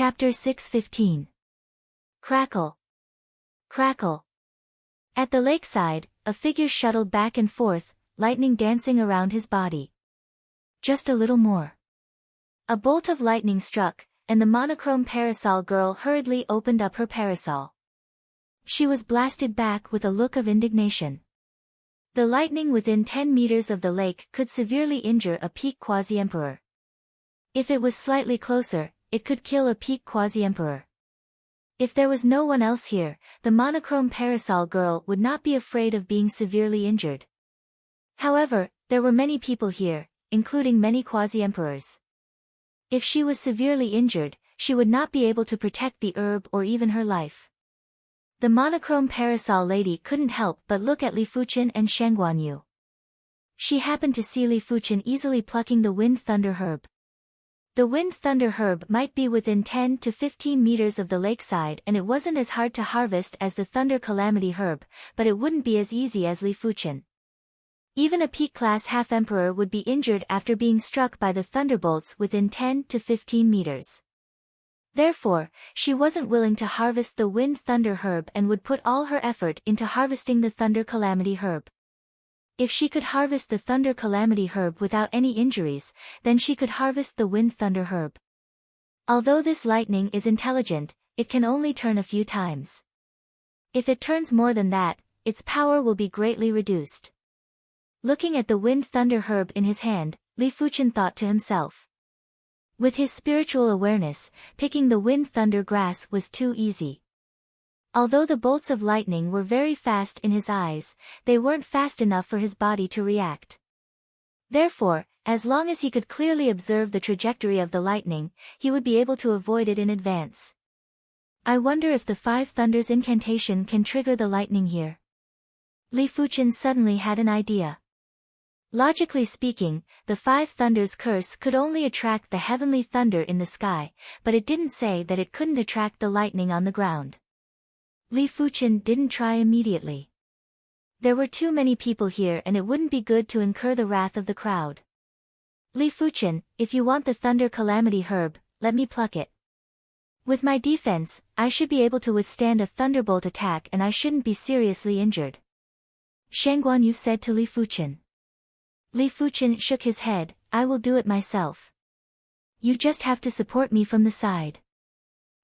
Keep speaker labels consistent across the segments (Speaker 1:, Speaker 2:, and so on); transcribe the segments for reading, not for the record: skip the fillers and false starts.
Speaker 1: Chapter 6:15. Crackle. Crackle. At the lakeside, a figure shuttled back and forth, lightning dancing around his body. Just a little more. A bolt of lightning struck, and the monochrome parasol girl hurriedly opened up her parasol. She was blasted back with a look of indignation. The lightning within 10 meters of the lake could severely injure a peak quasi-emperor. If it was slightly closer, it could kill a peak quasi-emperor. If there was no one else here, the monochrome parasol girl would not be afraid of being severely injured. However, there were many people here, including many quasi-emperors. If she was severely injured, she would not be able to protect the herb or even her life. The monochrome parasol lady couldn't help but look at Li Fuchen and Shen Guanyu. She happened to see Li Fuchen easily plucking the wind thunder herb. The wind thunder herb might be within 10 to 15 meters of the lakeside, and it wasn't as hard to harvest as the thunder calamity herb, but it wouldn't be as easy as Li Fuchen. Even a peak class half-emperor would be injured after being struck by the thunderbolts within 10 to 15 meters. Therefore, she wasn't willing to harvest the wind thunder herb and would put all her effort into harvesting the thunder calamity herb. If she could harvest the thunder calamity herb without any injuries, then she could harvest the wind thunder herb. Although this lightning is intelligent, it can only turn a few times. If it turns more than that, its power will be greatly reduced. Looking at the wind thunder herb in his hand, Li Fuchen thought to himself. With his spiritual awareness, picking the wind thunder grass was too easy. Although the bolts of lightning were very fast in his eyes, they weren't fast enough for his body to react. Therefore, as long as he could clearly observe the trajectory of the lightning, he would be able to avoid it in advance. I wonder if the Five Thunders incantation can trigger the lightning here. Li Fuchen suddenly had an idea. Logically speaking, the Five Thunders curse could only attract the heavenly thunder in the sky, but it didn't say that it couldn't attract the lightning on the ground. Li Fuchen didn't try immediately. There were too many people here and it wouldn't be good to incur the wrath of the crowd. Li Fuchen, if you want the thunder calamity herb, let me pluck it. With my defense, I should be able to withstand a thunderbolt attack and I shouldn't be seriously injured. Shen Guanyu said to Li Fuchen. Li Fuchen shook his head, I will do it myself. You just have to support me from the side.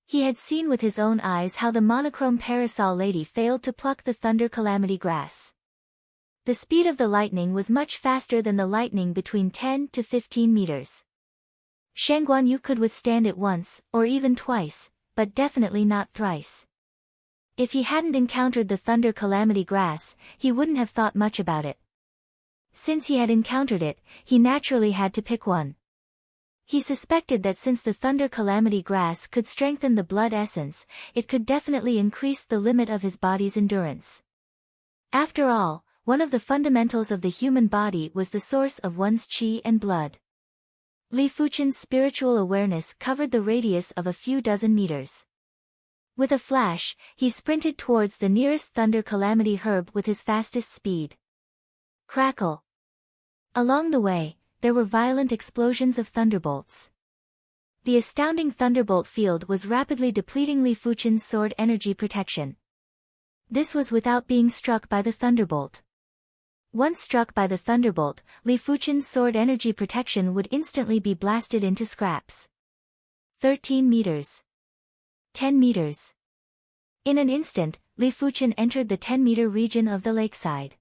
Speaker 1: He had seen with his own eyes how the monochrome parasol lady failed to pluck the thunder calamity grass. The speed of the lightning was much faster than the lightning between 10 to 15 meters. Shen Guanyu could withstand it once, or even twice, but definitely not thrice. If he hadn't encountered the thunder calamity grass, he wouldn't have thought much about it. Since he had encountered it, he naturally had to pick one. He suspected that since the thunder calamity grass could strengthen the blood essence, it could definitely increase the limit of his body's endurance. After all, one of the fundamentals of the human body was the source of one's qi and blood. Li Fuchen's spiritual awareness covered the radius of a few dozen meters. With a flash, he sprinted towards the nearest thunder calamity herb with his fastest speed. Crackle. Along the way, there were violent explosions of thunderbolts. The astounding thunderbolt field was rapidly depleting Li Fuchen's sword energy protection. This was without being struck by the thunderbolt. Once struck by the thunderbolt, Li Fuchen's sword energy protection would instantly be blasted into scraps. 13 meters. 10 meters. In an instant, Li Fuchen entered the 10-meter region of the lakeside.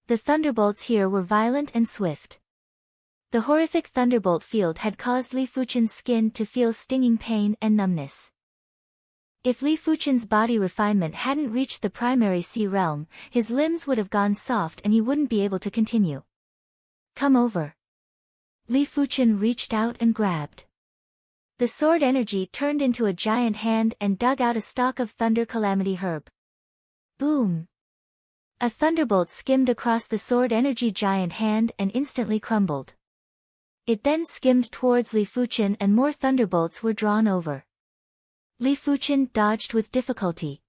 Speaker 1: The thunderbolts here were violent and swift. The horrific thunderbolt field had caused Li Fuchen's skin to feel stinging pain and numbness. If Li Fuchen's body refinement hadn't reached the primary sea realm, his limbs would have gone soft and he wouldn't be able to continue. Come over. Li Fuchen reached out and grabbed. The sword energy turned into a giant hand and dug out a stalk of thunder calamity herb. Boom! A thunderbolt skimmed across the sword energy giant hand and instantly crumbled. It then skimmed towards Li Fuchen and more thunderbolts were drawn over. Li Fuchen dodged with difficulty.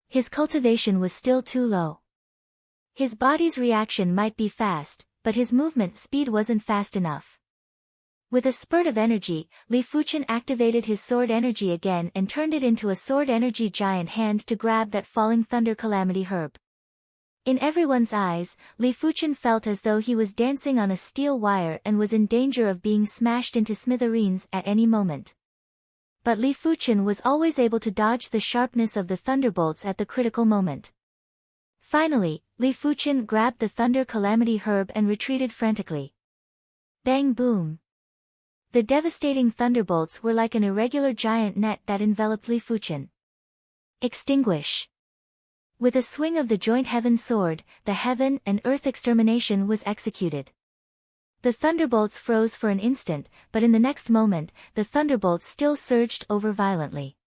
Speaker 1: His cultivation was still too low. His body's reaction might be fast, but his movement speed wasn't fast enough. With a spurt of energy, Li Fuchen activated his sword energy again and turned it into a sword energy giant hand to grab that falling thunder calamity herb. In everyone's eyes, Li Fuchen felt as though he was dancing on a steel wire and was in danger of being smashed into smithereens at any moment. But Li Fuchen was always able to dodge the sharpness of the thunderbolts at the critical moment. Finally, Li Fuchen grabbed the thunder calamity herb and retreated frantically. Bang boom! The devastating thunderbolts were like an irregular giant net that enveloped Li Fuchen. Extinguish! With a swing of the joint heaven sword, the heaven and earth extermination was executed. The thunderbolts froze for an instant, but in the next moment, the thunderbolts still surged over violently.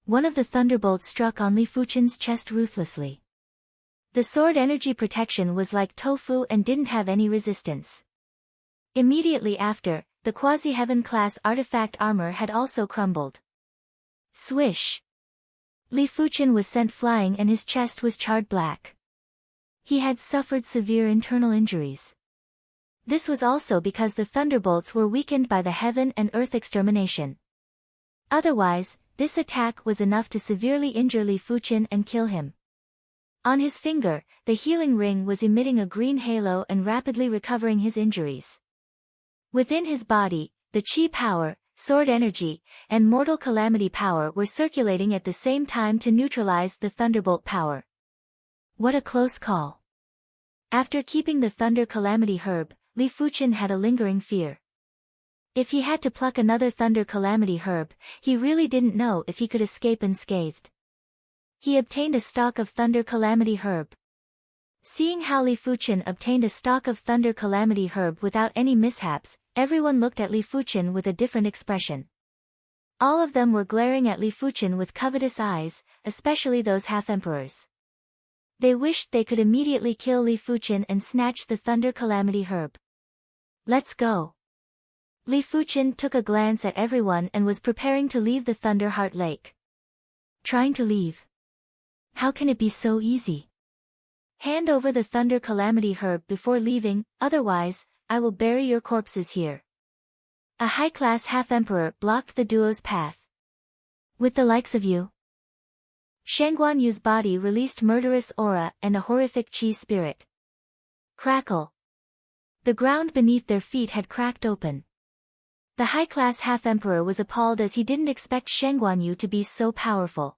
Speaker 1: One of the thunderbolts struck on Li Fuchen's chest ruthlessly. The sword energy protection was like tofu and didn't have any resistance. Immediately after, the quasi-heaven class artifact armor had also crumbled. Swish! Li Fuchen was sent flying and his chest was charred black. He had suffered severe internal injuries. This was also because the thunderbolts were weakened by the heaven and earth extermination. Otherwise, this attack was enough to severely injure Li Fuchen and kill him. On his finger, the healing ring was emitting a green halo and rapidly recovering his injuries. Within his body, the chi power, sword energy, and mortal calamity power were circulating at the same time to neutralize the thunderbolt power. What a close call. After keeping the thunder calamity herb, Li Fuchen had a lingering fear. If he had to pluck another thunder calamity herb, he really didn't know if he could escape unscathed. He obtained a stalk of thunder calamity herb. Seeing how Li Fuchen obtained a stalk of thunder calamity herb without any mishaps, everyone looked at Li Fuchen with a different expression. All of them were glaring at Li Fuchen with covetous eyes, especially those half-emperors. They wished they could immediately kill Li Fuchen and snatch the thunder calamity herb. Let's go. Li Fuchen took a glance at everyone and was preparing to leave the Thunder Heart Lake. Trying to leave? How can it be so easy? Hand over the thunder calamity herb before leaving, otherwise, I will bury your corpses here. A high-class half-emperor blocked the duo's path. With the likes of you? Shangguan Yu's body released murderous aura and a horrific chi spirit. Crackle. The ground beneath their feet had cracked open. The high-class half-emperor was appalled as he didn't expect Shangguan Yu to be so powerful.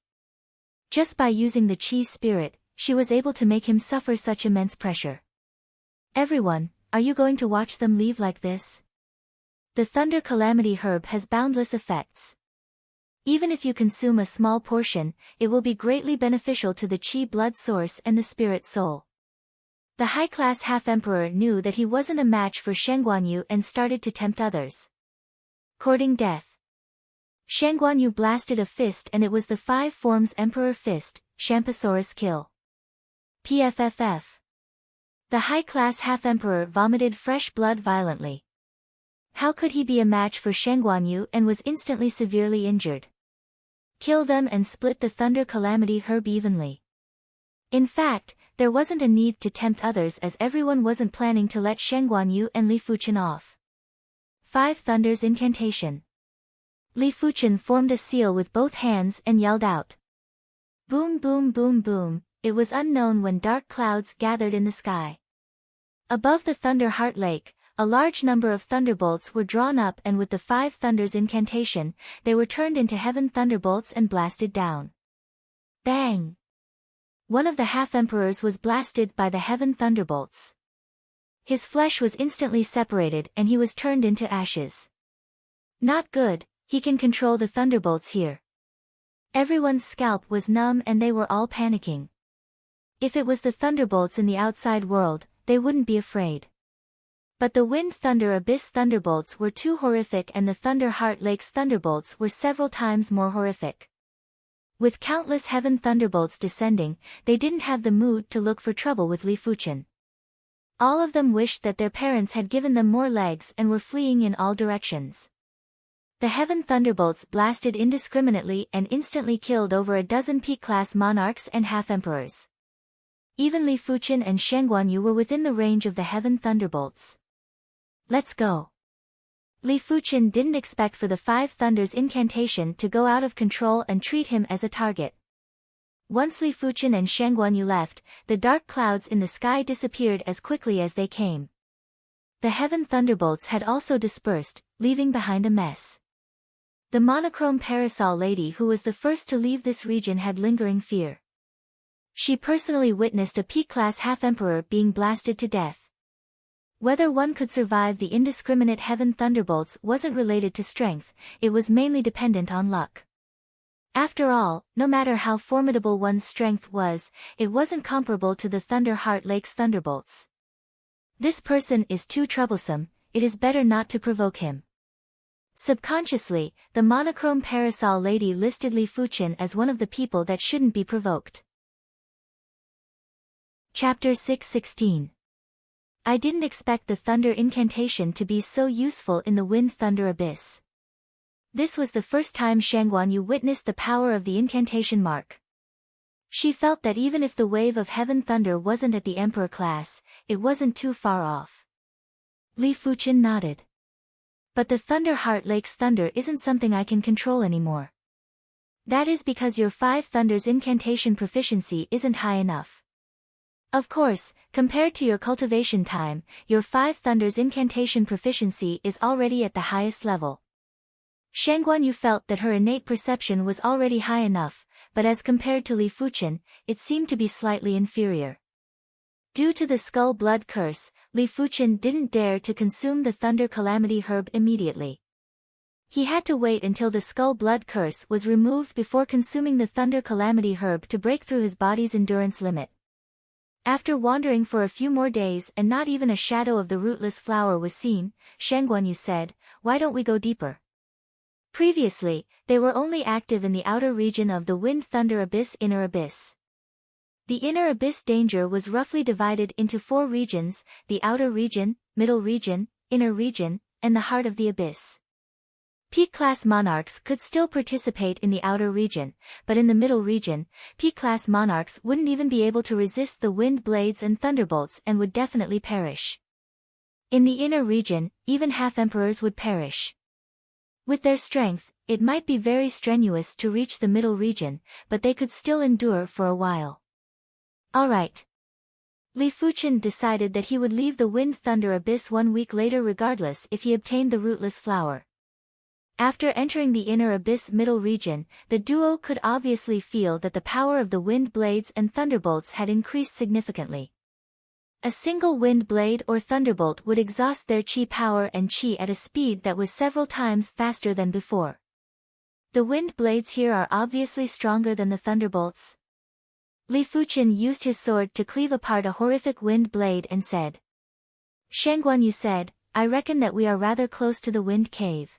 Speaker 1: Just by using the chi spirit, she was able to make him suffer such immense pressure. Everyone, are you going to watch them leave like this? The thunder calamity herb has boundless effects. Even if you consume a small portion, it will be greatly beneficial to the chi blood source and the spirit soul. The high-class half-emperor knew that he wasn't a match for Shangguan Yu and started to tempt others. Courting death. Shangguan Yu blasted a fist and it was the 5 forms Emperor Fist, Shampasaurus Kill. PFFF. The high-class half-emperor vomited fresh blood violently. How could he be a match for Shangguan Yu and was instantly severely injured? Kill them and split the thunder calamity herb evenly. In fact, there wasn't a need to tempt others as everyone wasn't planning to let Shangguan Yu and Li Fuchen off. 5 Thunders Incantation. Li Fuchen formed a seal with both hands and yelled out. Boom boom boom boom, it was unknown when dark clouds gathered in the sky. Above the Thunder Heart Lake, a large number of thunderbolts were drawn up and with the 5 Thunders Incantation, they were turned into heaven thunderbolts and blasted down. Bang! One of the half-emperors was blasted by the heaven thunderbolts. His flesh was instantly separated and he was turned into ashes. Not good, he can control the thunderbolts here. Everyone's scalp was numb and they were all panicking. If it was the thunderbolts in the outside world, they wouldn't be afraid. But the Wind Thunder Abyss thunderbolts were too horrific and the Thunder Heart Lake's thunderbolts were several times more horrific. With countless heaven thunderbolts descending, they didn't have the mood to look for trouble with Li Fuchen. All of them wished that their parents had given them more legs and were fleeing in all directions. The heaven thunderbolts blasted indiscriminately and instantly killed over a dozen peak-class monarchs and half-emperors. Even Li Fuchen and Shangguan Yu were within the range of the heaven thunderbolts. Let's go. Li Fuqian didn't expect for the Five Thunders incantation to go out of control and treat him as a target. Once Li Fuqian and Shang Guanyu left, the dark clouds in the sky disappeared as quickly as they came. The heaven thunderbolts had also dispersed, leaving behind a mess. The monochrome parasol lady who was the first to leave this region had lingering fear. She personally witnessed a P-class half-emperor being blasted to death. Whether one could survive the indiscriminate heaven thunderbolts wasn't related to strength, it was mainly dependent on luck. After all, no matter how formidable one's strength was, it wasn't comparable to the Thunder Heart Lake's thunderbolts. This person is too troublesome, it is better not to provoke him. Subconsciously, the monochrome parasol lady listed Li Fuqian as one of the people that shouldn't be provoked. Chapter 6:16. I didn't expect the thunder incantation to be so useful in the Wind Thunder Abyss. This was the first time Shang Guanyu witnessed the power of the incantation mark. She felt that even if the wave of heaven thunder wasn't at the emperor class, it wasn't too far off. Li Fuqian nodded. But the Thunder Heart Lake's thunder isn't something I can control anymore. That is because your Five Thunders incantation proficiency isn't high enough. Of course, compared to your cultivation time, your Five Thunders incantation proficiency is already at the highest level. Shang Guanyu felt that her innate perception was already high enough, but as compared to Li Fuqian, it seemed to be slightly inferior. Due to the Skull Blood Curse, Li Fuqian didn't dare to consume the Thunder Calamity Herb immediately. He had to wait until the Skull Blood Curse was removed before consuming the Thunder Calamity Herb to break through his body's endurance limit. After wandering for a few more days and not even a shadow of the rootless flower was seen, Shang Guanyu said, "Why don't we go deeper?" Previously, they were only active in the outer region of the Wind Thunder Abyss Inner Abyss. The Inner Abyss danger was roughly divided into 4 regions, the Outer Region, Middle Region, Inner Region, and the Heart of the Abyss. P-class monarchs could still participate in the Outer Region, but in the Middle Region, P-class monarchs wouldn't even be able to resist the wind blades and thunderbolts and would definitely perish. In the Inner Region, even half-emperors would perish. With their strength, it might be very strenuous to reach the Middle Region, but they could still endure for a while. Alright. Li Fuqian decided that he would leave the Wind Thunder Abyss 1 week later regardless if he obtained the rootless flower. After entering the Inner Abyss Middle Region, the duo could obviously feel that the power of the wind blades and thunderbolts had increased significantly. A single wind blade or thunderbolt would exhaust their chi power and chi at a speed that was several times faster than before. The wind blades here are obviously stronger than the thunderbolts. Li Fuqian used his sword to cleave apart a horrific wind blade and said. Shang Guanyu said, "I reckon that we are rather close to the Wind Cave."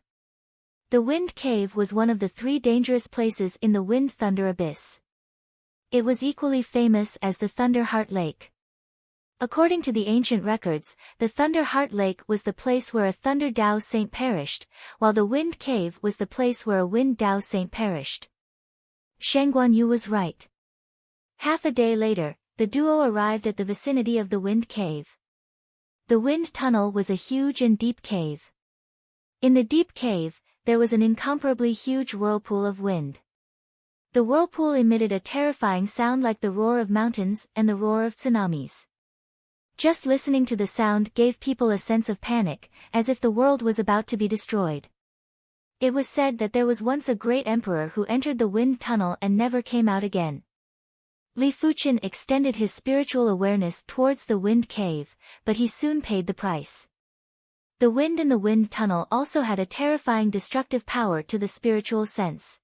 Speaker 1: The Wind Cave was one of the 3 dangerous places in the Wind Thunder Abyss. It was equally famous as the Thunder Heart Lake. According to the ancient records, the Thunder Heart Lake was the place where a Thunder Dao saint perished, while the Wind Cave was the place where a Wind Dao saint perished. Shang Guanyu was right. Half a day later, the duo arrived at the vicinity of the Wind Cave. The wind tunnel was a huge and deep cave. In the deep cave, there was an incomparably huge whirlpool of wind. The whirlpool emitted a terrifying sound like the roar of mountains and the roar of tsunamis. Just listening to the sound gave people a sense of panic, as if the world was about to be destroyed. It was said that there was once a great emperor who entered the wind tunnel and never came out again. Li Fuqian extended his spiritual awareness towards the wind cave, but he soon paid the price. The wind in the wind tunnel also had a terrifying destructive power to the spiritual sense.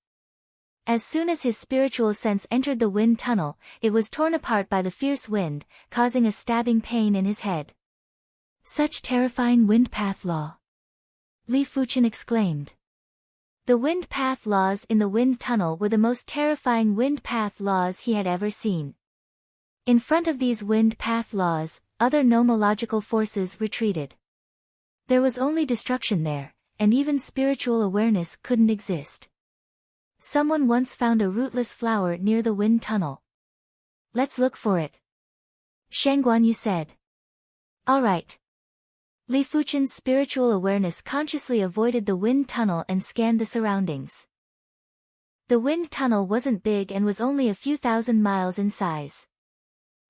Speaker 1: As soon as his spiritual sense entered the wind tunnel, it was torn apart by the fierce wind, causing a stabbing pain in his head. "Such terrifying wind path law!" Li Fuqian exclaimed. The wind path laws in the wind tunnel were the most terrifying wind path laws he had ever seen. In front of these wind path laws, other nomological forces retreated. There was only destruction there, and even spiritual awareness couldn't exist. Someone once found a rootless flower near the wind tunnel. "Let's look for it," Shang Guanyu said. "Alright." Li Fuchen's spiritual awareness consciously avoided the wind tunnel and scanned the surroundings. The wind tunnel wasn't big and was only a few thousand miles in size.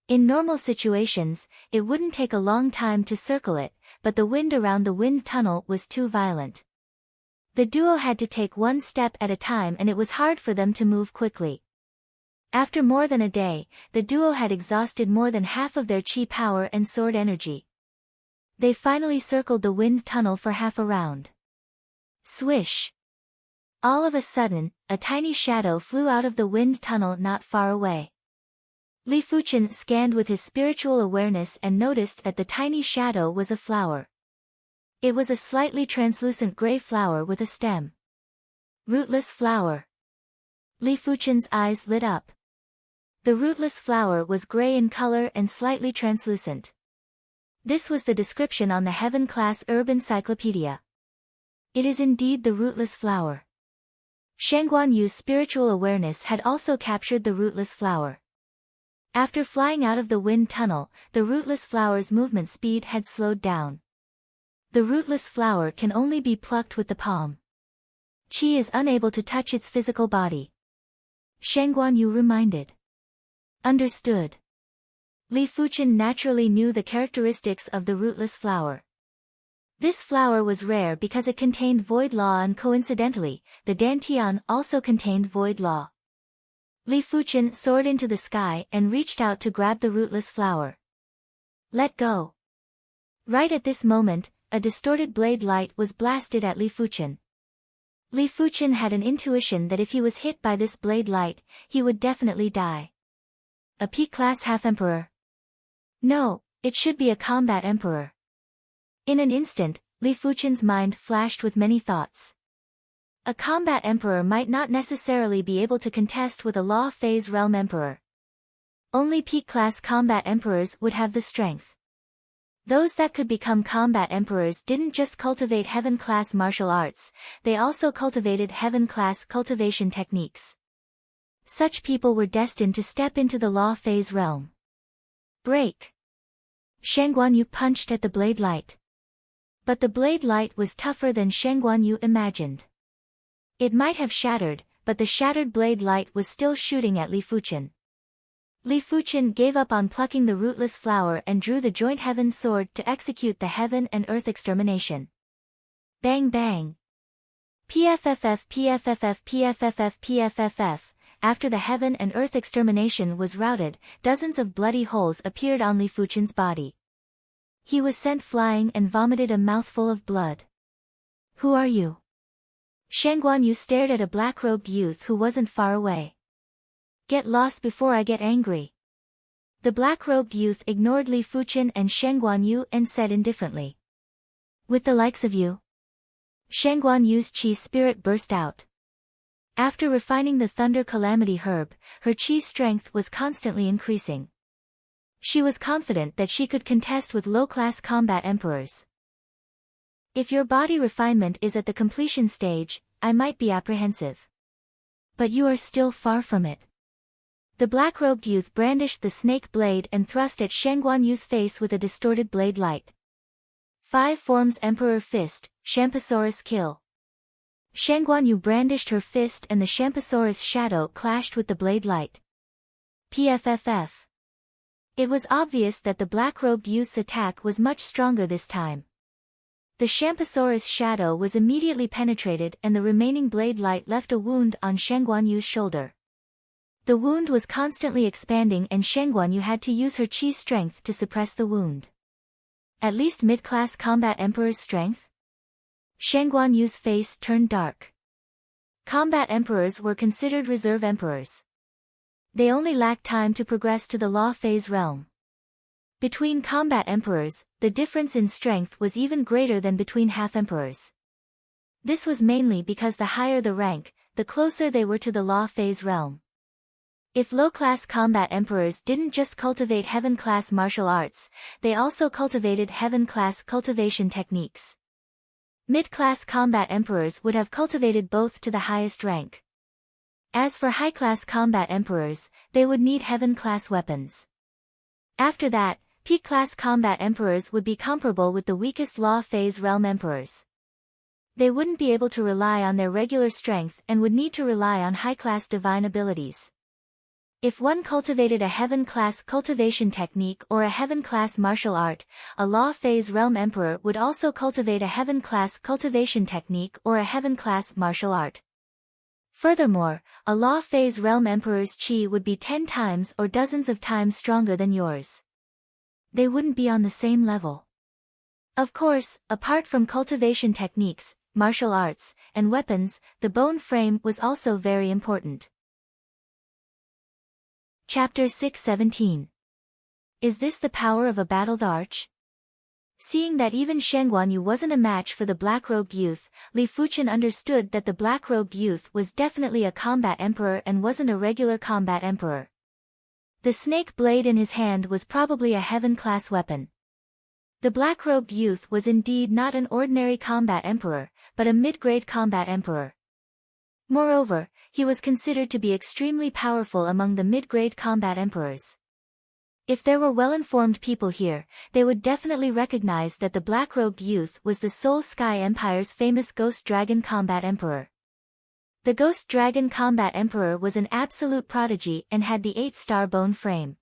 Speaker 1: In normal situations, it wouldn't take a long time to circle it, but the wind around the wind tunnel was too violent. The duo had to take one step at a time and it was hard for them to move quickly. After more than a day, the duo had exhausted more than half of their chi power and sword energy. They finally circled the wind tunnel for half a round. Swish! All of a sudden, a tiny shadow flew out of the wind tunnel not far away. Li Fuchen scanned with his spiritual awareness and noticed that the tiny shadow was a flower. It was a slightly translucent gray flower with a stem. Rootless flower. Li Fuchen's eyes lit up. The rootless flower was gray in color and slightly translucent. This was the description on the Heaven Class Herb Encyclopedia. It is indeed the rootless flower. Shen Guanyu's spiritual awareness had also captured the rootless flower. After flying out of the wind tunnel, the rootless flower's movement speed had slowed down. The rootless flower can only be plucked with the palm. Qi is unable to touch its physical body. Shen Guanyu reminded. Understood. Li Fuchen naturally knew the characteristics of the rootless flower. This flower was rare because it contained void law and coincidentally, the dantian also contained void law. Li Fuchen soared into the sky and reached out to grab the rootless flower. Let go. Right at this moment, a distorted blade light was blasted at Li Fuchen. Li Fuchen had an intuition that if he was hit by this blade light, he would definitely die. A P-class half-emperor? No, it should be a combat emperor. In an instant, Li Fuchen's mind flashed with many thoughts. A combat emperor might not necessarily be able to contest with a law phase realm emperor. Only P-class combat emperors would have the strength. Those that could become combat emperors didn't just cultivate heaven-class martial arts, they also cultivated heaven-class cultivation techniques. Such people were destined to step into the law phase realm. Break! Shen Guanyu punched at the blade light. But the blade light was tougher than Shen Guanyu imagined. It might have shattered, but the shattered blade light was still shooting at Li Fuchen. Li Fuchen gave up on plucking the rootless flower and drew the joint heaven sword to execute the heaven and earth extermination. Bang bang! PFFF PFFF PFFF PFFF. After the heaven and earth extermination was routed, dozens of bloody holes appeared on Li Fuchen's body. He was sent flying and vomited a mouthful of blood. Who are you? Shen Guanyu stared at a black-robed youth who wasn't far away. Get lost before I get angry. The black-robed youth ignored Li Fuchen and Shen Guanyu and said indifferently. With the likes of you? Shen Guanyu's chi spirit burst out. After refining the Thunder Calamity herb, her chi strength was constantly increasing. She was confident that she could contest with low-class combat emperors. If your body refinement is at the completion stage, I might be apprehensive. But you are still far from it. The black-robed youth brandished the snake blade and thrust at Shen Guanyu's face with a distorted blade light. 5 forms Emperor Fist, Shamposaurus Kill. Shen Guanyu brandished her fist and the Shamposaurus shadow clashed with the blade light. PFFF. It was obvious that the black-robed youth's attack was much stronger this time. The Shamposaurus shadow was immediately penetrated and the remaining blade light left a wound on Shen Guanyu's shoulder. The wound was constantly expanding and Shen Guanyu had to use her chi strength to suppress the wound. At least mid-class combat emperor's strength? Shen Guanyu's face turned dark. Combat emperors were considered reserve emperors. They only lacked time to progress to the law phase realm. Between combat emperors, the difference in strength was even greater than between half-emperors. This was mainly because the higher the rank, the closer they were to the law phase realm. If low-class combat emperors didn't just cultivate heaven-class martial arts, they also cultivated heaven-class cultivation techniques. Mid-class combat emperors would have cultivated both to the highest rank. As for high-class combat emperors, they would need heaven-class weapons. After that, P-class combat emperors would be comparable with the weakest law phase realm emperors. They wouldn't be able to rely on their regular strength and would need to rely on high-class divine abilities. If one cultivated a heaven-class cultivation technique or a heaven-class martial art, a law phase realm emperor would also cultivate a heaven-class cultivation technique or a heaven-class martial art. Furthermore, a law phase realm emperor's chi would be 10 times or dozens of times stronger than yours. They wouldn't be on the same level. Of course, apart from cultivation techniques, martial arts, and weapons, the bone frame was also very important. Chapter 6:17. Is this the power of a battled arch? Seeing that even Shen Guanyu wasn't a match for the black-robed youth, Li Fuchen understood that the black-robed youth was definitely a combat emperor and wasn't a regular combat emperor. The snake blade in his hand was probably a heaven-class weapon. The black-robed youth was indeed not an ordinary combat emperor, but a mid-grade combat emperor. Moreover, he was considered to be extremely powerful among the mid-grade combat emperors. If there were well-informed people here, they would definitely recognize that the black-robed youth was the Soul Sky Empire's famous Ghost Dragon Combat Emperor. The Ghost Dragon Combat Emperor was an absolute prodigy and had the 8-star bone frame.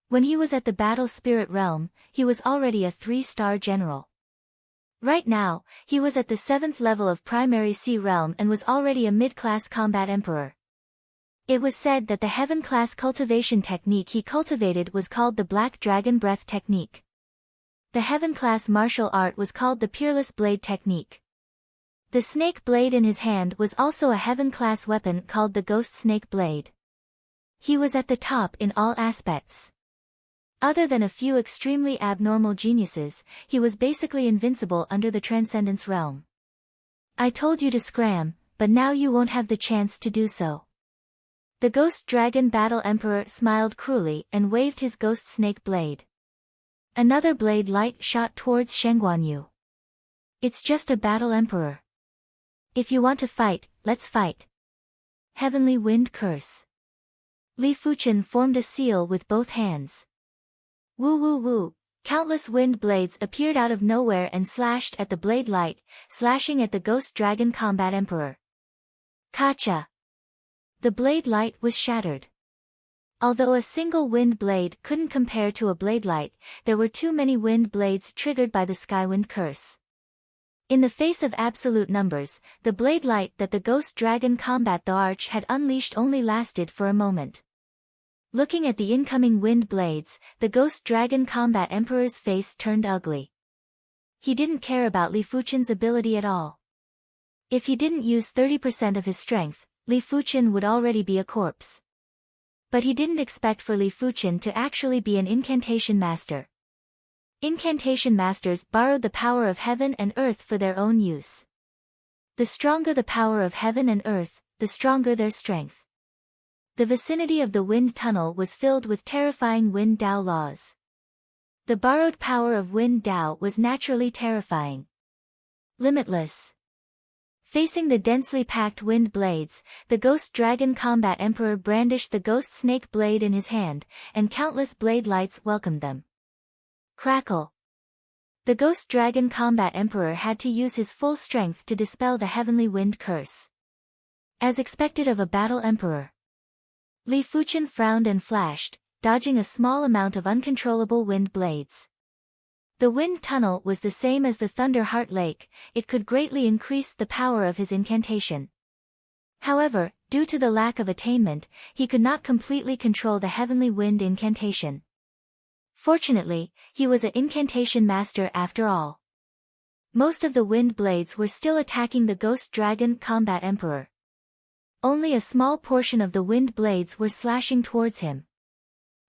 Speaker 1: When he was at the Battle Spirit Realm, he was already a 3-star general. Right now, he was at the 7th level of Primary Sea Realm and was already a mid-class combat emperor. It was said that the heaven-class cultivation technique he cultivated was called the Black Dragon Breath Technique. The heaven-class martial art was called the Peerless Blade Technique. The snake blade in his hand was also a heaven-class weapon called the Ghost Snake Blade. He was at the top in all aspects. Other than a few extremely abnormal geniuses, he was basically invincible under the Transcendence Realm. I told you to scram, but now you won't have the chance to do so. The Ghost Dragon Battle Emperor smiled cruelly and waved his Ghost Snake Blade. Another blade light shot towards Shen Guanyu. It's just a Battle Emperor. If you want to fight, let's fight. Heavenly Wind Curse. Li Fuchen formed a seal with both hands. Woo woo woo, countless wind blades appeared out of nowhere and slashed at the blade light, slashing at the Ghost Dragon Combat Emperor. Kacha! The blade light was shattered. Although a single wind blade couldn't compare to a blade light, there were too many wind blades triggered by the Skywind Curse. In the face of absolute numbers, the blade light that the Ghost Dragon Combat the Arch had unleashed only lasted for a moment. Looking at the incoming wind blades, the Ghost Dragon Combat Emperor's face turned ugly. He didn't care about Li Fuchen's ability at all. If he didn't use 30% of his strength, Li Fuchen would already be a corpse. But he didn't expect for Li Fuchen to actually be an incantation master. Incantation masters borrowed the power of heaven and earth for their own use. The stronger the power of heaven and earth, the stronger their strength. The vicinity of the wind tunnel was filled with terrifying wind Dao laws. The borrowed power of wind Dao was naturally terrifying. Limitless. Facing the densely packed wind blades, the Ghost Dragon Combat Emperor brandished the Ghost Snake Blade in his hand, and countless blade lights welcomed them. Crackle. The Ghost Dragon Combat Emperor had to use his full strength to dispel the heavenly wind curse. As expected of a battle emperor, Li Fuchen frowned and flashed, dodging a small amount of uncontrollable wind blades. The wind tunnel was the same as the Thunder Heart Lake, it could greatly increase the power of his incantation. However, due to the lack of attainment, he could not completely control the heavenly wind incantation. Fortunately, he was an incantation master after all. Most of the wind blades were still attacking the Ghost Dragon Combat Emperor. Only a small portion of the wind blades were slashing towards him.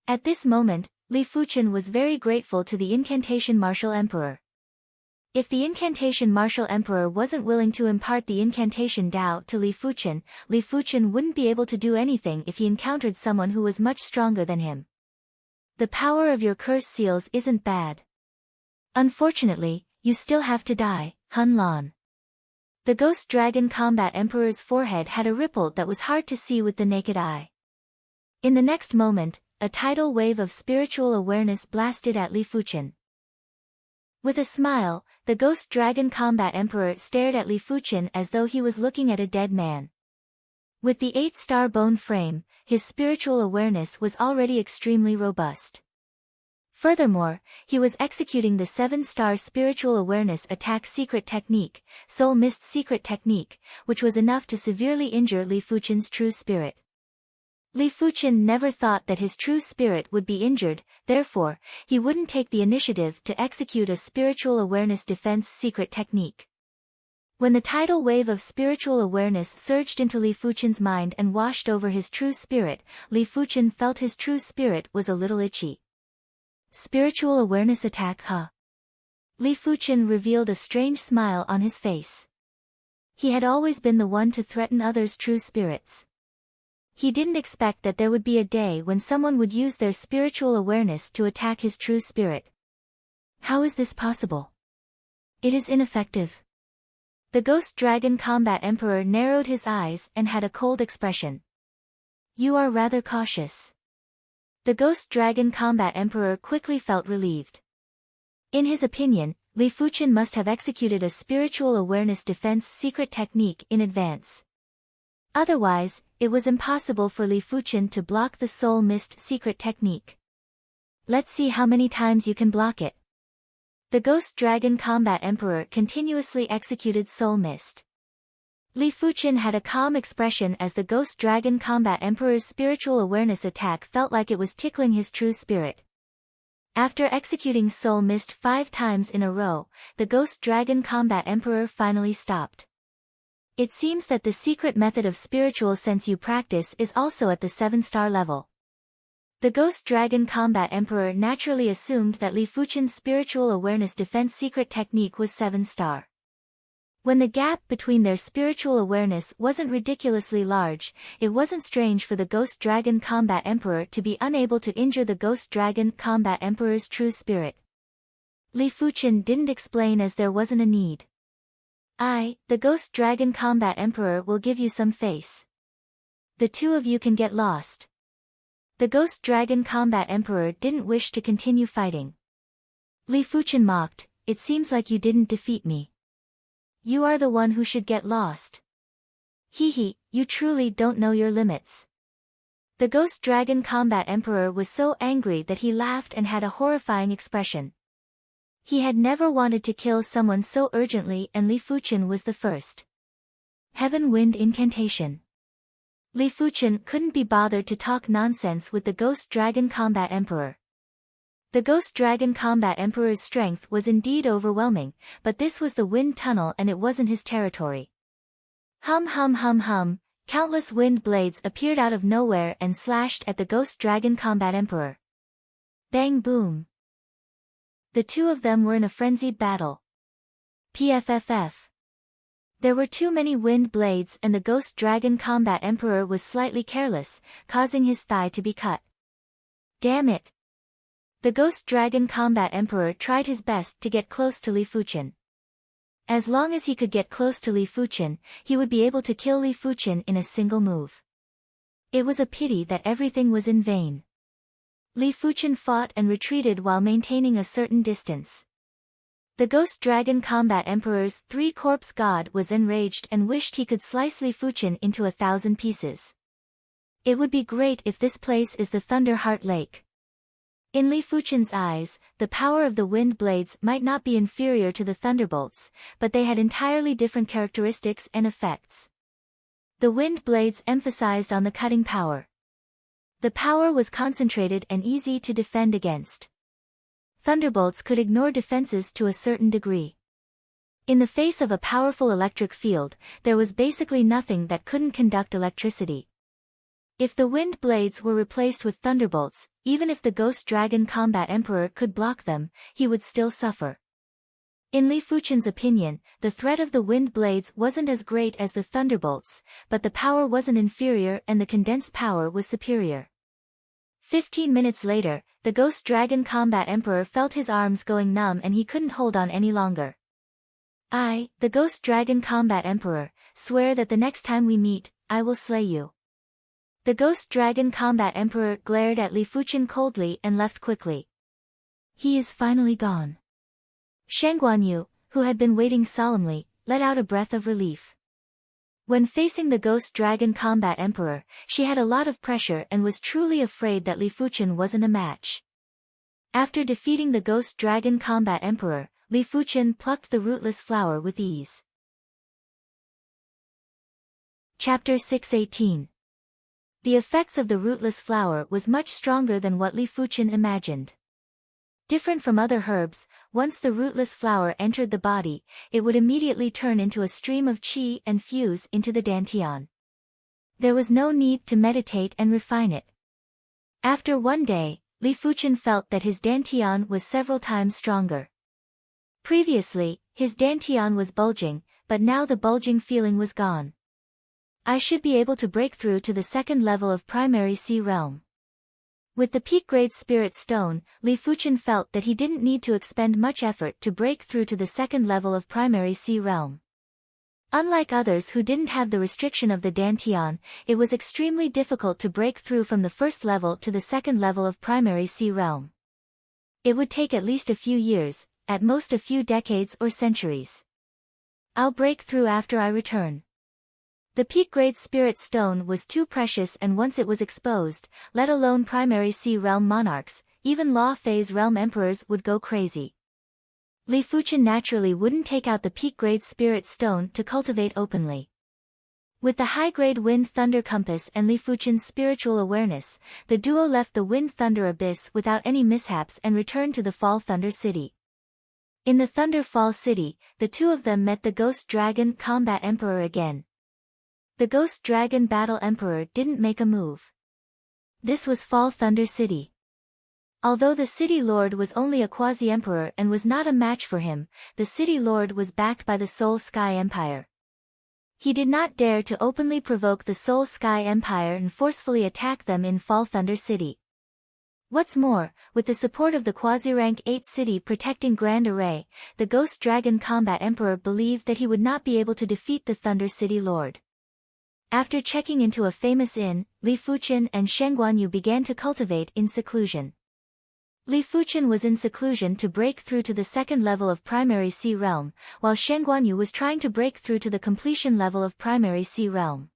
Speaker 1: At this moment, Li Fuchen was very grateful to the Incantation Martial Emperor. If the Incantation Martial Emperor wasn't willing to impart the Incantation Dao to Li Fuchen wouldn't be able to do anything if he encountered someone who was much stronger than him. The power of your curse seals isn't bad. Unfortunately, you still have to die, Hun Lan. The Ghost Dragon Combat Emperor's forehead had a ripple that was hard to see with the naked eye. In the next moment, a tidal wave of spiritual awareness blasted at Li Fuchen. With a smile, the Ghost Dragon Combat Emperor stared at Li Fuchen as though he was looking at a dead man. With the 8-star bone frame, his spiritual awareness was already extremely robust. Furthermore, he was executing the 7-star spiritual awareness attack secret technique, Soul Mist secret technique, which was enough to severely injure Li Fuchen's true spirit. Li Fuchen never thought that his true spirit would be injured, therefore, he wouldn't take the initiative to execute a spiritual awareness defense secret technique. When the tidal wave of spiritual awareness surged into Li Fuchen's mind and washed over his true spirit, Li Fuchen felt his true spirit was a little itchy. Spiritual awareness attack, huh? Li Fuchen revealed a strange smile on his face. He had always been the one to threaten others' true spirits. He didn't expect that there would be a day when someone would use their spiritual awareness to attack his true spirit. How is this possible? It is ineffective. The Ghost Dragon Combat Emperor narrowed his eyes and had a cold expression. You are rather cautious. The Ghost Dragon Combat Emperor quickly felt relieved. In his opinion, Li Fuchen must have executed a spiritual awareness defense secret technique in advance. Otherwise, it was impossible for Li Fuchen to block the Soul Mist secret technique. Let's see how many times you can block it. The Ghost Dragon Combat Emperor continuously executed Soul Mist. Li Fuchen had a calm expression as the Ghost Dragon Combat Emperor's spiritual awareness attack felt like it was tickling his true spirit. After executing Soul Mist 5 times in a row, the Ghost Dragon Combat Emperor finally stopped. It seems that the secret method of spiritual sense you practice is also at the 7-star level. The Ghost Dragon Combat Emperor naturally assumed that Li Fuchen's spiritual awareness defense secret technique was 7-star. When the gap between their spiritual awareness wasn't ridiculously large, it wasn't strange for the Ghost Dragon Combat Emperor to be unable to injure the Ghost Dragon Combat Emperor's true spirit. Li Fuchen didn't explain as there wasn't a need. The Ghost Dragon Combat Emperor will give you some face. The two of you can get lost. The Ghost Dragon Combat Emperor didn't wish to continue fighting. Li Fuchen mocked, it seems like you didn't defeat me. You are the one who should get lost. Hehe, you truly don't know your limits. The Ghost Dragon Combat Emperor was so angry that he laughed and had a horrifying expression. He had never wanted to kill someone so urgently, and Li Fuchen was the first. Heaven Wind Incantation. Li Fuchen couldn't be bothered to talk nonsense with the Ghost Dragon Combat Emperor. The Ghost Dragon Combat Emperor's strength was indeed overwhelming, but this was the wind tunnel and it wasn't his territory. Hum hum hum hum, countless wind blades appeared out of nowhere and slashed at the Ghost Dragon Combat Emperor. Bang boom. The two of them were in a frenzied battle. PFFF. There were too many wind blades and the Ghost Dragon Combat Emperor was slightly careless, causing his thigh to be cut. Damn it. The Ghost Dragon Combat Emperor tried his best to get close to Li Fuchen. As long as he could get close to Li Fuchen, he would be able to kill Li Fuchen in a single move. It was a pity that everything was in vain. Li Fuchen fought and retreated while maintaining a certain distance. The Ghost Dragon Combat Emperor's 3-corpse god was enraged and wished he could slice Li Fuchen into 1,000 pieces. It would be great if this place is the Thunderheart Lake. In Li Fuchen's eyes, the power of the wind blades might not be inferior to the thunderbolts, but they had entirely different characteristics and effects. The wind blades emphasized on the cutting power. The power was concentrated and easy to defend against. Thunderbolts could ignore defenses to a certain degree. In the face of a powerful electric field, there was basically nothing that couldn't conduct electricity. If the wind blades were replaced with thunderbolts, even if the Ghost Dragon Combat Emperor could block them, he would still suffer. In Li Fuchen's opinion, the threat of the wind blades wasn't as great as the thunderbolts, but the power wasn't inferior and the condensed power was superior. 15 minutes later, the Ghost Dragon Combat Emperor felt his arms going numb and he couldn't hold on any longer. The Ghost Dragon Combat Emperor, swear that the next time we meet, I will slay you. The Ghost Dragon Combat Emperor glared at Li Fuchen coldly and left quickly. He is finally gone. Shen Guanyu, who had been waiting solemnly, let out a breath of relief. When facing the Ghost Dragon Combat Emperor, she had a lot of pressure and was truly afraid that Li Fuchen wasn't a match. After defeating the Ghost Dragon Combat Emperor, Li Fuchen plucked the rootless flower with ease. Chapter 618. The effects of the rootless flower was much stronger than what Li Fuchen imagined. Different from other herbs, once the rootless flower entered the body, it would immediately turn into a stream of qi and fuse into the dantian. There was no need to meditate and refine it. After one day, Li Fuchen felt that his dantian was several times stronger. Previously, his dantian was bulging, but now the bulging feeling was gone. I should be able to break through to the second level of primary sea realm. With the peak-grade spirit stone, Li Fuchen felt that he didn't need to expend much effort to break through to the second level of primary sea realm. Unlike others who didn't have the restriction of the dantian, it was extremely difficult to break through from the first level to the second level of primary sea realm. It would take at least a few years, at most a few decades or centuries. I'll break through after I return. The peak-grade spirit stone was too precious, and once it was exposed, let alone primary sea realm monarchs, even law phase realm emperors would go crazy. Li Fuchen naturally wouldn't take out the peak-grade spirit stone to cultivate openly. With the high-grade wind-thunder compass and Li Fuchen's spiritual awareness, the duo left the wind-thunder abyss without any mishaps and returned to the Fall Thunder City. In the Thunder Fall City, the two of them met the Ghost Dragon Combat Emperor again. The Ghost Dragon Battle Emperor didn't make a move. This was Fall Thunder City. Although the City Lord was only a quasi-emperor and was not a match for him, the City Lord was backed by the Soul Sky Empire. He did not dare to openly provoke the Soul Sky Empire and forcefully attack them in Fall Thunder City. What's more, with the support of the quasi-rank 8 city protecting Grand Array, the Ghost Dragon Combat Emperor believed that he would not be able to defeat the Thunder City Lord. After checking into a famous inn, Li Fuchen and Shen Guanyu began to cultivate in seclusion. Li Fuchen was in seclusion to break through to the second level of primary sea realm, while Shen Guanyu was trying to break through to the completion level of primary sea realm.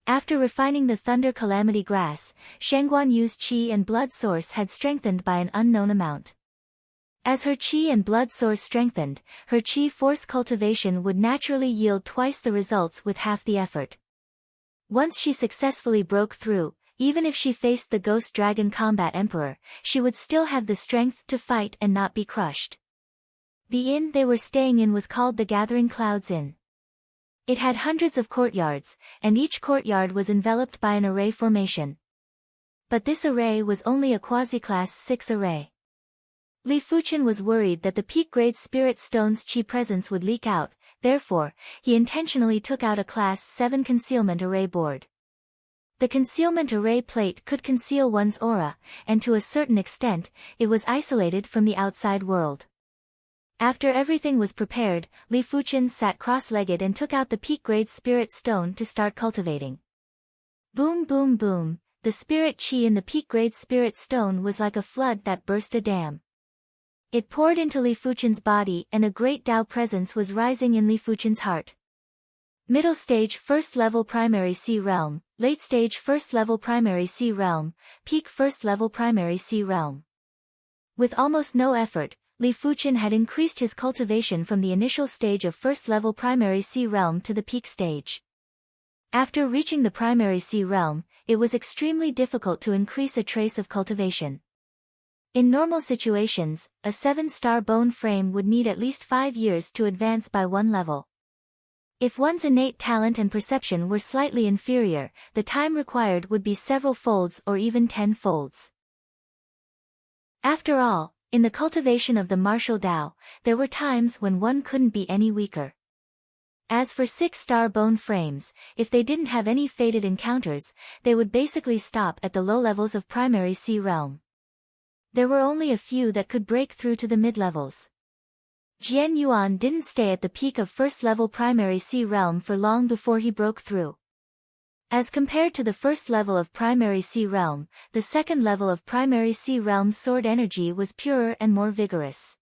Speaker 1: After refining the Thunder Calamity Grass, Shen Guanyu's qi and blood source had strengthened by an unknown amount. As her qi and blood source strengthened, her qi force cultivation would naturally yield twice the results with half the effort. Once she successfully broke through, even if she faced the Ghost Dragon Combat Emperor, she would still have the strength to fight and not be crushed. The inn they were staying in was called the Gathering Clouds Inn. It had hundreds of courtyards, and each courtyard was enveloped by an array formation. But this array was only a quasi-class 6 array. Li Fuchen was worried that the peak-grade spirit stone's qi presence would leak out. Therefore, he intentionally took out a Class 7 concealment array board. The concealment array plate could conceal one's aura, and to a certain extent, it was isolated from the outside world. After everything was prepared, Li Fuchen sat cross-legged and took out the peak-grade spirit stone to start cultivating. Boom boom boom, the spirit qi in the peak-grade spirit stone was like a flood that burst a dam. It poured into Li Fuchen's body, and a great Tao presence was rising in Li Fuchen's heart. Middle stage first level primary sea realm, late stage first level primary sea realm, peak first level primary sea realm. With almost no effort, Li Fuchen had increased his cultivation from the initial stage of first level primary sea realm to the peak stage. After reaching the primary sea realm, it was extremely difficult to increase a trace of cultivation. In normal situations, a 7-star bone frame would need at least 5 years to advance by one level. If one's innate talent and perception were slightly inferior, the time required would be several folds or even 10 folds. After all, in the cultivation of the martial Tao, there were times when one couldn't be any weaker. As for 6-star bone frames, if they didn't have any fated encounters, they would basically stop at the low levels of primary sea realm. There were only a few that could break through to the mid-levels. Jian Yuan didn't stay at the peak of first-level primary sea realm for long before he broke through. As compared to the first level of primary sea realm, the second level of primary sea realm's sword energy was purer and more vigorous.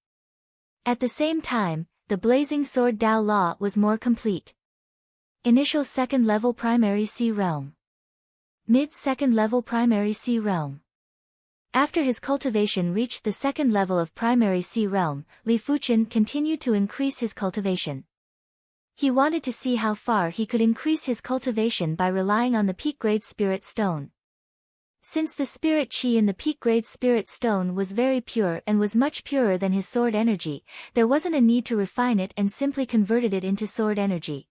Speaker 1: At the same time, the blazing sword Tao law was more complete. Initial second level primary sea realm. Mid-second level primary sea realm. After his cultivation reached the second level of primary sea realm, Li Fuchen continued to increase his cultivation. He wanted to see how far he could increase his cultivation by relying on the peak-grade spirit stone. Since the spirit chi in the peak-grade spirit stone was very pure and was much purer than his sword energy, there wasn't a need to refine it and simply converted it into sword energy.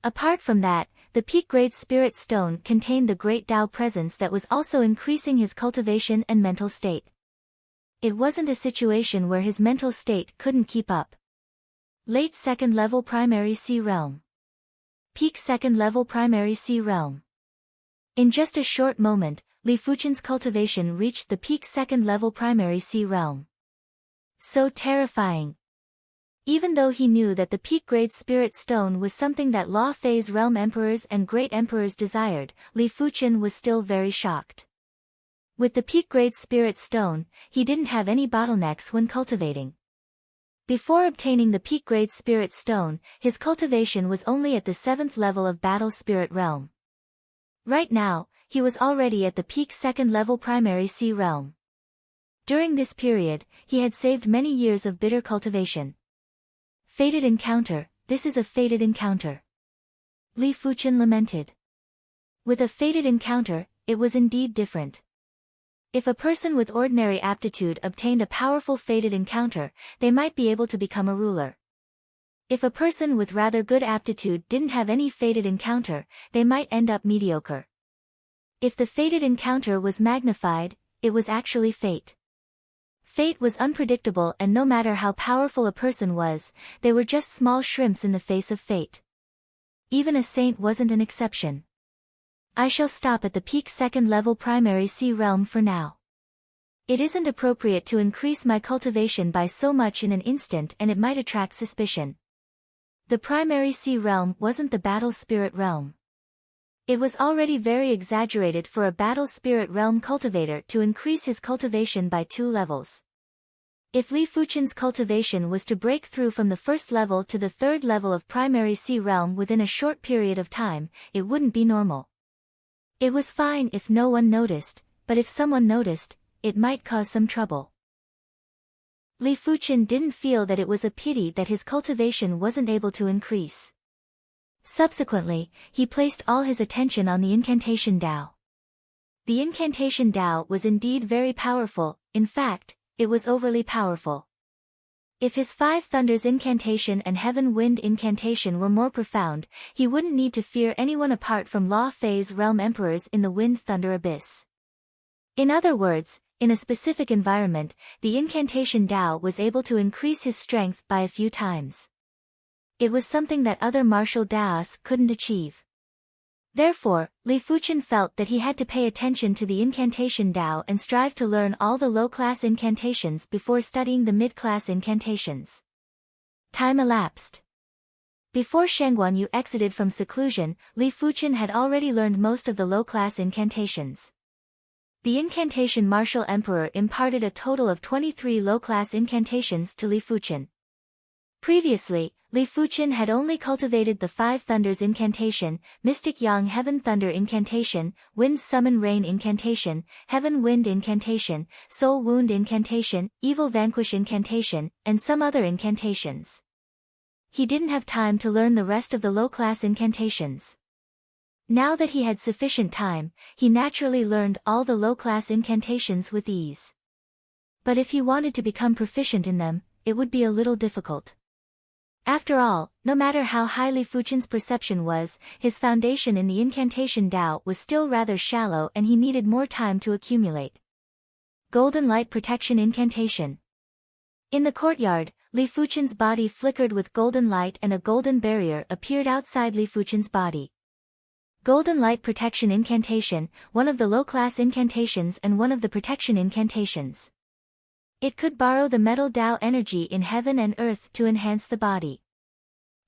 Speaker 1: Apart from that, the peak-grade spirit stone contained the great Tao presence that was also increasing his cultivation and mental state. It wasn't a situation where his mental state couldn't keep up. Late second level primary sea realm. Peak second level primary sea realm. In just a short moment, Li Fuchen's cultivation reached the peak second level primary sea realm. So terrifying. Even though he knew that the peak-grade spirit stone was something that Law Phase realm emperors and great emperors desired, Li Fuchen was still very shocked. With the peak-grade spirit stone, he didn't have any bottlenecks when cultivating. Before obtaining the peak-grade spirit stone, his cultivation was only at the 7th level of battle spirit realm. Right now, he was already at the peak second level primary sea realm. During this period, he had saved many years of bitter cultivation. Fated encounter, this is a fated encounter. Li Fuchen lamented. With a fated encounter, it was indeed different. If a person with ordinary aptitude obtained a powerful fated encounter, they might be able to become a ruler. If a person with rather good aptitude didn't have any fated encounter, they might end up mediocre. If the fated encounter was magnified, it was actually fate. Fate was unpredictable, and no matter how powerful a person was, they were just small shrimps in the face of fate. Even a saint wasn't an exception. I shall stop at the peak second level primary sea realm for now. It isn't appropriate to increase my cultivation by so much in an instant, and it might attract suspicion. The primary sea realm wasn't the battle spirit realm. It was already very exaggerated for a battle spirit realm cultivator to increase his cultivation by 2 levels. If Li Fuchen's cultivation was to break through from the first level to the 3rd level of primary sea realm within a short period of time, it wouldn't be normal. It was fine if no one noticed, but if someone noticed, it might cause some trouble. Li Fuchen didn't feel that it was a pity that his cultivation wasn't able to increase. Subsequently, he placed all his attention on the incantation Tao. The incantation Tao was indeed very powerful, in fact, it was overly powerful. If his 5 thunders incantation and heaven wind incantation were more profound, he wouldn't need to fear anyone apart from Law Phase realm emperors in the wind thunder abyss. In other words, in a specific environment, the incantation Tao was able to increase his strength by a few times. It was something that other martial Daos couldn't achieve. Therefore, Li Fuchen felt that he had to pay attention to the incantation Tao and strive to learn all the low-class incantations before studying the mid-class incantations. Time elapsed. Before Shengguan Yu exited from seclusion, Li Fuchen had already learned most of the low-class incantations. The incantation Martial Emperor imparted a total of 23 low-class incantations to Li Fuchen. Previously, Li Fuchen had only cultivated the 5 thunders incantation, Mystic Yang Heaven Thunder incantation, Wind Summon Rain incantation, Heaven Wind incantation, Soul Wound incantation, Evil Vanquish incantation, and some other incantations. He didn't have time to learn the rest of the low-class incantations. Now that he had sufficient time, he naturally learned all the low-class incantations with ease. But if he wanted to become proficient in them, it would be a little difficult. After all, no matter how high Li Fuchen's perception was, his foundation in the incantation Tao was still rather shallow and he needed more time to accumulate. Golden Light Protection Incantation. In the courtyard, Li Fuchen's body flickered with golden light and a golden barrier appeared outside Li Fuchen's body. Golden Light Protection Incantation, one of the low-class incantations and one of the protection incantations. It could borrow the metal Tao energy in heaven and earth to enhance the body.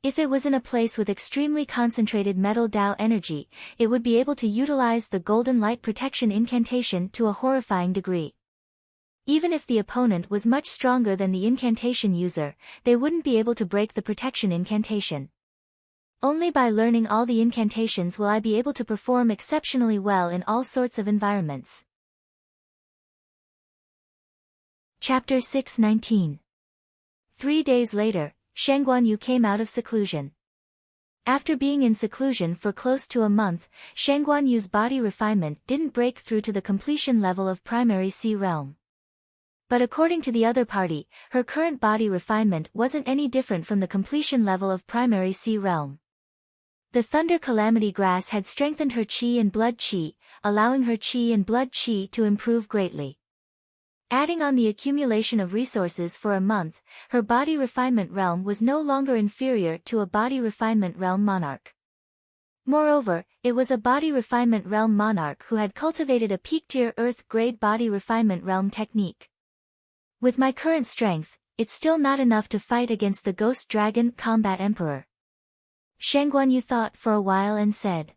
Speaker 1: If it was in a place with extremely concentrated metal Tao energy, it would be able to utilize the golden light protection incantation to a horrifying degree. Even if the opponent was much stronger than the incantation user, they wouldn't be able to break the protection incantation. Only by learning all the incantations will I be able to perform exceptionally well in all sorts of environments. Chapter 6:19. 3 days later, Shen Guanyu came out of seclusion. After being in seclusion for close to a month, Shen Guanyu's body refinement didn't break through to the completion level of primary sea realm. But according to the other party, her current body refinement wasn't any different from the completion level of primary sea realm. The Thunder Calamity Grass had strengthened her chi and blood chi, allowing her chi and blood chi to improve greatly. Adding on the accumulation of resources for a month, her body refinement realm was no longer inferior to a body refinement realm monarch. Moreover, it was a body refinement realm monarch who had cultivated a peak-tier earth-grade body refinement realm technique. With my current strength, it's still not enough to fight against the Ghost Dragon Combat Emperor. Shen Guanyu thought for a while and said.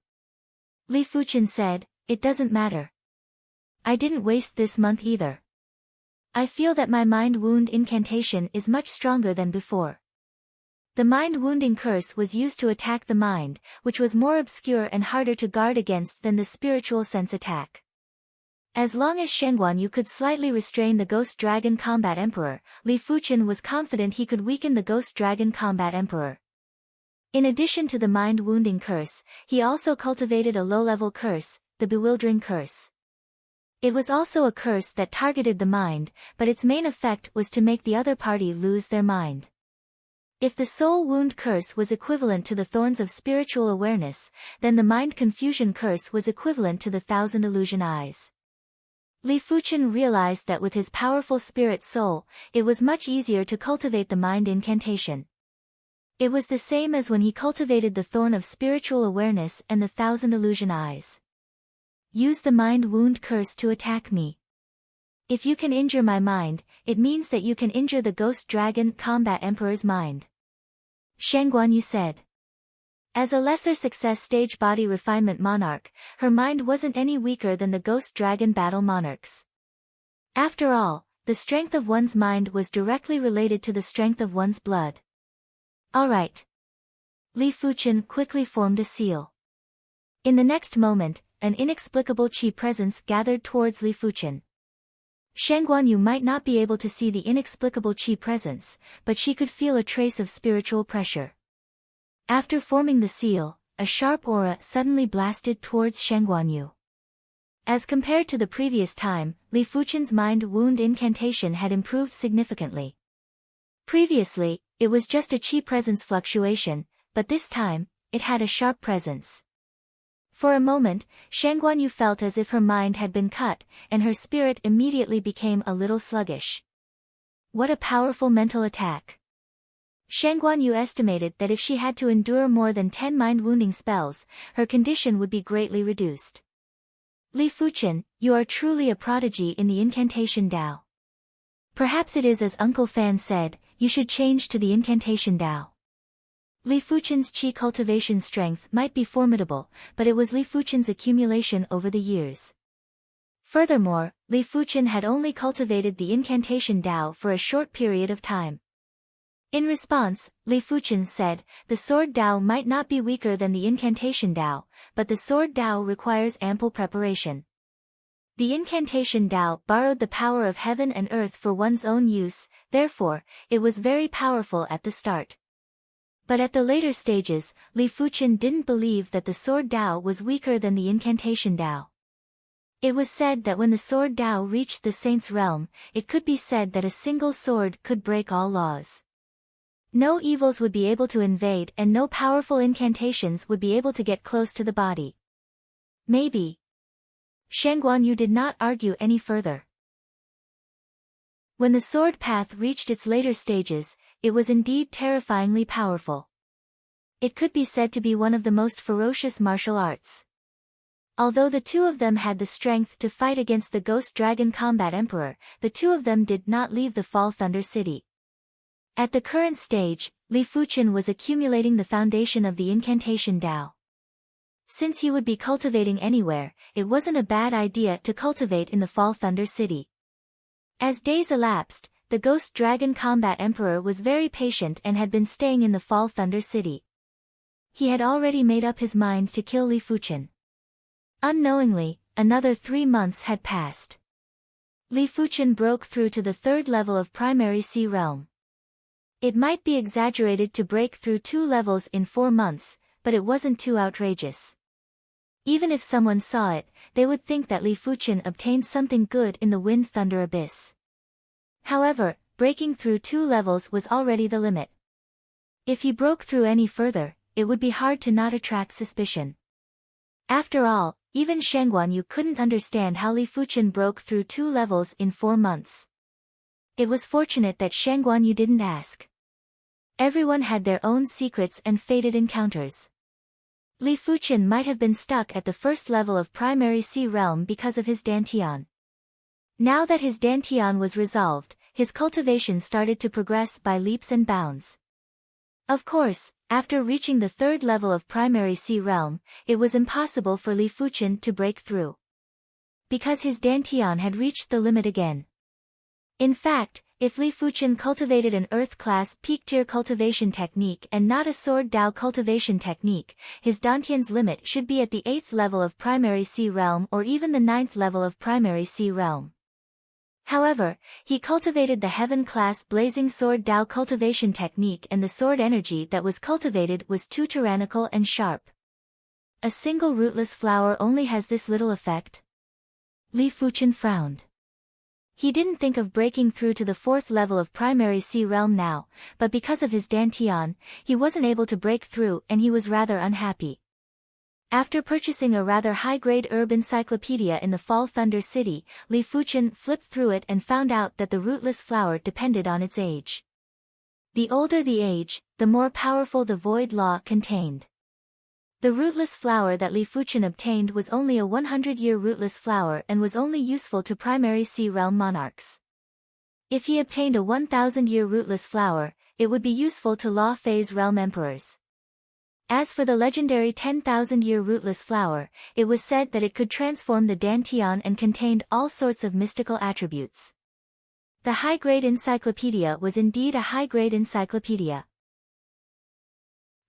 Speaker 1: Li Fuchen said, it doesn't matter. I didn't waste this month either. I feel that my mind wound incantation is much stronger than before. The mind wounding curse was used to attack the mind, which was more obscure and harder to guard against than the spiritual sense attack. As long as Shen Guanyu could slightly restrain the Ghost Dragon Combat Emperor, Li Fuchen was confident he could weaken the Ghost Dragon Combat Emperor. In addition to the mind-wounding curse, he also cultivated a low-level curse, the Bewildering Curse. It was also a curse that targeted the mind, but its main effect was to make the other party lose their mind. If the Soul Wound Curse was equivalent to the Thorns of Spiritual Awareness, then the Mind Confusion Curse was equivalent to the Thousand Illusion Eyes. Li Fuchen realized that with his powerful spirit soul, it was much easier to cultivate the mind incantation. It was the same as when he cultivated the Thorn of Spiritual Awareness and the Thousand Illusion Eyes. Use the mind wound curse to attack me. If you can injure my mind, it means that you can injure the Ghost Dragon Combat Emperor's mind. Shen Guanyu said. As a lesser success stage body refinement monarch, her mind wasn't any weaker than the Ghost Dragon battle monarchs. After all, the strength of one's mind was directly related to the strength of one's blood. Alright. Li Fuchen quickly formed a seal. In the next moment, an inexplicable chi presence gathered towards Li Fuchen. Shen Guanyu might not be able to see the inexplicable chi presence, but she could feel a trace of spiritual pressure. After forming the seal, a sharp aura suddenly blasted towards Shen Guanyu. As compared to the previous time, Li Fuchen's mind wound incantation had improved significantly. Previously, it was just a chi presence fluctuation, but this time, it had a sharp presence. For a moment, Shen Guanyu felt as if her mind had been cut, and her spirit immediately became a little sluggish. What a powerful mental attack! Shen Guanyu estimated that if she had to endure more than 10 mind-wounding spells, her condition would be greatly reduced. Li Fuchen, you are truly a prodigy in the incantation Dao. Perhaps it is as Uncle Fan said, you should change to the incantation Dao. Li Fuchen's chi cultivation strength might be formidable, but it was Li Fuchen's accumulation over the years. Furthermore, Li Fuchen had only cultivated the incantation Dao for a short period of time. In response, Li Fuchen said, the sword Dao might not be weaker than the incantation Dao, but the sword Dao requires ample preparation. The incantation Dao borrowed the power of heaven and earth for one's own use, therefore, it was very powerful at the start. But at the later stages, Li Fuchen didn't believe that the sword Dao was weaker than the incantation Dao. It was said that when the sword Dao reached the saint's realm, it could be said that a single sword could break all laws. No evils would be able to invade and no powerful incantations would be able to get close to the body. Maybe. Shen Guanyu did not argue any further. When the sword path reached its later stages, it was indeed terrifyingly powerful. It could be said to be one of the most ferocious martial arts. Although the two of them had the strength to fight against the Ghost Dragon Combat Emperor, the two of them did not leave the Fall Thunder City. At the current stage, Li Fuchen was accumulating the foundation of the incantation Tao. Since he would be cultivating anywhere, it wasn't a bad idea to cultivate in the Fall Thunder City. As days elapsed, the Ghost Dragon Combat Emperor was very patient and had been staying in the Fall Thunder City. He had already made up his mind to kill Li Fuchen. Unknowingly, another 3 months had passed. Li Fuchen broke through to the 3rd level of Primary Sea Realm. It might be exaggerated to break through 2 levels in 4 months, but it wasn't too outrageous. Even if someone saw it, they would think that Li Fuchen obtained something good in the Wind Thunder Abyss. However, breaking through 2 levels was already the limit. If he broke through any further, it would be hard to not attract suspicion. After all, even Shen Guanyu couldn't understand how Li Fuchen broke through 2 levels in 4 months. It was fortunate that Shen Guanyu didn't ask. Everyone had their own secrets and fated encounters. Li Fuchen might have been stuck at the 1st level of Primary Sea Realm because of his Dantian. Now that his Dantian was resolved, his cultivation started to progress by leaps and bounds. Of course, after reaching the 3rd level of Primary Sea Realm, it was impossible for Li Fuchen to break through. Because his Dantian had reached the limit again. In fact, if Li Fuchen cultivated an Earth-class peak-tier cultivation technique and not a Sword Dao cultivation technique, his Dantian's limit should be at the 8th level of Primary Sea Realm or even the 9th level of Primary Sea Realm. However, he cultivated the Heaven-class Blazing Sword Dao cultivation technique and the sword energy that was cultivated was too tyrannical and sharp. A single rootless flower only has this little effect? Li Fuchen frowned. He didn't think of breaking through to the 4th level of Primary Sea Realm now, but because of his Dantian, he wasn't able to break through and he was rather unhappy. After purchasing a rather high-grade herb encyclopedia in the Fall Thunder City, Li Fuchen flipped through it and found out that the rootless flower depended on its age. The older the age, the more powerful the void law contained. The rootless flower that Li Fuchen obtained was only a 100-year rootless flower and was only useful to Primary Sea Realm monarchs. If he obtained a 1,000-year rootless flower, it would be useful to Law Phase Realm emperors. As for the legendary 10,000-year rootless flower, it was said that it could transform the Dantian and contained all sorts of mystical attributes. The high-grade encyclopedia was indeed a high-grade encyclopedia.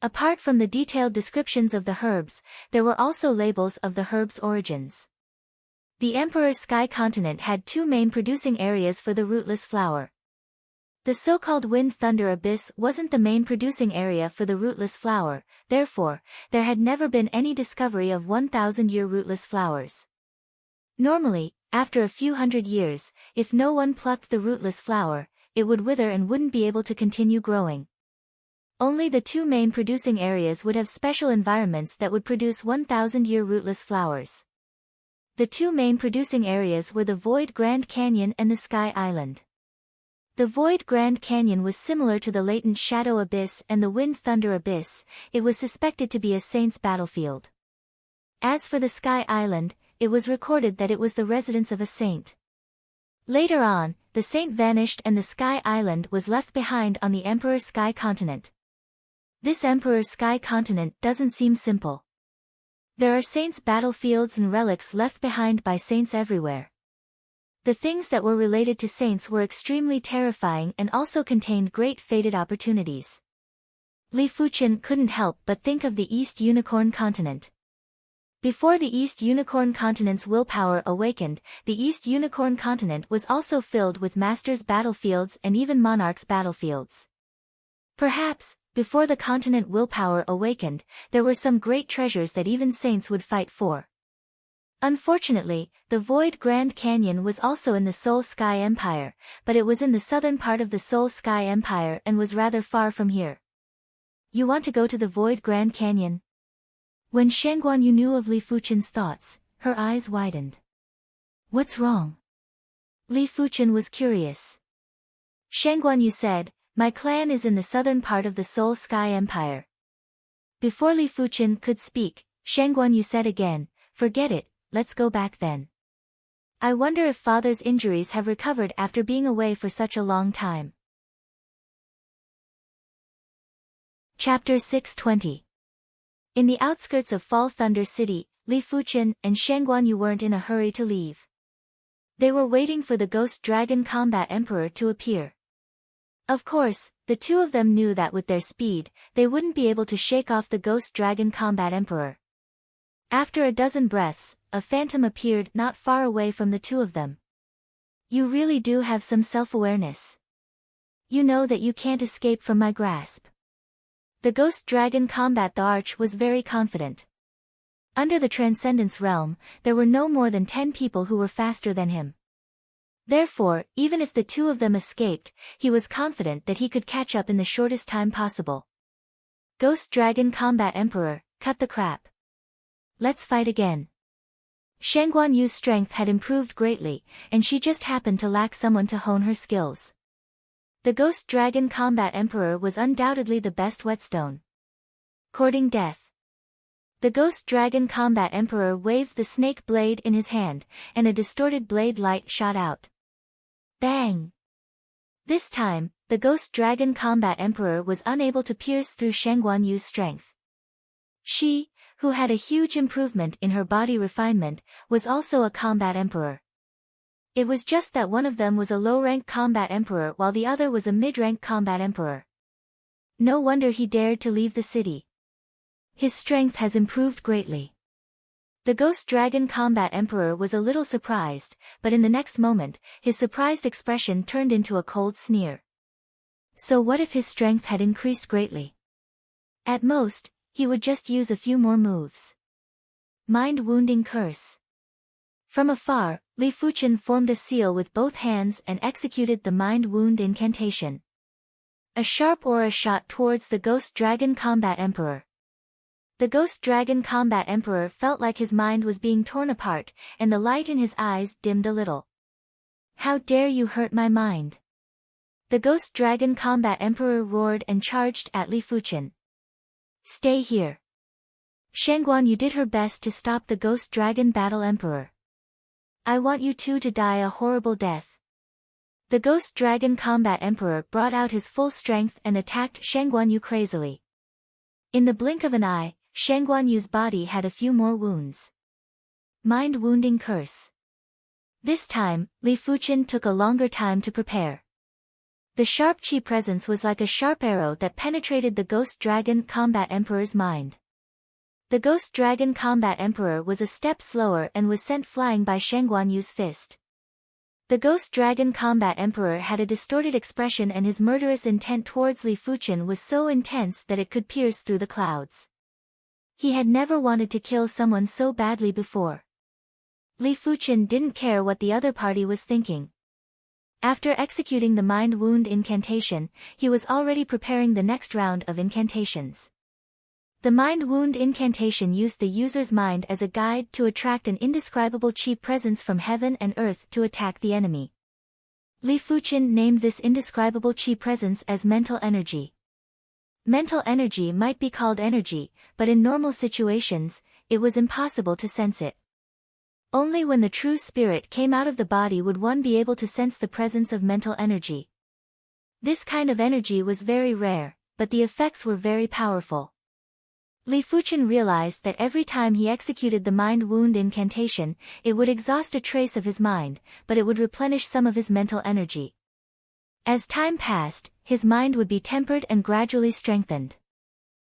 Speaker 1: Apart from the detailed descriptions of the herbs, there were also labels of the herbs' origins. The Emperor's Sky Continent had 2 main producing areas for the rootless flower. The so-called Wind Thunder Abyss wasn't the main producing area for the rootless flower, therefore, there had never been any discovery of 1,000-year rootless flowers. Normally, after a few hundred years, if no one plucked the rootless flower, it would wither and wouldn't be able to continue growing. Only the 2 main producing areas would have special environments that would produce 1,000-year rootless flowers. The 2 main producing areas were the Void Grand Canyon and the Sky Island. The Void Grand Canyon was similar to the Latent Shadow Abyss and the Wind Thunder Abyss. It was suspected to be a saint's battlefield. As for the Sky Island, it was recorded that it was the residence of a saint. Later on, the saint vanished and the Sky Island was left behind on the Emperor's Sky Continent. This Emperor's Sky Continent doesn't seem simple. There are saints' battlefields and relics left behind by saints everywhere. The things that were related to saints were extremely terrifying and also contained great fated opportunities. Li Fuchen couldn't help but think of the East Unicorn Continent. Before the East Unicorn Continent's willpower awakened, the East Unicorn Continent was also filled with masters' battlefields and even monarchs' battlefields. Perhaps, before the continent willpower awakened, there were some great treasures that even saints would fight for. Unfortunately, the Void Grand Canyon was also in the Soul Sky Empire, but it was in the southern part of the Soul Sky Empire and was rather far from here. You want to go to the Void Grand Canyon? When Shen Guanyu knew of Li Fuchen's thoughts, her eyes widened. What's wrong? Li Fuchen was curious. Shen Guanyu said, my clan is in the southern part of the Soul Sky Empire. Before Li Fuchen could speak, Shen Guanyu said again, forget it, let's go back then. I wonder if father's injuries have recovered after being away for such a long time. Chapter 620. In the outskirts of Fall Thunder City, Li Fuqian and Shen Guanyu weren't in a hurry to leave. They were waiting for the Ghost Dragon Combat Emperor to appear. Of course, the two of them knew that with their speed, they wouldn't be able to shake off the Ghost Dragon Combat Emperor. After a dozen breaths, a phantom appeared not far away from the two of them. You really do have some self-awareness. You know that you can't escape from my grasp. The Ghost Dragon Combat the Arch was very confident. Under the Transcendence Realm, there were no more than 10 people who were faster than him. Therefore, even if the two of them escaped, he was confident that he could catch up in the shortest time possible. Ghost Dragon Combat Emperor, cut the crap. Let's fight again. Shen Guanyu's strength had improved greatly, and she just happened to lack someone to hone her skills. The Ghost Dragon Combat Emperor was undoubtedly the best whetstone. Courting death. The Ghost Dragon Combat Emperor waved the snake blade in his hand, and a distorted blade light shot out. Bang! This time, the Ghost Dragon Combat Emperor was unable to pierce through Shen Guanyu's strength. She, who had a huge improvement in her body refinement, was also a combat emperor. It was just that one of them was a low-rank combat emperor while the other was a mid-rank combat emperor. No wonder he dared to leave the city. His strength has improved greatly. The Ghost Dragon Combat Emperor was a little surprised, but in the next moment, his surprised expression turned into a cold sneer. So what if his strength had increased greatly? At most, he would just use a few more moves. Mind-wounding curse. From afar, Li Fuqian formed a seal with both hands and executed the mind wound incantation. A sharp aura shot towards the Ghost Dragon Combat Emperor. The Ghost Dragon Combat Emperor felt like his mind was being torn apart, and the light in his eyes dimmed a little. How dare you hurt my mind? The Ghost Dragon Combat Emperor roared and charged at Li Fuqian. Stay here. Shen Guanyu did her best to stop the Ghost Dragon Battle Emperor. I want you two to die a horrible death. The Ghost Dragon Combat Emperor brought out his full strength and attacked Shen Guanyu crazily. In the blink of an eye, Shen Guanyu's body had a few more wounds. Mind-wounding curse. This time, Li Fuqian took a longer time to prepare. The sharp chi presence was like a sharp arrow that penetrated the Ghost Dragon Combat Emperor's mind. The Ghost Dragon Combat Emperor was a step slower and was sent flying by Shen Guanyu's fist. The Ghost Dragon Combat Emperor had a distorted expression and his murderous intent towards Li Fuqian was so intense that it could pierce through the clouds. He had never wanted to kill someone so badly before. Li Fuqian didn't care what the other party was thinking. After executing the mind wound incantation, he was already preparing the next round of incantations. The mind wound incantation used the user's mind as a guide to attract an indescribable chi presence from heaven and earth to attack the enemy. Li Fuqian named this indescribable chi presence as mental energy. Mental energy might be called energy, but in normal situations, it was impossible to sense it. Only when the true spirit came out of the body would one be able to sense the presence of mental energy. This kind of energy was very rare, but the effects were very powerful. Li Fuqian realized that every time he executed the mind wound incantation, it would exhaust a trace of his mind, but it would replenish some of his mental energy. As time passed, his mind would be tempered and gradually strengthened.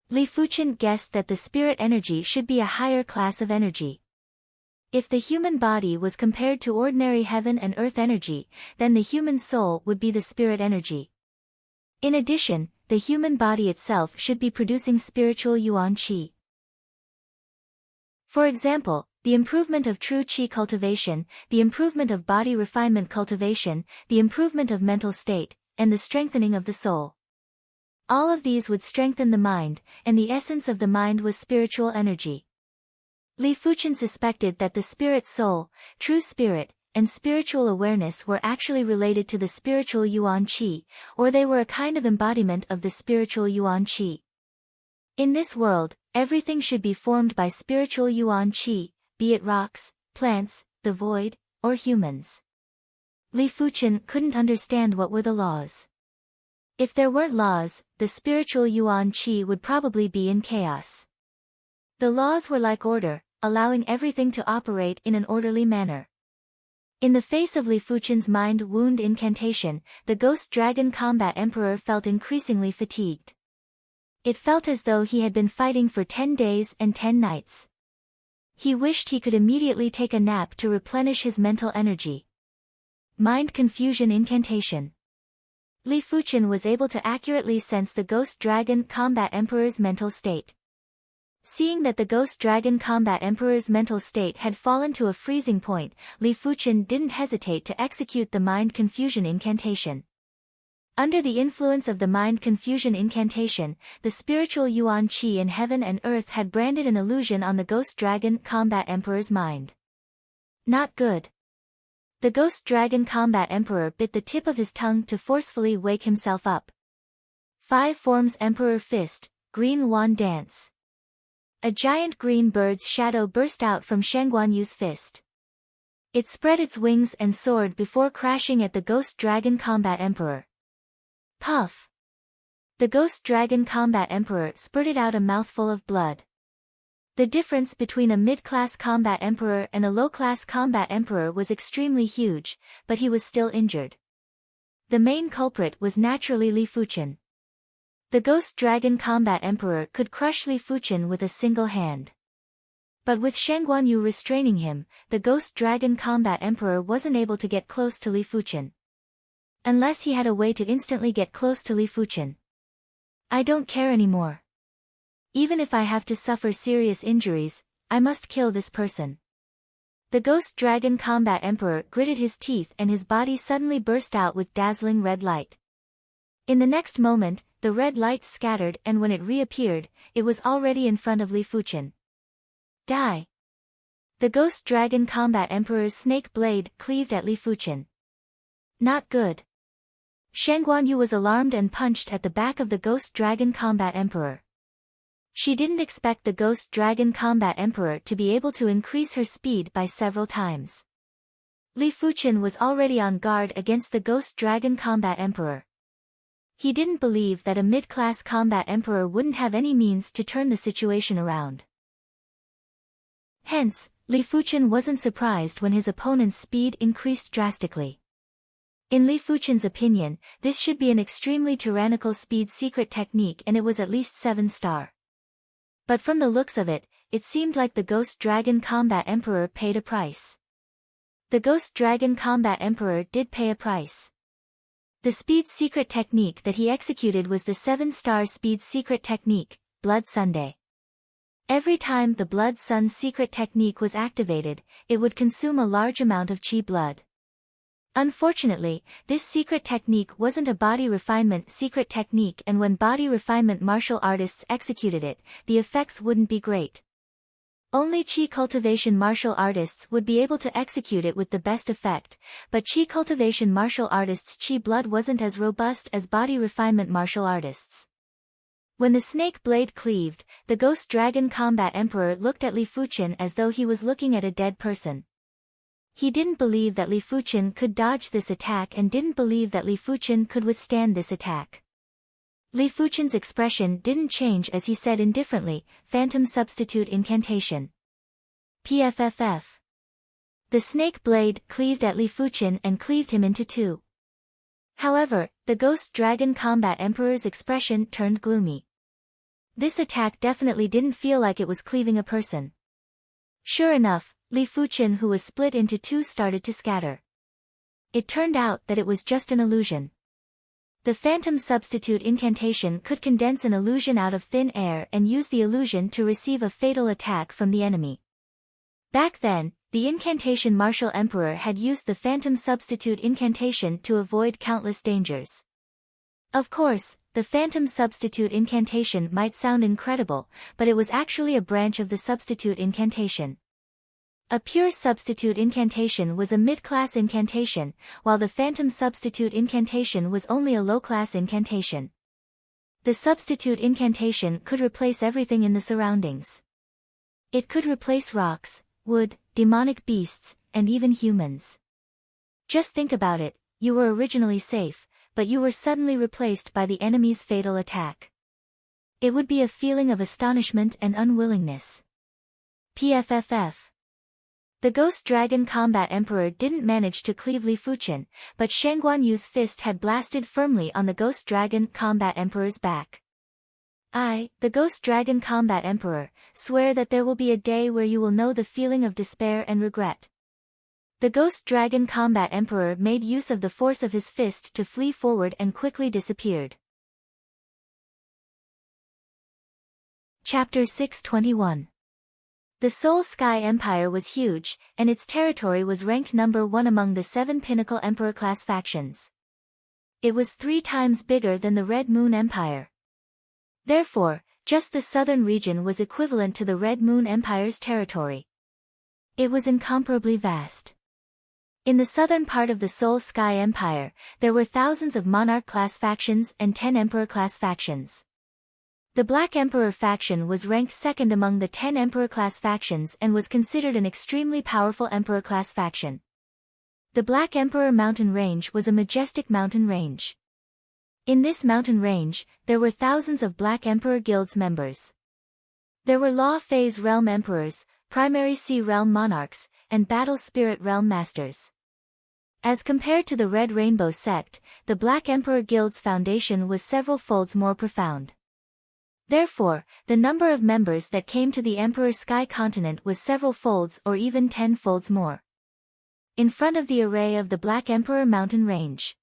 Speaker 1: Li Fuqian guessed that the spirit energy should be a higher class of energy. If the human body was compared to ordinary heaven and earth energy, then the human soul would be the spirit energy. In addition, the human body itself should be producing spiritual yuan qi. For example, the improvement of true qi cultivation, the improvement of body refinement cultivation, the improvement of mental state, and the strengthening of the soul. All of these would strengthen the mind, and the essence of the mind was spiritual energy. Li Fuqian suspected that the spirit soul, true spirit, and spiritual awareness were actually related to the spiritual yuan qi, or they were a kind of embodiment of the spiritual yuan qi. In this world, everything should be formed by spiritual yuan qi, be it rocks, plants, the void, or humans. Li Fuqian couldn't understand what were the laws. If there weren't laws, the spiritual Yuan Qi would probably be in chaos. The laws were like order, allowing everything to operate in an orderly manner. In the face of Li Fuchen's mind wound incantation, the Ghost Dragon Combat Emperor felt increasingly fatigued. It felt as though he had been fighting for 10 days and 10 nights. He wished he could immediately take a nap to replenish his mental energy. Mind Confusion Incantation. Li Fuchen was able to accurately sense the Ghost Dragon Combat Emperor's mental state. Seeing that the Ghost Dragon Combat Emperor's mental state had fallen to a freezing point, Li Fuchen didn't hesitate to execute the Mind Confusion Incantation. Under the influence of the Mind Confusion Incantation, the spiritual Yuan Qi in heaven and earth had branded an illusion on the Ghost Dragon Combat Emperor's mind. Not good. The Ghost Dragon Combat Emperor bit the tip of his tongue to forcefully wake himself up. 5 forms Emperor Fist, Green Wand Dance. A giant green bird's shadow burst out from Shangguanyu's fist. It spread its wings and soared before crashing at the Ghost Dragon Combat Emperor. Puff! The Ghost Dragon Combat Emperor spurted out a mouthful of blood. The difference between a mid-class combat emperor and a low-class combat emperor was extremely huge, but he was still injured. The main culprit was naturally Li Fuchen. The Ghost Dragon Combat Emperor could crush Li Fuchen with a single hand. But with Shangguanyu restraining him, the Ghost Dragon Combat Emperor wasn't able to get close to Li Fuchen. Unless he had a way to instantly get close to Li Fuchen. I don't care anymore. Even if I have to suffer serious injuries, I must kill this person. The Ghost Dragon Combat Emperor gritted his teeth and his body suddenly burst out with dazzling red light. In the next moment, the red light scattered and when it reappeared, it was already in front of Li Fuchen. Die! The Ghost Dragon Combat Emperor's snake blade cleaved at Li Fuchen. Not good. Shangguanyu was alarmed and punched at the back of the Ghost Dragon Combat Emperor. She didn't expect the Ghost Dragon Combat Emperor to be able to increase her speed by several times. Li Fuchen was already on guard against the Ghost Dragon Combat Emperor. He didn't believe that a mid-class combat emperor wouldn't have any means to turn the situation around. Hence, Li Fuchen wasn't surprised when his opponent's speed increased drastically. In Li Fuchen's opinion, this should be an extremely tyrannical speed secret technique and it was at least 7-star. But from the looks of it, it seemed like the Ghost Dragon Combat Emperor paid a price. The Ghost Dragon Combat Emperor did pay a price. The speed secret technique that he executed was the 7-star speed secret technique, Blood Sunday. Every time the Blood Sun secret technique was activated, it would consume a large amount of Qi blood. Unfortunately, this secret technique wasn't a body refinement secret technique and when body refinement martial artists executed it, the effects wouldn't be great. Only Qi cultivation martial artists would be able to execute it with the best effect, but Qi cultivation martial artists' Qi blood wasn't as robust as body refinement martial artists. When the snake blade cleaved, the Ghost Dragon Combat Emperor looked at Li Fuchen as though he was looking at a dead person. He didn't believe that Li Fuchen could dodge this attack and didn't believe that Li Fuchen could withstand this attack. Li Fuchen's expression didn't change as he said indifferently, Phantom Substitute Incantation. PFFF. The snake blade cleaved at Li Fuchen and cleaved him into 2. However, the Ghost Dragon Combat Emperor's expression turned gloomy. This attack definitely didn't feel like it was cleaving a person. Sure enough, Li Fuchen who was split into 2 started to scatter. It turned out that it was just an illusion. The Phantom Substitute Incantation could condense an illusion out of thin air and use the illusion to receive a fatal attack from the enemy. Back then, the Incantation Martial Emperor had used the Phantom Substitute Incantation to avoid countless dangers. Of course, the Phantom Substitute Incantation might sound incredible, but it was actually a branch of the Substitute Incantation. A pure substitute incantation was a mid-class incantation, while the Phantom Substitute Incantation was only a low-class incantation. The substitute incantation could replace everything in the surroundings. It could replace rocks, wood, demonic beasts, and even humans. Just think about it, you were originally safe, but you were suddenly replaced by the enemy's fatal attack. It would be a feeling of astonishment and unwillingness. PFFF. The Ghost Dragon Combat Emperor didn't manage to cleave Li Fuchen, but Shen Guanyu's fist had blasted firmly on the Ghost Dragon Combat Emperor's back. I, the Ghost Dragon Combat Emperor, swear that there will be a day where you will know the feeling of despair and regret. The Ghost Dragon Combat Emperor made use of the force of his fist to flee forward and quickly disappeared. Chapter 621. The Soul Sky Empire was huge, and its territory was ranked number 1 among the 7 pinnacle Emperor-class factions. It was 3 times bigger than the Red Moon Empire. Therefore, just the southern region was equivalent to the Red Moon Empire's territory. It was incomparably vast. In the southern part of the Soul Sky Empire, there were thousands of Monarch-class factions and 10 Emperor-class factions. The Black Emperor faction was ranked second among the 10 Emperor-class factions and was considered an extremely powerful Emperor-class faction. The Black Emperor mountain range was a majestic mountain range. In this mountain range, there were thousands of Black Emperor Guild's members. There were Law Phase Realm Emperors, Primary Sea Realm Monarchs, and Battle Spirit Realm Masters. As compared to the Red Rainbow sect, the Black Emperor Guild's foundation was several folds more profound. Therefore, the number of members that came to the Emperor Sky Continent was several folds or even 10 folds more. In front of the array of the Black Emperor mountain range,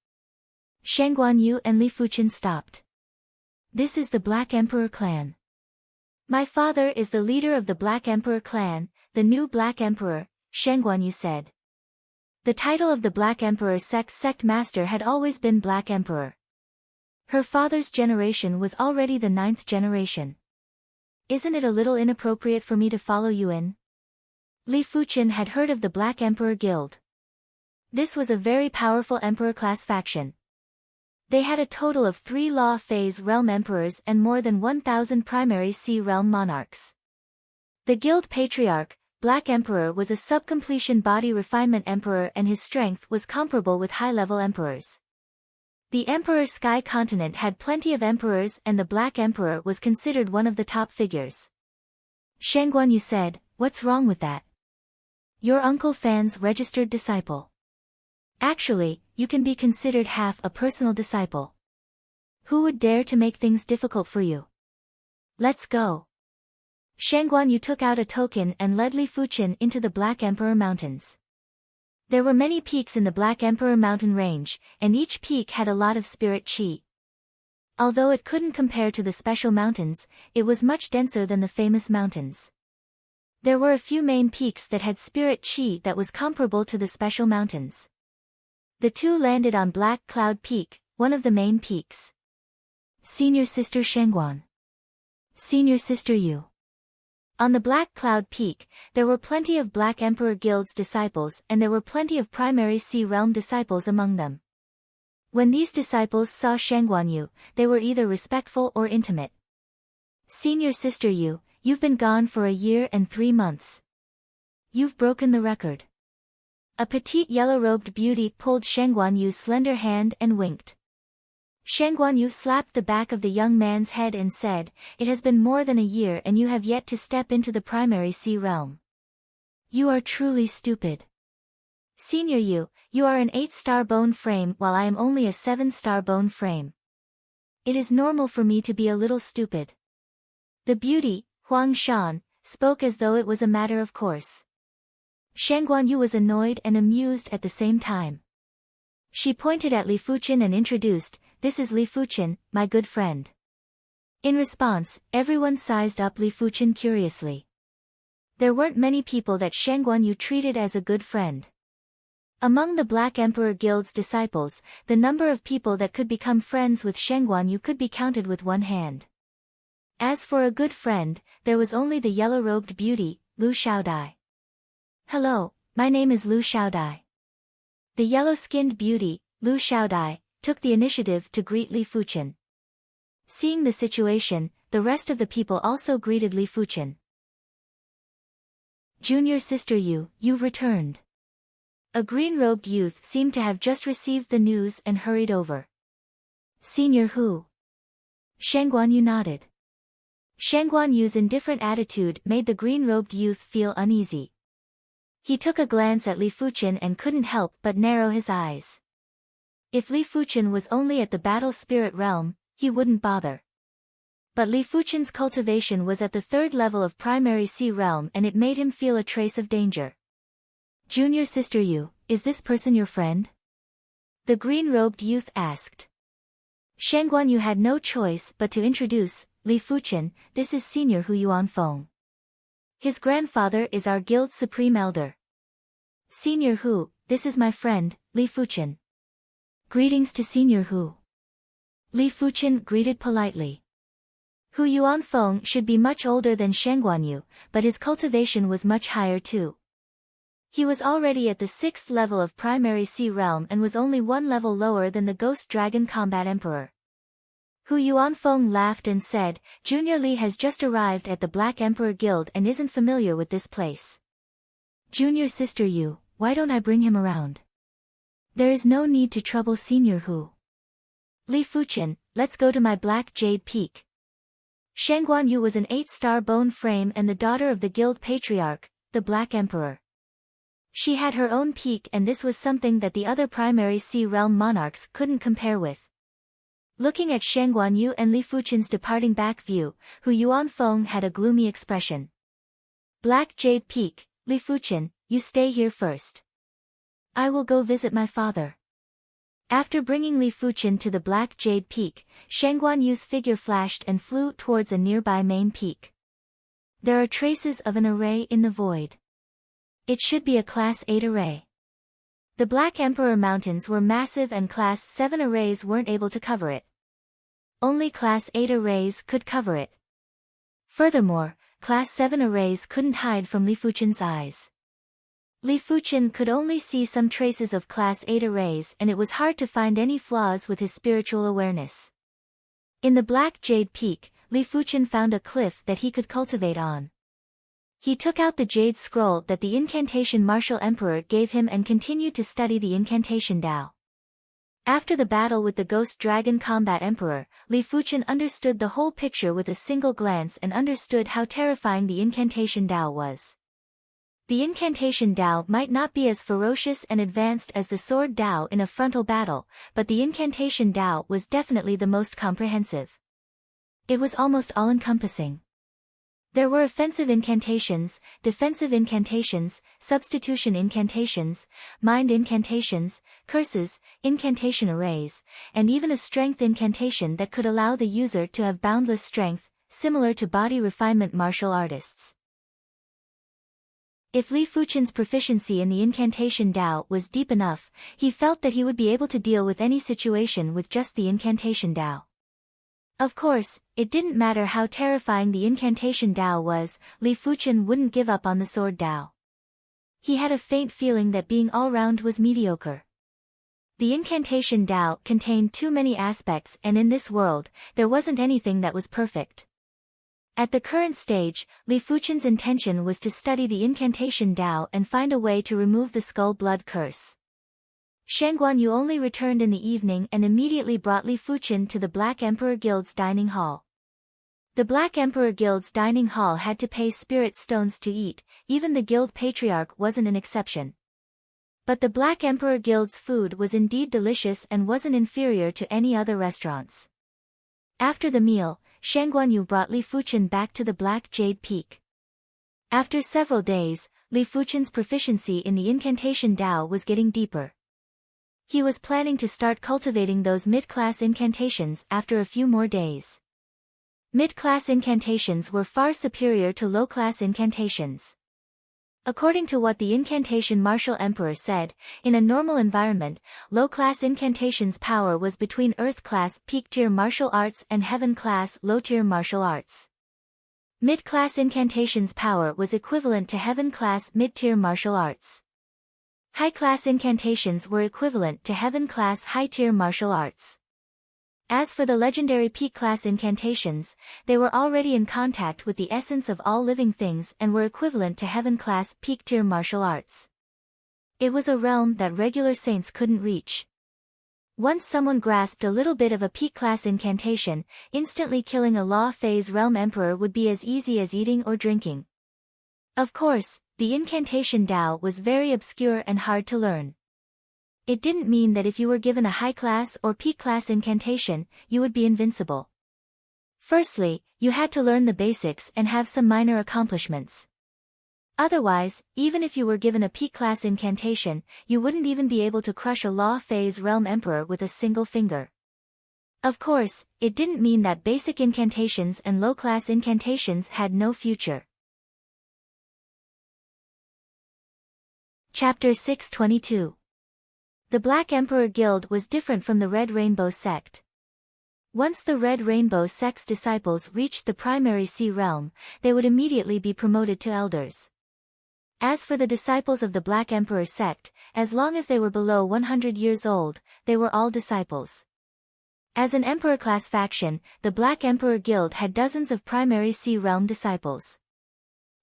Speaker 1: Shen Guanyu and Li Fuchen stopped. This is the Black Emperor clan. My father is the leader of the Black Emperor clan, the new Black Emperor, Shen Guanyu said. The title of the Black Emperor sect master had always been Black Emperor. Her father's generation was already the 9th generation. Isn't it a little inappropriate for me to follow you in? Li Fuchen had heard of the Black Emperor Guild. This was a very powerful Emperor-class faction. They had a total of 3 Law Phase Realm Emperors and more than 1,000 Primary Sea Realm Monarchs. The Guild Patriarch, Black Emperor, was a sub-completion body refinement emperor and his strength was comparable with high-level emperors. The Emperor Sky Continent had plenty of emperors and the Black Emperor was considered one of the top figures. Shen Guanyu said, "What's wrong with that? Your Uncle Fan's registered disciple. Actually, you can be considered half a personal disciple. Who would dare to make things difficult for you? Let's go." Shen Guanyu took out a token and led Li Fuchen into the Black Emperor Mountains. There were many peaks in the Black Emperor mountain range, and each peak had a lot of spirit chi. Although it couldn't compare to the special mountains, it was much denser than the famous mountains. There were a few main peaks that had spirit chi that was comparable to the special mountains. The two landed on Black Cloud Peak, one of the main peaks. Senior Sister Shengguan. Senior Sister Yu. On the Black Cloud Peak, there were plenty of Black Emperor Guild's disciples and there were plenty of Primary Sea Realm disciples among them. When these disciples saw Shen Guanyu, they were either respectful or intimate. Senior Sister Yu, you've been gone for a year and 3 months. You've broken the record. A petite yellow-robed beauty pulled Shen Guanyu's slender hand and winked. Shen Guanyu slapped the back of the young man's head and said, "It has been more than a year and you have yet to step into the Primary Sea Realm. You are truly stupid. Senior Yu, you are an 8-star bone frame while I am only a 7-star bone frame. It is normal for me to be a little stupid." The beauty, Huang Shan, spoke as though it was a matter of course. Shen Guanyu was annoyed and amused at the same time. She pointed at Li Fuchen and introduced, "This is Li Fuchen, my good friend." In response, everyone sized up Li Fuchen curiously. There weren't many people that Shen Guanyu treated as a good friend. Among the Black Emperor Guild's disciples, the number of people that could become friends with Shen Guanyu could be counted with one hand. As for a good friend, there was only the yellow-robed beauty, Lu Xiaodai. "Hello, my name is Lu Xiaodai." The yellow-skinned beauty, Lu Xiaodai, took the initiative to greet Li Fuchen. Seeing the situation, the rest of the people also greeted Li Fuchen. "Junior Sister Yu, you've returned." A green-robed youth seemed to have just received the news and hurried over. Senior Hu. Shang Guanyu nodded. Shang Guanyu's indifferent attitude made the green-robed youth feel uneasy. He took a glance at Li Fuchen and couldn't help but narrow his eyes. If Li Fuchen was only at the battle spirit realm, he wouldn't bother. But Li Fuchen's cultivation was at the 3rd level of primary sea realm and it made him feel a trace of danger. Junior Sister Yu, is this person your friend? The green-robed youth asked. Shang Guanyu had no choice but to introduce, Li Fuchen, this is Senior Hu Yuanfeng. His grandfather is our guild's supreme elder. Senior Hu, this is my friend, Li Fuchen. Greetings to Senior Hu. Li Fuchen greeted politely. Hu Yuanfeng should be much older than Shang Guanyu, but his cultivation was much higher too. He was already at the 6th level of primary sea realm and was only 1 level lower than the Ghost Dragon Combat Emperor. Hu Yuanfeng laughed and said, Junior Li has just arrived at the Black Emperor Guild and isn't familiar with this place. Junior Sister Yu, why don't I bring him around? There is no need to trouble Senior Hu. Li Fuchen, let's go to my Black Jade Peak. Shang Guanyu was an 8-star bone frame and the daughter of the guild patriarch, the Black Emperor. She had her own peak and this was something that the other primary sea realm monarchs couldn't compare with. Looking at Shang Guanyu and Li Fuchen's departing back view, Hu Yuanfeng had a gloomy expression. Black Jade Peak, Li Fuchen, you stay here first. I will go visit my father. After bringing Li Fuchen to the Black Jade Peak, Shang Guanyu's figure flashed and flew towards a nearby main peak. There are traces of an array in the void. It should be a Class 8 array. The Black Emperor Mountains were massive and Class 7 arrays weren't able to cover it. Only Class 8 arrays could cover it. Furthermore, Class 7 arrays couldn't hide from Li Fuchen's eyes. Li Fuchen could only see some traces of Class 8 arrays and it was hard to find any flaws with his spiritual awareness. In the Black Jade Peak, Li Fuchen found a cliff that he could cultivate on. He took out the jade scroll that the incantation Martial Emperor gave him and continued to study the incantation Dao. After the battle with the Ghost Dragon Combat Emperor, Li Fuchen understood the whole picture with a single glance and understood how terrifying the incantation Dao was. The incantation Dao might not be as ferocious and advanced as the sword Dao in a frontal battle, but the incantation Dao was definitely the most comprehensive. It was almost all-encompassing. There were offensive incantations, defensive incantations, substitution incantations, mind incantations, curses, incantation arrays, and even a strength incantation that could allow the user to have boundless strength, similar to body refinement martial artists. If Li Fuchen's proficiency in the incantation Dao was deep enough, he felt that he would be able to deal with any situation with just the incantation Dao. Of course, it didn't matter how terrifying the incantation Dao was, Li Fuchen wouldn't give up on the sword Dao. He had a faint feeling that being all-round was mediocre. The incantation Dao contained too many aspects and in this world, there wasn't anything that was perfect. At the current stage, Li Fuchen's intention was to study the incantation Dao and find a way to remove the skull blood curse. Shang Guanyu only returned in the evening and immediately brought Li Fuchen to the Black Emperor Guild's dining hall. The Black Emperor Guild's dining hall had to pay spirit stones to eat, even the guild patriarch wasn't an exception. But the Black Emperor Guild's food was indeed delicious and wasn't inferior to any other restaurants. After the meal, Shang Guanyu brought Li Fuchen back to the Black Jade Peak. After several days, Li Fuchen's proficiency in the incantation Dao was getting deeper. He was planning to start cultivating those mid-class incantations after a few more days. Mid-class incantations were far superior to low-class incantations. According to what the incantation Martial Emperor said, in a normal environment, low-class incantations power was between Earth-class peak-tier martial arts and Heaven-class low-tier martial arts. Mid-class incantations power was equivalent to Heaven-class mid-tier martial arts. High-class incantations were equivalent to Heaven-class high-tier martial arts. As for the legendary peak-class incantations, they were already in contact with the essence of all living things and were equivalent to Heaven-class peak-tier martial arts. It was a realm that regular saints couldn't reach. Once someone grasped a little bit of a peak-class incantation, instantly killing a Law Phase Realm Emperor would be as easy as eating or drinking. Of course, the incantation Dao was very obscure and hard to learn. It didn't mean that if you were given a high-class or peak-class incantation, you would be invincible. Firstly, you had to learn the basics and have some minor accomplishments. Otherwise, even if you were given a peak-class incantation, you wouldn't even be able to crush a Law Phase Realm Emperor with a single finger. Of course, it didn't mean that basic incantations and low-class incantations had no future. Chapter 622. The Black Emperor Guild was different from the Red Rainbow sect. Once the Red Rainbow sect's disciples reached the primary sea realm, they would immediately be promoted to elders. As for the disciples of the Black Emperor sect, as long as they were below 100 years old, they were all disciples. As an Emperor-class faction, the Black Emperor Guild had dozens of primary sea realm disciples.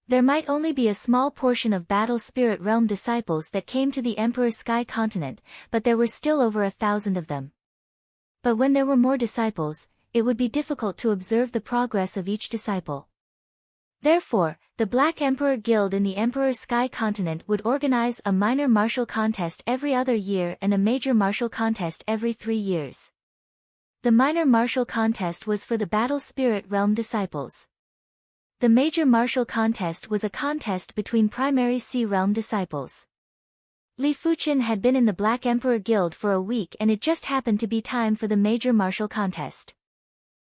Speaker 1: There might only be a small portion of Battle Spirit Realm disciples that came to the Emperor's Sky Continent, but there were still over 1,000 of them. But when there were more disciples, it would be difficult to observe the progress of each disciple. Therefore, the Black Emperor Guild in the Emperor's Sky Continent would organize a minor martial contest every other year and a major martial contest every 3 years. The minor martial contest was for the Battle Spirit Realm disciples. The major martial contest was a contest between primary sea realm disciples. Li Fuchen had been in the Black Emperor Guild for a week and it just happened to be time for the major martial contest.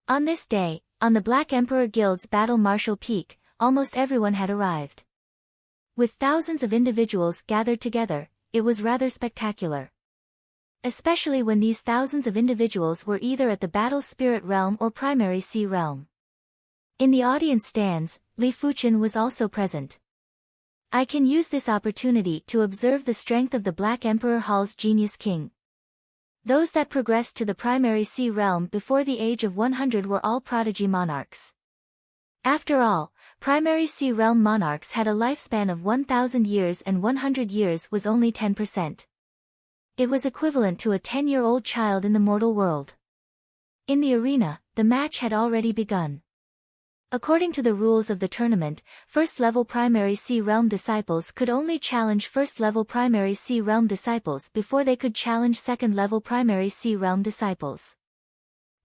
Speaker 1: On this day, on the Black Emperor Guild's Battle Martial Peak, almost everyone had arrived. With thousands of individuals gathered together, it was rather spectacular. Especially when these thousands of individuals were either at the Battle Spirit Realm or Primary Sea Realm. In the audience stands, Li Fuchen was also present. I can use this opportunity to observe the strength of the Black Emperor Hall's Genius King. Those that progressed to the Primary Sea Realm before the age of 100 were all prodigy monarchs. After all, Primary Sea Realm monarchs had a lifespan of 1,000 years and 100 years was only 10%. It was equivalent to a 10-year-old child in the mortal world. In the arena, the match had already begun. According to the rules of the tournament, first-level Primary Sea Realm disciples could only challenge first-level Primary Sea Realm disciples before they could challenge second-level Primary Sea Realm disciples.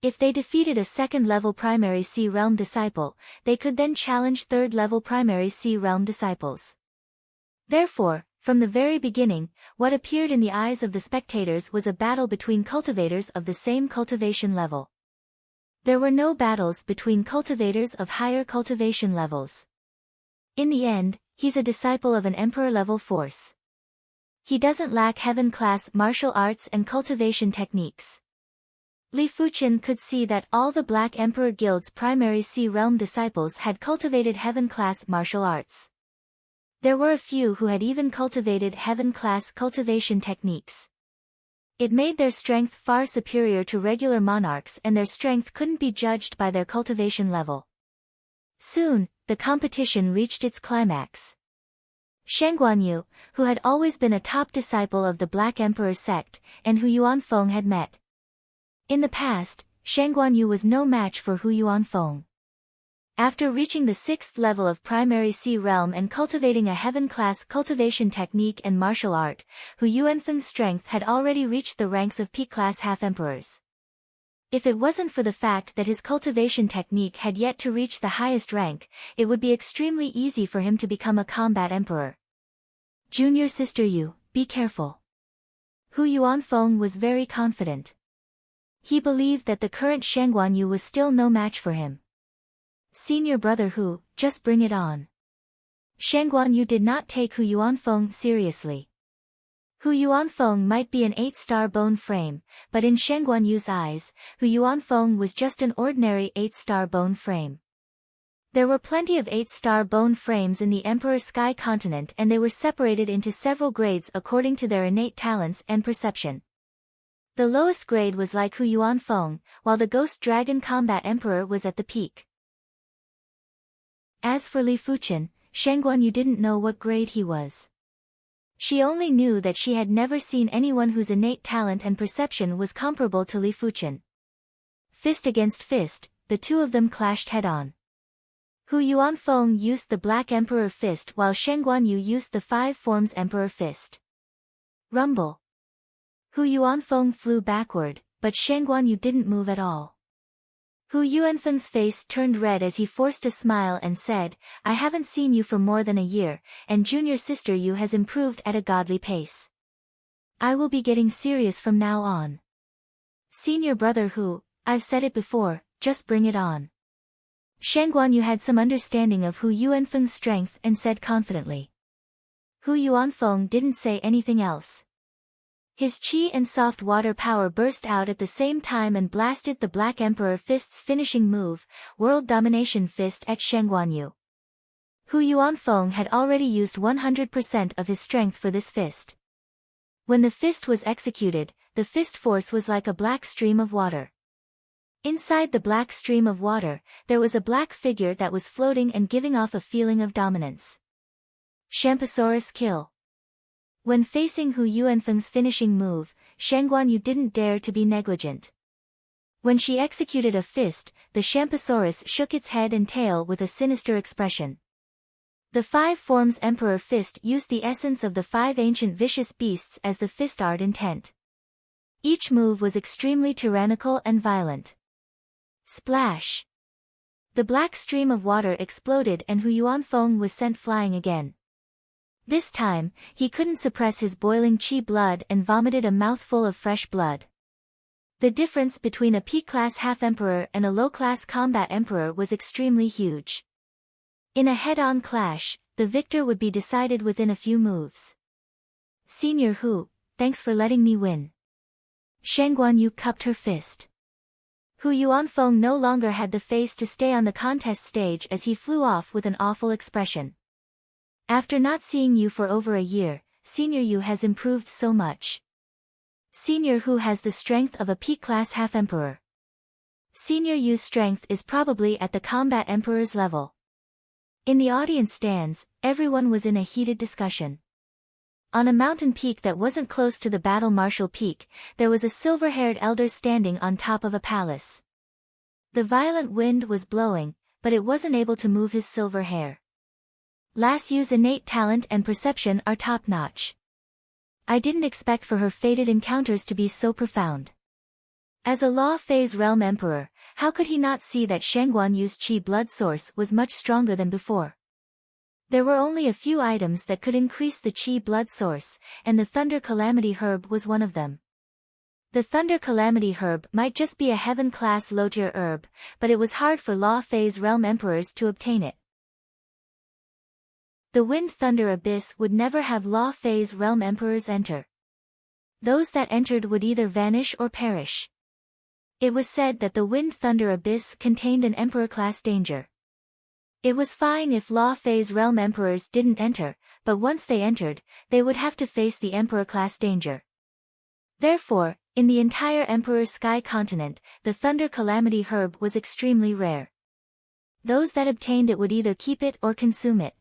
Speaker 1: If they defeated a second-level Primary Sea Realm disciple, they could then challenge third-level Primary Sea Realm disciples. Therefore, from the very beginning, what appeared in the eyes of the spectators was a battle between cultivators of the same cultivation level. There were no battles between cultivators of higher cultivation levels. In the end, he's a disciple of an Emperor-level force. He doesn't lack heaven-class martial arts and cultivation techniques. Li Fuchen could see that all the Black Emperor Guild's Primary Sea Realm disciples had cultivated heaven-class martial arts. There were a few who had even cultivated heaven-class cultivation techniques. It made their strength far superior to regular monarchs and their strength couldn't be judged by their cultivation level. Soon, the competition reached its climax. Shen Guanyu, who had always been a top disciple of the Black Emperor sect, and Hu Yuanfeng had met. In the past, Shen Guanyu was no match for Hu Yuanfeng. After reaching the 6th level of Primary Sea Realm and cultivating a heaven-class cultivation technique and martial art, Hu Yuanfeng's strength had already reached the ranks of peak-class half-emperors. If it wasn't for the fact that his cultivation technique had yet to reach the highest rank, it would be extremely easy for him to become a combat emperor. Junior sister Yu, be careful. Hu Yuanfeng was very confident. He believed that the current Shen Guanyu was still no match for him. Senior brother Hu, just bring it on. Shen Guanyu did not take Hu Yuanfeng seriously. Hu Yuanfeng might be an 8-star bone frame, but in Shen Guanyu's eyes, Hu Yuanfeng was just an ordinary 8-star bone frame. There were plenty of 8-star bone frames in the Emperor's Sky Continent and they were separated into several grades according to their innate talents and perception. The lowest grade was like Hu Yuanfeng, while the Ghost Dragon Combat Emperor was at the peak. As for Li Fuchen, Shen Guanyu didn't know what grade he was. She only knew that she had never seen anyone whose innate talent and perception was comparable to Li Fuchen. Fist against fist, the two of them clashed head-on. Hu Yuanfeng used the Black Emperor Fist while Shen Guanyu used the Five Forms Emperor Fist. Rumble. Hu Yuanfeng flew backward, but Shen Guanyu didn't move at all. Hu Yuanfeng's face turned red as he forced a smile and said, I haven't seen you for more than a year, and junior sister Yu has improved at a godly pace. I will be getting serious from now on. Senior brother Hu, I've said it before, just bring it on. Shen Guanyu had some understanding of Hu Yuanfeng's strength and said confidently. Hu Yuanfeng didn't say anything else. His chi and soft water power burst out at the same time and blasted the Black Emperor Fist's finishing move, World Domination Fist at Shen Guanyu. Hu Yuanfeng had already used 100% of his strength for this fist. When the fist was executed, the fist force was like a black stream of water. Inside the black stream of water, there was a black figure that was floating and giving off a feeling of dominance. Shamposaurus kill. When facing Hu Yuanfeng's finishing move, Shen Guanyu didn't dare to be negligent. When she executed a fist, the Shamposaurus shook its head and tail with a sinister expression. The Five Forms Emperor Fist used the essence of the five ancient vicious beasts as the fist art intent. Each move was extremely tyrannical and violent. Splash! The black stream of water exploded and Hu Yuanfeng was sent flying again. This time, he couldn't suppress his boiling chi blood and vomited a mouthful of fresh blood. The difference between a P-class half-emperor and a low-class combat emperor was extremely huge. In a head-on clash, the victor would be decided within a few moves. Senior Hu, thanks for letting me win. Shen Guanyu cupped her fist. Hu Yuanfeng no longer had the face to stay on the contest stage as he flew off with an awful expression. After not seeing you for over a year, Senior Yu has improved so much. Senior Hu has the strength of a P-class half-emperor. Senior Yu's strength is probably at the combat emperor's level. In the audience stands, everyone was in a heated discussion. On a mountain peak that wasn't close to the battle martial peak, there was a silver-haired elder standing on top of a palace. The violent wind was blowing, but it wasn't able to move his silver hair. Las Yu's innate talent and perception are top-notch. I didn't expect for her fated encounters to be so profound. As a Law Phase Realm Emperor, how could he not see that Shen Guanyu's chi blood source was much stronger than before? There were only a few items that could increase the chi blood source, and the Thunder Calamity Herb was one of them. The Thunder Calamity Herb might just be a heaven-class low-tier herb, but it was hard for Law Phase Realm Emperors to obtain it. The Wind Thunder Abyss would never have Law Phase Realm Emperors enter. Those that entered would either vanish or perish. It was said that the Wind Thunder Abyss contained an Emperor-class danger. It was fine if Law Phase Realm Emperors didn't enter, but once they entered, they would have to face the Emperor-class danger. Therefore, in the entire Emperor Sky continent, the Thunder Calamity Herb was extremely rare. Those that obtained it would either keep it or consume it.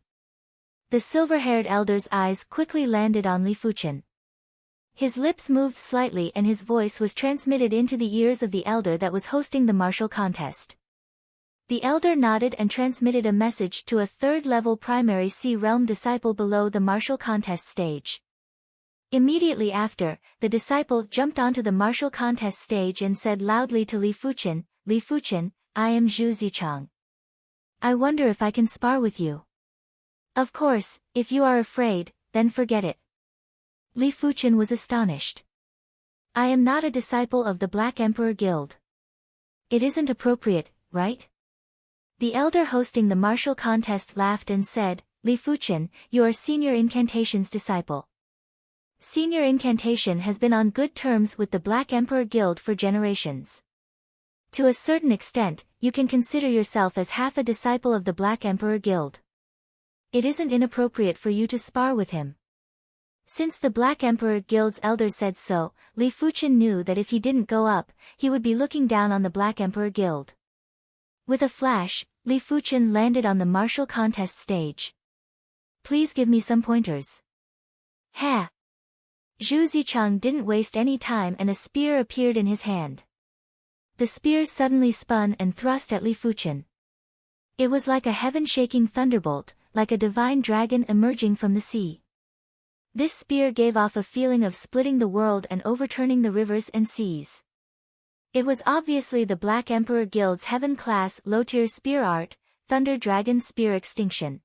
Speaker 1: The silver-haired elder's eyes quickly landed on Li Fuchen. His lips moved slightly and his voice was transmitted into the ears of the elder that was hosting the martial contest. The elder nodded and transmitted a message to a third-level primary Sea Realm disciple below the martial contest stage. Immediately after, the disciple jumped onto the martial contest stage and said loudly to Li Fuchen, "Li Fuchen, I am Zhu Zichang. I wonder if I can spar with you." "Of course, if you are afraid, then forget it." Li Fuchen was astonished. "I am not a disciple of the Black Emperor Guild. It isn't appropriate, right?" The elder hosting the martial contest laughed and said, "Li Fuchen, you are Senior Incantation's disciple. Senior Incantation has been on good terms with the Black Emperor Guild for generations. To a certain extent, you can consider yourself as half a disciple of the Black Emperor Guild. It isn't inappropriate for you to spar with him." Since the Black Emperor Guild's elder said so, Li Fuchen knew that if he didn't go up, he would be looking down on the Black Emperor Guild. With a flash, Li Fuchen landed on the martial contest stage. "Please give me some pointers." Ha! Zhu Zichang didn't waste any time and a spear appeared in his hand. The spear suddenly spun and thrust at Li Fuchen. It was like a heaven-shaking thunderbolt, like a divine dragon emerging from the sea. This spear gave off a feeling of splitting the world and overturning the rivers and seas. It was obviously the Black Emperor Guild's heaven-class low-tier spear art, Thunder Dragon Spear Extinction.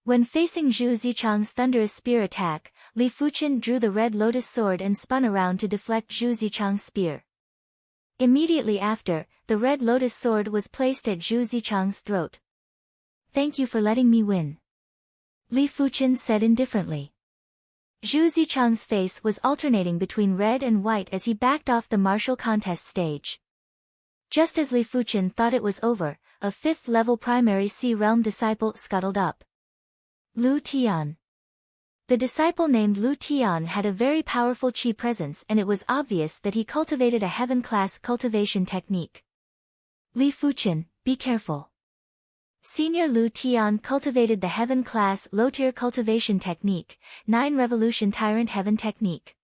Speaker 1: When facing Zhu Zichang's thunderous spear attack, Li Fuchen drew the red lotus sword and spun around to deflect Zhu Zichang's spear. Immediately after, the red lotus sword was placed at Zhu Zichang's throat. "Thank you for letting me win," Li Fuchen said indifferently. Zhu Zichang's face was alternating between red and white as he backed off the martial contest stage. Just as Li Fuchen thought it was over, a 5th-level primary Sea Realm disciple scuttled up. Lu Tian. The disciple named Lu Tian had a very powerful qi presence and it was obvious that he cultivated a heaven-class cultivation technique. "Li Fuchen, be careful." Senior Lu Tian cultivated the heaven-class low-tier cultivation technique, 9 Revolution Tyrant Heaven Technique.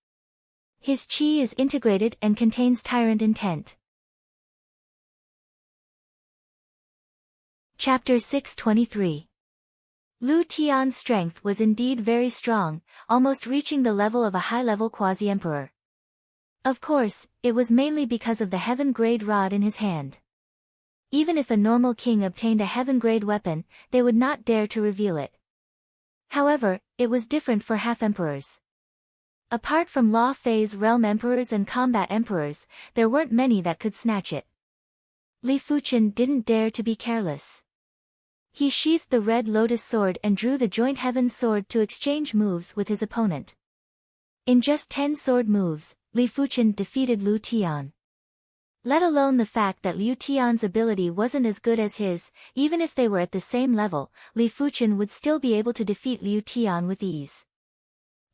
Speaker 1: His qi is integrated and contains tyrant intent. Chapter 623. Lu Tian's strength was indeed very strong, almost reaching the level of a high-level quasi-emperor. Of course, it was mainly because of the heaven-grade rod in his hand. Even if a normal king obtained a heaven-grade weapon, they would not dare to reveal it. However, it was different for half-emperors. Apart from law phase realm emperors and combat emperors, there weren't many that could snatch it. Li Fuchen didn't dare to be careless. He sheathed the red lotus sword and drew the joint heaven sword to exchange moves with his opponent. In just 10 sword moves, Li Fuchen defeated Lu Tian. Let alone the fact that Liu Tian's ability wasn't as good as his, even if they were at the same level, Li Fuchen would still be able to defeat Liu Tian with ease.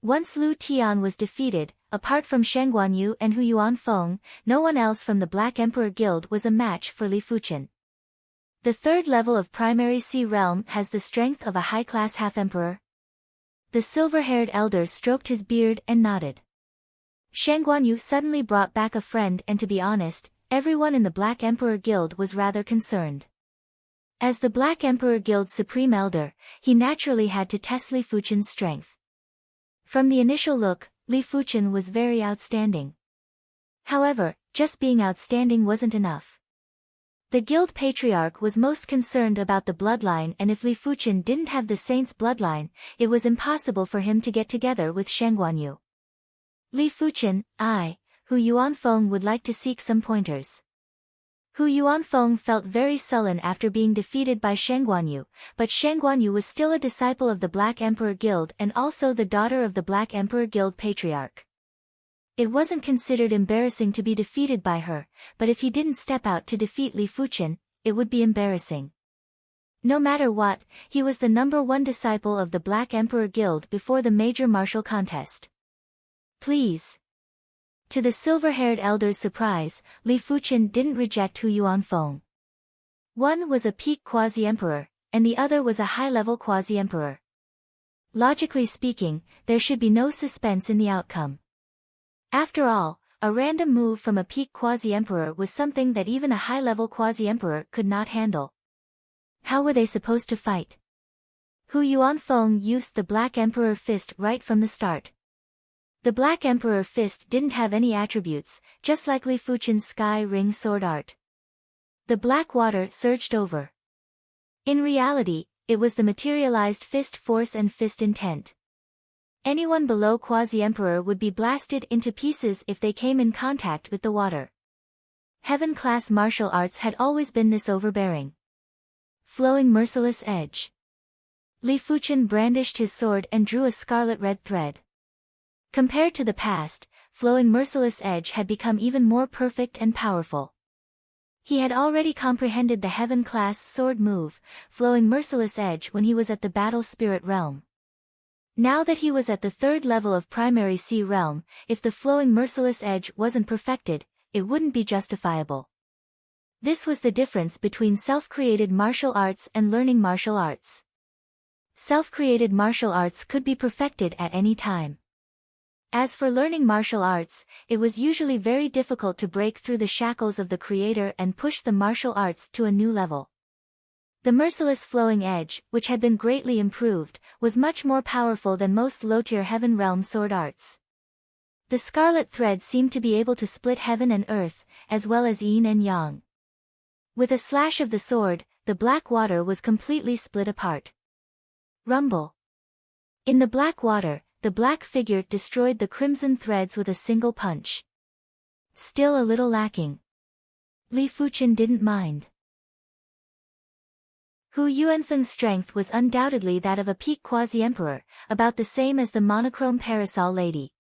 Speaker 1: Once Liu Tian was defeated, apart from Shen Guanyu and Hu Yuanfeng, no one else from the Black Emperor Guild was a match for Li Fuchen. The 3rd level of Primary Sea Realm has the strength of a high-class half-emperor. The silver-haired elder stroked his beard and nodded. Shen Guanyu suddenly brought back a friend and to be honest, everyone in the Black Emperor Guild was rather concerned. As the Black Emperor Guild's supreme elder, he naturally had to test Li Fuchen's strength. From the initial look, Li Fuchen was very outstanding. However, just being outstanding wasn't enough. The guild patriarch was most concerned about the bloodline and if Li Fuchen didn't have the saint's bloodline, it was impossible for him to get together with Shen Guanyu. Li Fuchen, Hu Yuanfeng would like to seek some pointers. Hu Yuanfeng felt very sullen after being defeated by Shen Guanyu, but Shen Guanyu was still a disciple of the Black Emperor Guild and also the daughter of the Black Emperor Guild patriarch. It wasn't considered embarrassing to be defeated by her, but if he didn't step out to defeat Li Fuchen, it would be embarrassing. No matter what, he was the #1 disciple of the Black Emperor Guild before the major martial contest. "Please." To the silver-haired elder's surprise, Li Fuchen didn't reject Hu Yuanfeng. One was a peak quasi-emperor, and the other was a high-level quasi-emperor. Logically speaking, there should be no suspense in the outcome. After all, a random move from a peak quasi-emperor was something that even a high-level quasi-emperor could not handle. How were they supposed to fight? Hu Yuanfeng used the Black Emperor Fist right from the start. The Black Emperor Fist didn't have any attributes, just like Li Fuchen's Sky Ring sword art. The black water surged over. In reality, it was the materialized fist force and fist intent. Anyone below Quasi-Emperor would be blasted into pieces if they came in contact with the water. Heaven-class martial arts had always been this overbearing. Flowing merciless edge. Li Fuchen brandished his sword and drew a scarlet-red thread. Compared to the past, flowing merciless edge had become even more perfect and powerful. He had already comprehended the heaven-class sword move, flowing merciless edge when he was at the battle spirit realm. Now that he was at the 3rd level of primary sea realm, if the flowing merciless edge wasn't perfected, it wouldn't be justifiable. This was the difference between self-created martial arts and learning martial arts. Self-created martial arts could be perfected at any time. As for learning martial arts, it was usually very difficult to break through the shackles of the creator and push the martial arts to a new level. The merciless flowing edge, which had been greatly improved, was much more powerful than most low-tier heaven realm sword arts. The scarlet thread seemed to be able to split heaven and earth, as well as yin and yang. With a slash of the sword, the black water was completely split apart. Rumble. In the black water, the black figure destroyed the crimson threads with a single punch. Still a little lacking. Li Fuchen didn't mind. Hu Yuanfeng's strength was undoubtedly that of a peak quasi-emperor, about the same as the monochrome parasol lady.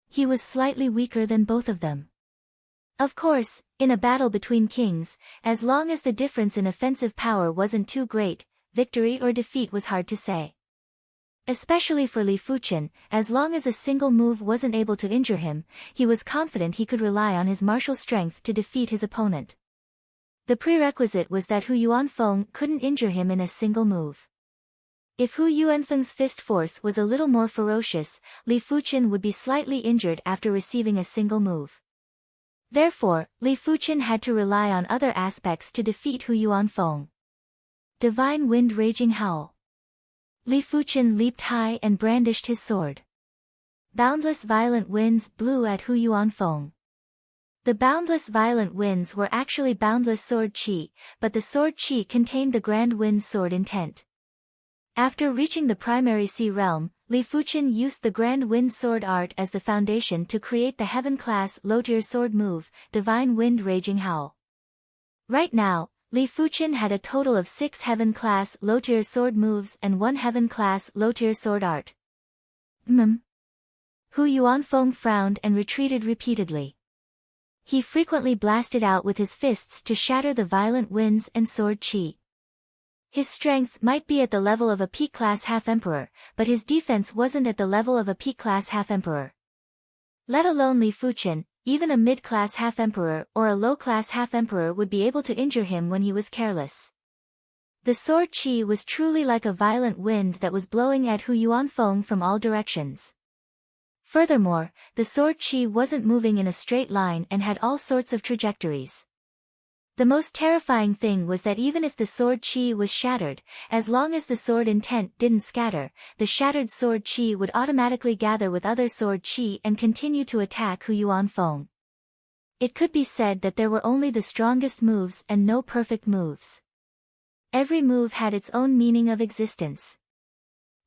Speaker 1: He was slightly weaker than both of them. Of course, in a battle between kings, as long as the difference in offensive power wasn't too great, victory or defeat was hard to say. Especially for Li Fuchen, as long as a single move wasn't able to injure him, he was confident he could rely on his martial strength to defeat his opponent. The prerequisite was that Hu Yuanfeng couldn't injure him in a single move. If Hu Yuanfeng's fist force was a little more ferocious, Li Fuchen would be slightly injured after receiving a single move. Therefore, Li Fuchen had to rely on other aspects to defeat Hu Yuanfeng. Divine Wind Raging Howl. Li Fuchen leaped high and brandished his sword. Boundless violent winds blew at Hu Yuanfeng. The boundless violent winds were actually boundless sword qi, but the sword qi contained the grand wind's sword intent. After reaching the primary sea realm, Li Fuchen used the grand wind sword art as the foundation to create the heaven-class low-tier sword move, Divine Wind Raging Howl. Right now, Li Fuchen had a total of 6 heaven-class low-tier sword moves and 1 heaven-class low-tier sword art. Hu Yuanfeng frowned and retreated repeatedly. He frequently blasted out with his fists to shatter the violent winds and sword qi. His strength might be at the level of a peak-class half-emperor, but his defense wasn't at the level of a peak-class half-emperor. Let alone Li Fuchen, even a mid-class half-emperor or a low-class half-emperor would be able to injure him when he was careless. The sword qi was truly like a violent wind that was blowing at Hu Yuanfeng from all directions. Furthermore, the sword qi wasn't moving in a straight line and had all sorts of trajectories. The most terrifying thing was that even if the sword qi was shattered, as long as the sword intent didn't scatter, the shattered sword qi would automatically gather with other sword qi and continue to attack Hu Yuanfeng. It could be said that there were only the strongest moves and no perfect moves. Every move had its own meaning of existence.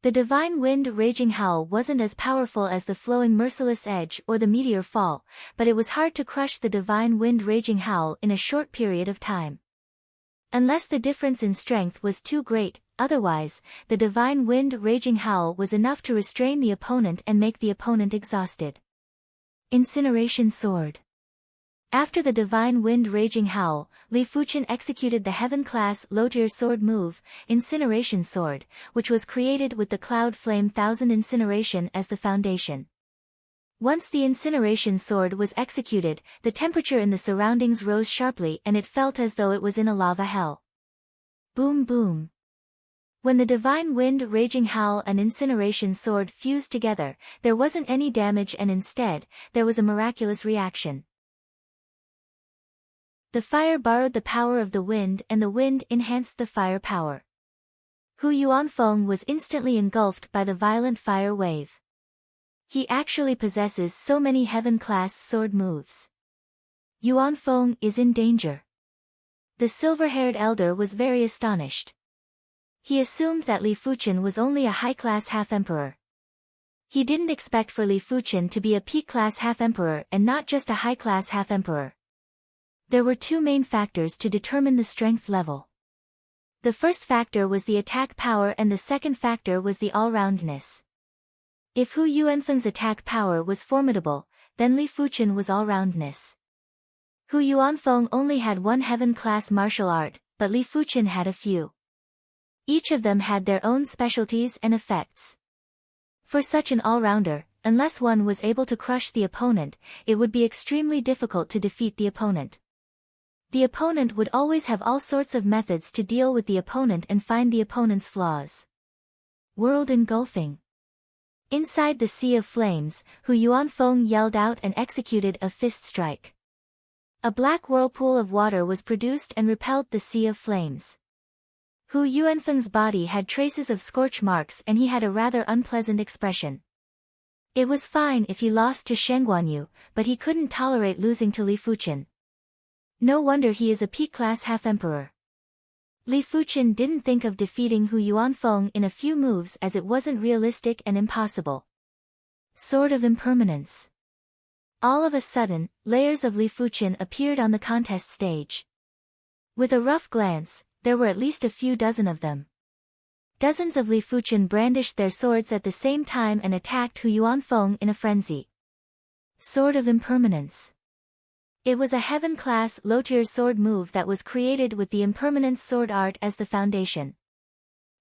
Speaker 1: The Divine Wind Raging Howl wasn't as powerful as the Flowing Merciless Edge or the Meteor Fall, but it was hard to crush the Divine Wind Raging Howl in a short period of time. Unless the difference in strength was too great, otherwise, the Divine Wind Raging Howl was enough to restrain the opponent and make the opponent exhausted. Incineration Sword. After the Divine Wind Raging Howl, Li Fuchen executed the heaven-class low-tier sword move, Incineration Sword, which was created with the Cloud Flame Thousand Incineration as the foundation. Once the Incineration Sword was executed, the temperature in the surroundings rose sharply and it felt as though it was in a lava hell. Boom boom. When the Divine Wind Raging Howl and Incineration Sword fused together, there wasn't any damage and instead, there was a miraculous reaction. The fire borrowed the power of the wind and the wind enhanced the fire power. Hu Yuanfeng was instantly engulfed by the violent fire wave. He actually possesses so many heaven-class sword moves. Yuanfeng is in danger. The silver-haired elder was very astonished. He assumed that Li Fuchen was only a high-class half-emperor. He didn't expect for Li Fuchen to be a peak-class half-emperor and not just a high-class half-emperor. There were 2 main factors to determine the strength level. The first factor was the attack power and the second factor was the all-roundness. If Hu Yuanfeng's attack power was formidable, then Li Fuchen was all-roundness. Hu Yuanfeng only had 1 heaven-class martial art, but Li Fuchen had a few. Each of them had their own specialties and effects. For such an all-rounder, unless one was able to crush the opponent, it would be extremely difficult to defeat the opponent. The opponent would always have all sorts of methods to deal with the opponent and find the opponent's flaws. World engulfing. Inside the sea of flames, Hu Yuanfeng yelled out and executed a fist strike. A black whirlpool of water was produced and repelled the sea of flames. Hu Yuanfeng's body had traces of scorch marks and he had a rather unpleasant expression. It was fine if he lost to Shen Guanyu, but he couldn't tolerate losing to Li Fuchen. No wonder he is a P-class half-emperor. Li Fuchen didn't think of defeating Hu Yuanfeng in a few moves as it wasn't realistic and impossible. Sword of Impermanence. All of a sudden, layers of Li Fuchen appeared on the contest stage. With a rough glance, there were at least a few dozen of them. Dozens of Li Fuchen brandished their swords at the same time and attacked Hu Yuanfeng in a frenzy. Sword of Impermanence. It was a heaven-class low-tier sword move that was created with the impermanence sword art as the foundation.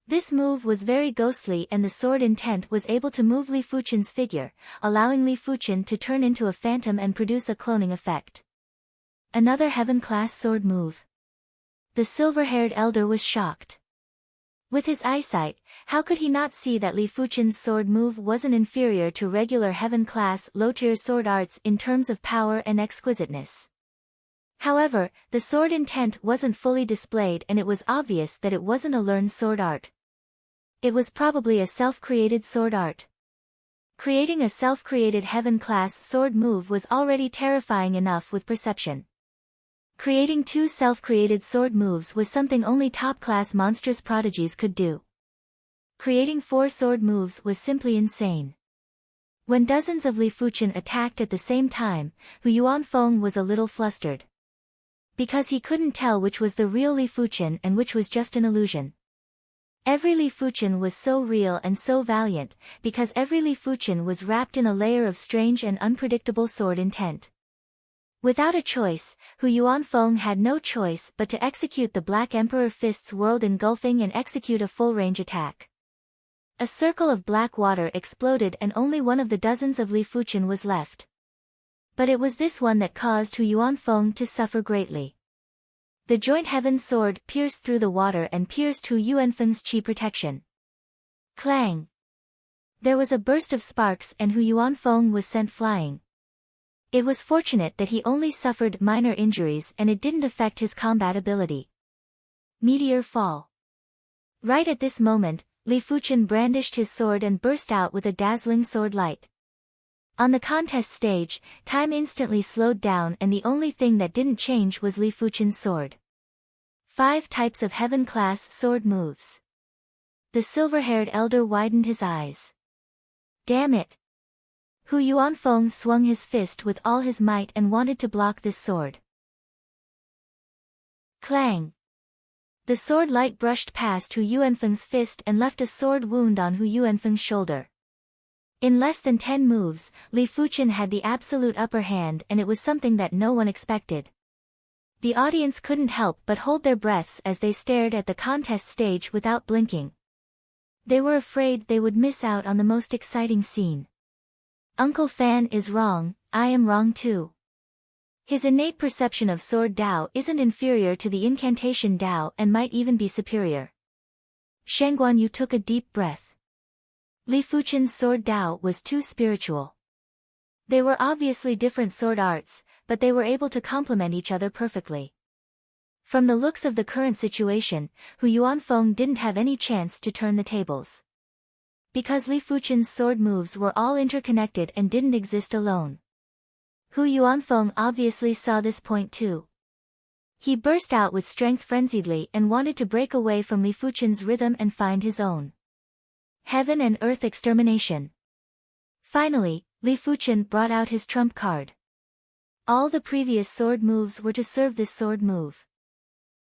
Speaker 1: This move was very ghostly and the sword intent was able to move Li Fuchen's figure, allowing Li Fuchen to turn into a phantom and produce a cloning effect. Another heaven-class sword move. The silver-haired elder was shocked. With his eyesight, how could he not see that Li Fuchen's sword move wasn't inferior to regular heaven-class low-tier sword arts in terms of power and exquisiteness? However, the sword intent wasn't fully displayed and it was obvious that it wasn't a learned sword art. It was probably a self-created sword art. Creating a self-created heaven-class sword move was already terrifying enough with perception. Creating two self-created sword moves was something only top-class monstrous prodigies could do. Creating 4 sword moves was simply insane. When dozens of Li Fuchen attacked at the same time, Hu Yuanfeng was a little flustered. Because he couldn't tell which was the real Li Fuchen and which was just an illusion. Every Li Fuchen was so real and so valiant, because every Li Fuchen was wrapped in a layer of strange and unpredictable sword intent. Without a choice, Hu Yuanfeng had no choice but to execute the Black Emperor Fist's world engulfing and execute a full-range attack. A circle of black water exploded and only one of the dozens of Li Fuchen was left. But it was this one that caused Hu Yuanfeng to suffer greatly. The joint heaven sword pierced through the water and pierced Hu Yuanfeng's chi protection. Clang! There was a burst of sparks and Hu Yuanfeng was sent flying. It was fortunate that he only suffered minor injuries and it didn't affect his combat ability. Meteor fall. Right at this moment, Li Fuchen brandished his sword and burst out with a dazzling sword light. On the contest stage, time instantly slowed down and the only thing that didn't change was Li Fuchen's sword. 5 types of heaven-class sword moves. The silver-haired elder widened his eyes. Damn it! Hu Yuanfeng swung his fist with all his might and wanted to block this sword. Clang! The sword light brushed past Hu Yuanfeng's fist and left a sword wound on Hu Yuanfeng's shoulder. In less than 10 moves, Li Fuchen had the absolute upper hand and it was something that no one expected. The audience couldn't help but hold their breaths as they stared at the contest stage without blinking. They were afraid they would miss out on the most exciting scene. Uncle Fan is wrong, I am wrong too. His innate perception of sword Dao isn't inferior to the incantation Dao and might even be superior. Shen Guanyu took a deep breath. Li Fuchen's sword Dao was too spiritual. They were obviously different sword arts, but they were able to complement each other perfectly. From the looks of the current situation, Hu Yuanfeng didn't have any chance to turn the tables. Because Li Fuchen's sword moves were all interconnected and didn't exist alone. Hu Yuanfeng obviously saw this point too. He burst out with strength frenziedly and wanted to break away from Li Fuchen's rhythm and find his own. Heaven and Earth Extermination. Finally, Li Fuchen brought out his trump card. All the previous sword moves were to serve this sword move.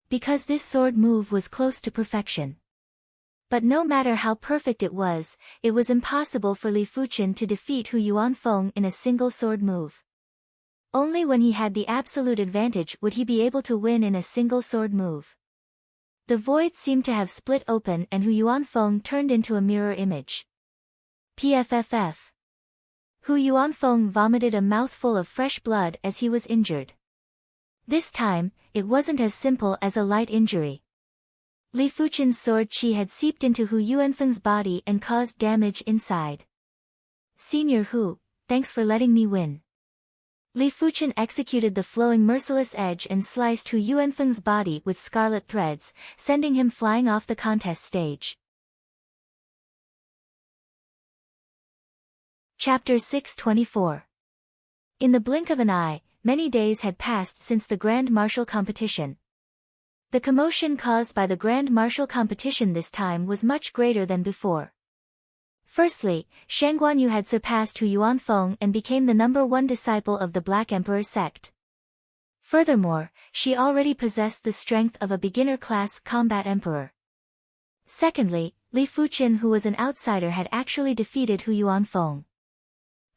Speaker 1: Because this sword move was close to perfection. But no matter how perfect it was impossible for Li Fuchen to defeat Hu Yuanfeng in a single sword move. Only when he had the absolute advantage would he be able to win in a single sword move. The void seemed to have split open and Hu Yuanfeng turned into a mirror image. PFFF. Hu Yuanfeng vomited a mouthful of fresh blood as he was injured. This time, it wasn't as simple as a light injury. Li Fuchen's sword qi had seeped into Hu Yuanfeng's body and caused damage inside. Senior Hu, thanks for letting me win. Li Fuchen executed the flowing merciless edge and sliced Hu Yuanfeng's body with scarlet threads, sending him flying off the contest stage. Chapter 624. In the blink of an eye, many days had passed since the Grand Martial competition. The commotion caused by the Grand Martial competition this time was much greater than before. Firstly, Shen Guanyu had surpassed Hu Yuanfeng and became the #1 disciple of the Black Emperor sect. Furthermore, she already possessed the strength of a beginner-class combat emperor. Secondly, Li Fuchen, who was an outsider, had actually defeated Hu Yuanfeng.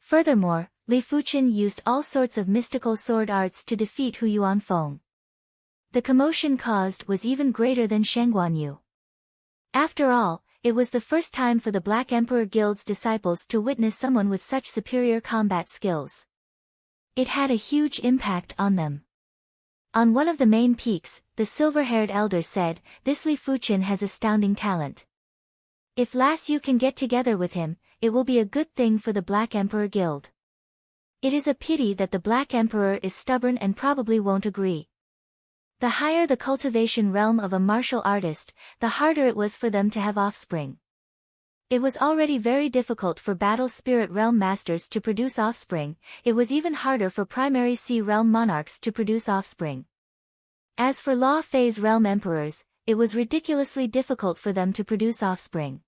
Speaker 1: Furthermore, Li Fuchen used all sorts of mystical sword arts to defeat Hu Yuanfeng. The commotion caused was even greater than Shen Guanyu. After all, it was the first time for the Black Emperor Guild's disciples to witness someone with such superior combat skills. It had a huge impact on them. On one of the main peaks, the silver-haired elder said, "This Li Fuchen has astounding talent. If Las Yu can get together with him, it will be a good thing for the Black Emperor Guild. It is a pity that the Black Emperor is stubborn and probably won't agree." The higher the cultivation realm of a martial artist, the harder it was for them to have offspring. It was already very difficult for Battle Spirit Realm masters to produce offspring, it was even harder for Primary Sea Realm monarchs to produce offspring. As for Law Phase Realm emperors, it was ridiculously difficult for them to produce offspring.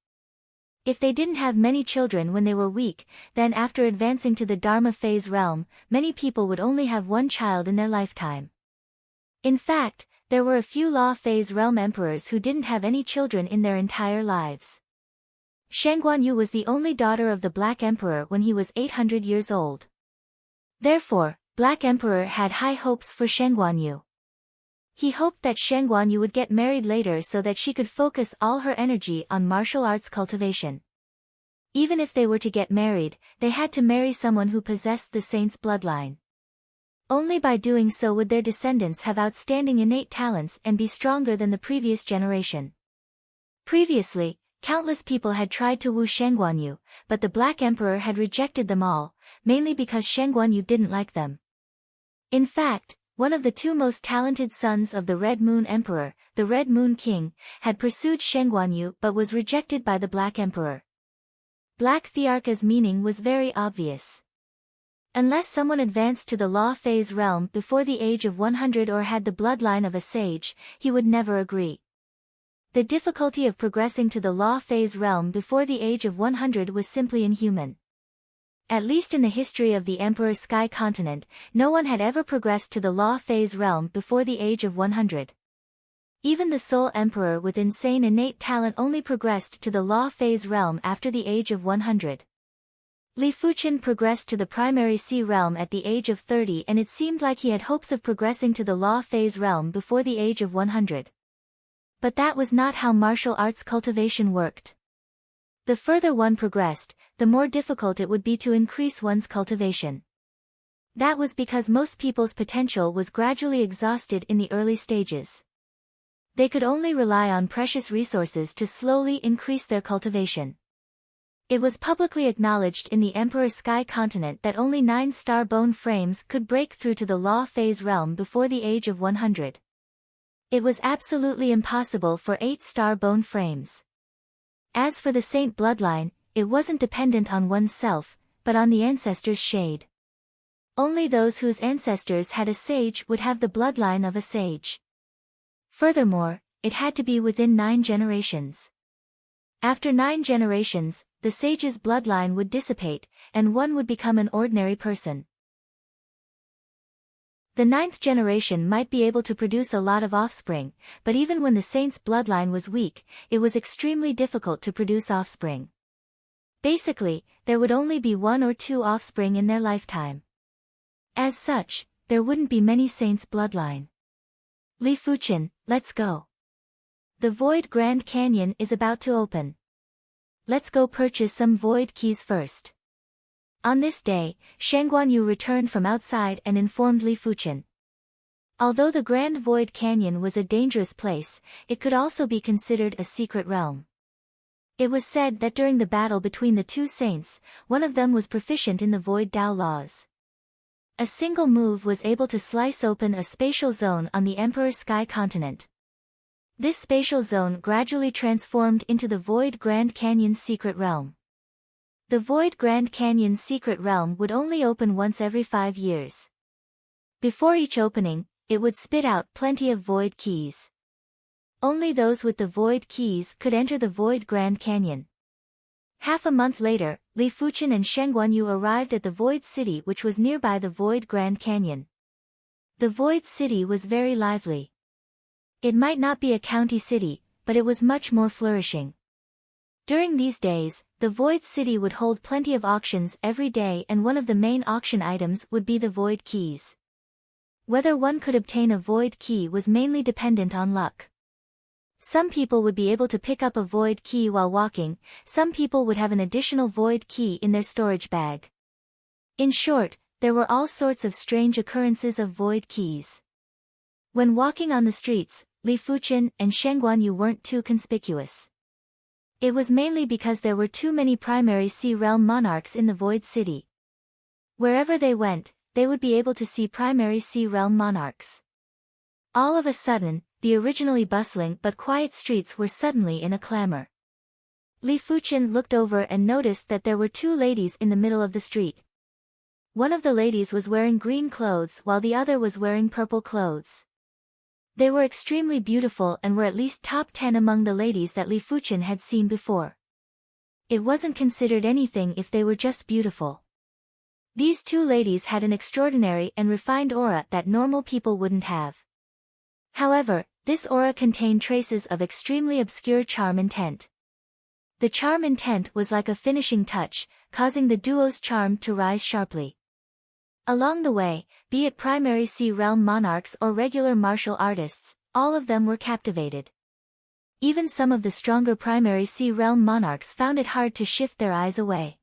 Speaker 1: If they didn't have many children when they were weak, then after advancing to the Dharma Phase Realm, many people would only have one child in their lifetime. In fact, there were a few Law Phase Realm emperors who didn't have any children in their entire lives. Shen Guanyu was the only daughter of the Black Emperor when he was 800 years old. Therefore, Black Emperor had high hopes for Shen Guanyu. He hoped that Shen Guanyu would get married later so that she could focus all her energy on martial arts cultivation. Even if they were to get married, they had to marry someone who possessed the saint's bloodline. Only by doing so would their descendants have outstanding innate talents and be stronger than the previous generation. Previously, countless people had tried to woo Shen Guanyu, but the Black Emperor had rejected them all, mainly because Shen Guanyu didn't like them. In fact, one of the two most talented sons of the Red Moon Emperor, the Red Moon King, had pursued Shen Guanyu but was rejected by the Black Emperor. Black Thearka's meaning was very obvious. Unless someone advanced to the Law Phase realm before the age of 100 or had the bloodline of a sage, he would never agree. The difficulty of progressing to the Law Phase realm before the age of 100 was simply inhuman. At least in the history of the Emperor Sky Continent, no one had ever progressed to the Law Phase realm before the age of 100. Even the Soul Emperor with insane innate talent only progressed to the Law Phase realm after the age of 100. Li Fuchen progressed to the Primary Sea realm at the age of 30 and it seemed like he had hopes of progressing to the Law Phase realm before the age of 100. But that was not how martial arts cultivation worked. The further one progressed, the more difficult it would be to increase one's cultivation. That was because most people's potential was gradually exhausted in the early stages. They could only rely on precious resources to slowly increase their cultivation. It was publicly acknowledged in the Emperor Sky Continent that only 9-star bone frames could break through to the Law Phase realm before the age of 100. It was absolutely impossible for 8-star bone frames. As for the saint bloodline, it wasn't dependent on oneself, but on the ancestors' shade. Only those whose ancestors had a sage would have the bloodline of a sage. Furthermore, it had to be within 9 generations. After 9 generations, the sage's bloodline would dissipate, and one would become an ordinary person. The 9th generation might be able to produce a lot of offspring, but even when the saint's bloodline was weak, it was extremely difficult to produce offspring. Basically, there would only be 1 or 2 offspring in their lifetime. As such, there wouldn't be many saints' bloodline. Li Fuchen, let's go. The Void Grand Canyon is about to open. Let's go purchase some void keys first. On this day, Shen Guanyu returned from outside and informed Li Fuchen. Although the Grand Void Canyon was a dangerous place, it could also be considered a secret realm. It was said that during the battle between the two saints, one of them was proficient in the Void Dao laws. A single move was able to slice open a spatial zone on the Emperor's Sky Continent. This spatial zone gradually transformed into the Void Grand Canyon's secret realm. The Void Grand Canyon's secret realm would only open once every 5 years. Before each opening, it would spit out plenty of Void Keys. Only those with the Void Keys could enter the Void Grand Canyon. Half a month later, Li Fuqian and Sheng Guanyu arrived at the Void City, which was nearby the Void Grand Canyon. The Void City was very lively. It might not be a county city, but it was much more flourishing. During these days, the Void City would hold plenty of auctions every day, and one of the main auction items would be the Void Keys. Whether one could obtain a Void Key was mainly dependent on luck. Some people would be able to pick up a Void Key while walking, some people would have an additional Void Key in their storage bag. In short, there were all sorts of strange occurrences of Void Keys. When walking on the streets, Li Fuqian and Sheng Guanyu weren't too conspicuous. It was mainly because there were too many primary Sea Realm monarchs in the Void City. Wherever they went, they would be able to see primary Sea Realm monarchs. All of a sudden, the originally bustling but quiet streets were suddenly in a clamor. Li Fuqian looked over and noticed that there were two ladies in the middle of the street. One of the ladies was wearing green clothes while the other was wearing purple clothes. They were extremely beautiful and were at least top 10 among the ladies that Li Fuqian had seen before. It wasn't considered anything if they were just beautiful. These two ladies had an extraordinary and refined aura that normal people wouldn't have. However, this aura contained traces of extremely obscure charm intent. The charm intent was like a finishing touch, causing the duo's charm to rise sharply. Along the way, be it primary Sea Realm monarchs or regular martial artists, all of them were captivated. Even some of the stronger primary Sea Realm monarchs found it hard to shift their eyes away.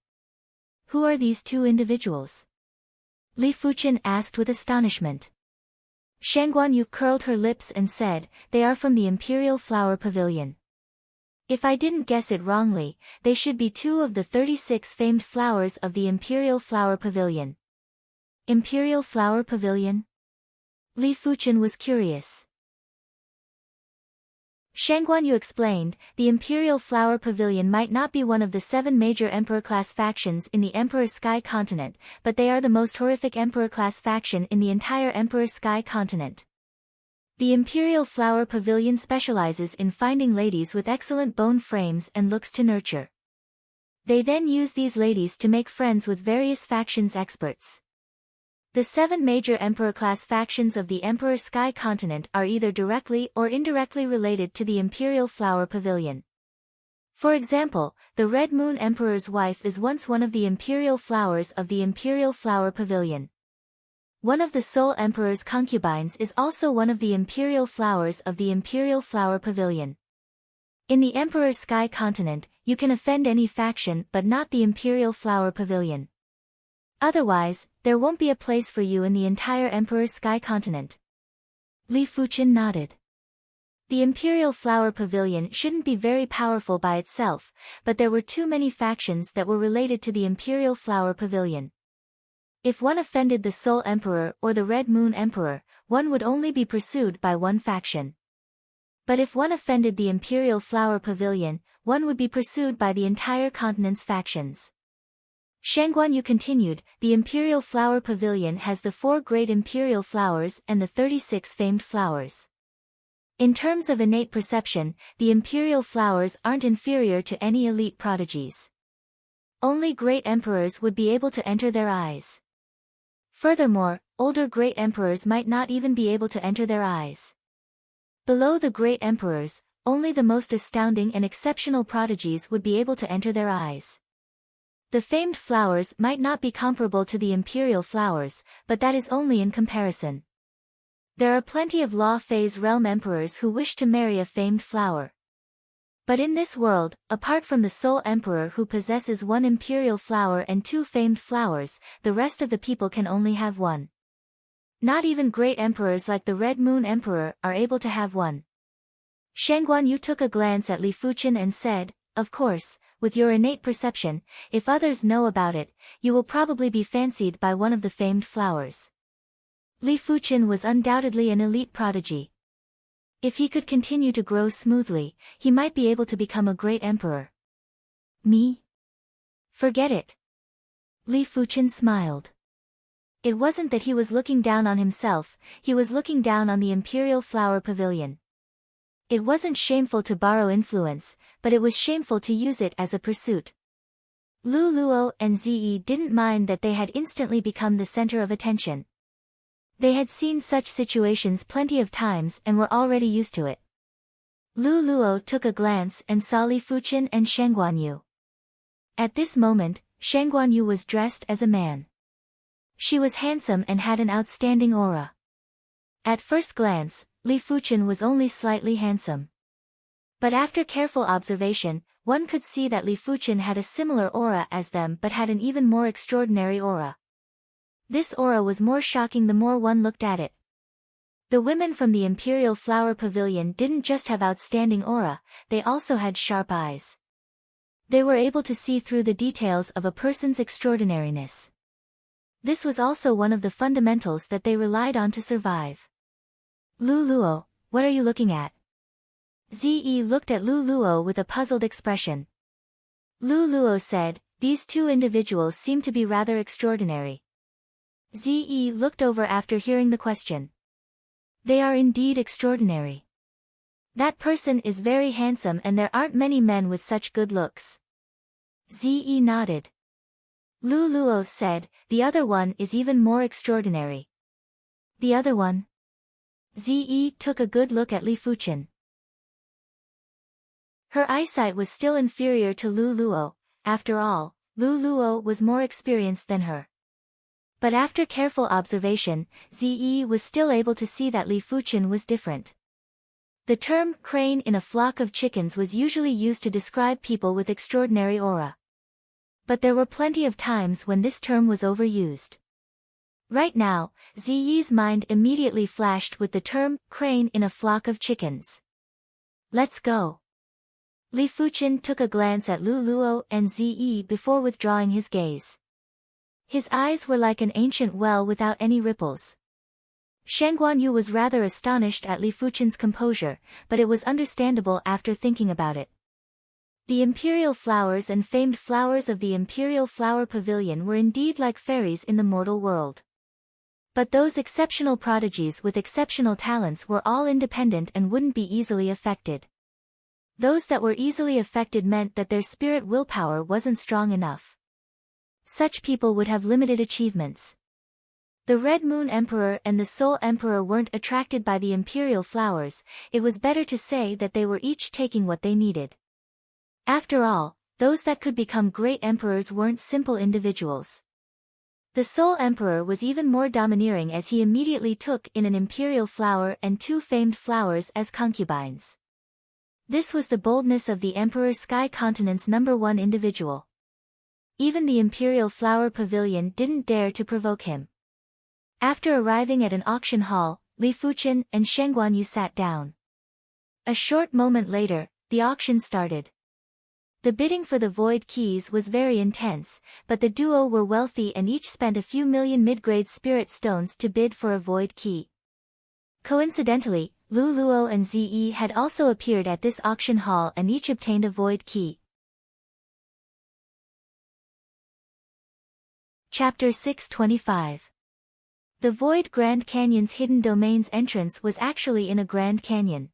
Speaker 1: Who are these two individuals? Li Fuqian asked with astonishment. Sheng Guanyu curled her lips and said, they are from the Imperial Flower Pavilion. If I didn't guess it wrongly, they should be two of the 36 famed flowers of the Imperial Flower Pavilion. Imperial Flower Pavilion? Li Fuqian was curious. Sheng Guanyu explained, the Imperial Flower Pavilion might not be one of the 7 major Emperor-class factions in the Emperor's Sky Continent, but they are the most horrific Emperor-class faction in the entire Emperor's Sky Continent. The Imperial Flower Pavilion specializes in finding ladies with excellent bone frames and looks to nurture. They then use these ladies to make friends with various factions experts. The 7 major Emperor-class factions of the Emperor's Sky Continent are either directly or indirectly related to the Imperial Flower Pavilion. For example, the Red Moon Emperor's wife is once one of the Imperial Flowers of the Imperial Flower Pavilion. One of the Soul Emperor's concubines is also one of the Imperial Flowers of the Imperial Flower Pavilion. In the Emperor's Sky Continent, you can offend any faction but not the Imperial Flower Pavilion. Otherwise, there won't be a place for you in the entire Emperor's Sky Continent. Li Fuqian nodded. The Imperial Flower Pavilion shouldn't be very powerful by itself, but there were too many factions that were related to the Imperial Flower Pavilion. If one offended the Soul Emperor or the Red Moon Emperor, one would only be pursued by one faction. But if one offended the Imperial Flower Pavilion, one would be pursued by the entire continent's factions. Sheng Guanyu continued, the Imperial Flower Pavilion has the 4 great Imperial flowers and the 36 famed flowers. In terms of innate perception, the Imperial flowers aren't inferior to any elite prodigies. Only great emperors would be able to enter their eyes. Furthermore, older great emperors might not even be able to enter their eyes. Below the great emperors, only the most astounding and exceptional prodigies would be able to enter their eyes. The famed flowers might not be comparable to the Imperial flowers, but that is only in comparison. There are plenty of Law Phase Realm emperors who wish to marry a famed flower. But in this world, apart from the Soul Emperor who possesses 1 Imperial flower and 2 famed flowers, the rest of the people can only have 1. Not even great emperors like the Red Moon Emperor are able to have 1. Sheng Guanyu took a glance at Li Fuqian and said, of course, with your innate perception, if others know about it, you will probably be fancied by one of the famed flowers. Li Fuchen was undoubtedly an elite prodigy. If he could continue to grow smoothly, he might be able to become a great emperor. Me? Forget it. Li Fuchen smiled. It wasn't that he was looking down on himself, he was looking down on the Imperial Flower Pavilion. It wasn't shameful to borrow influence, but it was shameful to use it as a pursuit. Lu Luo and Zi didn't mind that they had instantly become the center of attention. They had seen such situations plenty of times and were already used to it. Lu Luo took a glance and saw Li Fuchen and Sheng Guanyu. At this moment, Sheng Guanyu was dressed as a man. She was handsome and had an outstanding aura. At first glance, Li Fuchen was only slightly handsome. But after careful observation, one could see that Li Fuchen had a similar aura as them but had an even more extraordinary aura. This aura was more shocking the more one looked at it. The women from the Imperial Flower Pavilion didn't just have outstanding aura, they also had sharp eyes. They were able to see through the details of a person's extraordinariness. This was also one of the fundamentals that they relied on to survive. Lu Luo, what are you looking at? Zi looked at Lu Luo with a puzzled expression. Lu Luo said, these two individuals seem to be rather extraordinary. Zi looked over after hearing the question. They are indeed extraordinary. That person is very handsome and there aren't many men with such good looks. Zi nodded. Lu Luo said, the other one is even more extraordinary. The other one? Zi took a good look at Li Fuchen. Her eyesight was still inferior to Lu Luo. After all, Lu Luo was more experienced than her. But after careful observation, Zi was still able to see that Li Fuchen was different. The term crane in a flock of chickens was usually used to describe people with extraordinary aura. But there were plenty of times when this term was overused. Right now, Ziyi's mind immediately flashed with the term crane in a flock of chickens. Let's go. Li Fuchen took a glance at Lu Luo and Ziyi before withdrawing his gaze. His eyes were like an ancient well without any ripples. Sheng Guanyu was rather astonished at Li Fuchen's composure, but it was understandable after thinking about it. The imperial flowers and famed flowers of the Imperial Flower Pavilion were indeed like fairies in the mortal world. But those exceptional prodigies with exceptional talents were all independent and wouldn't be easily affected. Those that were easily affected meant that their spirit willpower wasn't strong enough. Such people would have limited achievements. The Red Moon Emperor and the Soul Emperor weren't attracted by the imperial flowers, it was better to say that they were each taking what they needed. After all, those that could become great emperors weren't simple individuals. The Soul Emperor was even more domineering as he immediately took in an imperial flower and two famed flowers as concubines. This was the boldness of the Emperor Sky Continent's #1 individual. Even the Imperial Flower Pavilion didn't dare to provoke him. After arriving at an auction hall, Li Fuchen and Sheng Guanyu sat down. A short moment later, the auction started. The bidding for the void keys was very intense, but the duo were wealthy and each spent a few million mid-grade spirit stones to bid for a void key. Coincidentally, Lu Luo and Zi had also appeared at this auction hall and each obtained a void key. Chapter 625. The Void Grand Canyon's hidden domain's entrance was actually in a Grand Canyon.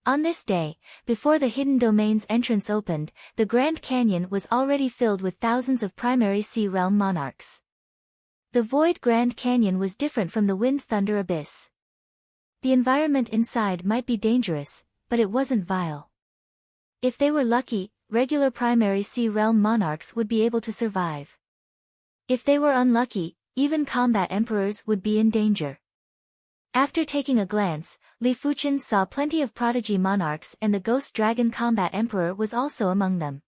Speaker 1: On this day, before the hidden domain's entrance opened, the Grand Canyon was already filled with thousands of primary sea realm monarchs. The Void Grand Canyon was different from the Wind Thunder Abyss. The environment inside might be dangerous, but it wasn't vile. If they were lucky, regular primary sea realm monarchs would be able to survive. If they were unlucky, even combat emperors would be in danger. After taking a glance, Li Fuchen saw plenty of prodigy monarchs and the Ghost Dragon Combat Emperor was also among them.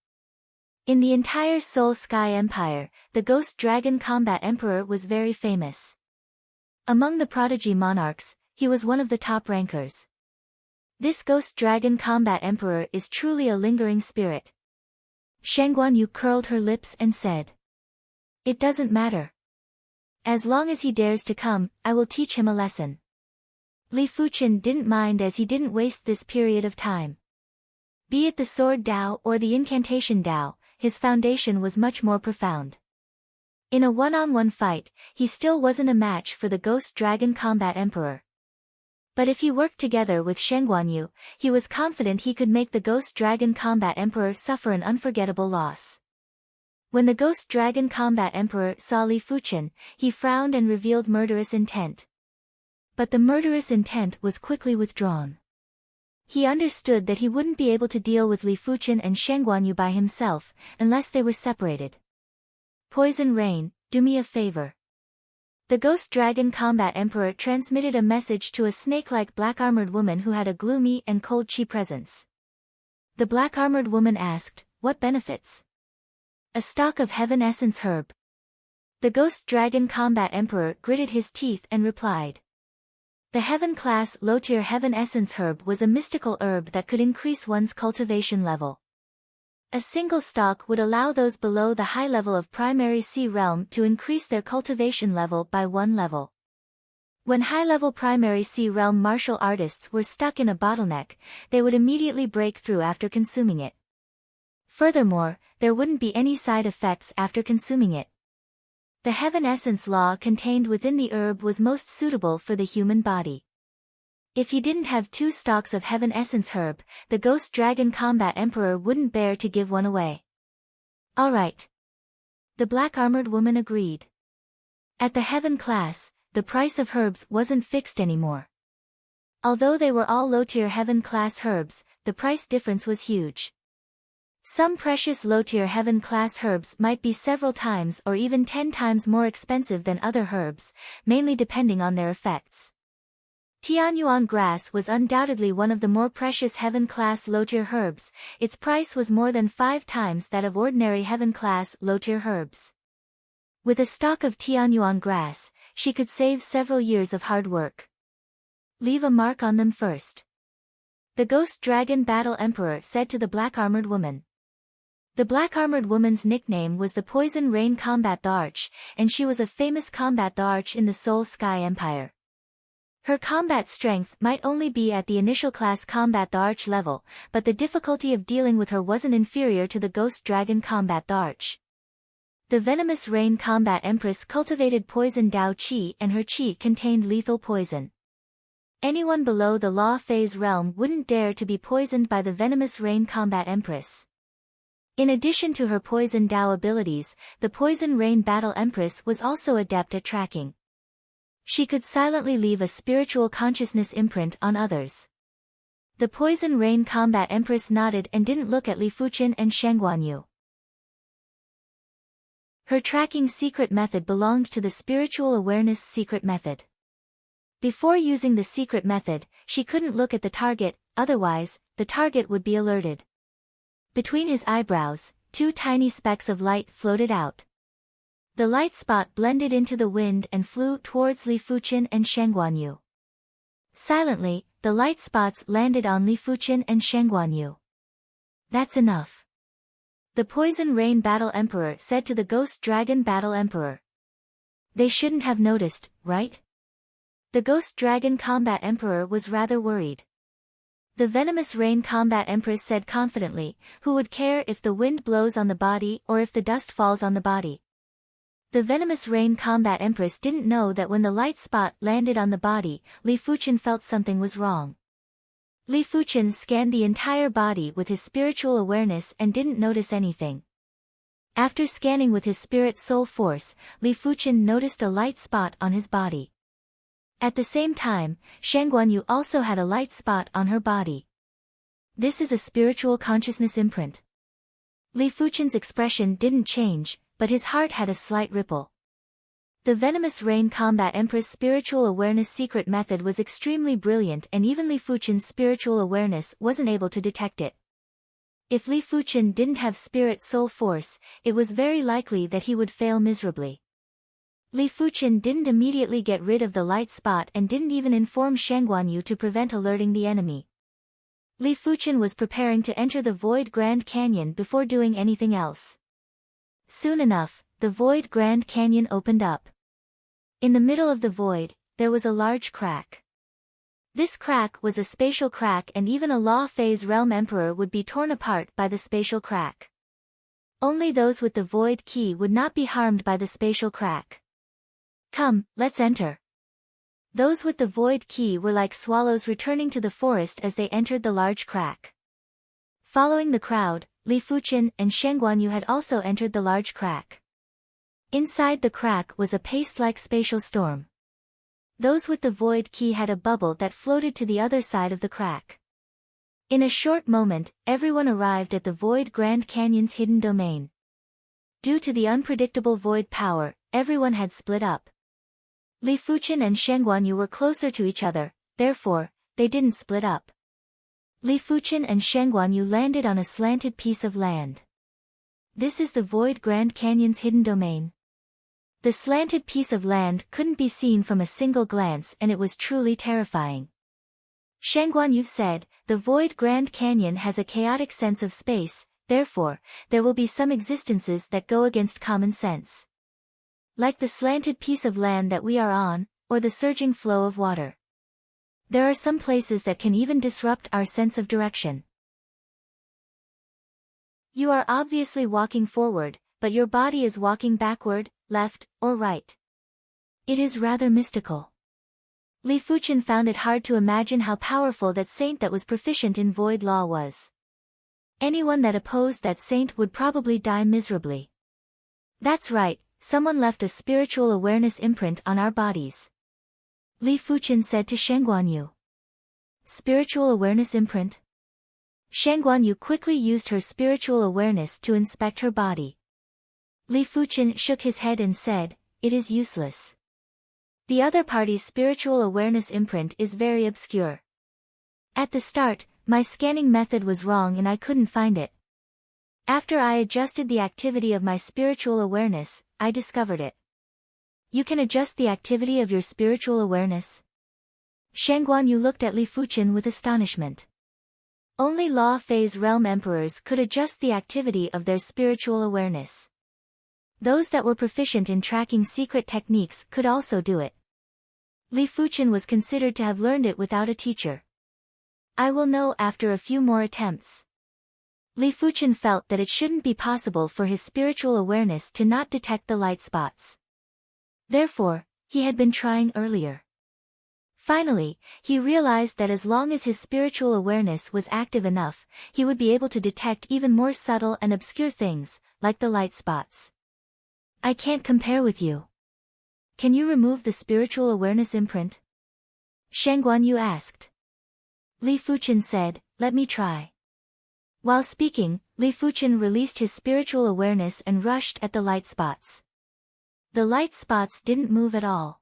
Speaker 1: In the entire Soul Sky Empire, the Ghost Dragon Combat Emperor was very famous. Among the prodigy monarchs, he was one of the top rankers. This Ghost Dragon Combat Emperor is truly a lingering spirit. Shangguan curled her lips and said. It doesn't matter. As long as he dares to come, I will teach him a lesson. Li Fuchen didn't mind as he didn't waste this period of time. Be it the sword Dao or the incantation Dao, his foundation was much more profound. In a one-on-one fight, he still wasn't a match for the Ghost Dragon Combat Emperor. But if he worked together with Shangguan, he was confident he could make the Ghost Dragon Combat Emperor suffer an unforgettable loss. When the Ghost Dragon Combat Emperor saw Li Fuchen, he frowned and revealed murderous intent. But the murderous intent was quickly withdrawn. He understood that he wouldn't be able to deal with Li Fuchen and Shangguan by himself, unless they were separated. Poison Rain, do me a favor. The Ghost Dragon Combat Emperor transmitted a message to a snake-like black-armored woman who had a gloomy and cold chi presence. The black-armored woman asked, what benefits? A stalk of Heaven Essence herb. The Ghost Dragon Combat Emperor gritted his teeth and replied. The Heaven-class low-tier Heaven Essence herb was a mystical herb that could increase one's cultivation level. A single stalk would allow those below the high level of primary sea realm to increase their cultivation level by 1 level. When high-level primary sea realm martial artists were stuck in a bottleneck, they would immediately break through after consuming it. Furthermore, there wouldn't be any side effects after consuming it. The Heaven Essence law contained within the herb was most suitable for the human body. If he didn't have 2 stalks of Heaven Essence herb, the Ghost Dragon Combat Emperor wouldn't bear to give one away. All right. The black-armored woman agreed. At the Heaven class, the price of herbs wasn't fixed anymore. Although they were all low-tier Heaven class herbs, the price difference was huge. Some precious low-tier Heaven class herbs might be several times or even 10 times more expensive than other herbs, mainly depending on their effects. Tianyuan grass was undoubtedly one of the more precious Heaven-class low-tier herbs. Its price was more than 5 times that of ordinary Heaven-class low-tier herbs. With a stalk of Tianyuan grass, she could save several years of hard work. Leave a mark on them first. The Ghost Dragon Battle Emperor said to the black-armored woman. The black-armored woman's nickname was the Poison Rain Combat the Arch, and she was a famous combat the Arch in the Soul Sky Empire. Her combat strength might only be at the initial class Combat the Arch level, but the difficulty of dealing with her wasn't inferior to the Ghost Dragon Combat the Arch. The Venomous Rain Combat Empress cultivated poison Dao Qi and her Qi contained lethal poison. Anyone below the Law Phase realm wouldn't dare to be poisoned by the Venomous Rain Combat Empress. In addition to her poison Dao abilities, the Poison Rain Battle Empress was also adept at tracking. She could silently leave a spiritual consciousness imprint on others. The Poison Rain Combat Empress nodded and didn't look at Li Fuchen and Shangguan. Her tracking secret method belonged to the Spiritual Awareness Secret Method. Before using the secret method, she couldn't look at the target, otherwise, the target would be alerted. Between his eyebrows, 2 tiny specks of light floated out. The light spot blended into the wind and flew towards Li Fuchen and Shangguan. Silently, the light spots landed on Li Fuchen and Shangguan. That's enough. The Poison Rain Battle Emperor said to the Ghost Dragon Battle Emperor. They shouldn't have noticed, right? The Ghost Dragon Combat Emperor was rather worried. The Venomous Rain Combat Empress said confidently, who would care if the wind blows on the body or if the dust falls on the body? The Venomous Rain Combat Empress didn't know that when the light spot landed on the body, Li Fuchen felt something was wrong. Li Fuchen scanned the entire body with his spiritual awareness and didn't notice anything. After scanning with his spirit soul force, Li Fuchen noticed a light spot on his body. At the same time, Shangguan also had a light spot on her body. This is a spiritual consciousness imprint. Li Fuchen's expression didn't change, but his heart had a slight ripple. The Venomous Rain Combat Empress spiritual awareness secret method was extremely brilliant and even Li Fuchen's spiritual awareness wasn't able to detect it. If Li Fuchen didn't have spirit soul force, it was very likely that he would fail miserably. Li Fuchen didn't immediately get rid of the light spot and didn't even inform Shangguan to prevent alerting the enemy. Li Fuchen was preparing to enter the Void Grand Canyon before doing anything else. Soon enough, the Void Grand Canyon opened up. In the middle of the void, there was a large crack. This crack was a spatial crack, and even a Law Phase Realm Emperor would be torn apart by the spatial crack. Only those with the Void Key would not be harmed by the spatial crack. Come, let's enter. Those with the Void Key were like swallows returning to the forest as they entered the large crack. Following the crowd, Li Fuchen and Shen Guanyu had also entered the large crack. Inside the crack was a paste-like spatial storm. Those with the Void Key had a bubble that floated to the other side of the crack. In a short moment, everyone arrived at the Void Grand Canyon's hidden domain. Due to the unpredictable void power, everyone had split up. Li Fuchen and Shen Guanyu were closer to each other, therefore, they didn't split up. Li Fuchen and Shen Guanyu landed on a slanted piece of land. This is the Void Grand Canyon's hidden domain. The slanted piece of land couldn't be seen from a single glance, and it was truly terrifying. Shen Guanyu said, "The Void Grand Canyon has a chaotic sense of space, therefore, there will be some existences that go against common sense. Like the slanted piece of land that we are on, or the surging flow of water. There are some places that can even disrupt our sense of direction. You are obviously walking forward, but your body is walking backward, left, or right. It is rather mystical." Li Fuchen found it hard to imagine how powerful that saint that was proficient in void law was. Anyone that opposed that saint would probably die miserably. That's right, someone left a spiritual awareness imprint on our bodies. Li Fuchen said to Shen Guanyu. Spiritual awareness imprint? Shen Guanyu quickly used her spiritual awareness to inspect her body. Li Fuchen shook his head and said, "It is useless. The other party's spiritual awareness imprint is very obscure. At the start, my scanning method was wrong and I couldn't find it. After I adjusted the activity of my spiritual awareness, I discovered it." You can adjust the activity of your spiritual awareness? Shen Guanyu looked at Li Fuchen with astonishment. Only Law Phase Realm Emperors could adjust the activity of their spiritual awareness. Those that were proficient in tracking secret techniques could also do it. Li Fuchen was considered to have learned it without a teacher. I will know after a few more attempts. Li Fuchen felt that it shouldn't be possible for his spiritual awareness to not detect the light spots. Therefore, he had been trying earlier. Finally, he realized that as long as his spiritual awareness was active enough, he would be able to detect even more subtle and obscure things, like the light spots. I can't compare with you. Can you remove the spiritual awareness imprint? Shen Guanyu asked. Li Fuchen said, "Let me try." While speaking, Li Fuchen released his spiritual awareness and rushed at the light spots. The light spots didn't move at all.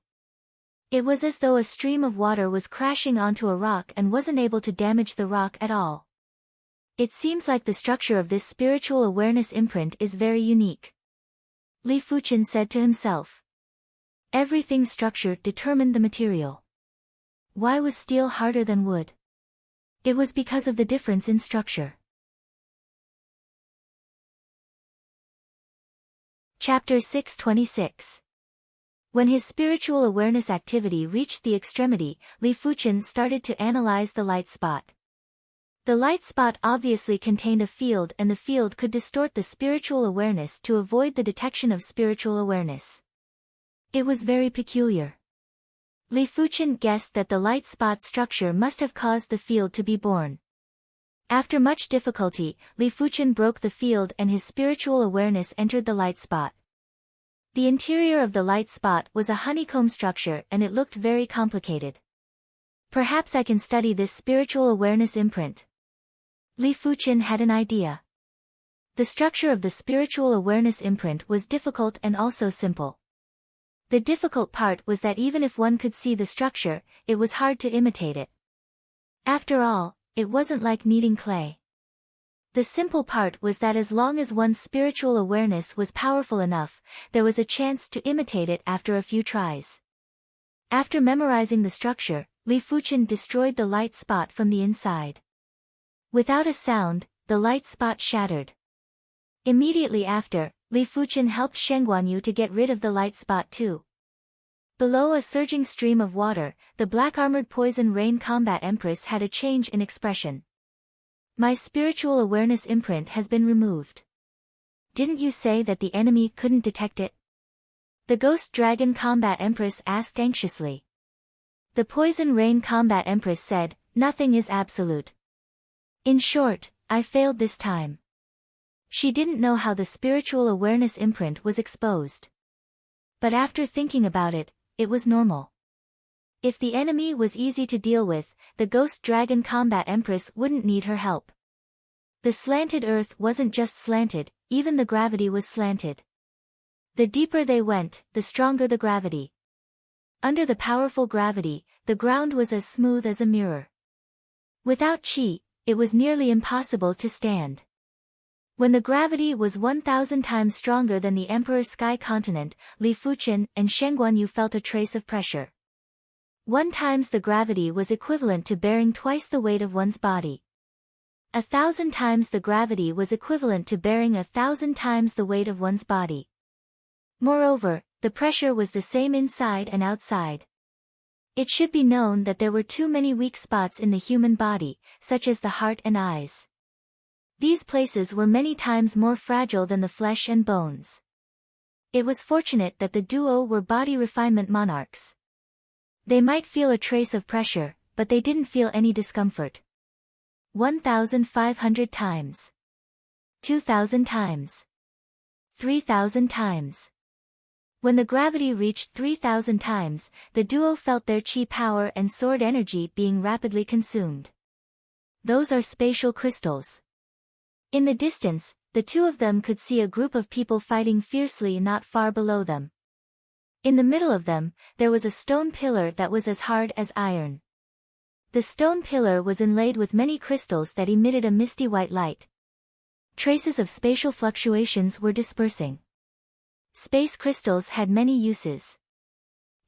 Speaker 1: It was as though a stream of water was crashing onto a rock and wasn't able to damage the rock at all. It seems like the structure of this spiritual awareness imprint is very unique. Li Fuchen said to himself. Everything's structure determined the material. Why was steel harder than wood? It was because of the difference in structure. Chapter 626. When his spiritual awareness activity reached the extremity, Li Fuchen started to analyze the light spot. The light spot obviously contained a field, and the field could distort the spiritual awareness to avoid the detection of spiritual awareness. It was very peculiar. Li Fuchen guessed that the light spot structure must have caused the field to be born. After much difficulty, Li Fuchen broke the field and his spiritual awareness entered the light spot. The interior of the light spot was a honeycomb structure and it looked very complicated. Perhaps I can study this spiritual awareness imprint. Li Fuchen had an idea. The structure of the spiritual awareness imprint was difficult and also simple. The difficult part was that even if one could see the structure, it was hard to imitate it. After all, it wasn't like kneading clay. The simple part was that as long as one's spiritual awareness was powerful enough, there was a chance to imitate it after a few tries. After memorizing the structure, Li Fuchen destroyed the light spot from the inside. Without a sound, the light spot shattered. Immediately after, Li Fuchen helped Shen Guanyu to get rid of the light spot too. Below a surging stream of water, the black-armored Poison Rain Combat Empress had a change in expression. My spiritual awareness imprint has been removed. Didn't you say that the enemy couldn't detect it? The Ghost Dragon Combat Empress asked anxiously. The Poison Rain Combat Empress said, nothing is absolute. In short, I failed this time. She didn't know how the spiritual awareness imprint was exposed. But after thinking about it, it was normal. If the enemy was easy to deal with, the Ghost Dragon Combat Empress wouldn't need her help. The slanted earth wasn't just slanted, even the gravity was slanted. The deeper they went, the stronger the gravity. Under the powerful gravity, the ground was as smooth as a mirror. Without qi, it was nearly impossible to stand. When the gravity was 1,000 times stronger than the Emperor's sky continent, Li Fuchen and Shen Guanyu felt a trace of pressure. 1 times the gravity was equivalent to bearing twice the weight of one's body. 1,000 times the gravity was equivalent to bearing 1,000 times the weight of one's body. Moreover, the pressure was the same inside and outside. It should be known that there were too many weak spots in the human body, such as the heart and eyes. These places were many times more fragile than the flesh and bones. It was fortunate that the duo were body refinement monarchs. They might feel a trace of pressure, but they didn't feel any discomfort. 1,500 times. 2,000 times. 3,000 times. When the gravity reached 3,000 times, the duo felt their qi power and sword energy being rapidly consumed. Those are spatial crystals. In the distance, the two of them could see a group of people fighting fiercely not far below them. In the middle of them, there was a stone pillar that was as hard as iron. The stone pillar was inlaid with many crystals that emitted a misty white light. Traces of spatial fluctuations were dispersing. Space crystals had many uses.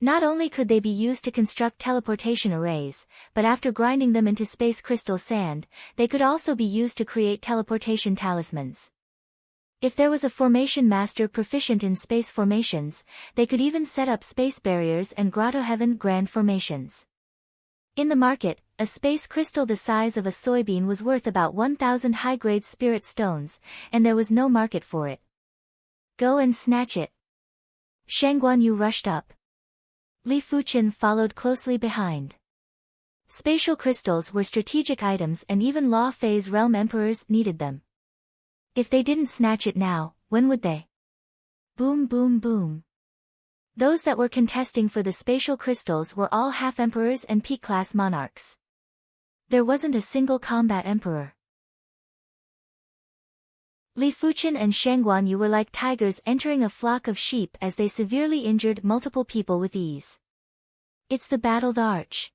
Speaker 1: Not only could they be used to construct teleportation arrays, but after grinding them into space crystal sand, they could also be used to create teleportation talismans. If there was a formation master proficient in space formations, they could even set up space barriers and grotto heaven grand formations. In the market, a space crystal the size of a soybean was worth about 1,000 high-grade spirit stones, and there was no market for it. Go and snatch it. Shen Guanyu rushed up. Li Fuchen followed closely behind. Spatial crystals were strategic items and even Law Phase realm emperors needed them. If they didn't snatch it now, when would they? Boom boom boom. Those that were contesting for the spatial crystals were all half-emperors and peak-class monarchs. There wasn't a single combat emperor. Li Fuchen and Shen Guanyu were like tigers entering a flock of sheep as they severely injured multiple people with ease. It's the battled arch.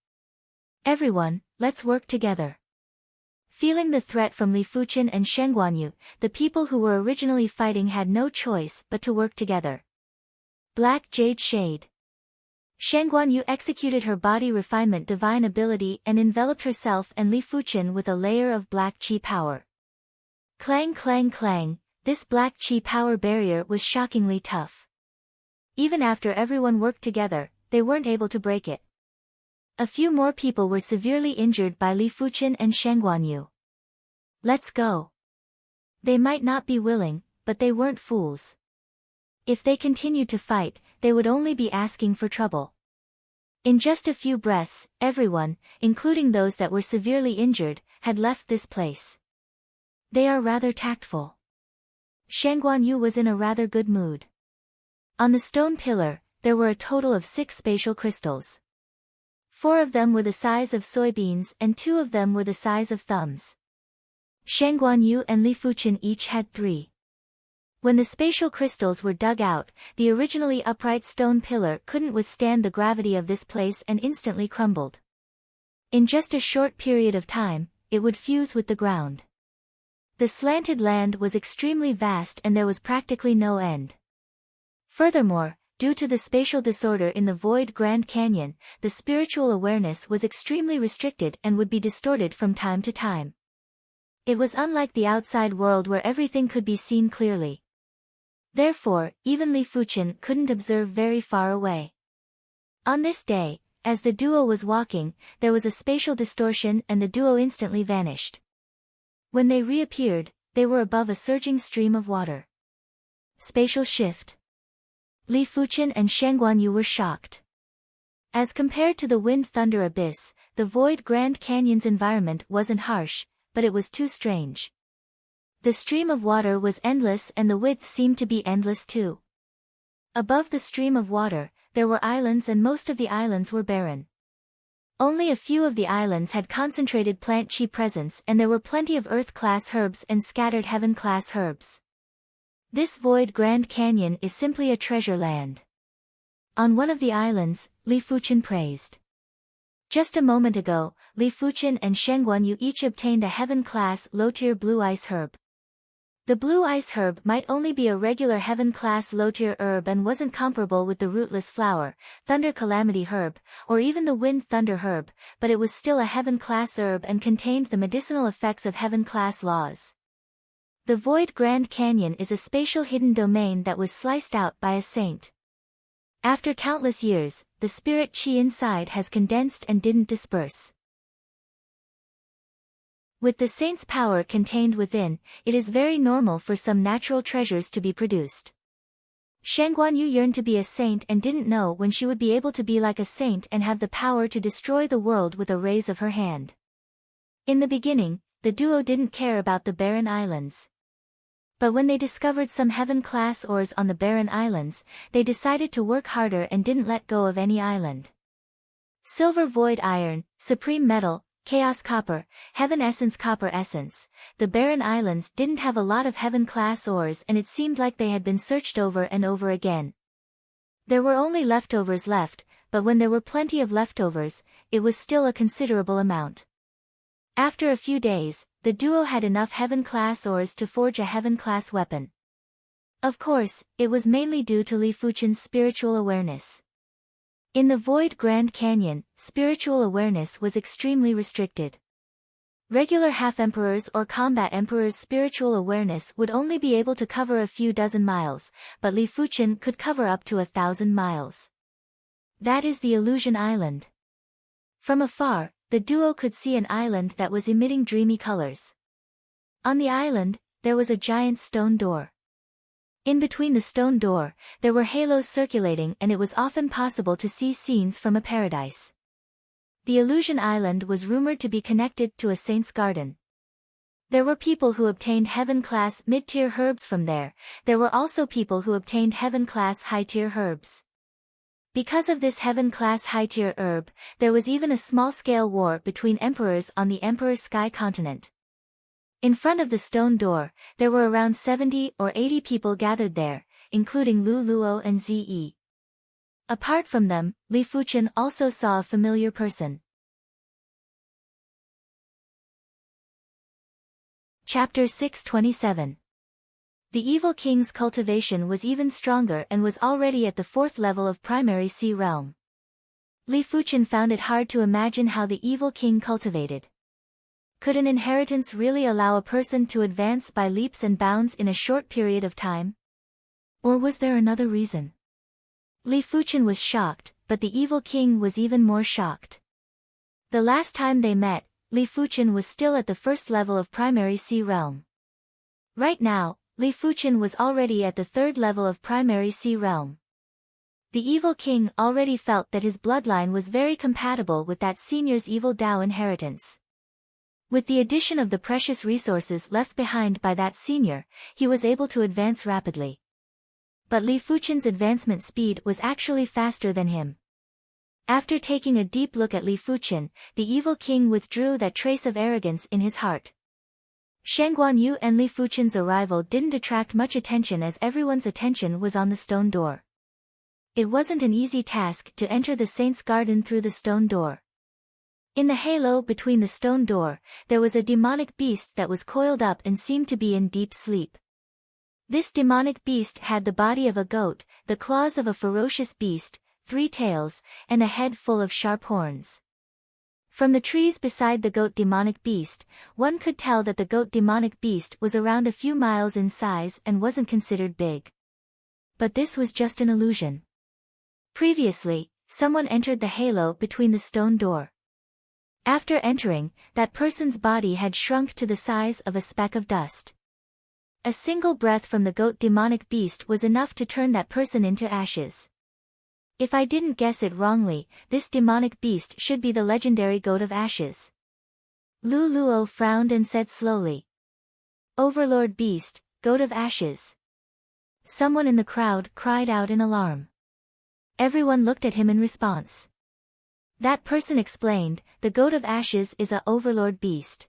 Speaker 1: Everyone, let's work together. Feeling the threat from Li Fuchen and Shen Guanyu, the people who were originally fighting had no choice but to work together. Black Jade Shade. Shen Guanyu executed her body refinement divine ability and enveloped herself and Li Fuchen with a layer of black qi power. Clang clang clang, this black qi power barrier was shockingly tough. Even after everyone worked together, they weren't able to break it. A few more people were severely injured by Li Fuchen and Shen Guanyu. Let's go. They might not be willing, but they weren't fools. If they continued to fight, they would only be asking for trouble. In just a few breaths, everyone, including those that were severely injured, had left this place. They are rather tactful. Shen Guanyu was in a rather good mood. On the stone pillar, there were a total of 6 spatial crystals. 4 of them were the size of soybeans and 2 of them were the size of thumbs. Shen Guanyu and Li Fuchen each had 3. When the spatial crystals were dug out, the originally upright stone pillar couldn't withstand the gravity of this place and instantly crumbled. In just a short period of time, it would fuse with the ground. The slanted land was extremely vast and there was practically no end. Furthermore, due to the spatial disorder in the Void Grand Canyon, the spiritual awareness was extremely restricted and would be distorted from time to time. It was unlike the outside world where everything could be seen clearly. Therefore, even Li Fuchen couldn't observe very far away. On this day, as the duo was walking, there was a spatial distortion and the duo instantly vanished. When they reappeared, they were above a surging stream of water. Spatial shift. Li Fuchen and Shen Guanyu were shocked. As compared to the wind-thunder abyss, the void Grand Canyon's environment wasn't harsh, but it was too strange. The stream of water was endless and the width seemed to be endless too. Above the stream of water, there were islands and most of the islands were barren. Only a few of the islands had concentrated plant chi presence and there were plenty of earth-class herbs and scattered heaven-class herbs. This void Grand Canyon is simply a treasure land. On one of the islands, Li Fuchen praised. Just a moment ago, Li Fuchen and Shen Guanyu each obtained a heaven-class low-tier blue ice herb. The blue ice herb might only be a regular heaven-class low-tier herb and wasn't comparable with the rootless flower, thunder calamity herb, or even the wind thunder herb, but it was still a heaven-class herb and contained the medicinal effects of heaven-class laws. The void Grand Canyon is a spatial hidden domain that was sliced out by a saint. After countless years, the spirit chi inside has condensed and didn't disperse. With the saint's power contained within, it is very normal for some natural treasures to be produced. Shen Guanyu yearned to be a saint and didn't know when she would be able to be like a saint and have the power to destroy the world with a raise of her hand. In the beginning, the duo didn't care about the barren islands. But when they discovered some heaven-class ores on the barren islands, they decided to work harder and didn't let go of any island. Silver void iron, supreme metal, chaos copper, heaven essence copper essence, the barren islands didn't have a lot of heaven-class ores and it seemed like they had been searched over and over again. There were only leftovers left, but when there were plenty of leftovers, it was still a considerable amount. After a few days, the duo had enough heaven-class ores to forge a heaven-class weapon. Of course, it was mainly due to Li Fuchen's spiritual awareness. In the void Grand Canyon, spiritual awareness was extremely restricted. Regular half-emperors or combat emperors' spiritual awareness would only be able to cover a few dozen miles, but Li Fuchen could cover up to 1,000 miles. That is the Illusion Island. From afar, the duo could see an island that was emitting dreamy colors. On the island, there was a giant stone door. In between the stone door, there were halos circulating and it was often possible to see scenes from a paradise. The Illusion Island was rumored to be connected to a saint's garden. There were people who obtained heaven-class mid-tier herbs from there. There were also people who obtained heaven-class high-tier herbs. Because of this heaven-class high-tier herb, there was even a small-scale war between emperors on the Emperor Sky continent. In front of the stone door, there were around 70 or 80 people gathered there, including Lu Luo and Zi. Apart from them, Li Fuchen also saw a familiar person. Chapter 627. The Evil King's cultivation was even stronger and was already at the 4th level of primary sea realm. Li Fuchen found it hard to imagine how the Evil King cultivated. Could an inheritance really allow a person to advance by leaps and bounds in a short period of time? Or was there another reason? Li Fuchen was shocked, but the Evil King was even more shocked. The last time they met, Li Fuchen was still at the 1st level of primary sea realm. Right now, Li Fuchen was already at the 3rd level of primary sea realm. The Evil King already felt that his bloodline was very compatible with that senior's evil Dao inheritance. With the addition of the precious resources left behind by that senior, he was able to advance rapidly. But Li Fuchen's advancement speed was actually faster than him. After taking a deep look at Li Fuchen, the Evil King withdrew that trace of arrogance in his heart. Shen Guanyu and Li Fuchen's arrival didn't attract much attention as everyone's attention was on the stone door. It wasn't an easy task to enter the saint's garden through the stone door. In the halo between the stone door, there was a demonic beast that was coiled up and seemed to be in deep sleep. This demonic beast had the body of a goat, the claws of a ferocious beast, 3 tails, and a head full of sharp horns. From the trees beside the goat demonic beast, one could tell that the goat demonic beast was around a few miles in size and wasn't considered big. But this was just an illusion. Previously, someone entered the halo between the stone door. After entering, that person's body had shrunk to the size of a speck of dust. A single breath from the goat demonic beast was enough to turn that person into ashes. If I didn't guess it wrongly, this demonic beast should be the legendary goat of ashes. Lu Luo frowned and said slowly. Overlord beast, goat of ashes. Someone in the crowd cried out in alarm. Everyone looked at him in response. That person explained, the goat of ashes is a overlord beast.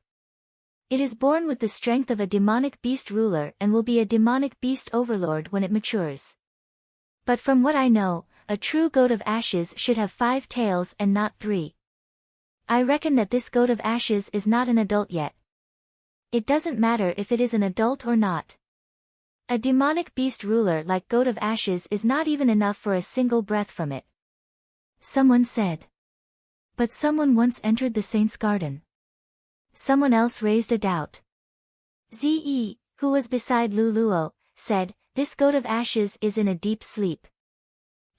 Speaker 1: It is born with the strength of a demonic beast ruler and will be a demonic beast overlord when it matures. But from what I know, a true goat of ashes should have 5 tails and not 3. I reckon that this goat of ashes is not an adult yet. It doesn't matter if it is an adult or not. A demonic beast ruler like goat of ashes is not even enough for a single breath from it. Someone said. But someone once entered the saint's garden. Someone else raised a doubt. Ze, who was beside Lu Luo, said, this goat of ashes is in a deep sleep.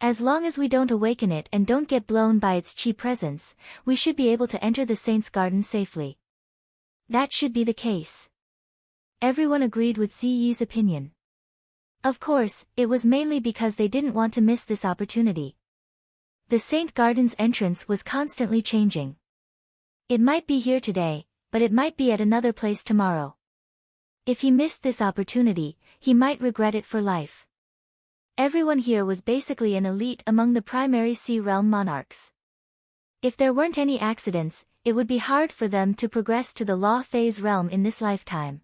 Speaker 1: As long as we don't awaken it and don't get blown by its chi presence, we should be able to enter the saint's garden safely. That should be the case. Everyone agreed with Ziyi's opinion. Of course, it was mainly because they didn't want to miss this opportunity. The saint garden's entrance was constantly changing. It might be here today, but it might be at another place tomorrow. If he missed this opportunity, he might regret it for life. Everyone here was basically an elite among the primary sea realm monarchs. If there weren't any accidents, it would be hard for them to progress to the law phase realm in this lifetime.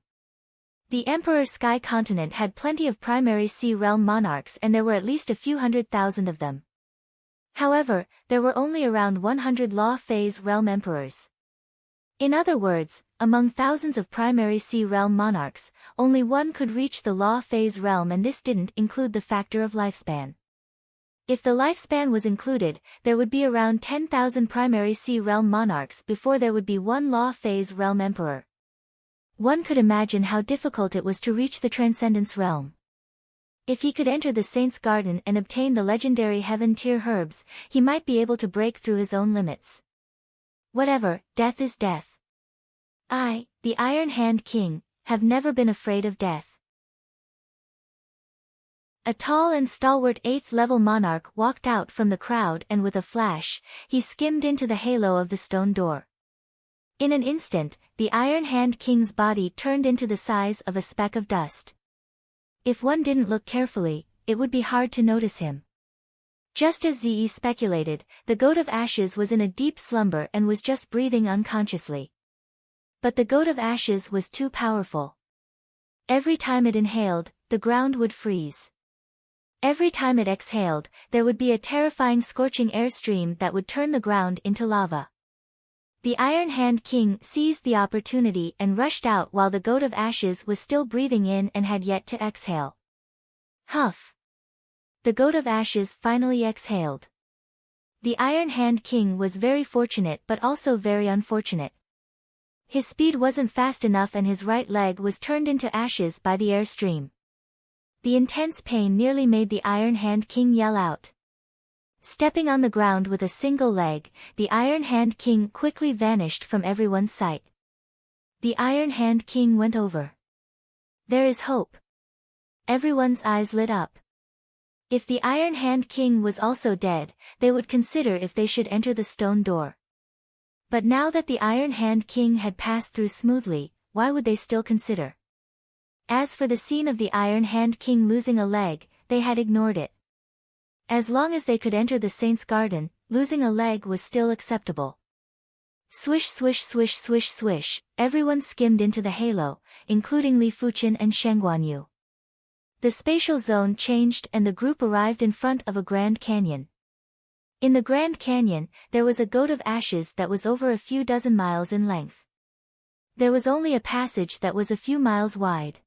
Speaker 1: The Emperor Sky Continent had plenty of primary sea realm monarchs and there were at least a few 100,000 of them. However, there were only around 100 law phase realm emperors. In other words, among thousands of primary sea realm monarchs, only one could reach the law phase realm, and this didn't include the factor of lifespan. If the lifespan was included, there would be around 10,000 primary sea realm monarchs before there would be one law phase realm emperor. One could imagine how difficult it was to reach the transcendence realm. If he could enter the saint's garden and obtain the legendary heaven tier herbs, he might be able to break through his own limits. Whatever, death is death. I, the Iron Hand King, have never been afraid of death. A tall and stalwart 8th-level monarch walked out from the crowd and with a flash, he skimmed into the halo of the stone door. In an instant, the Iron Hand King's body turned into the size of a speck of dust. If one didn't look carefully, it would be hard to notice him. Just as Ze speculated, the goat of ashes was in a deep slumber and was just breathing unconsciously. But the goat of ashes was too powerful. Every time it inhaled, the ground would freeze. Every time it exhaled, there would be a terrifying scorching airstream that would turn the ground into lava. The Iron Hand King seized the opportunity and rushed out while the goat of ashes was still breathing in and had yet to exhale. Huff! The goat of ashes finally exhaled. The Iron Hand King was very fortunate but also very unfortunate. His speed wasn't fast enough and his right leg was turned into ashes by the airstream. The intense pain nearly made the Iron Hand King yell out. Stepping on the ground with a single leg, the Iron Hand King quickly vanished from everyone's sight. The Iron Hand King went over. There is hope. Everyone's eyes lit up. If the Iron Hand King was also dead, they would consider if they should enter the stone door. But now that the Iron Hand King had passed through smoothly, why would they still consider? As for the scene of the Iron Hand King losing a leg, they had ignored it. As long as they could enter the saint's garden, losing a leg was still acceptable. Swish swish swish swish swish, everyone skimmed into the halo, including Li Fuqin and Sheng Guanyu. The spatial zone changed and the group arrived in front of a Grand Canyon. In the Grand Canyon, there was a goat of ashes that was over a few dozen miles in length. There was only a passage that was a few miles wide.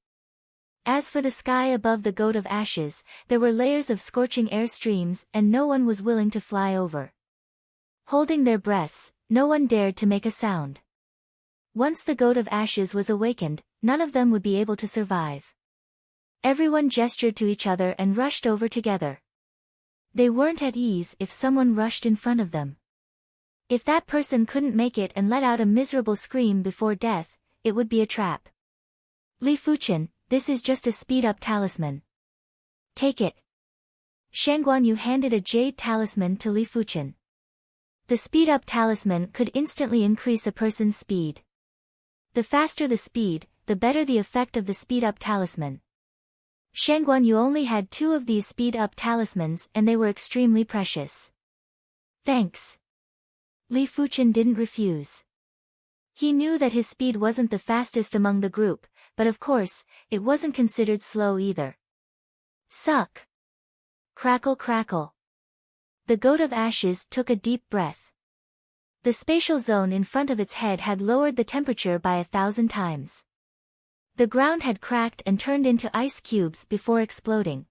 Speaker 1: As for the sky above the goat of ashes, there were layers of scorching air streams and no one was willing to fly over. Holding their breaths, No one dared to make a sound. Once the goat of ashes was awakened, none of them would be able to survive. Everyone gestured to each other and rushed over together. They weren't at ease if someone rushed in front of them. If that person couldn't make it and let out a miserable scream before death, it would be a trap. Li Fuchen, this is just a speed-up talisman. Take it. Shangguanyu handed a jade talisman to Li Fuchen. The speed-up talisman could instantly increase a person's speed. The faster the speed, the better the effect of the speed-up talisman. Shangguanyu only had 2 of these speed-up talismans and they were extremely precious. Thanks. Li Fuchen didn't refuse. He knew that his speed wasn't the fastest among the group, but of course, it wasn't considered slow either. Suck. Crackle crackle. The goat of ashes took a deep breath. The spatial zone in front of its head had lowered the temperature by 1,000 times. The ground had cracked and turned into ice cubes before exploding.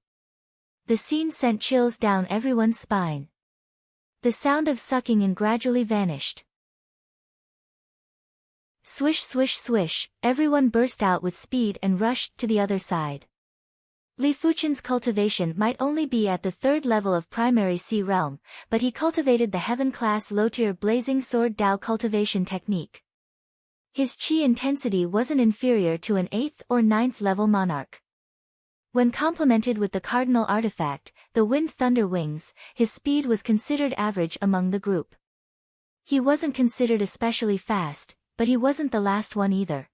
Speaker 1: The scene sent chills down everyone's spine. The sound of sucking in gradually vanished. Swish swish swish, everyone burst out with speed and rushed to the other side. Li Fuchen's cultivation might only be at the 3rd level of primary sea realm, but he cultivated the heaven-class low-tier blazing sword Dao cultivation technique. His chi intensity wasn't inferior to an 8th or 9th level monarch. When complemented with the cardinal artifact, the Wind Thunder Wings, his speed was considered average among the group. He wasn't considered especially fast, but he wasn't the last one either.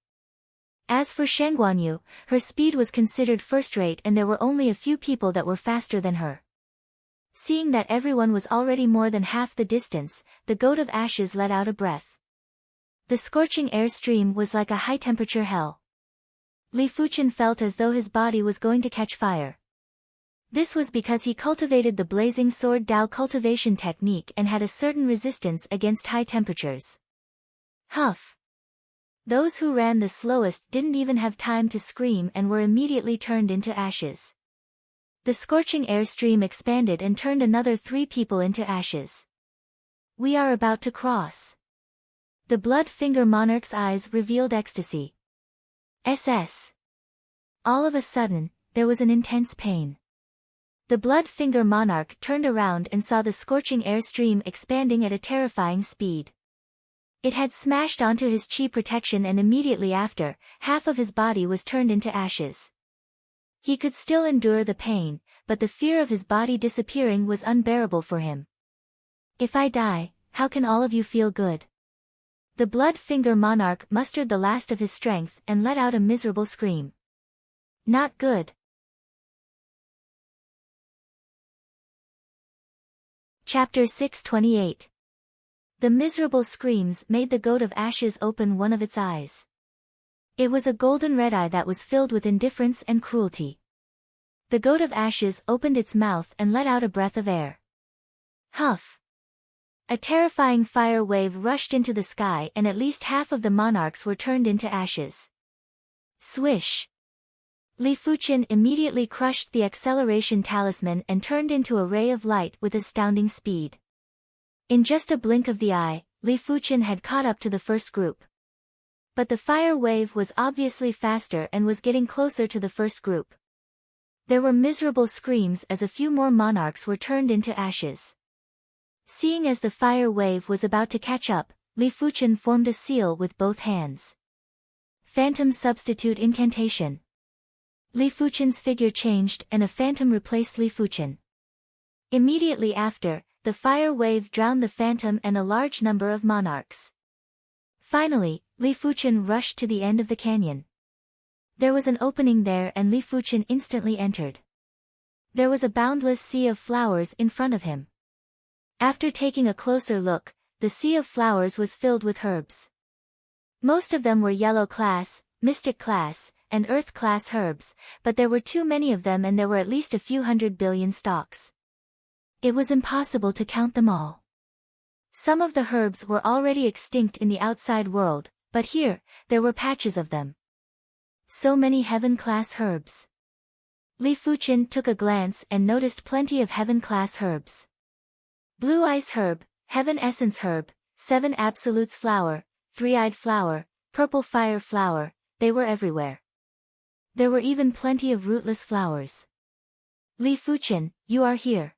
Speaker 1: As for Shangguanyu, her speed was considered first-rate and there were only a few people that were faster than her. Seeing that everyone was already more than half the distance, the goat of ashes let out a breath. The scorching air stream was like a high-temperature hell. Li Fuchen felt as though his body was going to catch fire. This was because he cultivated the blazing sword Dao cultivation technique and had a certain resistance against high temperatures. Huff. Those who ran the slowest didn't even have time to scream and were immediately turned into ashes. The scorching air stream expanded and turned another 3 people into ashes. We are about to cross. The Blood Finger Monarch's eyes revealed ecstasy. SS. All of a sudden, there was an intense pain. The Blood Finger Monarch turned around and saw the scorching air stream expanding at a terrifying speed. It had smashed onto his chi protection and immediately after, half of his body was turned into ashes. He could still endure the pain, but the fear of his body disappearing was unbearable for him. If I die, how can all of you feel good? The Blood Finger Monarch mustered the last of his strength and let out a miserable scream. Not good. Chapter 628. The miserable screams made the goat of ashes open one of its eyes. It was a golden red eye that was filled with indifference and cruelty. The goat of ashes opened its mouth and let out a breath of air. Huff. A terrifying fire wave rushed into the sky and at least half of the monarchs were turned into ashes. Swish. Li Fuchen immediately crushed the acceleration talisman and turned into a ray of light with astounding speed. In just a blink of the eye, Li Fuchen had caught up to the first group. But the fire wave was obviously faster and was getting closer to the first group. There were miserable screams as a few more monarchs were turned into ashes. Seeing as the fire wave was about to catch up, Li Fuchen formed a seal with both hands. Phantom Substitute Incantation. Li Fuchen's figure changed and a phantom replaced Li Fuchen. Immediately after, the fire wave drowned the phantom and a large number of monarchs. Finally, Li Fuchen rushed to the end of the canyon. There was an opening there and Li Fuchen instantly entered. There was a boundless sea of flowers in front of him. After taking a closer look, the sea of flowers was filled with herbs. Most of them were yellow class, mystic class, and earth class herbs, but there were too many of them and there were at least a few 100 billion stalks. It was impossible to count them all. Some of the herbs were already extinct in the outside world, but here, there were patches of them. So many heaven-class herbs. Li Fuchen took a glance and noticed plenty of heaven-class herbs. Blue Ice Herb, Heaven Essence Herb, Seven absolutes flower, three-eyed flower, purple fire flower, they were everywhere. There were even plenty of rootless flowers. Li Fuqian, you are here.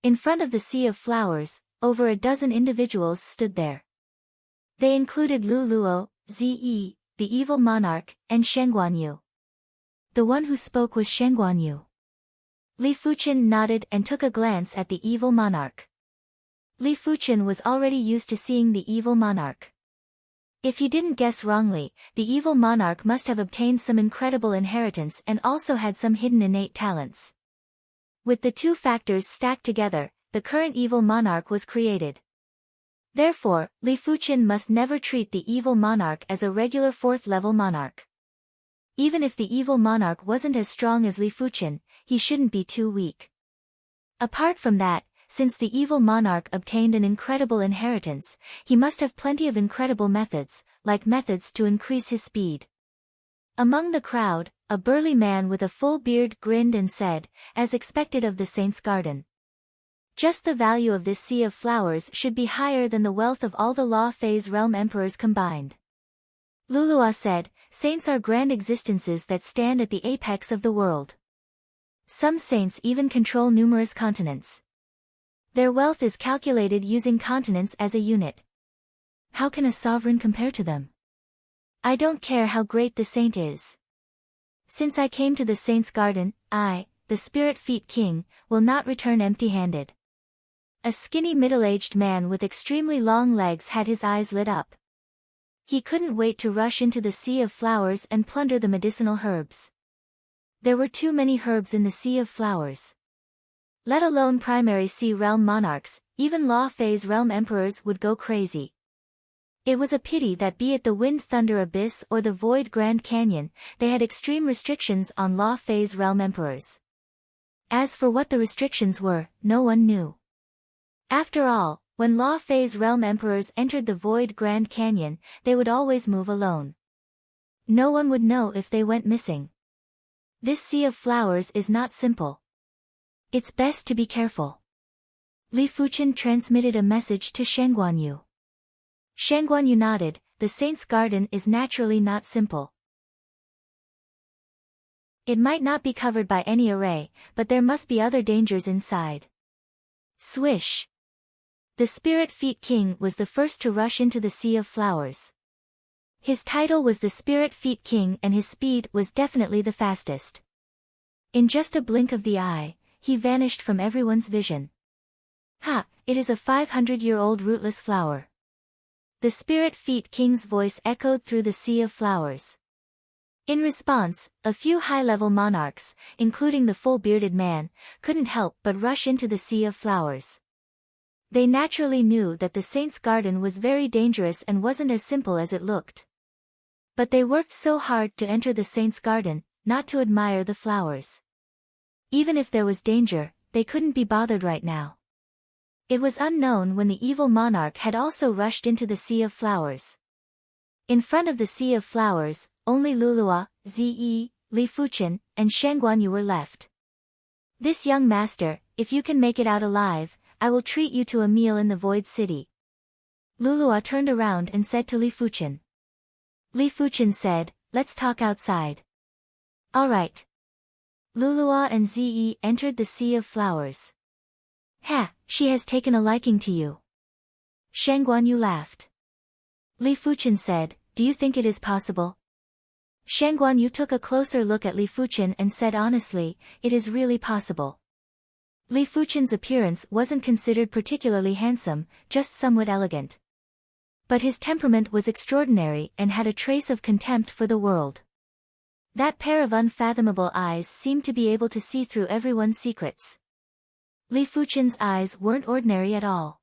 Speaker 1: In front of the sea of flowers, over a dozen individuals stood there. They included Lu Luo, Zi, the evil monarch, and Shen Guanyu. The one who spoke was Shen Guanyu. Li Fuqian nodded and took a glance at the evil monarch. Li Fuqian was already used to seeing the evil monarch. If he didn't guess wrongly, the evil monarch must have obtained some incredible inheritance and also had some hidden innate talents. With the two factors stacked together, the current evil monarch was created. Therefore, Li Fuqian must never treat the evil monarch as a regular fourth-level monarch. Even if the evil monarch wasn't as strong as Li Fuqian, he shouldn't be too weak. Apart from that, since the evil monarch obtained an incredible inheritance, he must have plenty of incredible methods, like methods to increase his speed. Among the crowd, a burly man with a full beard grinned and said, as expected of the saint's garden. Just the value of this sea of flowers should be higher than the wealth of all the Law Phase realm emperors combined. Lulua said, saints are grand existences that stand at the apex of the world. Some saints even control numerous continents. Their wealth is calculated using continents as a unit. How can a sovereign compare to them? I don't care how great the saint is. Since I came to the saint's garden, I, the Spirit Feet King, will not return empty-handed. A skinny middle-aged man with extremely long legs had his eyes lit up. He couldn't wait to rush into the sea of flowers and plunder the medicinal herbs. There were too many herbs in the sea of flowers. Let alone primary sea realm monarchs, even Law Phase realm emperors would go crazy. It was a pity that be it the Wind Thunder Abyss or the Void Grand Canyon, they had extreme restrictions on Law Phase realm emperors. As for what the restrictions were, no one knew. After all, when Law Phase realm emperors entered the Void Grand Canyon, they would always move alone. No one would know if they went missing. This sea of flowers is not simple. It's best to be careful. Li Fuqian transmitted a message to Shen Guanyu. Shen Guanyu nodded, the saint's garden is naturally not simple. It might not be covered by any array, but there must be other dangers inside. Swish! The Spirit Feet King was the first to rush into the sea of flowers. His title was the Spirit Feet King and his speed was definitely the fastest. In just a blink of the eye, he vanished from everyone's vision. Ha! It is a 500-year-old rootless flower. The Spirit Feet King's voice echoed through the sea of flowers. In response, a few high-level monarchs, including the full-bearded man, couldn't help but rush into the sea of flowers. They naturally knew that the saint's garden was very dangerous and wasn't as simple as it looked. But they worked so hard to enter the saint's garden, not to admire the flowers. Even if there was danger, they couldn't be bothered right now. It was unknown when the evil monarch had also rushed into the sea of flowers. In front of the sea of flowers, only Lulua, Zi, Li Fuqian, and Shen Guanyu were left. This young master, if you can make it out alive, I will treat you to a meal in the Void City. Lulua turned around and said to Li Fuqian. Li Fuqian said, let's talk outside. All right. Lulua and Zi entered the sea of flowers. Ha, she has taken a liking to you. Shen Guanyu laughed. Li Fuqian said, do you think it is possible? Shen Guanyu took a closer look at Li Fuqian and said honestly, it is really possible. Li Fuqian's appearance wasn't considered particularly handsome, just somewhat elegant. But his temperament was extraordinary and had a trace of contempt for the world. That pair of unfathomable eyes seemed to be able to see through everyone's secrets. Li Fuqian's eyes weren't ordinary at all.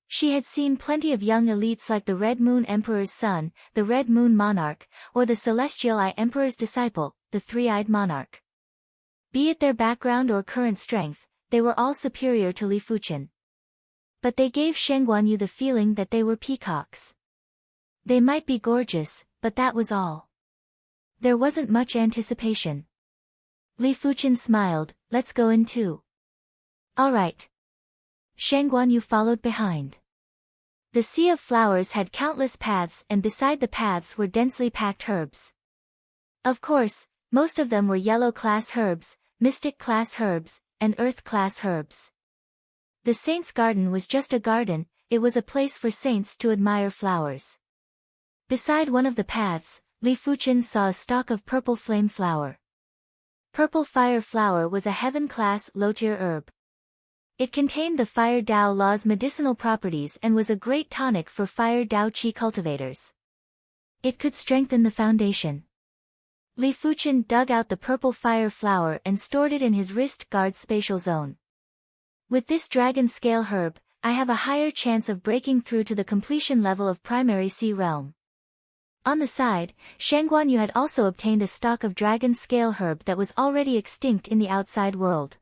Speaker 1: She had seen plenty of young elites like the Red Moon Emperor's son, the Red Moon Monarch, or the Celestial Eye Emperor's disciple, the Three-Eyed Monarch. Be it their background or current strength, they were all superior to Li Fuqian. But they gave Shen Guanyu the feeling that they were peacocks. They might be gorgeous, but that was all. There wasn't much anticipation. Li Fuqian smiled, let's go in too. All right. Shen Guanyu followed behind. The sea of flowers had countless paths, and beside the paths were densely packed herbs. Of course, most of them were yellow-class herbs, mystic-class herbs, and earth-class herbs. The saint's garden was just a garden, it was a place for saints to admire flowers. Beside one of the paths, Li Fuqian saw a stalk of purple flame flower. Purple fire flower was a heaven-class, low-tier herb. It contained the Fire Dao Law's medicinal properties and was a great tonic for Fire Dao Qi cultivators. It could strengthen the foundation. Li Fuqian dug out the purple fire flower and stored it in his wrist guard spatial zone. With this dragon scale herb, I have a higher chance of breaking through to the completion level of primary sea realm. On the side, Shang Guanyu had also obtained a stalk of dragon scale herb that was already extinct in the outside world.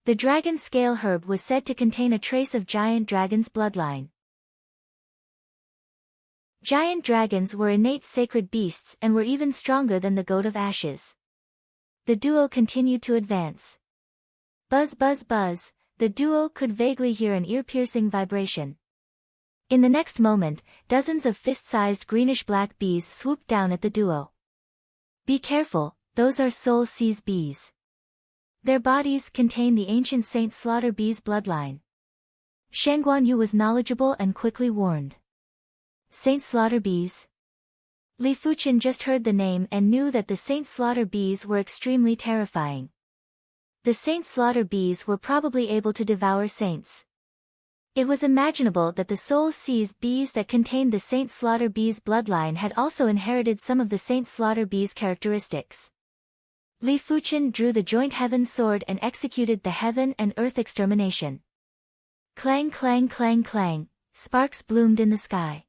Speaker 1: The dragon scale herb was said to contain a trace of giant dragon's bloodline. Giant dragons were innate sacred beasts and were even stronger than the goat of ashes. The duo continued to advance. Buzz buzz buzz, the duo could vaguely hear an ear-piercing vibration. In the next moment, dozens of fist-sized greenish-black bees swooped down at the duo. Be careful, those are soul seize bees. Their bodies contain the ancient Saint Slaughter bee's bloodline. Shang Guanyu was knowledgeable and quickly warned. Saint Slaughter bees? Li Fuqian just heard the name and knew that the Saint Slaughter bees were extremely terrifying. The Saint Slaughter bees were probably able to devour saints. It was imaginable that the soul seize bees that contained the Saint Slaughter bee's bloodline had also inherited some of the Saint Slaughter bee's characteristics. Li Fuqian drew the joint heaven sword and executed the heaven and earth extermination. Clang clang clang clang, sparks bloomed in the sky.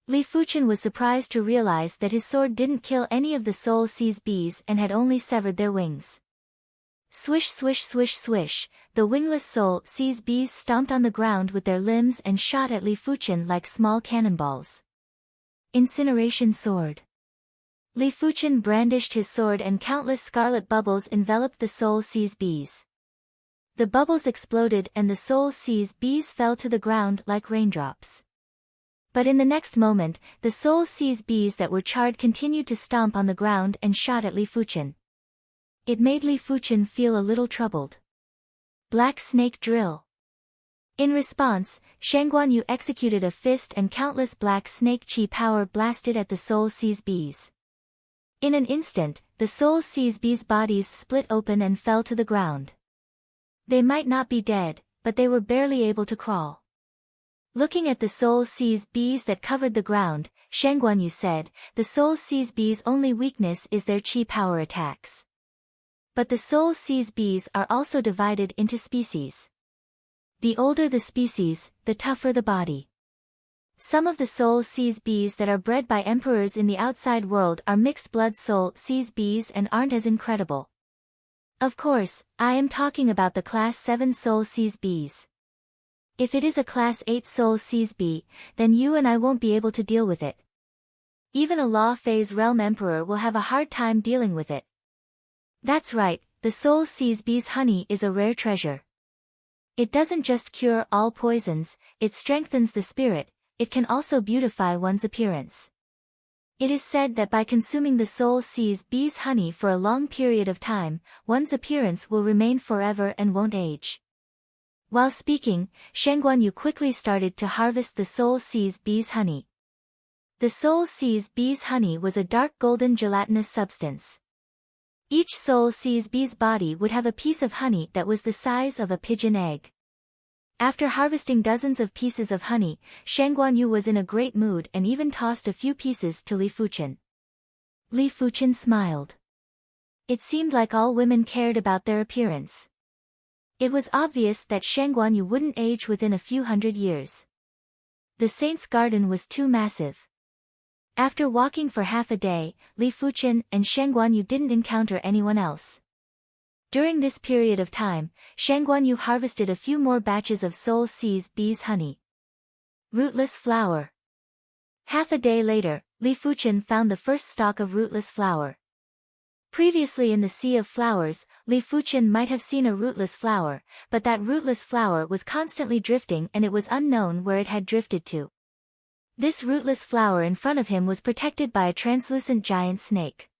Speaker 1: Li Fuqian was surprised to realize that his sword didn't kill any of the soul seize bees and had only severed their wings. Swish swish swish swish, the wingless soul seize bees stomped on the ground with their limbs and shot at Li Fuqian like small cannonballs. Incineration sword. Li Fuqian brandished his sword and countless scarlet bubbles enveloped the soul seize bees. The bubbles exploded and the soul seize bees fell to the ground like raindrops. But in the next moment, the soul seize bees that were charred continued to stomp on the ground and shot at Li Fuqian. It made Li Fuqian feel a little troubled. Black snake drill. In response, Shang Guanyu executed a fist and countless black snake chi power blasted at the soul seize bees. In an instant, the soul seize bees' bodies split open and fell to the ground. They might not be dead, but they were barely able to crawl. Looking at the soul seize bees that covered the ground, Shang Guanyu said, the soul seize bees' only weakness is their chi power attacks. But the soul seize bees are also divided into species. The older the species, the tougher the body. Some of the soul seize bees that are bred by emperors in the outside world are mixed-blood soul seize bees and aren't as incredible. Of course, I am talking about the Class 7 soul seize bees. If it is a Class 8 soul seize bee, then you and I won't be able to deal with it. Even a Law Phase Realm Emperor will have a hard time dealing with it. That's right, the soul seize bee's honey is a rare treasure. It doesn't just cure all poisons, it strengthens the spirit. It can also beautify one's appearance. It is said that by consuming the soul seize bee's honey for a long period of time, one's appearance will remain forever and won't age. While speaking, Shang Guanyu quickly started to harvest the soul seize bee's honey. The soul seize bee's honey was a dark golden gelatinous substance. Each soul seize bee's body would have a piece of honey that was the size of a pigeon egg. After harvesting dozens of pieces of honey, Shang Guanyu was in a great mood and even tossed a few pieces to Li Fuqian. Li Fuqian smiled. It seemed like all women cared about their appearance. It was obvious that Shang Guanyu wouldn't age within a few hundred years. The saint's garden was too massive. After walking for half a day, Li Fuqian and Shang Guanyu didn't encounter anyone else. During this period of time, Shang Guanyu harvested a few more batches of soul seize bee's honey. Rootless flower. Half a day later, Li Fuqian found the first stalk of rootless flower. Previously in the Sea of Flowers, Li Fuqian might have seen a rootless flower, but that rootless flower was constantly drifting and it was unknown where it had drifted to. This rootless flower in front of him was protected by a translucent giant snake.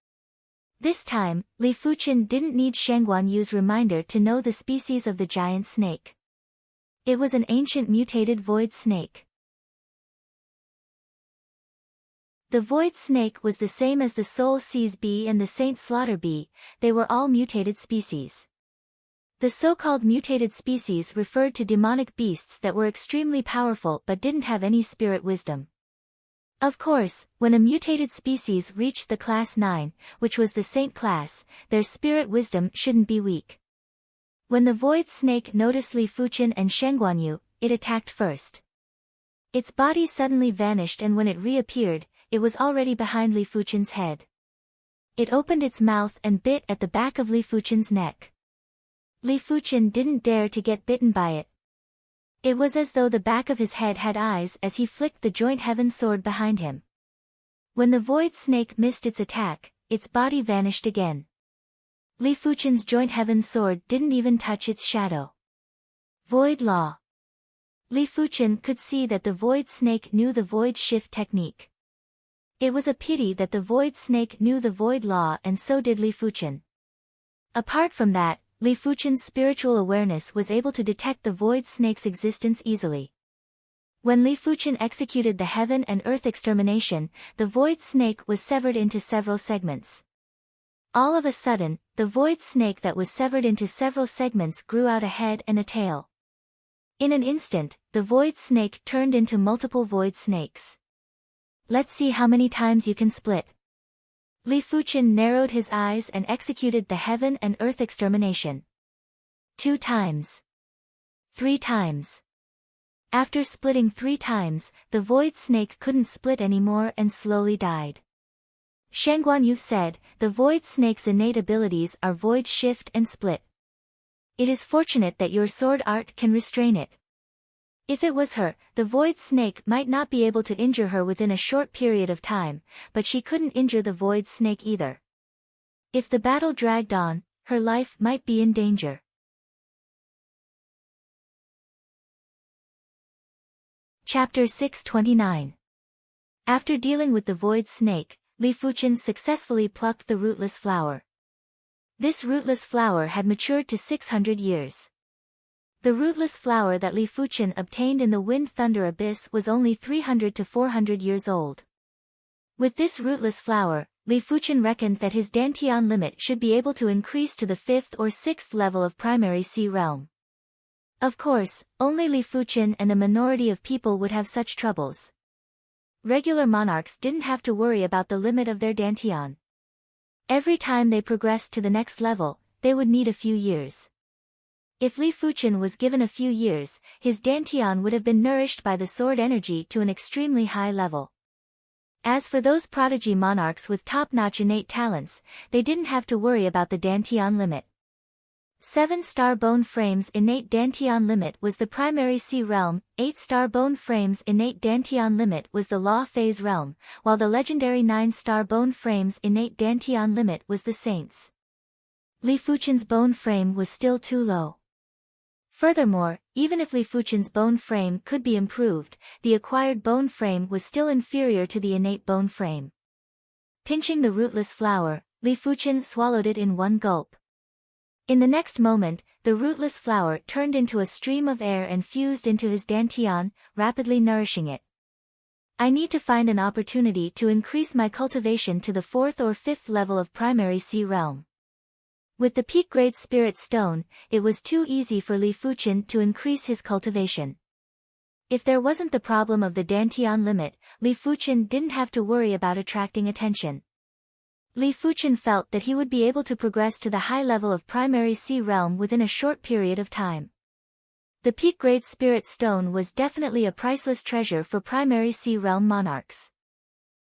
Speaker 1: This time, Li Fuqian didn't need Shangguan Yu's reminder to know the species of the giant snake. It was an ancient mutated void snake. The void snake was the same as the Soul Seize bee and the Saint Slaughter bee, they were all mutated species. The so-called mutated species referred to demonic beasts that were extremely powerful but didn't have any spirit wisdom. Of course, when a mutated species reached the class 9, which was the saint class, their spirit wisdom shouldn't be weak. When the void snake noticed Li Fuqian and Shangguan Yu, it attacked first. Its body suddenly vanished and when it reappeared, it was already behind Li Fuqian's head. It opened its mouth and bit at the back of Li Fuqian's neck. Li Fuqian didn't dare to get bitten by it. It was as though the back of his head had eyes as he flicked the joint heaven sword behind him. When the void snake missed its attack, its body vanished again. Li Fuqian's joint heaven sword didn't even touch its shadow. Void Law. Li Fuqian could see that the void snake knew the void shift technique. It was a pity that the void snake knew the void law and so did Li Fuqian. Apart from that, Li Fuqian's spiritual awareness was able to detect the void snake's existence easily. When Li Fuqian executed the heaven and earth extermination, the void snake was severed into several segments. All of a sudden, the void snake that was severed into several segments grew out a head and a tail. In an instant, the void snake turned into multiple void snakes. Let's see how many times you can split. Li Fuqian narrowed his eyes and executed the heaven and earth extermination. 2 times. 3 times. After splitting 3 times, the void snake couldn't split anymore and slowly died. Shangguan Yu said, the void snake's innate abilities are void shift and split. It is fortunate that your sword art can restrain it. If it was her, the void snake might not be able to injure her within a short period of time, but she couldn't injure the void snake either. If the battle dragged on, her life might be in danger. Chapter 629. After dealing with the void snake, Li Fuqian successfully plucked the rootless flower. This rootless flower had matured to 600 years. The rootless flower that Li Fuqian obtained in the Wind Thunder Abyss was only 300 to 400 years old. With this rootless flower, Li Fuqian reckoned that his Dantian limit should be able to increase to the 5th or 6th level of primary sea realm. Of course, only Li Fuqian and a minority of people would have such troubles. Regular monarchs didn't have to worry about the limit of their Dantian. Every time they progressed to the next level, they would need a few years. If Li Fuqian was given a few years, his Dantian would have been nourished by the sword energy to an extremely high level. As for those prodigy monarchs with top-notch innate talents, they didn't have to worry about the Dantian limit. 7-star bone frames innate Dantian limit was the primary sea realm, 8-star bone frames innate Dantian limit was the law phase realm, while the legendary 9-star bone frames innate Dantian limit was the saints. Li Fuqian's bone frame was still too low. Furthermore, even if Li Fuqian's bone frame could be improved, the acquired bone frame was still inferior to the innate bone frame. Pinching the rootless flower, Li Fuqian swallowed it in one gulp. In the next moment, the rootless flower turned into a stream of air and fused into his Dantian, rapidly nourishing it. I need to find an opportunity to increase my cultivation to the 4th or 5th level of primary sea realm. With the peak-grade spirit stone, it was too easy for Li Fuqian to increase his cultivation. If there wasn't the problem of the Dantian limit, Li Fuqian didn't have to worry about attracting attention. Li Fuqian felt that he would be able to progress to the high level of primary sea realm within a short period of time. The peak-grade spirit stone was definitely a priceless treasure for primary sea realm monarchs.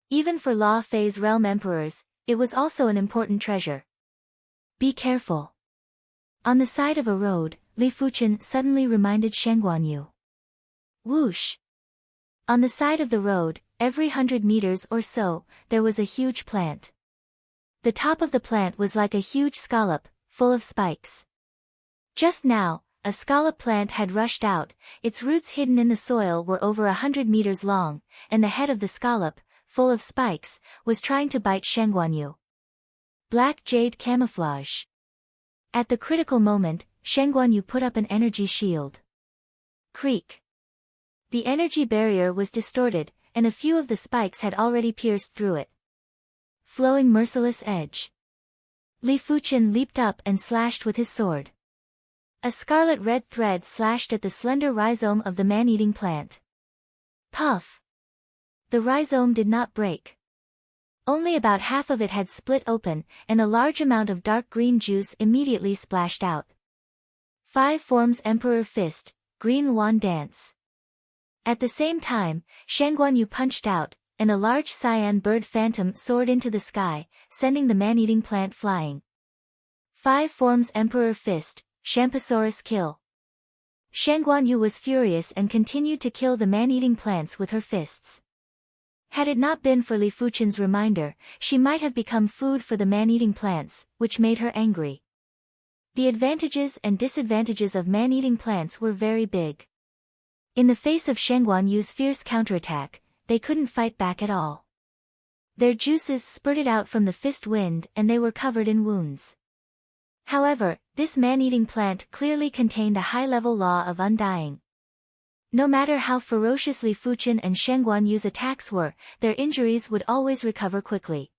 Speaker 1: Even for law phase realm emperors, it was also an important treasure. Be careful. On the side of a road, Li Fuqian suddenly reminded Shangguan Yu. Whoosh! On the side of the road, every 100 meters or so, there was a huge plant. The top of the plant was like a huge scallop, full of spikes. Just now, a scallop plant had rushed out, its roots hidden in the soil were over 100 meters long, and the head of the scallop, full of spikes, was trying to bite Shang Guanyu. Black jade camouflage. At the critical moment, Shang Guanyu put up an energy shield. Creak. The energy barrier was distorted, and a few of the spikes had already pierced through it. Flowing merciless edge. Li Fuqian leaped up and slashed with his sword. A scarlet-red thread slashed at the slender rhizome of the man-eating plant. Puff! The rhizome did not break. Only about half of it had split open, and a large amount of dark green juice immediately splashed out. 5 forms Emperor Fist, Green Wand Dance. At the same time, Shang Guanyu punched out, and a large cyan bird phantom soared into the sky, sending the man-eating plant flying. 5 forms Emperor Fist, Shamposaurus Kill. Shang Guanyu was furious and continued to kill the man-eating plants with her fists. Had it not been for Li Fuqian's reminder, she might have become food for the man-eating plants, which made her angry. The advantages and disadvantages of man-eating plants were very big. In the face of Shang Guanyu's fierce counterattack, they couldn't fight back at all. Their juices spurted out from the fist wind and they were covered in wounds. However, this man-eating plant clearly contained a high-level law of undying. No matter how ferocious Li Fuqian and Shang Guanyu's attacks were, their injuries would always recover quickly.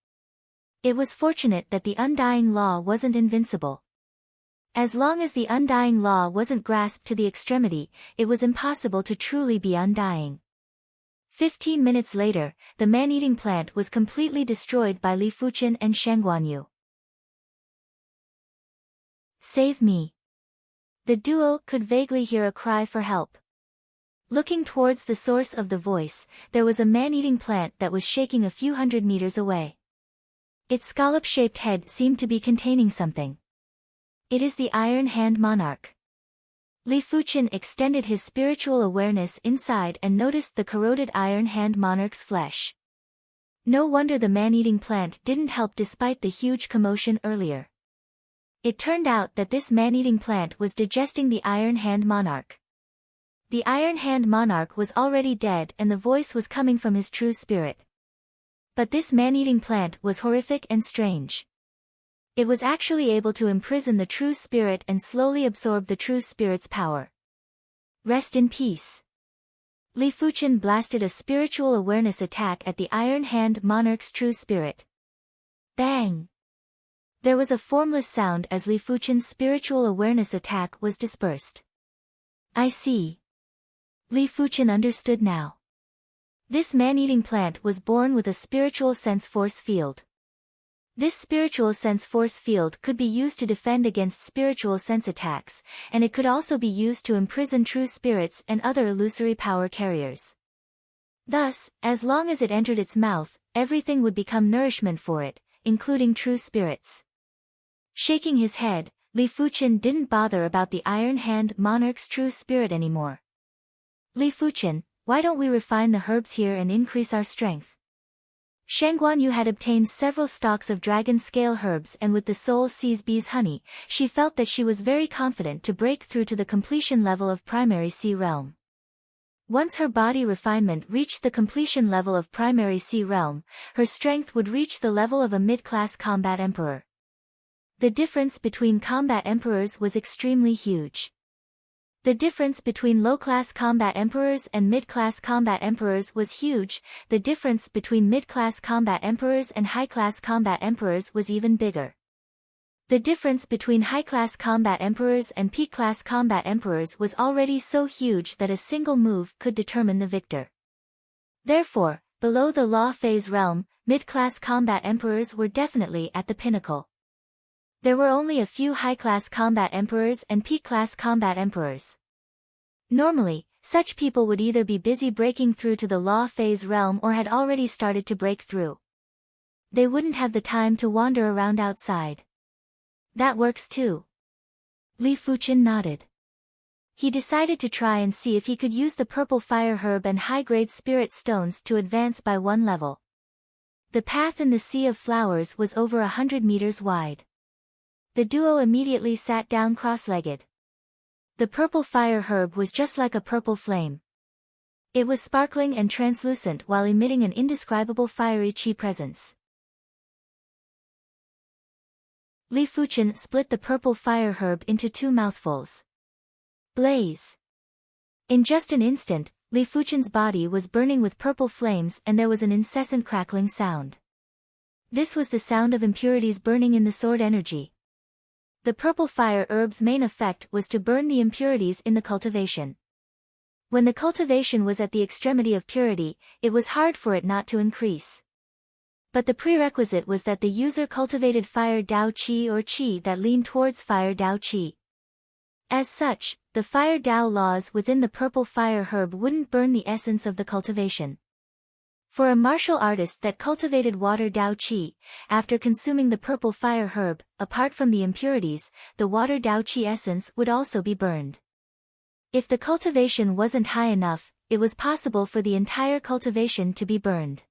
Speaker 1: It was fortunate that the undying law wasn't invincible. As long as the undying law wasn't grasped to the extremity, it was impossible to truly be undying. 15 minutes later, the man-eating plant was completely destroyed by Li Fuqian and Shang Guanyu. Save me. The duo could vaguely hear a cry for help. Looking towards the source of the voice, there was a man-eating plant that was shaking a few hundred meters away. Its scallop-shaped head seemed to be containing something. It is the Iron Hand Monarch. Li Fuqian extended his spiritual awareness inside and noticed the corroded Iron Hand Monarch's flesh. No wonder the man-eating plant didn't help despite the huge commotion earlier. It turned out that this man-eating plant was digesting the Iron Hand Monarch. The Iron Hand Monarch was already dead and the voice was coming from his true spirit. But this man-eating plant was horrific and strange. It was actually able to imprison the true spirit and slowly absorb the true spirit's power. Rest in peace. Li Fuqian blasted a spiritual awareness attack at the Iron Hand Monarch's true spirit. Bang! There was a formless sound as Li Fuqian's spiritual awareness attack was dispersed. I see. Li Fuqian understood now. This man-eating plant was born with a spiritual sense force field. This spiritual sense force field could be used to defend against spiritual sense attacks, and it could also be used to imprison true spirits and other illusory power carriers. Thus, as long as it entered its mouth, everything would become nourishment for it, including true spirits. Shaking his head, Li Fuqian didn't bother about the Iron Hand Monarch's true spirit anymore. Li Fuqian, why don't we refine the herbs here and increase our strength? Shang Guanyu had obtained several stalks of dragon scale herbs, and with the soul sees bee's honey, she felt that she was very confident to break through to the completion level of primary sea realm. Once her body refinement reached the completion level of primary sea realm, her strength would reach the level of a mid-class combat emperor. The difference between combat emperors was extremely huge. The difference between low-class combat emperors and mid-class combat emperors was huge, the difference between mid-class combat emperors and high-class combat emperors was even bigger. The difference between high-class combat emperors and peak-class combat emperors was already so huge that a single move could determine the victor. Therefore, below the law phase realm, mid-class combat emperors were definitely at the pinnacle. There were only a few high-class combat emperors and peak-class combat emperors. Normally, such people would either be busy breaking through to the law phase realm or had already started to break through. They wouldn't have the time to wander around outside. That works too. Li Fuqian nodded. He decided to try and see if he could use the purple fire herb and high-grade spirit stones to advance by one level. The path in the sea of flowers was over 100 meters wide. The duo immediately sat down cross-legged. The purple fire herb was just like a purple flame. It was sparkling and translucent while emitting an indescribable fiery qi presence. Li Fuchen split the purple fire herb into 2 mouthfuls. Blaze! In just an instant, Li Fuchen's body was burning with purple flames and there was an incessant crackling sound. This was the sound of impurities burning in the sword energy. The purple fire herb's main effect was to burn the impurities in the cultivation. When the cultivation was at the extremity of purity, it was hard for it not to increase. But the prerequisite was that the user cultivated fire Dao Qi or Qi that leaned towards fire Dao Qi. As such, the fire Dao laws within the purple fire herb wouldn't burn the essence of the cultivation. For a martial artist that cultivated water Dao Qi, after consuming the purple fire herb, apart from the impurities, the water Dao Qi essence would also be burned. If the cultivation wasn't high enough, it was possible for the entire cultivation to be burned.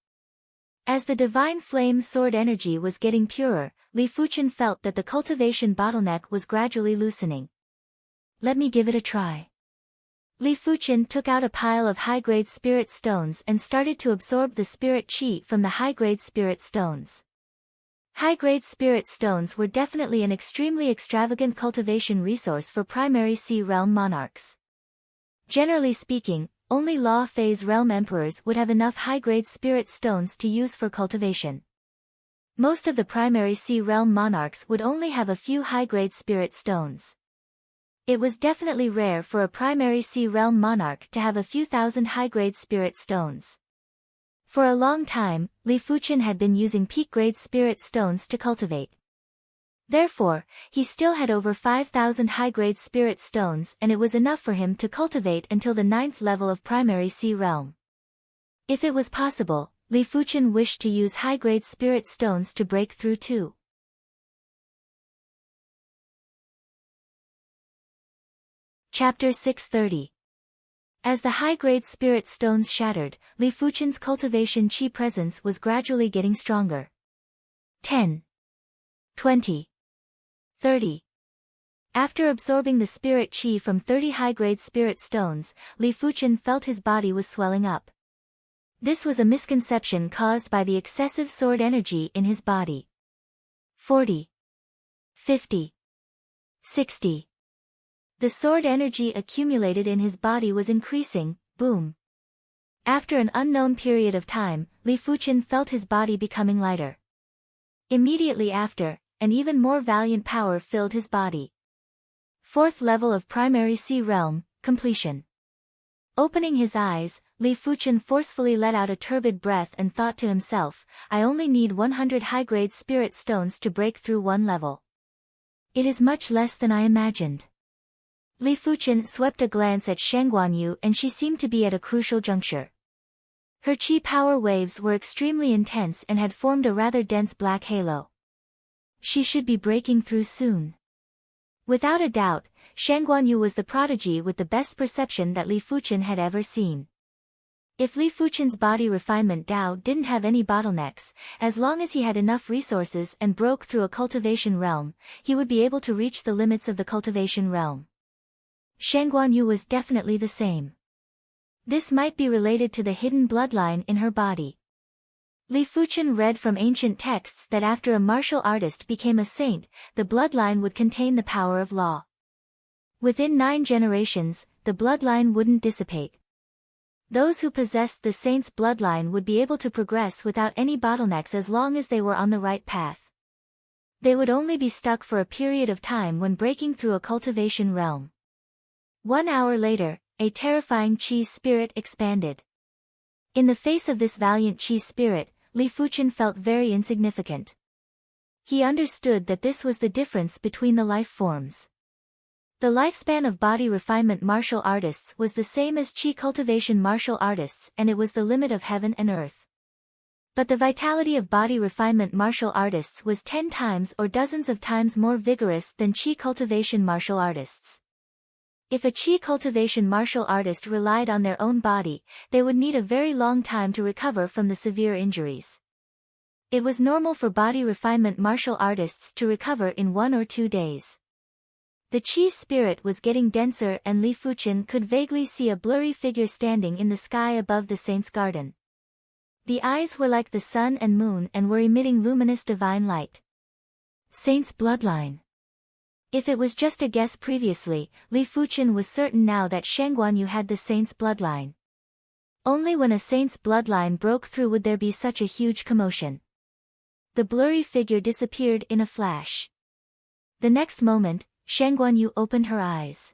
Speaker 1: As the divine flame sword energy was getting purer, Li Fuchen felt that the cultivation bottleneck was gradually loosening. Let me give it a try. Li Fuchen took out a pile of high-grade spirit stones and started to absorb the spirit qi from the high-grade spirit stones. High-grade spirit stones were definitely an extremely extravagant cultivation resource for primary sea realm monarchs. Generally speaking, only law phase realm emperors would have enough high-grade spirit stones to use for cultivation. Most of the primary sea realm monarchs would only have a few high-grade spirit stones. It was definitely rare for a primary sea realm monarch to have a few thousand high-grade spirit stones. For a long time, Li Fuchen had been using peak-grade spirit stones to cultivate. Therefore, he still had over 5,000 high-grade spirit stones and it was enough for him to cultivate until the 9th level of primary sea realm. If it was possible, Li Fuchen wished to use high-grade spirit stones to break through too. Chapter 630. As the high-grade spirit stones shattered, Li Fuchen's cultivation qi presence was gradually getting stronger. 10. 20. 30. After absorbing the spirit qi from 30 high-grade spirit stones, Li Fuchen felt his body was swelling up. This was a misconception caused by the excessive sword energy in his body. 40. 50. 60. The sword energy accumulated in his body was increasing, boom. After an unknown period of time, Li Fuchen felt his body becoming lighter. Immediately after, an even more valiant power filled his body. 4th level of primary sea realm, completion. Opening his eyes, Li Fuchen forcefully let out a turbid breath and thought to himself, I only need 100 high-grade spirit stones to break through 1 level. It is much less than I imagined. Li Fuchen swept a glance at Shang Guanyu and she seemed to be at a crucial juncture. Her qi power waves were extremely intense and had formed a rather dense black halo. She should be breaking through soon. Without a doubt, Shang Guanyu was the prodigy with the best perception that Li Fuchen had ever seen. If Li Fuchen's body refinement Dao didn't have any bottlenecks, as long as he had enough resources and broke through a cultivation realm, he would be able to reach the limits of the cultivation realm. Shang Guanyu was definitely the same. This might be related to the hidden bloodline in her body. Li Fuchen read from ancient texts that after a martial artist became a saint, the bloodline would contain the power of law. Within 9 generations, the bloodline wouldn't dissipate. Those who possessed the saint's bloodline would be able to progress without any bottlenecks as long as they were on the right path. They would only be stuck for a period of time when breaking through a cultivation realm. 1 hour later, a terrifying qi spirit expanded. In the face of this valiant qi spirit, Li Fuchen felt very insignificant. He understood that this was the difference between the life forms. The lifespan of body refinement martial artists was the same as qi cultivation martial artists and it was the limit of heaven and earth. But the vitality of body refinement martial artists was 10 times or dozens of times more vigorous than qi cultivation martial artists. If a qi cultivation martial artist relied on their own body, they would need a very long time to recover from the severe injuries. It was normal for body refinement martial artists to recover in 1 or 2 days. The Chi's spirit was getting denser and Li Fuchen could vaguely see a blurry figure standing in the sky above the saint's garden. The eyes were like the sun and moon and were emitting luminous divine light. Saint's bloodline. If it was just a guess previously, Li Fuchen was certain now that Sheng Guanyu had the saint's bloodline. Only when a saint's bloodline broke through would there be such a huge commotion. The blurry figure disappeared in a flash. The next moment, Sheng Guanyu opened her eyes.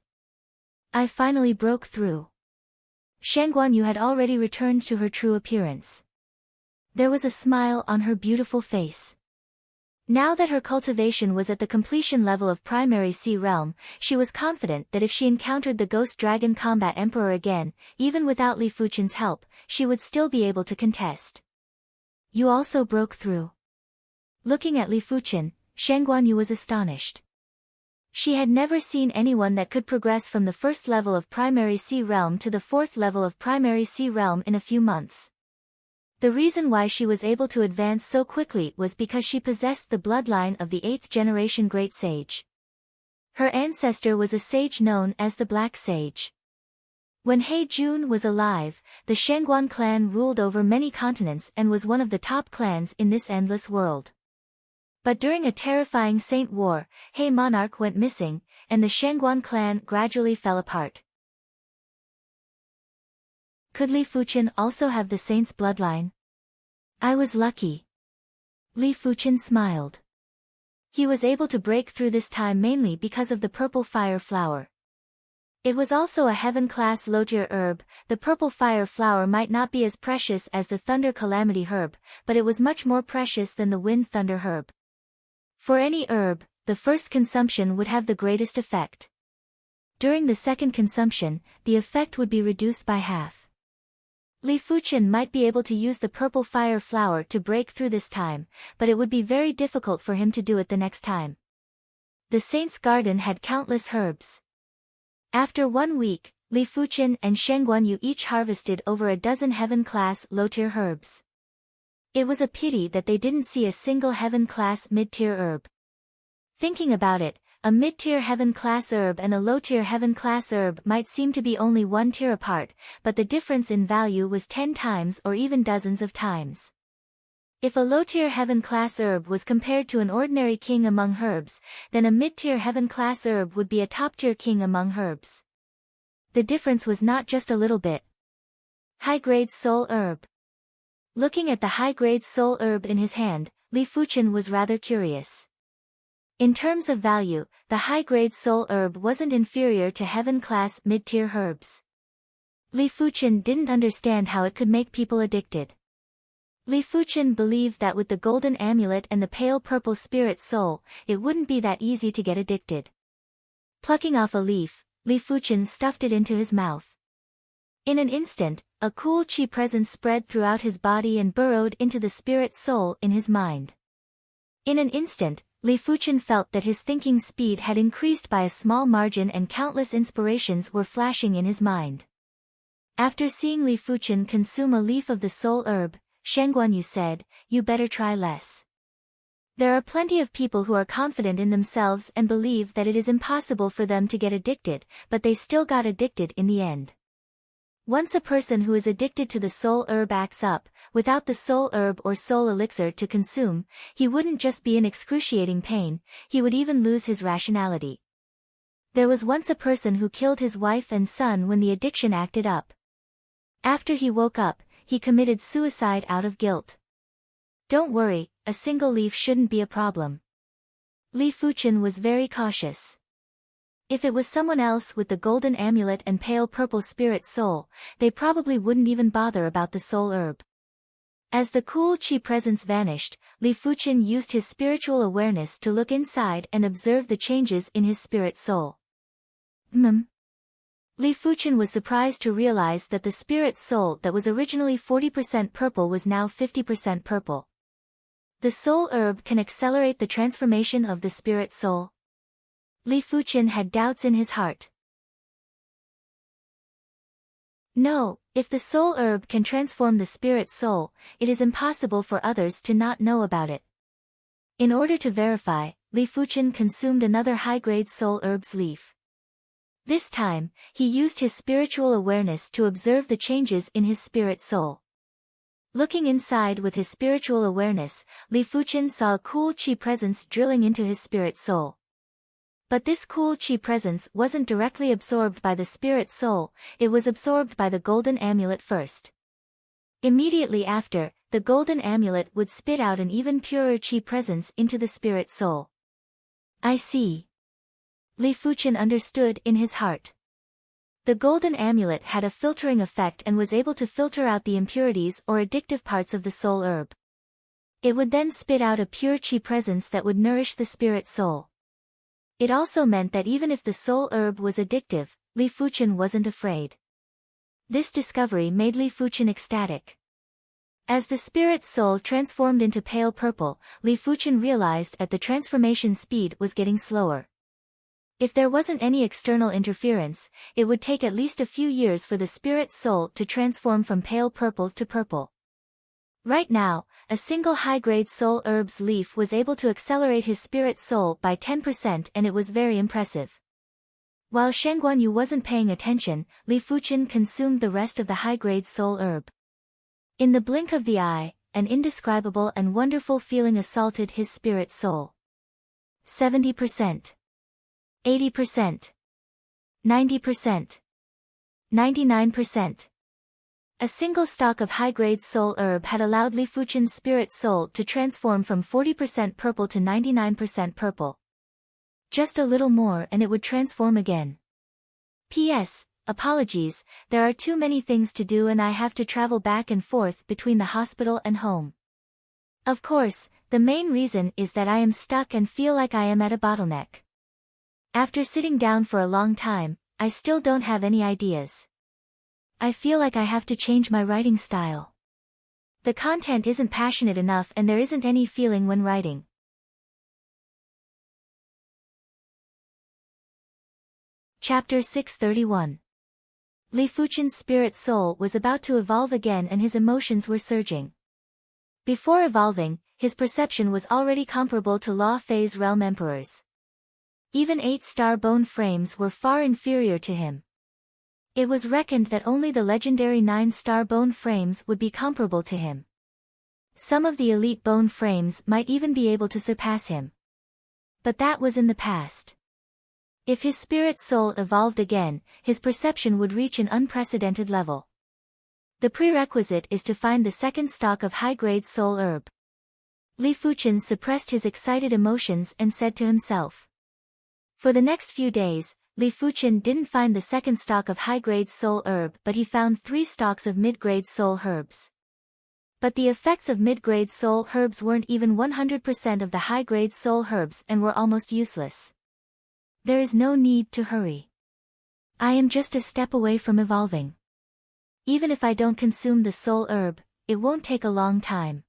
Speaker 1: I finally broke through. Sheng Guanyu had already returned to her true appearance. There was a smile on her beautiful face. Now that her cultivation was at the completion level of primary sea realm, she was confident that if she encountered the Ghost Dragon Combat Emperor again, even without Li Fuchen's help, she would still be able to contest. You also broke through. Looking at Li Fuchen, Sheng Guanyu was astonished. She had never seen anyone that could progress from the first level of primary sea realm to the fourth level of primary sea realm in a few months. The reason why she was able to advance so quickly was because she possessed the bloodline of the 8th generation Great Sage. Her ancestor was a sage known as the Black Sage. When He Jun was alive, the Shengguan clan ruled over many continents and was one of the top clans in this endless world. But during a terrifying saint war, He monarch went missing, and the Shengguan clan gradually fell apart. Could Li Fuchen also have the saint's bloodline? I was lucky. Li Fuchen smiled. He was able to break through this time mainly because of the purple fire flower. It was also a heaven-class low-tier herb. The purple fire flower might not be as precious as the thunder calamity herb, but it was much more precious than the wind thunder herb. For any herb, the first consumption would have the greatest effect. During the second consumption, the effect would be reduced by half. Li Fuchen might be able to use the purple fire flower to break through this time, but it would be very difficult for him to do it the next time. The saint's garden had countless herbs. After 1 week, Li Fuchen and Sheng Guanyu each harvested over a dozen heaven-class low-tier herbs. It was a pity that they didn't see a single heaven-class mid-tier herb. Thinking about it, a mid-tier heaven-class herb and a low-tier heaven-class herb might seem to be only 1 tier apart, but the difference in value was 10 times or even dozens of times. If a low-tier heaven-class herb was compared to an ordinary king among herbs, then a mid-tier heaven-class herb would be a top-tier king among herbs. The difference was not just a little bit. High-grade soul herb. Looking at the high-grade soul herb in his hand, Li Fuchen was rather curious. In terms of value, the high-grade soul herb wasn't inferior to heaven-class mid-tier herbs. Li Fuchen didn't understand how it could make people addicted. Li Fuchen believed that with the golden amulet and the pale purple spirit soul, it wouldn't be that easy to get addicted. Plucking off a leaf, Li Fuchen stuffed it into his mouth. In an instant, a cool chi presence spread throughout his body and burrowed into the spirit soul in his mind. In an instant, Li Fuchen felt that his thinking speed had increased by a small margin and countless inspirations were flashing in his mind. After seeing Li Fuchen consume a leaf of the soul herb, Sheng Guanyu said, "You better try less." There are plenty of people who are confident in themselves and believe that it is impossible for them to get addicted, but they still got addicted in the end. Once a person who is addicted to the soul herb acts up, without the soul herb or soul elixir to consume, he wouldn't just be in excruciating pain, he would even lose his rationality. There was once a person who killed his wife and son when the addiction acted up. After he woke up, he committed suicide out of guilt. Don't worry, a single leaf shouldn't be a problem. Li Fuchen was very cautious. If it was someone else with the golden amulet and pale purple spirit soul, they probably wouldn't even bother about the soul herb. As the cool chi presence vanished, Li Fuchen used his spiritual awareness to look inside and observe the changes in his spirit soul. Li Fuchen was surprised to realize that the spirit soul that was originally 40% purple was now 50% purple. The soul herb can accelerate the transformation of the spirit soul. Li Fuchen had doubts in his heart. No, If the soul herb can transform the spirit soul, it is impossible for others to not know about it. In order to verify, Li Fuchen consumed another high-grade soul herb's leaf. This time, he used his spiritual awareness to observe the changes in his spirit soul. Looking inside with his spiritual awareness, Li Fuchen saw a cool chi presence drilling into his spirit soul. But this cool chi presence wasn't directly absorbed by the spirit soul, it was absorbed by the golden amulet first. Immediately after, the golden amulet would spit out an even purer chi presence into the spirit soul. I see. Li Fuchen understood in his heart. The golden amulet had a filtering effect and was able to filter out the impurities or addictive parts of the soul herb. It would then spit out a pure chi presence that would nourish the spirit soul. It also meant that even if the soul herb was addictive, Li Fuchen wasn't afraid. This discovery made Li Fuchen ecstatic. As the spirit soul transformed into pale purple, Li Fuchen realized that the transformation speed was getting slower. If there wasn't any external interference, it would take at least a few years for the spirit soul to transform from pale purple to purple. Right now, a single high-grade soul herb's leaf was able to accelerate his spirit soul by 10% and it was very impressive. While Shen Guanyu wasn't paying attention, Li Fuchen consumed the rest of the high-grade soul herb. In the blink of the eye, an indescribable and wonderful feeling assaulted his spirit soul. 70%. 80%. 90%. 99%. A single stalk of high-grade soul herb had allowed Li Fuchen's spirit soul to transform from 40% purple to 99% purple. Just a little more and it would transform again. P.S. Apologies, there are too many things to do and I have to travel back and forth between the hospital and home. Of course, the main reason is that I am stuck and feel like I am at a bottleneck. After sitting down for a long time, I still don't have any ideas. I feel like I have to change my writing style. The content isn't passionate enough and there isn't any feeling when writing. Chapter 631. Li Fuchen's spirit soul was about to evolve again and his emotions were surging. Before evolving, his perception was already comparable to Law Phase realm emperors. Even 8-star bone frames were far inferior to him. It was reckoned that only the legendary 9-star bone frames would be comparable to him. Some of the elite bone frames might even be able to surpass him. But that was in the past. If his spirit soul evolved again, his perception would reach an unprecedented level. The prerequisite is to find the second stalk of high-grade soul herb. Li Fuchen suppressed his excited emotions and said to himself. For the next few days, Li Fuchen didn't find the second stalk of high-grade soul herb but he found 3 stalks of mid-grade soul herbs. But the effects of mid-grade soul herbs weren't even 100% of the high-grade soul herbs and were almost useless. There is no need to hurry. I am just a step away from evolving. Even if I don't consume the soul herb, it won't take a long time.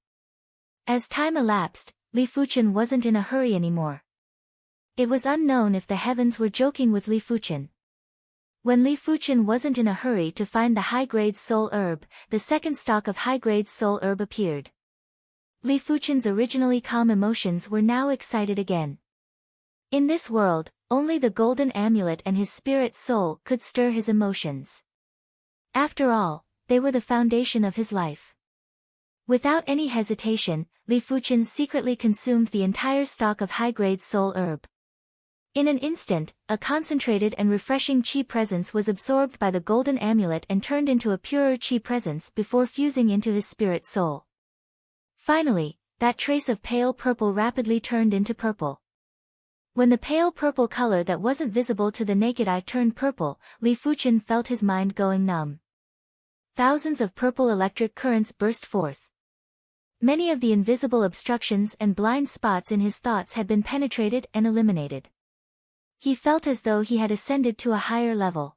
Speaker 1: As time elapsed, Li Fuchen wasn't in a hurry anymore. It was unknown if the heavens were joking with Li Fuchen. When Li Fuchen wasn't in a hurry to find the high-grade soul herb, the second stalk of high-grade soul herb appeared. Li Fuchen's originally calm emotions were now excited again. In this world, only the golden amulet and his spirit soul could stir his emotions. After all, they were the foundation of his life. Without any hesitation, Li Fuchen secretly consumed the entire stalk of high-grade soul herb. In an instant, a concentrated and refreshing chi presence was absorbed by the golden amulet and turned into a purer chi presence before fusing into his spirit soul. Finally, that trace of pale purple rapidly turned into purple. When the pale purple color that wasn't visible to the naked eye turned purple, Li Fuchen felt his mind going numb. Thousands of purple electric currents burst forth. Many of the invisible obstructions and blind spots in his thoughts had been penetrated and eliminated. He felt as though he had ascended to a higher level.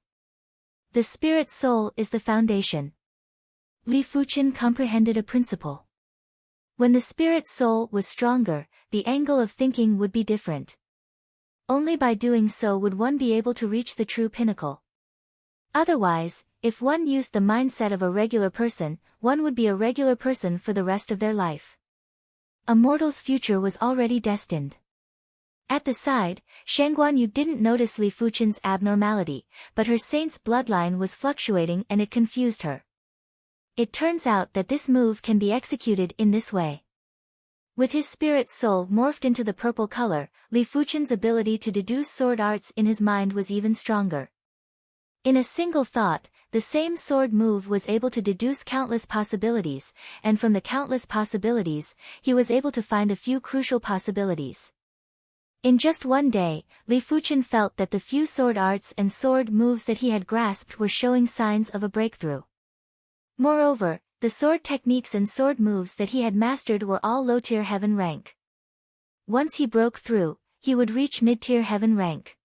Speaker 1: The spirit soul is the foundation. Li Fuchen comprehended a principle. When the spirit soul was stronger, the angle of thinking would be different. Only by doing so would one be able to reach the true pinnacle. Otherwise, if one used the mindset of a regular person, one would be a regular person for the rest of their life. A mortal's future was already destined. At the side, Shangguanyu didn't notice Li Fuchen's abnormality, but her saint's bloodline was fluctuating and it confused her. It turns out that this move can be executed in this way. With his spirit soul morphed into the purple color, Li Fuchen's ability to deduce sword arts in his mind was even stronger. In a single thought, the same sword move was able to deduce countless possibilities, and from the countless possibilities, he was able to find a few crucial possibilities. In just one day, Li Fuchen felt that the few sword arts and sword moves that he had grasped were showing signs of a breakthrough. Moreover, the sword techniques and sword moves that he had mastered were all low-tier heaven rank. Once he broke through, he would reach mid-tier heaven rank.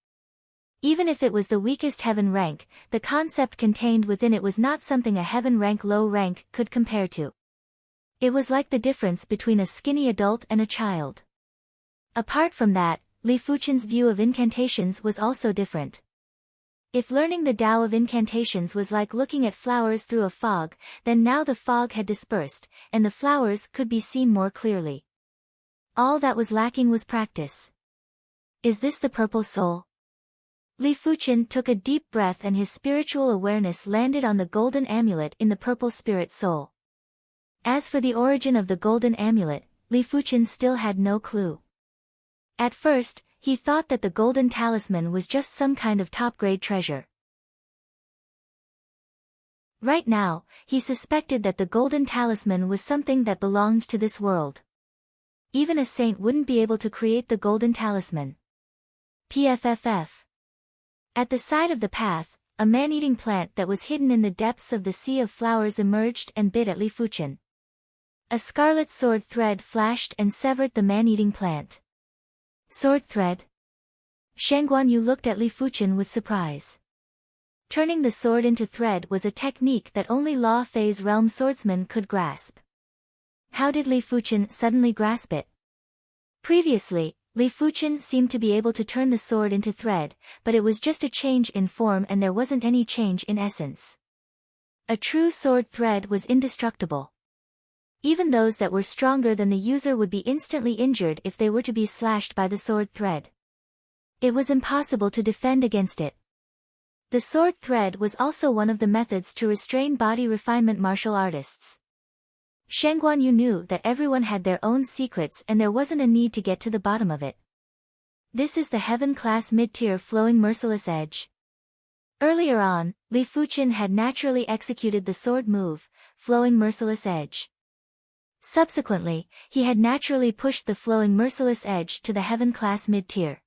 Speaker 1: Even if it was the weakest heaven rank, the concept contained within it was not something a heaven rank low rank could compare to. It was like the difference between a skinny adult and a child. Apart from that, Li Fuchen's view of incantations was also different. If learning the Tao of incantations was like looking at flowers through a fog, then now the fog had dispersed, and the flowers could be seen more clearly. All that was lacking was practice. Is this the purple soul? Li Fuchen took a deep breath and his spiritual awareness landed on the golden amulet in the purple spirit soul. As for the origin of the golden amulet, Li Fuchen still had no clue. At first, he thought that the golden talisman was just some kind of top-grade treasure. Right now, he suspected that the golden talisman was something that belonged to this world. Even a saint wouldn't be able to create the golden talisman. PFFF. At the side of the path, a man-eating plant that was hidden in the depths of the sea of flowers emerged and bit at Li Fuchen. A scarlet sword thread flashed and severed the man-eating plant. Sword thread? Shangguanyu looked at Li Fuchen with surprise. Turning the sword into thread was a technique that only Law Fei's realm swordsman could grasp. How did Li Fuchen suddenly grasp it? Previously, Li Fuchen seemed to be able to turn the sword into thread, but it was just a change in form and there wasn't any change in essence. A true sword thread was indestructible. Even those that were stronger than the user would be instantly injured if they were to be slashed by the sword thread. It was impossible to defend against it. The sword thread was also one of the methods to restrain body refinement martial artists. Shangguanyu knew that everyone had their own secrets and there wasn't a need to get to the bottom of it. This is the heaven-class mid-tier flowing merciless edge. Earlier on, Li Fuchen had naturally executed the sword move, flowing merciless edge. Subsequently, he had naturally pushed the flowing merciless edge to the heaven-class mid-tier.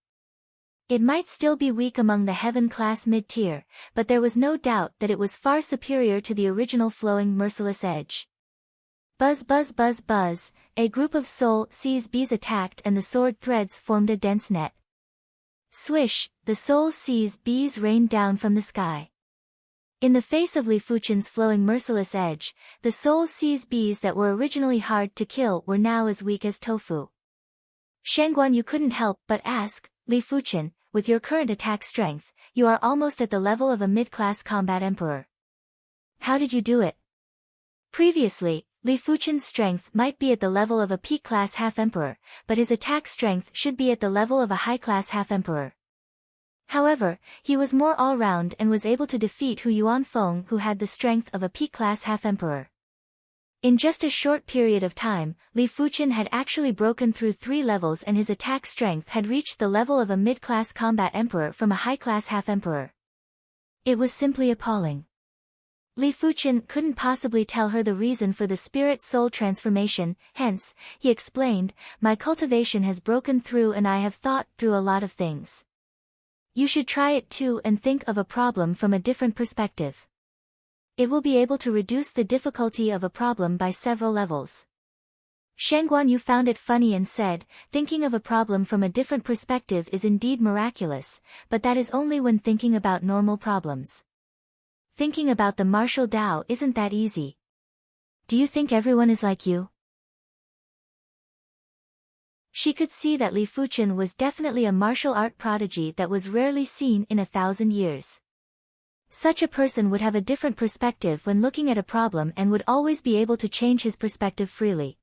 Speaker 1: It might still be weak among the heaven-class mid-tier, but there was no doubt that it was far superior to the original flowing merciless edge. Buzz buzz buzz buzz, a group of soul seas bees attacked and the sword threads formed a dense net. Swish, the soul seas bees rained down from the sky. In the face of Li Fuchen's flowing merciless edge, the soul seas bees that were originally hard to kill were now as weak as tofu. Shangguanyu couldn't help but ask, Li Fuchen, with your current attack strength, you are almost at the level of a mid-class combat emperor. How did you do it? Previously, Li Fuchen's strength might be at the level of a peak-class half-emperor, but his attack strength should be at the level of a high-class half-emperor. However, he was more all-round and was able to defeat Hu Yuanfeng who had the strength of a peak-class half-emperor. In just a short period of time, Li Fuchen had actually broken through 3 levels and his attack strength had reached the level of a mid-class combat emperor from a high-class half-emperor. It was simply appalling. Li Fuchen couldn't possibly tell her the reason for the spirit-soul transformation, hence, he explained, my cultivation has broken through and I have thought through a lot of things. You should try it too and think of a problem from a different perspective. It will be able to reduce the difficulty of a problem by several levels. Shangguanyu found it funny and said, thinking of a problem from a different perspective is indeed miraculous, but that is only when thinking about normal problems. Thinking about the martial Tao isn't that easy. Do you think everyone is like you? She could see that Li Fuchen was definitely a martial art prodigy that was rarely seen in 1,000 years. Such a person would have a different perspective when looking at a problem and would always be able to change his perspective freely.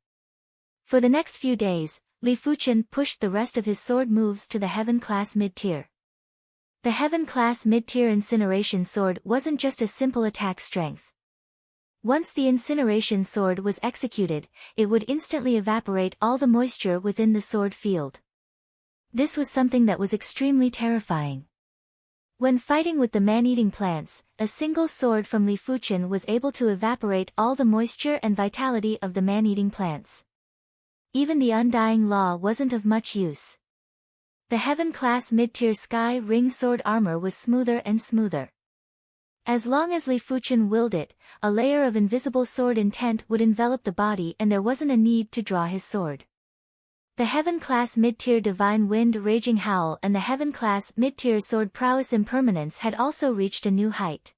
Speaker 1: For the next few days, Li Fuchen pushed the rest of his sword moves to the Heaven-class mid-tier. The Heaven-class mid-tier Incineration Sword wasn't just a simple attack strength. Once the Incineration Sword was executed, it would instantly evaporate all the moisture within the sword field. This was something that was extremely terrifying. When fighting with the man-eating plants, a single sword from Li Fuchen was able to evaporate all the moisture and vitality of the man-eating plants. Even the Undying Law wasn't of much use. The Heaven-class mid-tier Sky Ring Sword armor was smoother and smoother. As long as Li Fuchen willed it, a layer of invisible sword intent would envelop the body and there wasn't a need to draw his sword. The Heaven-class mid-tier Divine Wind Raging Howl and the Heaven-class mid-tier Sword Prowess Impermanence had also reached a new height.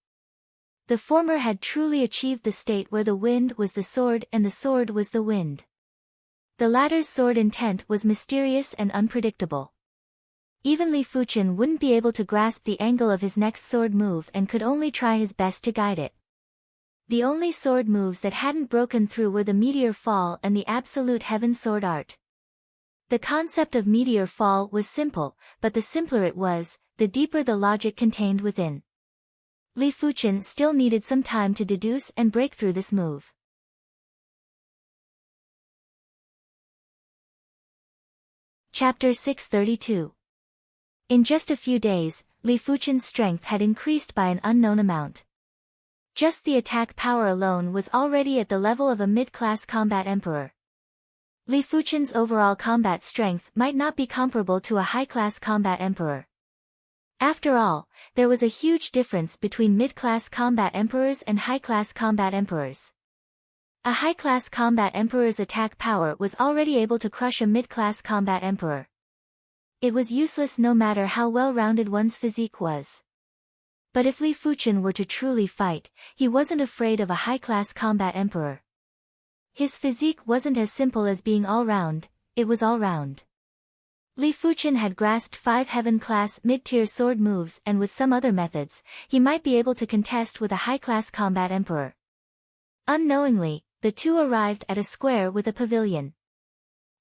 Speaker 1: The former had truly achieved the state where the wind was the sword and the sword was the wind. The latter's sword intent was mysterious and unpredictable. Even Li Fuchen wouldn't be able to grasp the angle of his next sword move and could only try his best to guide it. The only sword moves that hadn't broken through were the Meteor Fall and the Absolute Heaven Sword Art. The concept of meteor fall was simple, but the simpler it was, the deeper the logic contained within. Li Fuchen still needed some time to deduce and break through this move. Chapter 632. In just a few days, Li Fuchen's strength had increased by an unknown amount. Just the attack power alone was already at the level of a mid-class combat emperor. Li Fuchen's overall combat strength might not be comparable to a high-class combat emperor. After all, there was a huge difference between mid-class combat emperors and high-class combat emperors. A high-class combat emperor's attack power was already able to crush a mid-class combat emperor. It was useless no matter how well-rounded one's physique was. But if Li Fuchen were to truly fight, he wasn't afraid of a high-class combat emperor. His physique wasn't as simple as being all-round, it was all-round. Li Fuchen had grasped 5 Heaven-class mid-tier sword moves and with some other methods, he might be able to contest with a high-class combat emperor. Unknowingly, the two arrived at a square with a pavilion.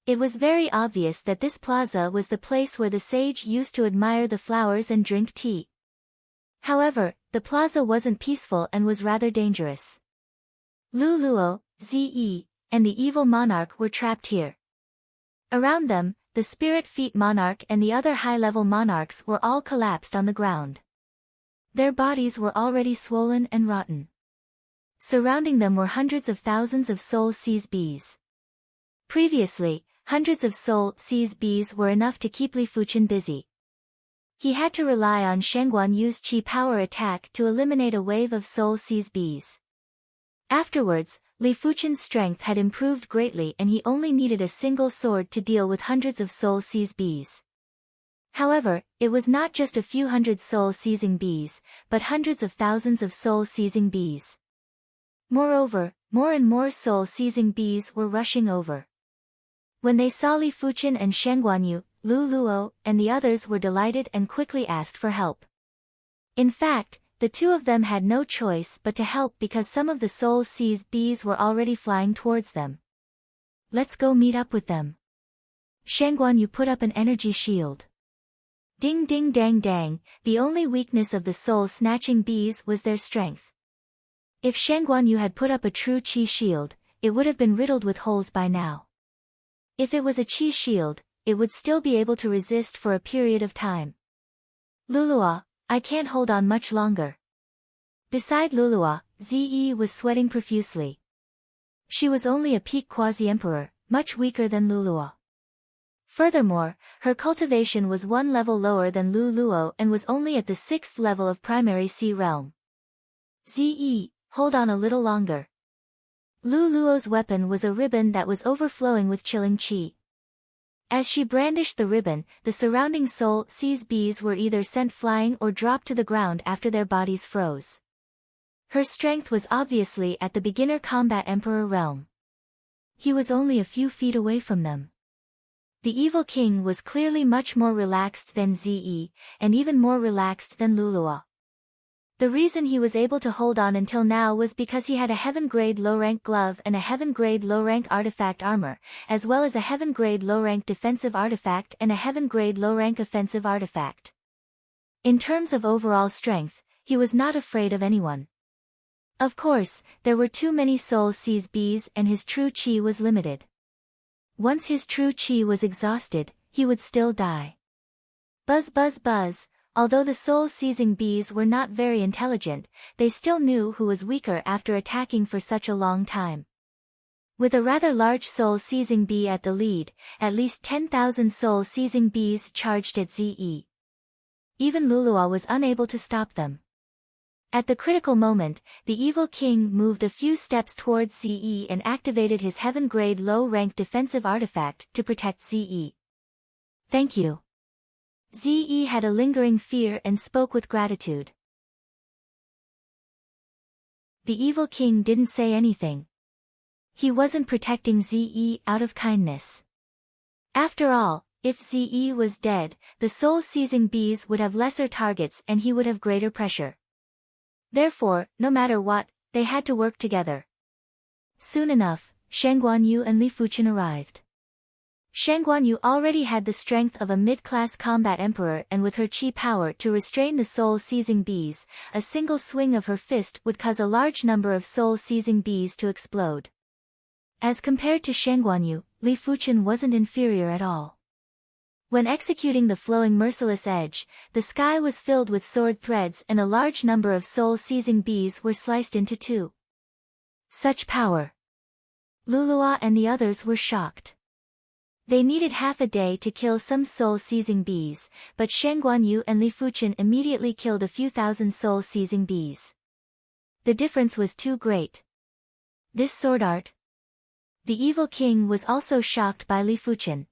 Speaker 1: It was very obvious that this plaza was the place where the sage used to admire the flowers and drink tea. However, the plaza wasn't peaceful and was rather dangerous. Lu Luo, Ze, and the evil monarch were trapped here. Around them, the Spirit Feet monarch and the other high-level monarchs were all collapsed on the ground. Their bodies were already swollen and rotten. Surrounding them were hundreds of thousands of soul seize bees. Previously, hundreds of soul seize bees were enough to keep Li Fuchen busy. He had to rely on Shangguan Yu's Qi power attack to eliminate a wave of soul seize bees. Afterwards, Li Fuchen's strength had improved greatly and he only needed a single sword to deal with hundreds of soul seize bees. However, it was not just a few hundred soul-seizing bees, but hundreds of thousands of soul-seizing bees. Moreover, more and more soul-seizing bees were rushing over. When they saw Li Fuchen and Shangguanyu, Lu Luo, and the others were delighted and quickly asked for help. In fact, the two of them had no choice but to help because some of the soul-seized bees were already flying towards them. Let's go meet up with them. Shangguanyu put up an energy shield. Ding ding dang dang, the only weakness of the soul-snatching bees was their strength. If Shangguanyu had put up a true Qi shield, it would have been riddled with holes by now. If it was a Qi shield, it would still be able to resist for a period of time. Lulua, I can't hold on much longer. Beside Lulua, Ze was sweating profusely. She was only a peak quasi-emperor, much weaker than Lulua. Furthermore, her cultivation was one level lower than Lu Luo and was only at the 6th level of primary sea realm. Ze, hold on a little longer. Lu Luo's weapon was a ribbon that was overflowing with chilling qi. As she brandished the ribbon, the surrounding soul-seize bees were either sent flying or dropped to the ground after their bodies froze. Her strength was obviously at the beginner combat emperor realm. He was only a few feet away from them. The evil king was clearly much more relaxed than Ze, and even more relaxed than Lulua. The reason he was able to hold on until now was because he had a heaven-grade low-rank glove and a heaven-grade low-rank artifact armor, as well as a heaven-grade low-rank defensive artifact and a heaven-grade low-rank offensive artifact. In terms of overall strength, he was not afraid of anyone. Of course, there were too many soul seize bees and his true chi was limited. Once his true chi was exhausted, he would still die. Buzz buzz buzz. Although the soul-seizing bees were not very intelligent, they still knew who was weaker after attacking for such a long time. With a rather large soul-seizing bee at the lead, at least 10,000 soul-seizing bees charged at Ze. Even Lulua was unable to stop them. At the critical moment, the evil king moved a few steps towards Ze and activated his heaven-grade low-rank defensive artifact to protect Ze. "Thank you." Ze had a lingering fear and spoke with gratitude. The evil king didn't say anything. He wasn't protecting Ze out of kindness. After all, if Ze was dead, the soul-seizing bees would have lesser targets and he would have greater pressure. Therefore, no matter what, they had to work together. Soon enough, Shen Guanyu and Li Fuchen arrived. Shen Guanyu already had the strength of a mid-class combat emperor, and with her chi power to restrain the soul-seizing bees, a single swing of her fist would cause a large number of soul-seizing bees to explode. As compared to Shen Guanyu, Li Fuchen wasn't inferior at all. When executing the flowing merciless edge, the sky was filled with sword threads and a large number of soul-seizing bees were sliced into two. Such power! Lulua and the others were shocked. They needed half a day to kill some soul-seizing bees, but Shen Guanyu and Li Fuchen immediately killed a few thousand soul-seizing bees. The difference was too great. This sword art? The evil king was also shocked by Li Fuchen.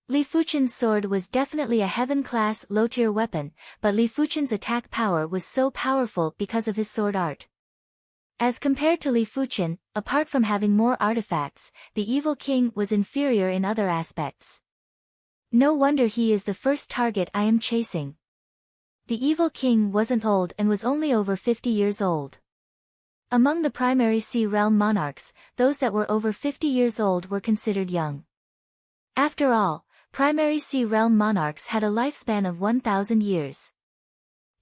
Speaker 1: Li Fuchen's sword was definitely a heaven-class low-tier weapon, but Li Fuchen's attack power was so powerful because of his sword art. As compared to Li Fuchen, apart from having more artifacts, the evil king was inferior in other aspects. No wonder he is the first target I am chasing. The evil king wasn't old and was only over 50 years old. Among the primary Sea Realm monarchs, those that were over 50 years old were considered young. After all, primary Sea Realm monarchs had a lifespan of 1,000 years.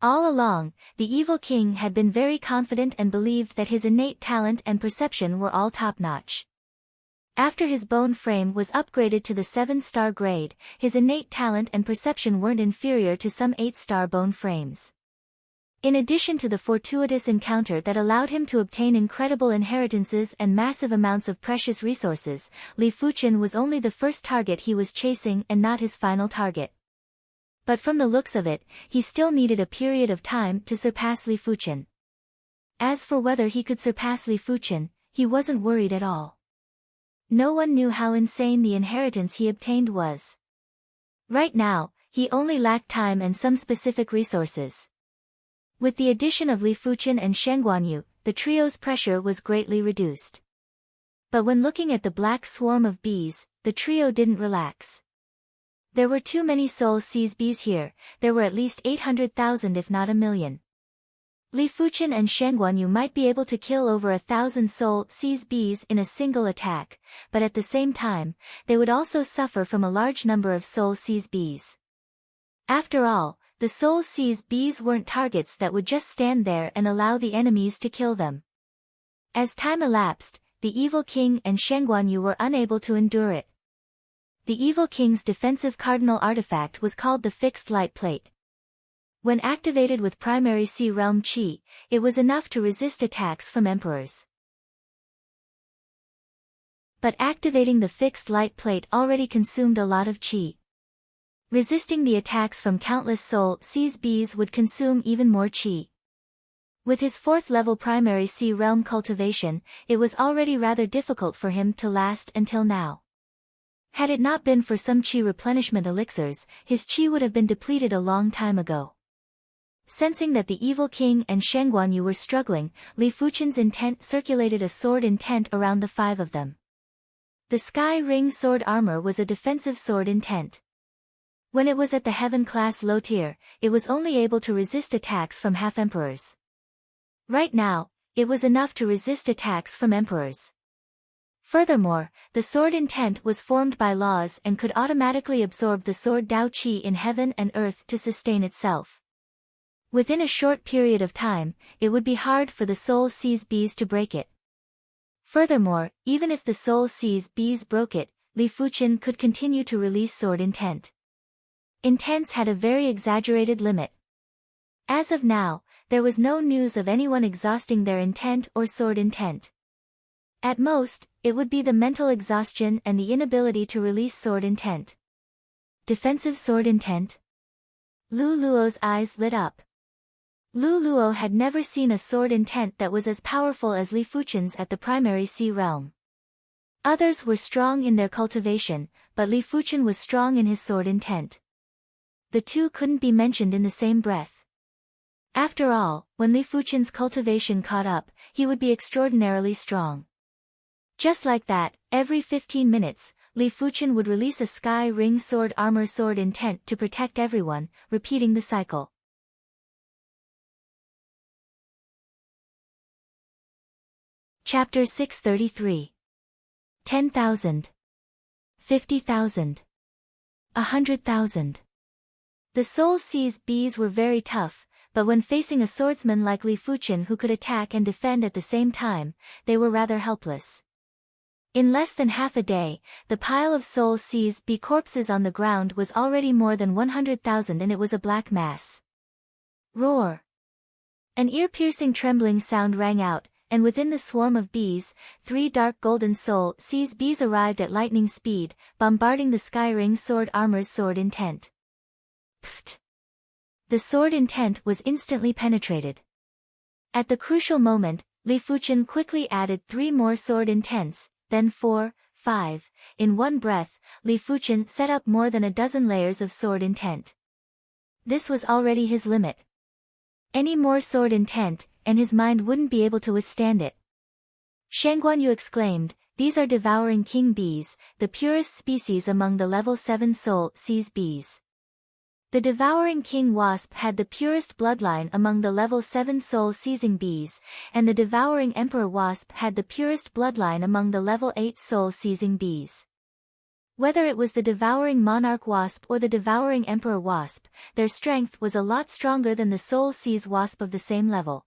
Speaker 1: All along, the evil king had been very confident and believed that his innate talent and perception were all top-notch. After his bone frame was upgraded to the 7-star grade, his innate talent and perception weren't inferior to some 8-star bone frames. In addition to the fortuitous encounter that allowed him to obtain incredible inheritances and massive amounts of precious resources, Li Fuchen was only the first target he was chasing and not his final target. But from the looks of it, he still needed a period of time to surpass Li Fuchen. As for whether he could surpass Li Fuchen, he wasn't worried at all. No one knew how insane the inheritance he obtained was. Right now, he only lacked time and some specific resources. With the addition of Li Fuchen and Shen Guanyu, the trio's pressure was greatly reduced. But when looking at the black swarm of bees, the trio didn't relax. There were too many soul-seize bees here, there were at least 800,000 if not a million. Li Fuchen and Shen Guanyu might be able to kill over 1,000 soul-seize bees in a single attack, but at the same time, they would also suffer from a large number of soul-seize bees. After all, the soul-seize bees weren't targets that would just stand there and allow the enemies to kill them. As time elapsed, the evil king and Shen Guanyu were unable to endure it. The evil king's defensive cardinal artifact was called the Fixed Light Plate. When activated with primary Sea Realm Chi, it was enough to resist attacks from emperors. But activating the Fixed Light Plate already consumed a lot of Chi. Resisting the attacks from countless soul-seize bees would consume even more Chi. With his 4th-level primary Sea Realm cultivation, it was already rather difficult for him to last until now. Had it not been for some chi replenishment elixirs, his chi would have been depleted a long time ago. Sensing that the evil king and Shen Guanyu were struggling, Li Fuchen's intent circulated a sword intent around the 5 of them. The Sky Ring sword armor was a defensive sword intent. When it was at the heaven-class low tier, it was only able to resist attacks from half-emperors. Right now, it was enough to resist attacks from emperors. Furthermore, the sword intent was formed by laws and could automatically absorb the sword Dao Qi in heaven and earth to sustain itself. Within a short period of time, it would be hard for the soul C's bees to break it. Furthermore, even if the soul C's bees broke it, Li Fuchen could continue to release sword intent. Intents had a very exaggerated limit. As of now, there was no news of anyone exhausting their intent or sword intent. At most, it would be the mental exhaustion and the inability to release sword intent. Defensive sword intent? Lu Luo's eyes lit up. Lu Luo had never seen a sword intent that was as powerful as Li Fuchen's at the primary sea realm. Others were strong in their cultivation, but Li Fuchen was strong in his sword intent. The two couldn't be mentioned in the same breath. After all, when Li Fuchen's cultivation caught up, he would be extraordinarily strong. Just like that, every 15 minutes, Li Fuchen would release a sky ring sword armor sword intent to protect everyone, repeating the cycle. Chapter 633. 10,000. 50,000. 100,000. The soul C's bees were very tough, but when facing a swordsman like Li Fuchen who could attack and defend at the same time, they were rather helpless. In less than half a day, the pile of soul C's bee corpses on the ground was already more than 100,000 and it was a black mass. Roar! An ear-piercing trembling sound rang out, and within the swarm of bees, 3 dark golden soul C's bees arrived at lightning speed, bombarding the Skyring sword armor's sword intent. Pfft! The sword intent was instantly penetrated. At the crucial moment, Li Fuchen quickly added 3 more sword intents, then 4, 5, in one breath, Li Fuchen set up more than a dozen layers of sword intent. This was already his limit. Any more sword intent, and his mind wouldn't be able to withstand it. Shen Guanyu exclaimed, "These are devouring king bees, the purest species among the level 7 soul C's bees." The devouring king wasp had the purest bloodline among the level 7 soul seizing bees, and the devouring emperor wasp had the purest bloodline among the level 8 soul seizing bees. Whether it was the devouring monarch wasp or the devouring emperor wasp, their strength was a lot stronger than the soul seize wasp of the same level.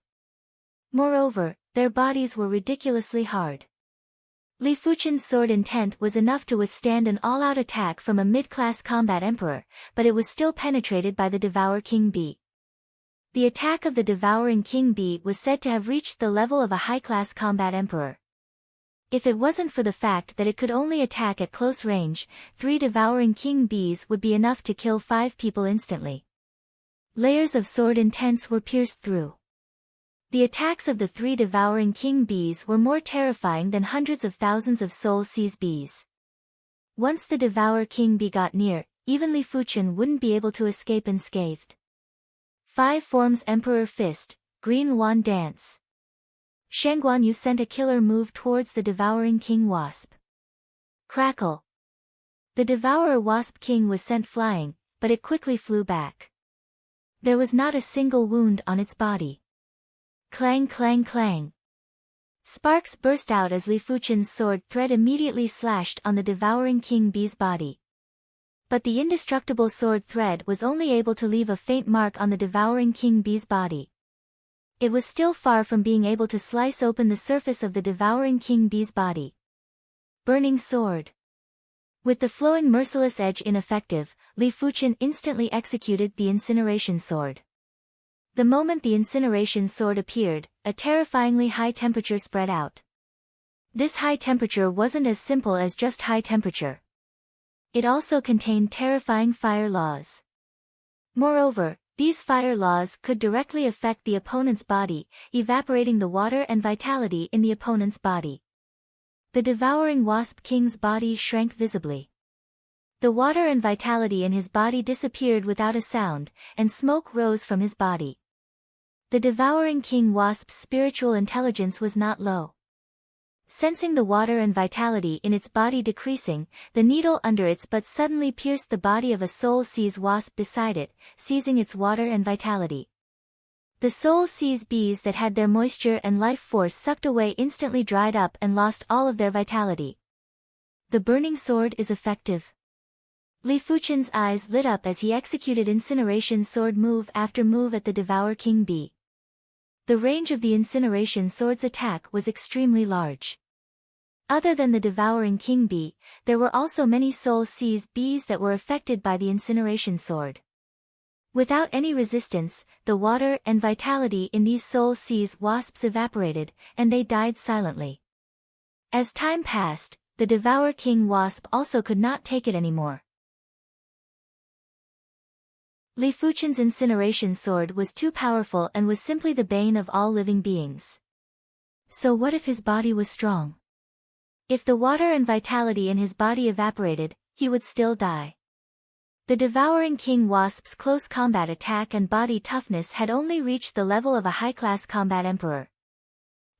Speaker 1: Moreover, their bodies were ridiculously hard. Li Fuchen's sword intent was enough to withstand an all-out attack from a mid-class combat emperor, but it was still penetrated by the Devour King Bee. The attack of the Devouring King Bee was said to have reached the level of a high-class combat emperor. If it wasn't for the fact that it could only attack at close range, 3 Devouring King Bees would be enough to kill 5 people instantly. Layers of sword intents were pierced through. The attacks of the 3 devouring king bees were more terrifying than hundreds of thousands of soul seize bees. Once the devour king bee got near, even Li Fuchen wouldn't be able to escape unscathed. 5 forms Emperor Fist, Green Wand Dance. Shen Guanyu sent a killer move towards the devouring king wasp. Crackle. The devourer wasp king was sent flying, but it quickly flew back. There was not a single wound on its body. Clang clang clang. Sparks burst out as Li Fuchen's sword thread immediately slashed on the devouring king bee's body. But the indestructible sword thread was only able to leave a faint mark on the devouring king bee's body. It was still far from being able to slice open the surface of the devouring king bee's body. Burning sword. With the flowing merciless edge ineffective, Li Fuchen instantly executed the incineration sword. The moment the incineration sword appeared, a terrifyingly high temperature spread out. This high temperature wasn't as simple as just high temperature. It also contained terrifying fire laws. Moreover, these fire laws could directly affect the opponent's body, evaporating the water and vitality in the opponent's body. The devouring wasp king's body shrank visibly. The water and vitality in his body disappeared without a sound, and smoke rose from his body. The devouring king wasp's spiritual intelligence was not low. Sensing the water and vitality in its body decreasing, the needle under its butt suddenly pierced the body of a soul seize wasp beside it, seizing its water and vitality. The soul seize bees that had their moisture and life force sucked away instantly dried up and lost all of their vitality. The burning sword is effective. Li Fuchen's eyes lit up as he executed incineration sword move after move at the Devour King bee. The range of the incineration sword's attack was extremely large. Other than the devouring king bee, there were also many soul seized bees that were affected by the incineration sword. Without any resistance, the water and vitality in these soul seized wasps evaporated, and they died silently. As time passed, the Devour King wasp also could not take it anymore. Li Fuchen's incineration sword was too powerful and was simply the bane of all living beings. So what if his body was strong? If the water and vitality in his body evaporated, he would still die. The devouring king wasp's close combat attack and body toughness had only reached the level of a high-class combat emperor.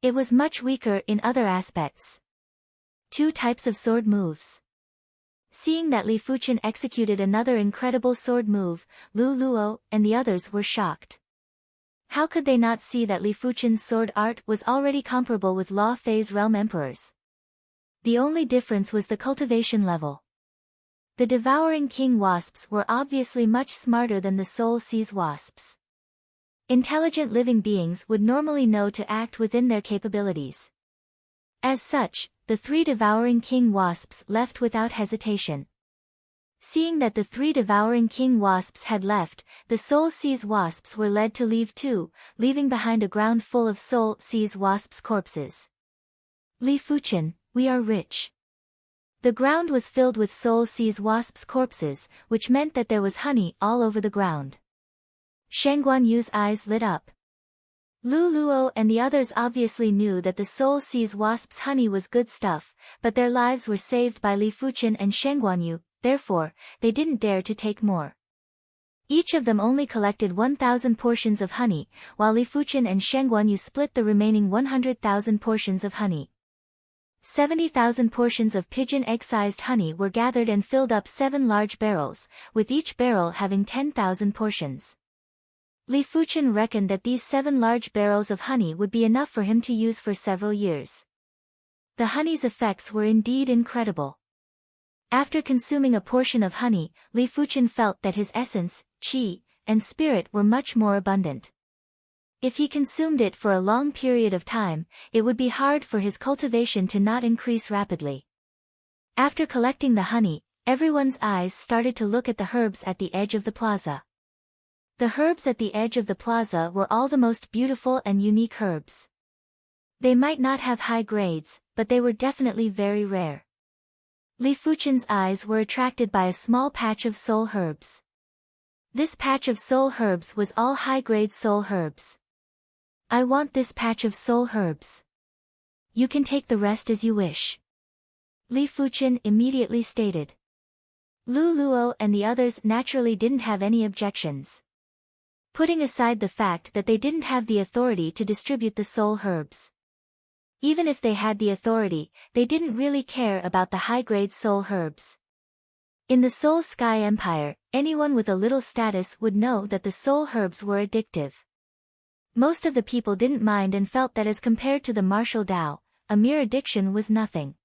Speaker 1: It was much weaker in other aspects. 2 types of sword moves. Seeing that Li Fuchen executed another incredible sword move, Lu Luo and the others were shocked. How could they not see that Li Fuchen's sword art was already comparable with Law Fei's realm emperors? The only difference was the cultivation level. The devouring king wasps were obviously much smarter than the soul seize wasps. Intelligent living beings would normally know to act within their capabilities. As such, the 3 devouring king wasps left without hesitation. Seeing that the 3 devouring king wasps had left, the soul seize wasps were led to leave too, leaving behind a ground full of soul seize wasps' corpses. Li Fuchen, we are rich. The ground was filled with soul seize wasps' corpses, which meant that there was honey all over the ground. Shangguan Yu's eyes lit up. Lu Luo and the others obviously knew that the soul seize wasps' honey was good stuff, but their lives were saved by Li Fuchen and Shangguan Yu, therefore, they didn't dare to take more. Each of them only collected 1,000 portions of honey, while Li Fuchen and Shangguan Yu split the remaining 100,000 portions of honey. 70,000 portions of pigeon egg-sized honey were gathered and filled up 7 large barrels, with each barrel having 10,000 portions. Li Fuchen reckoned that these 7 large barrels of honey would be enough for him to use for several years. The honey's effects were indeed incredible. After consuming a portion of honey, Li Fuchen felt that his essence, qi, and spirit were much more abundant. If he consumed it for a long period of time, it would be hard for his cultivation to not increase rapidly. After collecting the honey, everyone's eyes started to look at the herbs at the edge of the plaza. The herbs at the edge of the plaza were all the most beautiful and unique herbs. They might not have high grades, but they were definitely very rare. Li Fuchen's eyes were attracted by a small patch of soul herbs. This patch of soul herbs was all high-grade soul herbs. I want this patch of soul herbs. You can take the rest as you wish. Li Fuchen immediately stated. Lu Luo and the others naturally didn't have any objections. Putting aside the fact that they didn't have the authority to distribute the soul herbs. Even if they had the authority, they didn't really care about the high-grade soul herbs. In the Soul Sky Empire, anyone with a little status would know that the soul herbs were addictive. Most of the people didn't mind and felt that as compared to the martial Tao, a mere addiction was nothing.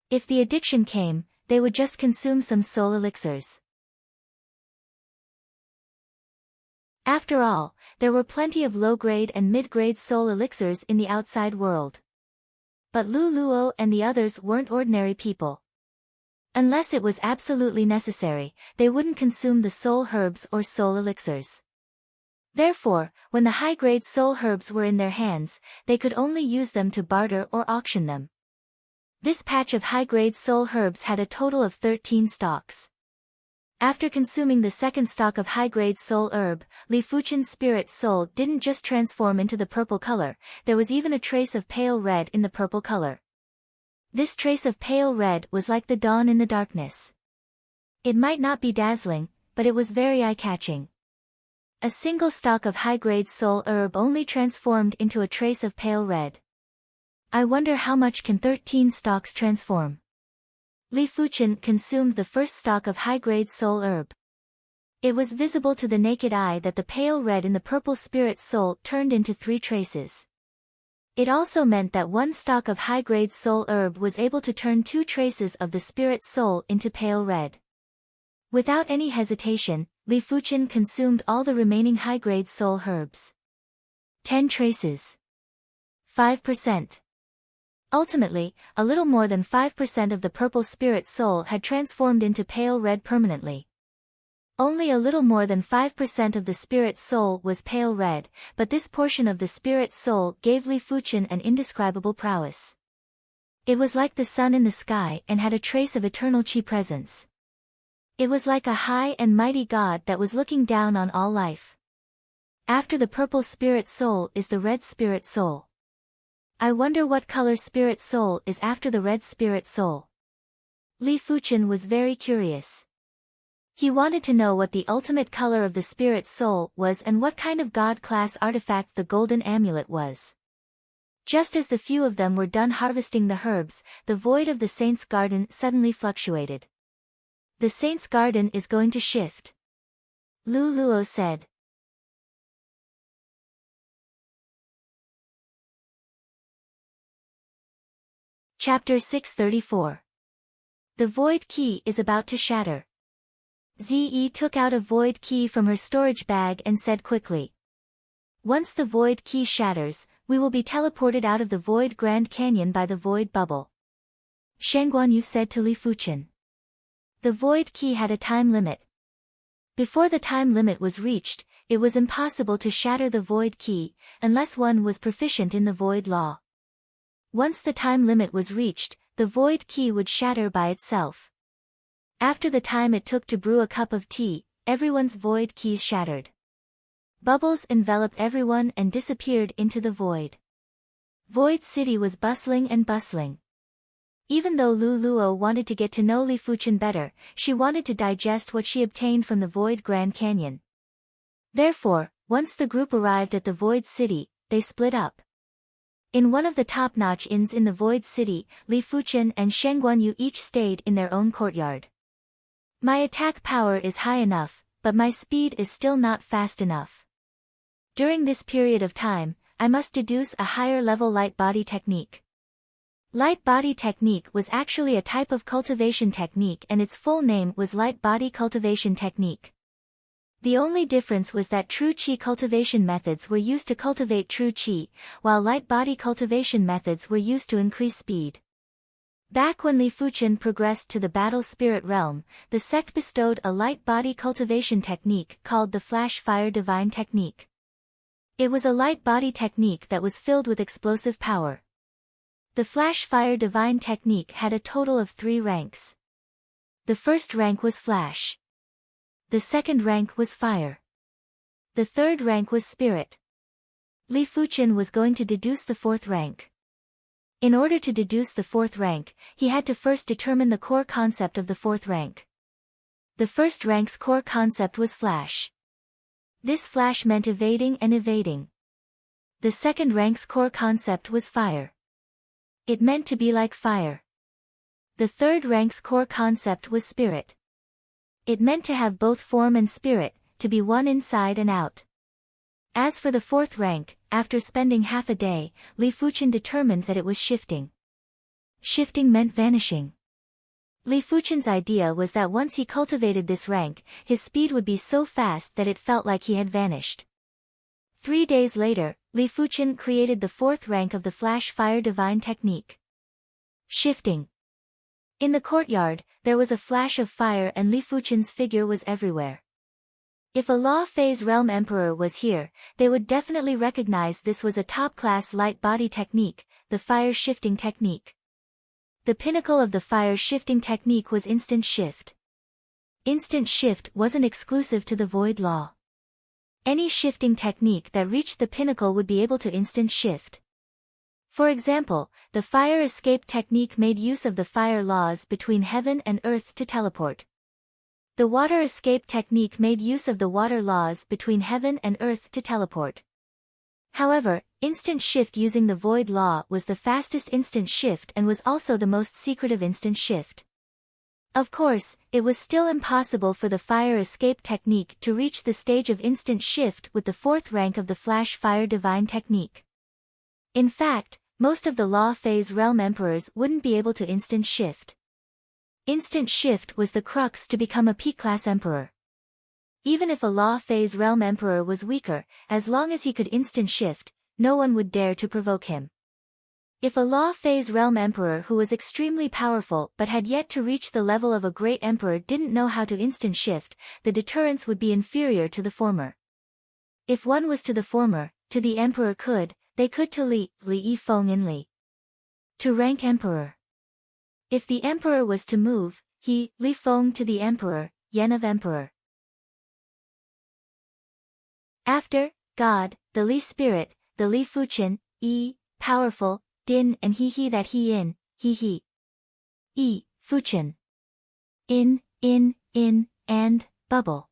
Speaker 1: If the addiction came, they would just consume some soul elixirs. After all, there were plenty of low-grade and mid-grade soul elixirs in the outside world. But Lu Luo and the others weren't ordinary people. Unless it was absolutely necessary, they wouldn't consume the soul herbs or soul elixirs. Therefore, when the high-grade soul herbs were in their hands, they could only use them to barter or auction them. This patch of high-grade soul herbs had a total of 13 stalks. After consuming the second stalk of high-grade soul herb, Li Fuchen's spirit soul didn't just transform into the purple color, there was even a trace of pale red in the purple color. This trace of pale red was like the dawn in the darkness. It might not be dazzling, but it was very eye-catching. A single stalk of high-grade soul herb only transformed into a trace of pale red. I wonder how much can 13 stalks transform. Li Fuchen consumed the first stalk of high-grade soul herb. It was visible to the naked eye that the pale red in the purple spirit soul turned into 3 traces. It also meant that one stalk of high-grade soul herb was able to turn 2 traces of the spirit soul into pale red. Without any hesitation, Li Fuchen consumed all the remaining high-grade soul herbs. 10 traces. 5%. Ultimately, a little more than 5% of the purple spirit soul had transformed into pale red permanently. Only a little more than 5% of the spirit soul was pale red, but this portion of the spirit soul gave Li Fuchen an indescribable prowess. It was like the sun in the sky and had a trace of eternal chi presence. It was like a high and mighty God that was looking down on all life. After the purple spirit soul is the red spirit soul. I wonder what color spirit soul is after the red spirit soul. Li Fuchen was very curious. He wanted to know what the ultimate color of the spirit soul was and what kind of God-class artifact the golden amulet was. Just as the few of them were done harvesting the herbs, the void of the saint's garden suddenly fluctuated. The saint's garden is going to shift. Lu Luo said. Chapter 634. The void key is about to shatter. Ze took out a void key from her storage bag and said quickly. Once the void key shatters, we will be teleported out of the void Grand Canyon by the void bubble. Shang Guanyu said to Li Fuchen. The void key had a time limit. Before the time limit was reached, it was impossible to shatter the void key, unless one was proficient in the void law. Once the time limit was reached, the void key would shatter by itself. After the time it took to brew a cup of tea, everyone's void keys shattered. Bubbles enveloped everyone and disappeared into the void. Void City was bustling and bustling. Even though Lu Luo wanted to get to know Li Fuchen better, she wanted to digest what she obtained from the Void Grand Canyon. Therefore, once the group arrived at the Void City, they split up. In one of the top-notch inns in the Void City, Li Fuchen and Sheng Guanyu each stayed in their own courtyard. My attack power is high enough, but my speed is still not fast enough. During this period of time, I must deduce a higher-level light body technique. Light body technique was actually a type of cultivation technique and its full name was light body cultivation technique. The only difference was that true chi cultivation methods were used to cultivate true chi, while light body cultivation methods were used to increase speed. Back when Li Fuchen progressed to the battle spirit realm, the sect bestowed a light body cultivation technique called the Flash Fire Divine Technique. It was a light body technique that was filled with explosive power. The Flash Fire Divine Technique had a total of 3 ranks. The first rank was Flash. The second rank was Fire. The third rank was Spirit. Li Fuchen was going to deduce the 4th rank. In order to deduce the 4th rank, he had to first determine the core concept of the 4th rank. The first rank's core concept was Flash. This Flash meant evading and evading. The second rank's core concept was Fire. It meant to be like fire. The third rank's core concept was Spirit. It meant to have both form and spirit, to be one inside and out. As for the 4th rank, after spending half a day, Li Fuchen determined that it was shifting. Shifting meant vanishing. Li Fuchen's idea was that once he cultivated this rank, his speed would be so fast that it felt like he had vanished. 3 days later, Li Fuchen created the 4th rank of the Flash Fire Divine Technique. Shifting. In the courtyard, there was a flash of fire and Li Fuchen's figure was everywhere. If a Law Phase Realm Emperor was here, they would definitely recognize this was a top-class light body technique, the fire shifting technique. The pinnacle of the fire shifting technique was instant shift. Instant shift wasn't exclusive to the Void Law. Any shifting technique that reached the pinnacle would be able to instant shift. For example, the fire escape technique made use of the fire laws between heaven and earth to teleport. The water escape technique made use of the water laws between heaven and earth to teleport. However, Instant shift using the void law was the fastest instant shift and was also the most secretive instant shift. Of course, it was still impossible for the fire escape technique to reach the stage of instant shift with the fourth rank of the flash fire divine technique. In fact, most of the law phase realm emperors wouldn't be able to instant shift. Instant shift was the crux to become a P-class emperor. Even if a law phase realm emperor was weaker, as long as he could instant shift, no one would dare to provoke him. If a law phase realm emperor who was extremely powerful but had yet to reach the level of a great emperor didn't know how to instant shift, the deterrence would be inferior to the former. If one was to the former, to the emperor they could to Li Yifeng in Li. To rank emperor. If the emperor was to move, Li Feng to the emperor, Yen of emperor. After, God, the Li spirit, the Li Fuqian, powerful, Din and He that He in, He. Fuqian. In, and, bubble.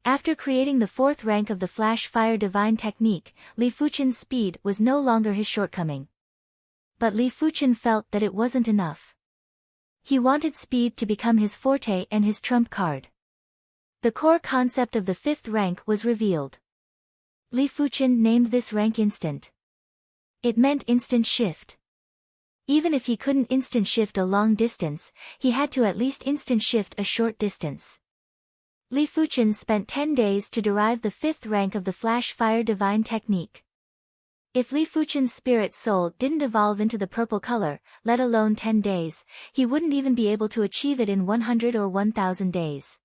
Speaker 1: After creating the fourth rank of the flash fire divine technique, Li Fuqian's speed was no longer his shortcoming. But Li Fuqian felt that it wasn't enough. He wanted speed to become his forte and his trump card. The core concept of the fifth rank was revealed. Li Fuqian named this rank instant. It meant instant shift. Even if he couldn't instant shift a long distance, he had to at least instant shift a short distance. Li Fuqian spent 10 days to derive the fifth rank of the flash fire divine technique. If Li Fuqian's spirit soul didn't evolve into the purple color, let alone 10 days, he wouldn't even be able to achieve it in 100 or 1000 days.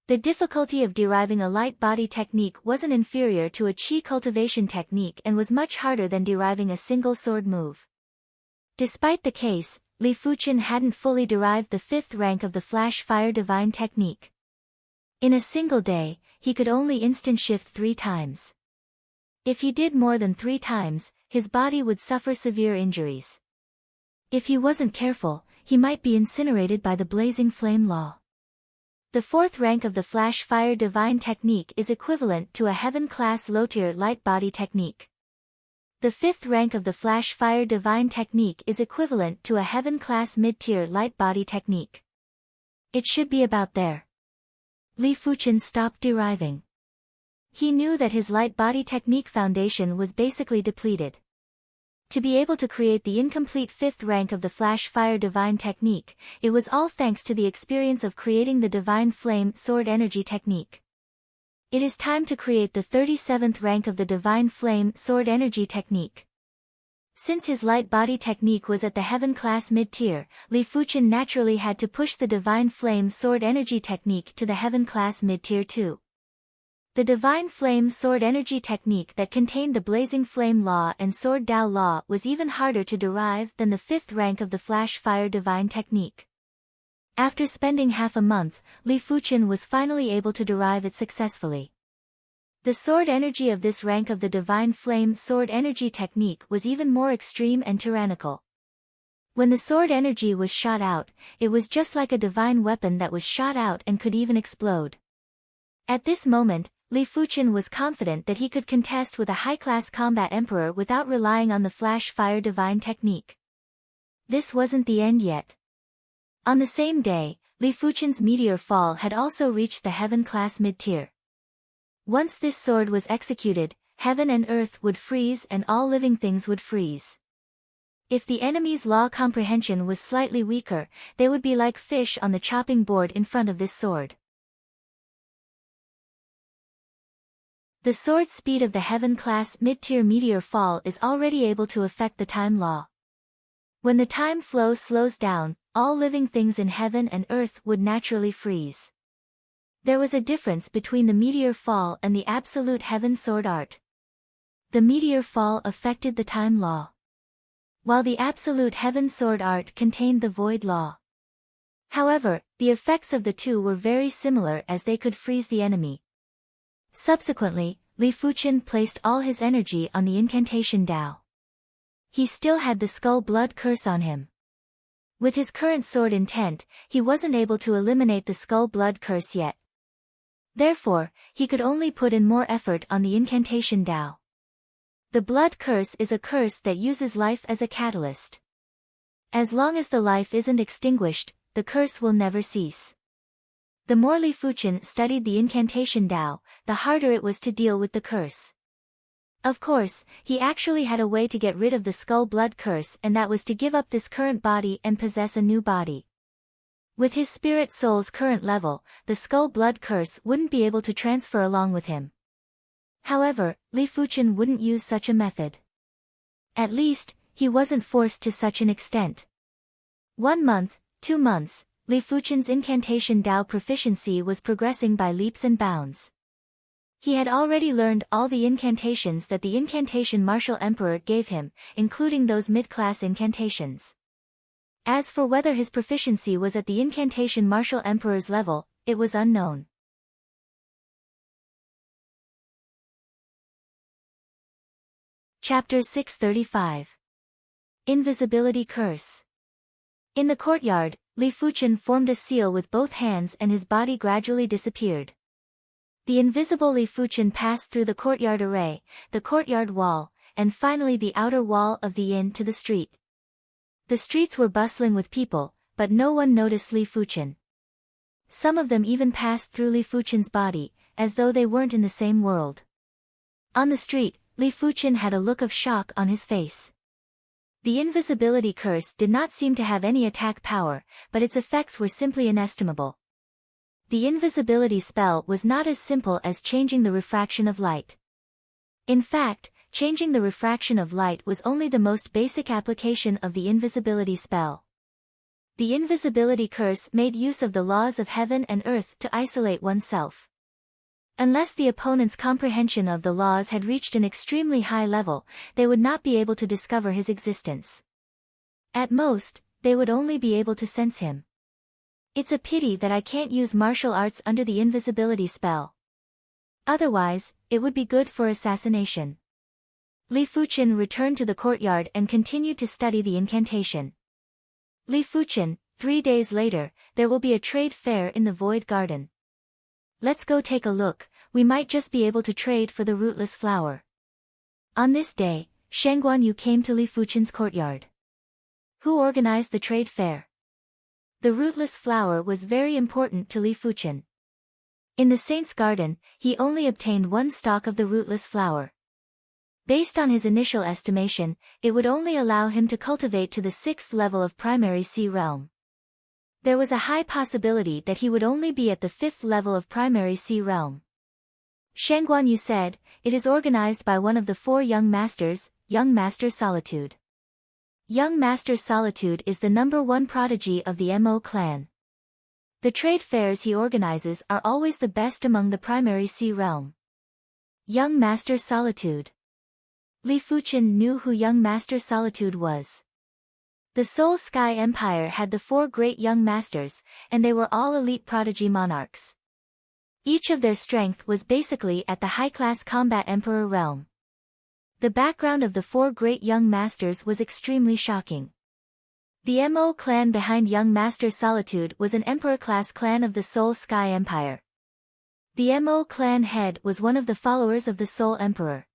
Speaker 1: The difficulty of deriving a light body technique wasn't inferior to a chi cultivation technique and was much harder than deriving a single sword move. Despite the case, Li Fuqian hadn't fully derived the fifth rank of the flash fire divine technique. In a single day, he could only instant shift 3 times. If he did more than 3 times, his body would suffer severe injuries. If he wasn't careful, he might be incinerated by the blazing flame law. The fourth rank of the flash fire divine technique is equivalent to a heaven-class low-tier light body technique. The fifth rank of the flash fire divine technique is equivalent to a heaven-class mid-tier light body technique. It should be about there. Li Fuqian stopped deriving. He knew that his light body technique foundation was basically depleted. To be able to create the incomplete fifth rank of the flash fire divine technique, it was all thanks to the experience of creating the divine flame sword energy technique. It is time to create the 37th rank of the divine flame sword energy technique. Since his light body technique was at the heaven class mid-tier, Li Fuqian naturally had to push the divine flame sword energy technique to the heaven class mid-tier too. The divine flame sword energy technique that contained the blazing flame law and sword Dao law was even harder to derive than the fifth rank of the flash fire divine technique. After spending half a month, Li Fuqian was finally able to derive it successfully. The sword energy of this rank of the divine flame sword energy technique was even more extreme and tyrannical. When the sword energy was shot out, it was just like a divine weapon that was shot out and could even explode. At this moment, Li Fuqian was confident that he could contest with a high-class combat emperor without relying on the flash fire divine technique. This wasn't the end yet. On the same day, Li Fuqian's meteor fall had also reached the heaven class mid-tier. Once this sword was executed, heaven and earth would freeze and all living things would freeze. If the enemy's law comprehension was slightly weaker, they would be like fish on the chopping board in front of this sword. The sword speed of the heaven-class mid-tier meteor fall is already able to affect the time law. When the time flow slows down, all living things in heaven and earth would naturally freeze. There was a difference between the meteor fall and the absolute heaven sword art. The meteor fall affected the time law, while the absolute heaven sword art contained the void law. However, the effects of the two were very similar as they could freeze the enemy. Subsequently, Li Fuqian placed all his energy on the incantation Dao. He still had the skull blood curse on him. With his current sword intent, he wasn't able to eliminate the skull blood curse yet. Therefore, he could only put in more effort on the incantation Dao. The blood curse is a curse that uses life as a catalyst. As long as the life isn't extinguished, the curse will never cease. The more Li Fuchen studied the incantation Tao, the harder it was to deal with the curse. Of course, he actually had a way to get rid of the skull blood curse, and that was to give up this current body and possess a new body. With his spirit soul's current level, the skull blood curse wouldn't be able to transfer along with him. However, Li Fuchen wouldn't use such a method. At least, he wasn't forced to such an extent. 1 month, 2 months, Li Fuchen's incantation Tao proficiency was progressing by leaps and bounds. He had already learned all the incantations that the incantation martial emperor gave him, including those mid-class incantations. As for whether his proficiency was at the incantation martial emperor's level, it was unknown. Chapter 635. Invisibility Curse. In the courtyard, Li Fuchen formed a seal with both hands and his body gradually disappeared. The invisible Li Fuchen passed through the courtyard array, the courtyard wall, and finally the outer wall of the inn to the street. The streets were bustling with people, but no one noticed Li Fuchen. Some of them even passed through Li Fuchen's body, as though they weren't in the same world. On the street, Li Fuchen had a look of shock on his face. The invisibility curse did not seem to have any attack power, but its effects were simply inestimable. The invisibility spell was not as simple as changing the refraction of light. In fact, changing the refraction of light was only the most basic application of the invisibility spell. The invisibility curse made use of the laws of heaven and earth to isolate oneself. Unless the opponent's comprehension of the laws had reached an extremely high level, they would not be able to discover his existence. At most, they would only be able to sense him. It's a pity that I can't use martial arts under the invisibility spell. Otherwise, it would be good for assassination. Li Fuchen returned to the courtyard and continued to study the incantation. Li Fuchen, 3 days later, there will be a trade fair in the Void Garden. Let's go take a look, we might just be able to trade for the rootless flower. On this day, Shen Guanyu came to Li Fuchen's courtyard. Who organized the trade fair? The rootless flower was very important to Li Fuchen. In the saint's garden, he only obtained 1 stalk of the rootless flower. Based on his initial estimation, it would only allow him to cultivate to the 6th level of primary sea realm. There was a high possibility that he would only be at the 5th level of primary sea realm. Shen Guanyu said, "It is organized by one of the 4 young masters, young Master Solitude." Young Master Solitude is the #1 prodigy of the Mo clan. The trade fairs he organizes are always the best among the primary sea realm. Young Master Solitude. Li Fuchen knew who young Master Solitude was. The Soul Sky Empire had the 4 great young masters, and they were all elite prodigy monarchs. Each of their strength was basically at the high-class combat emperor realm. The background of the 4 great young masters was extremely shocking. The Mo clan behind young Master Solitude was an emperor-class clan of the Soul Sky Empire. The Mo clan head was one of the followers of the Soul Emperor.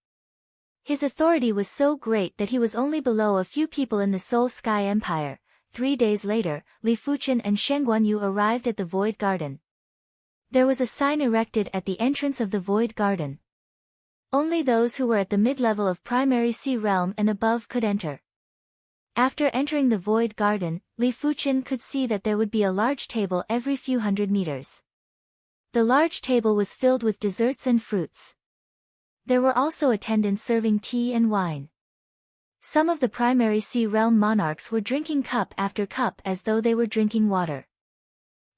Speaker 1: His authority was so great that he was only below a few people in the Soul Sky Empire. 3 days later, Li Fuchen and Shen Guanyu arrived at the Void Garden. There was a sign erected at the entrance of the Void Garden. Only those who were at the mid-level of primary sea realm and above could enter. After entering the Void Garden, Li Fuchen could see that there would be a large table every few hundred meters. The large table was filled with desserts and fruits. There were also attendants serving tea and wine. Some of the primary sea realm monarchs were drinking cup after cup as though they were drinking water.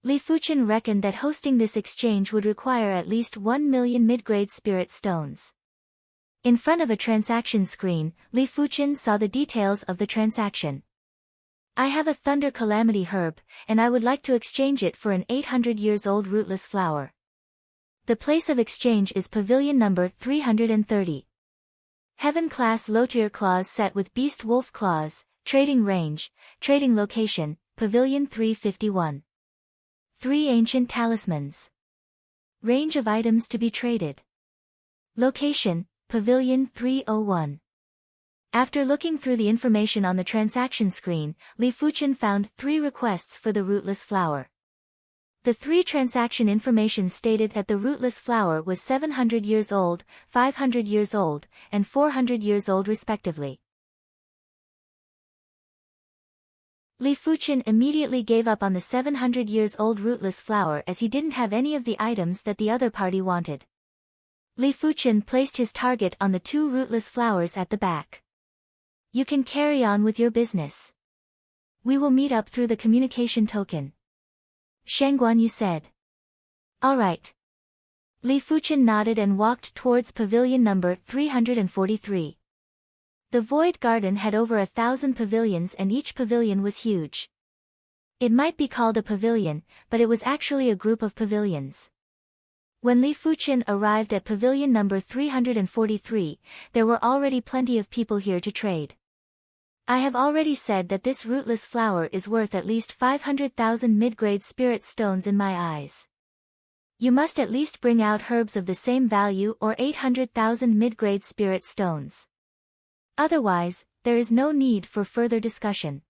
Speaker 1: Li Fuchen reckoned that hosting this exchange would require at least 1 million mid-grade spirit stones. In front of a transaction screen, Li Fuchen saw the details of the transaction. "I have a thunder calamity herb, and I would like to exchange it for an 800-years-old rootless flower. The place of exchange is pavilion number 330. Heaven class Lotier claws set with beast wolf claws, trading range, trading location, pavilion 351. 3 ancient talismans. Range of items to be traded. Location, pavilion 301. After looking through the information on the transaction screen, Li Fuchen found 3 requests for the rootless flower. The 3 transaction information stated that the rootless flower was 700 years old, 500 years old, and 400 years old respectively. Li Fuchen immediately gave up on the 700 years old rootless flower as he didn't have any of the items that the other party wanted. Li Fuchen placed his target on the 2 rootless flowers at the back. You can carry on with your business. We will meet up through the communication token. Sheng Guanyu said. Alright. Li Fuchen nodded and walked towards pavilion number 343. The Void Garden had over 1,000 pavilions and each pavilion was huge. It might be called a pavilion, but it was actually a group of pavilions. When Li Fuchen arrived at pavilion number 343, there were already plenty of people here to trade. I have already said that this rootless flower is worth at least 500,000 mid-grade spirit stones in my eyes. You must at least bring out herbs of the same value or 800,000 mid-grade spirit stones. Otherwise, there is no need for further discussion.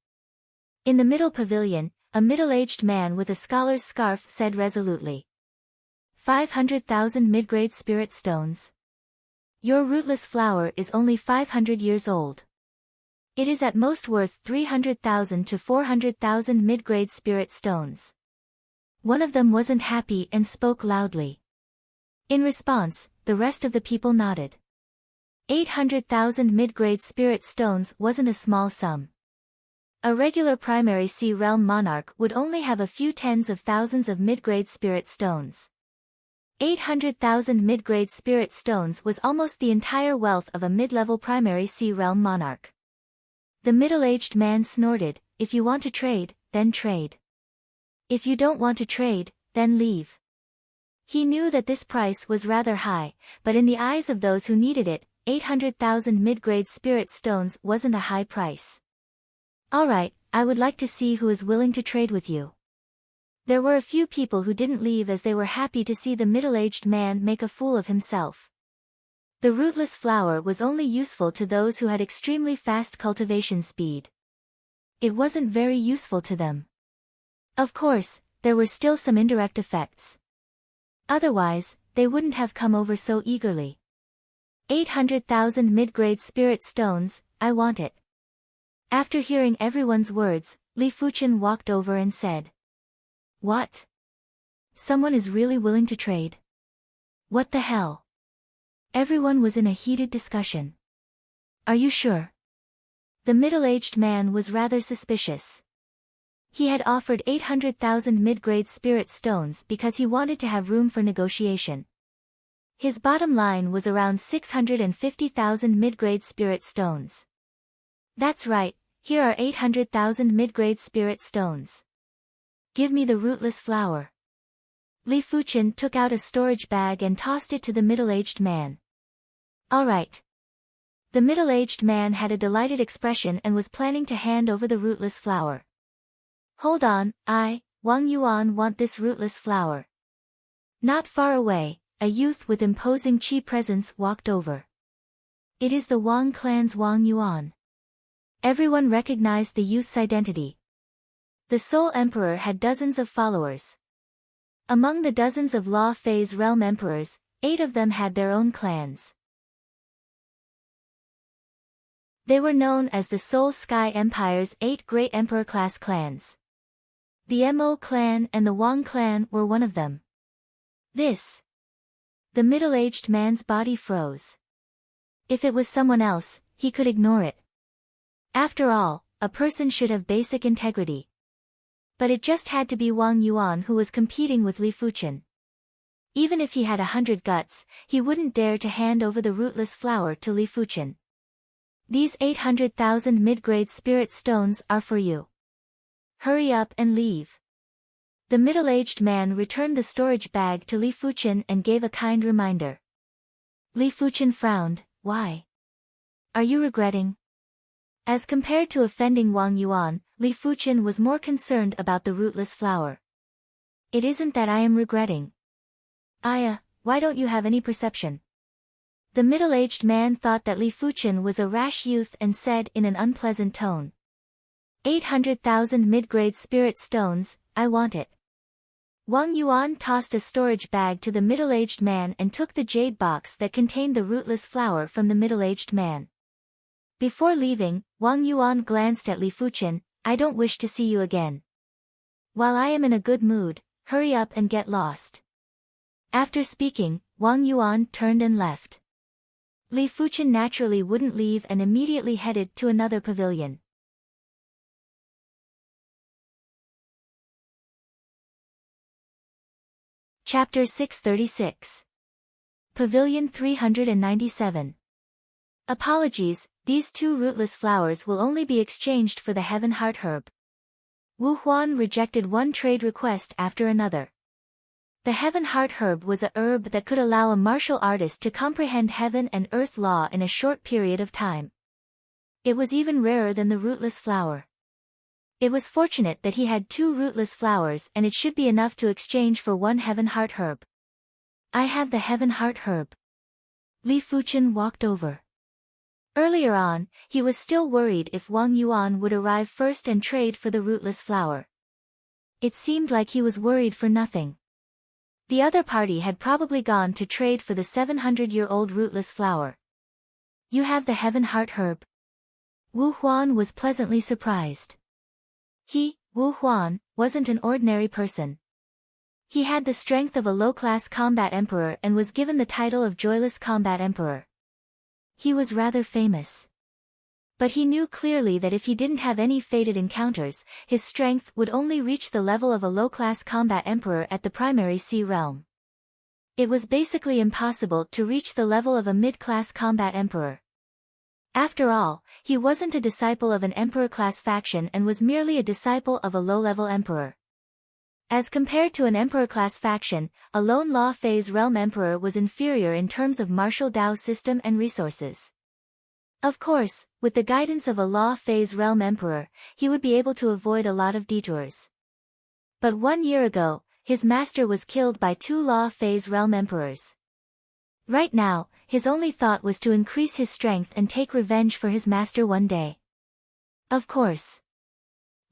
Speaker 1: In the middle pavilion, a middle-aged man with a scholar's scarf said resolutely. 500,000 mid-grade spirit stones. Your rootless flower is only 500 years old. It is at most worth 300,000 to 400,000 mid-grade spirit stones. One of them wasn't happy and spoke loudly. In response, the rest of the people nodded. 800,000 mid-grade spirit stones wasn't a small sum. A regular primary sea realm monarch would only have a few tens of thousands of mid-grade spirit stones. 800,000 mid-grade spirit stones was almost the entire wealth of a mid-level primary sea realm monarch. The middle-aged man snorted, if you want to trade, then trade. If you don't want to trade, then leave. He knew that this price was rather high, but in the eyes of those who needed it, 800,000 mid-grade spirit stones wasn't a high price. Alright, I would like to see who is willing to trade with you. There were a few people who didn't leave as they were happy to see the middle-aged man make a fool of himself. The rootless flower was only useful to those who had extremely fast cultivation speed. It wasn't very useful to them. Of course, there were still some indirect effects. Otherwise, they wouldn't have come over so eagerly. 800,000 mid-grade spirit stones, I want it. After hearing everyone's words, Li Fuchen walked over and said. What? Someone is really willing to trade? What the hell? Everyone was in a heated discussion. Are you sure? The middle-aged man was rather suspicious. He had offered 800,000 mid-grade spirit stones because he wanted to have room for negotiation. His bottom line was around 650,000 mid-grade spirit stones. That's right, here are 800,000 mid-grade spirit stones. Give me the rootless flower. Li Fuchen took out a storage bag and tossed it to the middle-aged man. Alright. The middle-aged man had a delighted expression and was planning to hand over the rootless flower. Hold on, Wang Yuan, want this rootless flower. Not far away, a youth with imposing chi presence walked over. It is the Wang clan's Wang Yuan. Everyone recognized the youth's identity. The Soul Emperor had dozens of followers. Among the dozens of Law Phase realm emperors, 8 of them had their own clans. They were known as the Soul Sky Empire's 8 great emperor-class clans. The Mo clan and the Wang clan were one of them. This. The middle-aged man's body froze. If it was someone else, he could ignore it. After all, a person should have basic integrity. But it just had to be Wang Yuan who was competing with Li Fuchen. Even if he had 100 guts, he wouldn't dare to hand over the rootless flower to Li Fuchen. These 800,000 mid-grade spirit stones are for you. Hurry up and leave. The middle-aged man returned the storage bag to Li Fuchen and gave a kind reminder. Li Fuchen frowned, why? Are you regretting? As compared to offending Wang Yuan, Li Fuchen was more concerned about the rootless flower. It isn't that I am regretting. Why don't you have any perception? The middle-aged man thought that Li Fuchen was a rash youth and said in an unpleasant tone. 800,000 mid-grade spirit stones, I want it. Wang Yuan tossed a storage bag to the middle-aged man and took the jade box that contained the rootless flower from the middle-aged man. Before leaving, Wang Yuan glanced at Li Fuchen. I don't wish to see you again. While I am in a good mood, hurry up and get lost. After speaking, Wang Yuan turned and left. Li Fuchen naturally wouldn't leave and immediately headed to another pavilion. Chapter 636. Pavilion 397. Apologies, these two rootless flowers will only be exchanged for the Heaven Heart Herb. Wu Huan rejected one trade request after another. The Heaven Heart Herb was a herb that could allow a martial artist to comprehend heaven and earth law in a short period of time. It was even rarer than the rootless flower. It was fortunate that he had two rootless flowers and it should be enough to exchange for one Heaven Heart Herb. I have the Heaven Heart Herb. Li Fuchen walked over. Earlier on, he was still worried if Wang Yuan would arrive first and trade for the rootless flower. It seemed like he was worried for nothing. The other party had probably gone to trade for the 700-year-old rootless flower. You have the Heaven Heart Herb. Wu Huan was pleasantly surprised. He, Wu Huan, wasn't an ordinary person. He had the strength of a low-class combat emperor and was given the title of Joyless Combat Emperor. He was rather famous. But he knew clearly that if he didn't have any fated encounters, his strength would only reach the level of a low-class combat emperor at the primary sea realm. It was basically impossible to reach the level of a mid-class combat emperor. After all, he wasn't a disciple of an emperor-class faction and was merely a disciple of a low-level emperor. As compared to an emperor-class faction, a lone law phase realm emperor was inferior in terms of martial Dao system and resources. Of course, with the guidance of a law phase realm emperor, he would be able to avoid a lot of detours. But 1 year ago, his master was killed by two law phase realm emperors. Right now, his only thought was to increase his strength and take revenge for his master one day. Of course.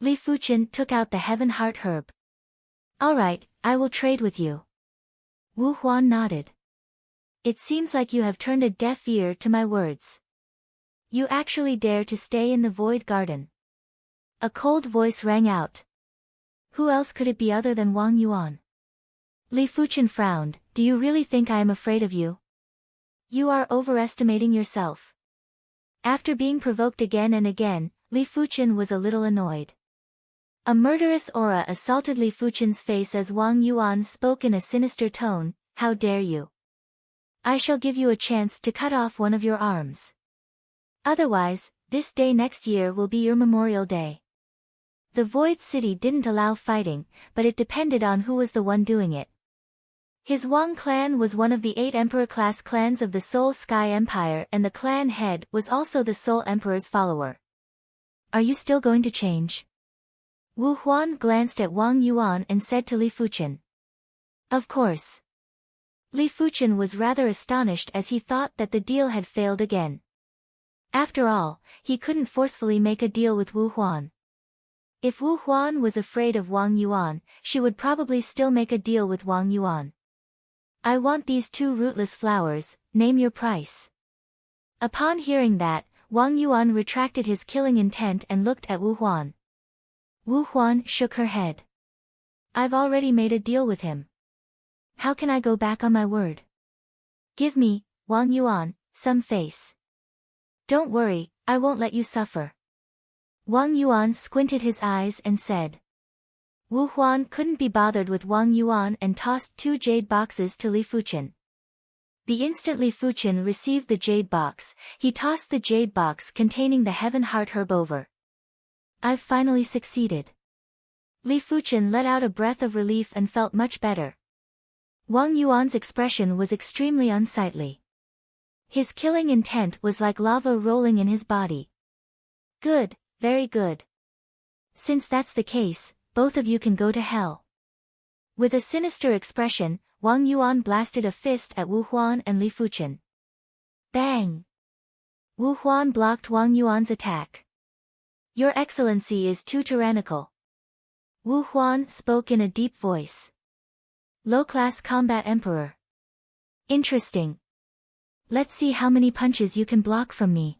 Speaker 1: Li Fuchen took out the Heaven Heart Herb. Alright, I will trade with you. Wu Huan nodded. It seems like you have turned a deaf ear to my words. You actually dare to stay in the Void Garden. A cold voice rang out. Who else could it be other than Wang Yuan? Li Fuchen frowned. Do you really think I am afraid of you? You are overestimating yourself. After being provoked again and again, Li Fuchen was a little annoyed. A murderous aura assaulted Li Fuchen's face as Wang Yuan spoke in a sinister tone. How dare you? I shall give you a chance to cut off one of your arms. Otherwise, this day next year will be your Memorial Day. The Void City didn't allow fighting, but it depended on who was the one doing it. His Wang clan was one of the 8 emperor-class clans of the Soul Sky Empire and the clan head was also the Soul Emperor's follower. Are you still going to change? Wu Huan glanced at Wang Yuan and said to Li Fuchen. Of course. Li Fuchen was rather astonished as he thought that the deal had failed again. After all, he couldn't forcefully make a deal with Wu Huan. If Wu Huan was afraid of Wang Yuan, she would probably still make a deal with Wang Yuan. I want these 2 rootless flowers, name your price. Upon hearing that, Wang Yuan retracted his killing intent and looked at Wu Huan. Wu Huan shook her head. I've already made a deal with him. How can I go back on my word? Give me, Wang Yuan, some face. Don't worry, I won't let you suffer. Wang Yuan squinted his eyes and said. Wu Huan couldn't be bothered with Wang Yuan and tossed 2 jade boxes to Li Fuchen. The instant Li Fuchen received the jade box, he tossed the jade box containing the Heaven Heart Herb over. I've finally succeeded. Li Fuchen let out a breath of relief and felt much better. Wang Yuan's expression was extremely unsightly. His killing intent was like lava rolling in his body. Good, very good. Since that's the case, both of you can go to hell. With a sinister expression, Wang Yuan blasted a fist at Wu Huan and Li Fuchen. Bang! Wu Huan blocked Wang Yuan's attack. Your Excellency is too tyrannical. Wu Huan spoke in a deep voice. Low-class combat emperor. Interesting. Let's see how many punches you can block from me.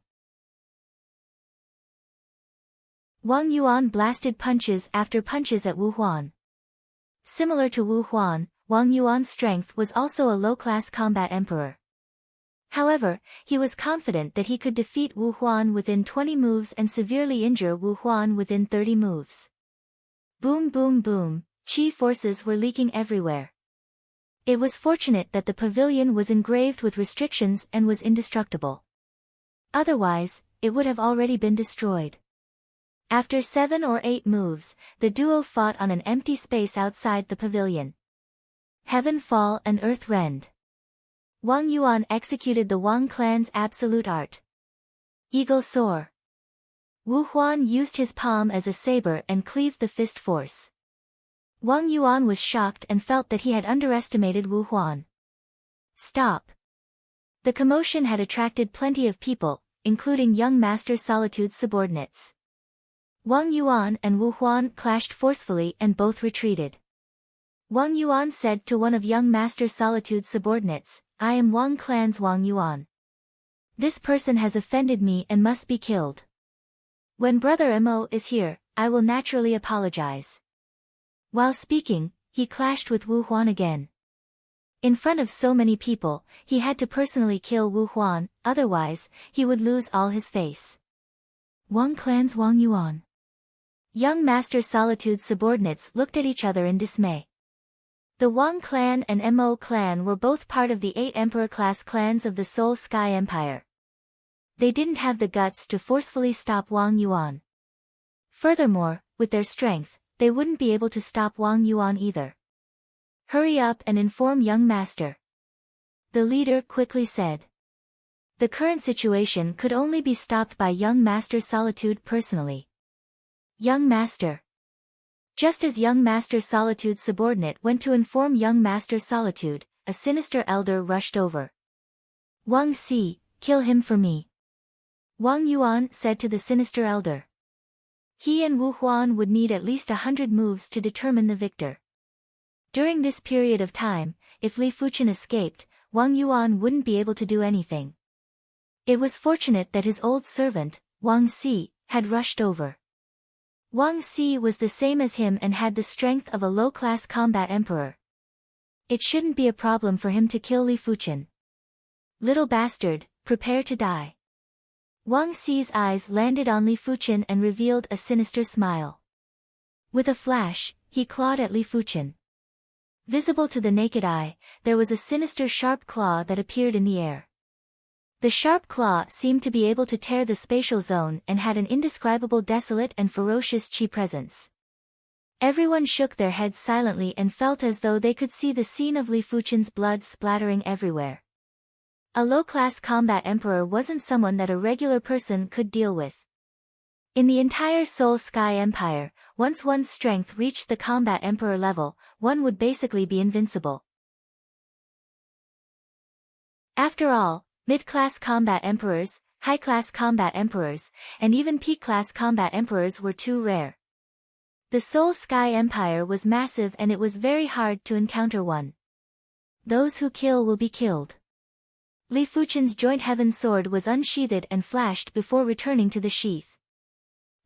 Speaker 1: Wang Yuan blasted punches after punches at Wu Huan. Similar to Wu Huan, Wang Yuan's strength was also a low-class combat emperor. However, he was confident that he could defeat Wu Huan within 20 moves and severely injure Wu Huan within 30 moves. Boom boom boom, chi forces were leaking everywhere. It was fortunate that the pavilion was engraved with restrictions and was indestructible. Otherwise, it would have already been destroyed. After 7 or 8 moves, the duo fought on an empty space outside the pavilion. Heaven fall and earth rend. Wang Yuan executed the Wang clan's absolute art. Eagle soar. Wu Huan used his palm as a saber and cleaved the fist force. Wang Yuan was shocked and felt that he had underestimated Wu Huan. Stop. The commotion had attracted plenty of people, including young Master Solitude's subordinates. Wang Yuan and Wu Huan clashed forcefully and both retreated. Wang Yuan said to one of young Master Solitude's subordinates, I am Wang clan's Wang Yuan. This person has offended me and must be killed. When Brother Mo is here, I will naturally apologize. While speaking, he clashed with Wu Huan again. In front of so many people, he had to personally kill Wu Huan, otherwise, he would lose all his face. Wang clan's Wang Yuan. Young Master Solitude's subordinates looked at each other in dismay. The Wang clan and Mo clan were both part of the 8 emperor-class clans of the Seoul Sky Empire. They didn't have the guts to forcefully stop Wang Yuan. Furthermore, with their strength, they wouldn't be able to stop Wang Yuan either. Hurry up and inform young master. The leader quickly said. The current situation could only be stopped by young Master Solitude personally. Young Master. Just as young Master Solitude's subordinate went to inform young Master Solitude, a sinister elder rushed over. Wang Si, kill him for me. Wang Yuan said to the sinister elder. He and Wu Huan would need at least 100 moves to determine the victor. During this period of time, if Li Fuchen escaped, Wang Yuan wouldn't be able to do anything. It was fortunate that his old servant, Wang Si, had rushed over. Wang Si was the same as him and had the strength of a low-class combat emperor. It shouldn't be a problem for him to kill Li Fuchen. Little bastard, prepare to die. Wang Si's eyes landed on Li Fuchen and revealed a sinister smile. With a flash, he clawed at Li Fuchen. Visible to the naked eye, there was a sinister sharp claw that appeared in the air. The sharp claw seemed to be able to tear the spatial zone and had an indescribable desolate and ferocious chi presence. Everyone shook their heads silently and felt as though they could see the scene of Li Fuchen's blood splattering everywhere. A low-class combat emperor wasn't someone that a regular person could deal with. In the entire Seoul Sky Empire, once one's strength reached the combat emperor level, one would basically be invincible. After all, mid-class combat emperors, high-class combat emperors, and even peak-class combat emperors were too rare. The Seoul Sky Empire was massive and it was very hard to encounter one. Those who kill will be killed. Li Fuchen's joint heaven sword was unsheathed and flashed before returning to the sheath.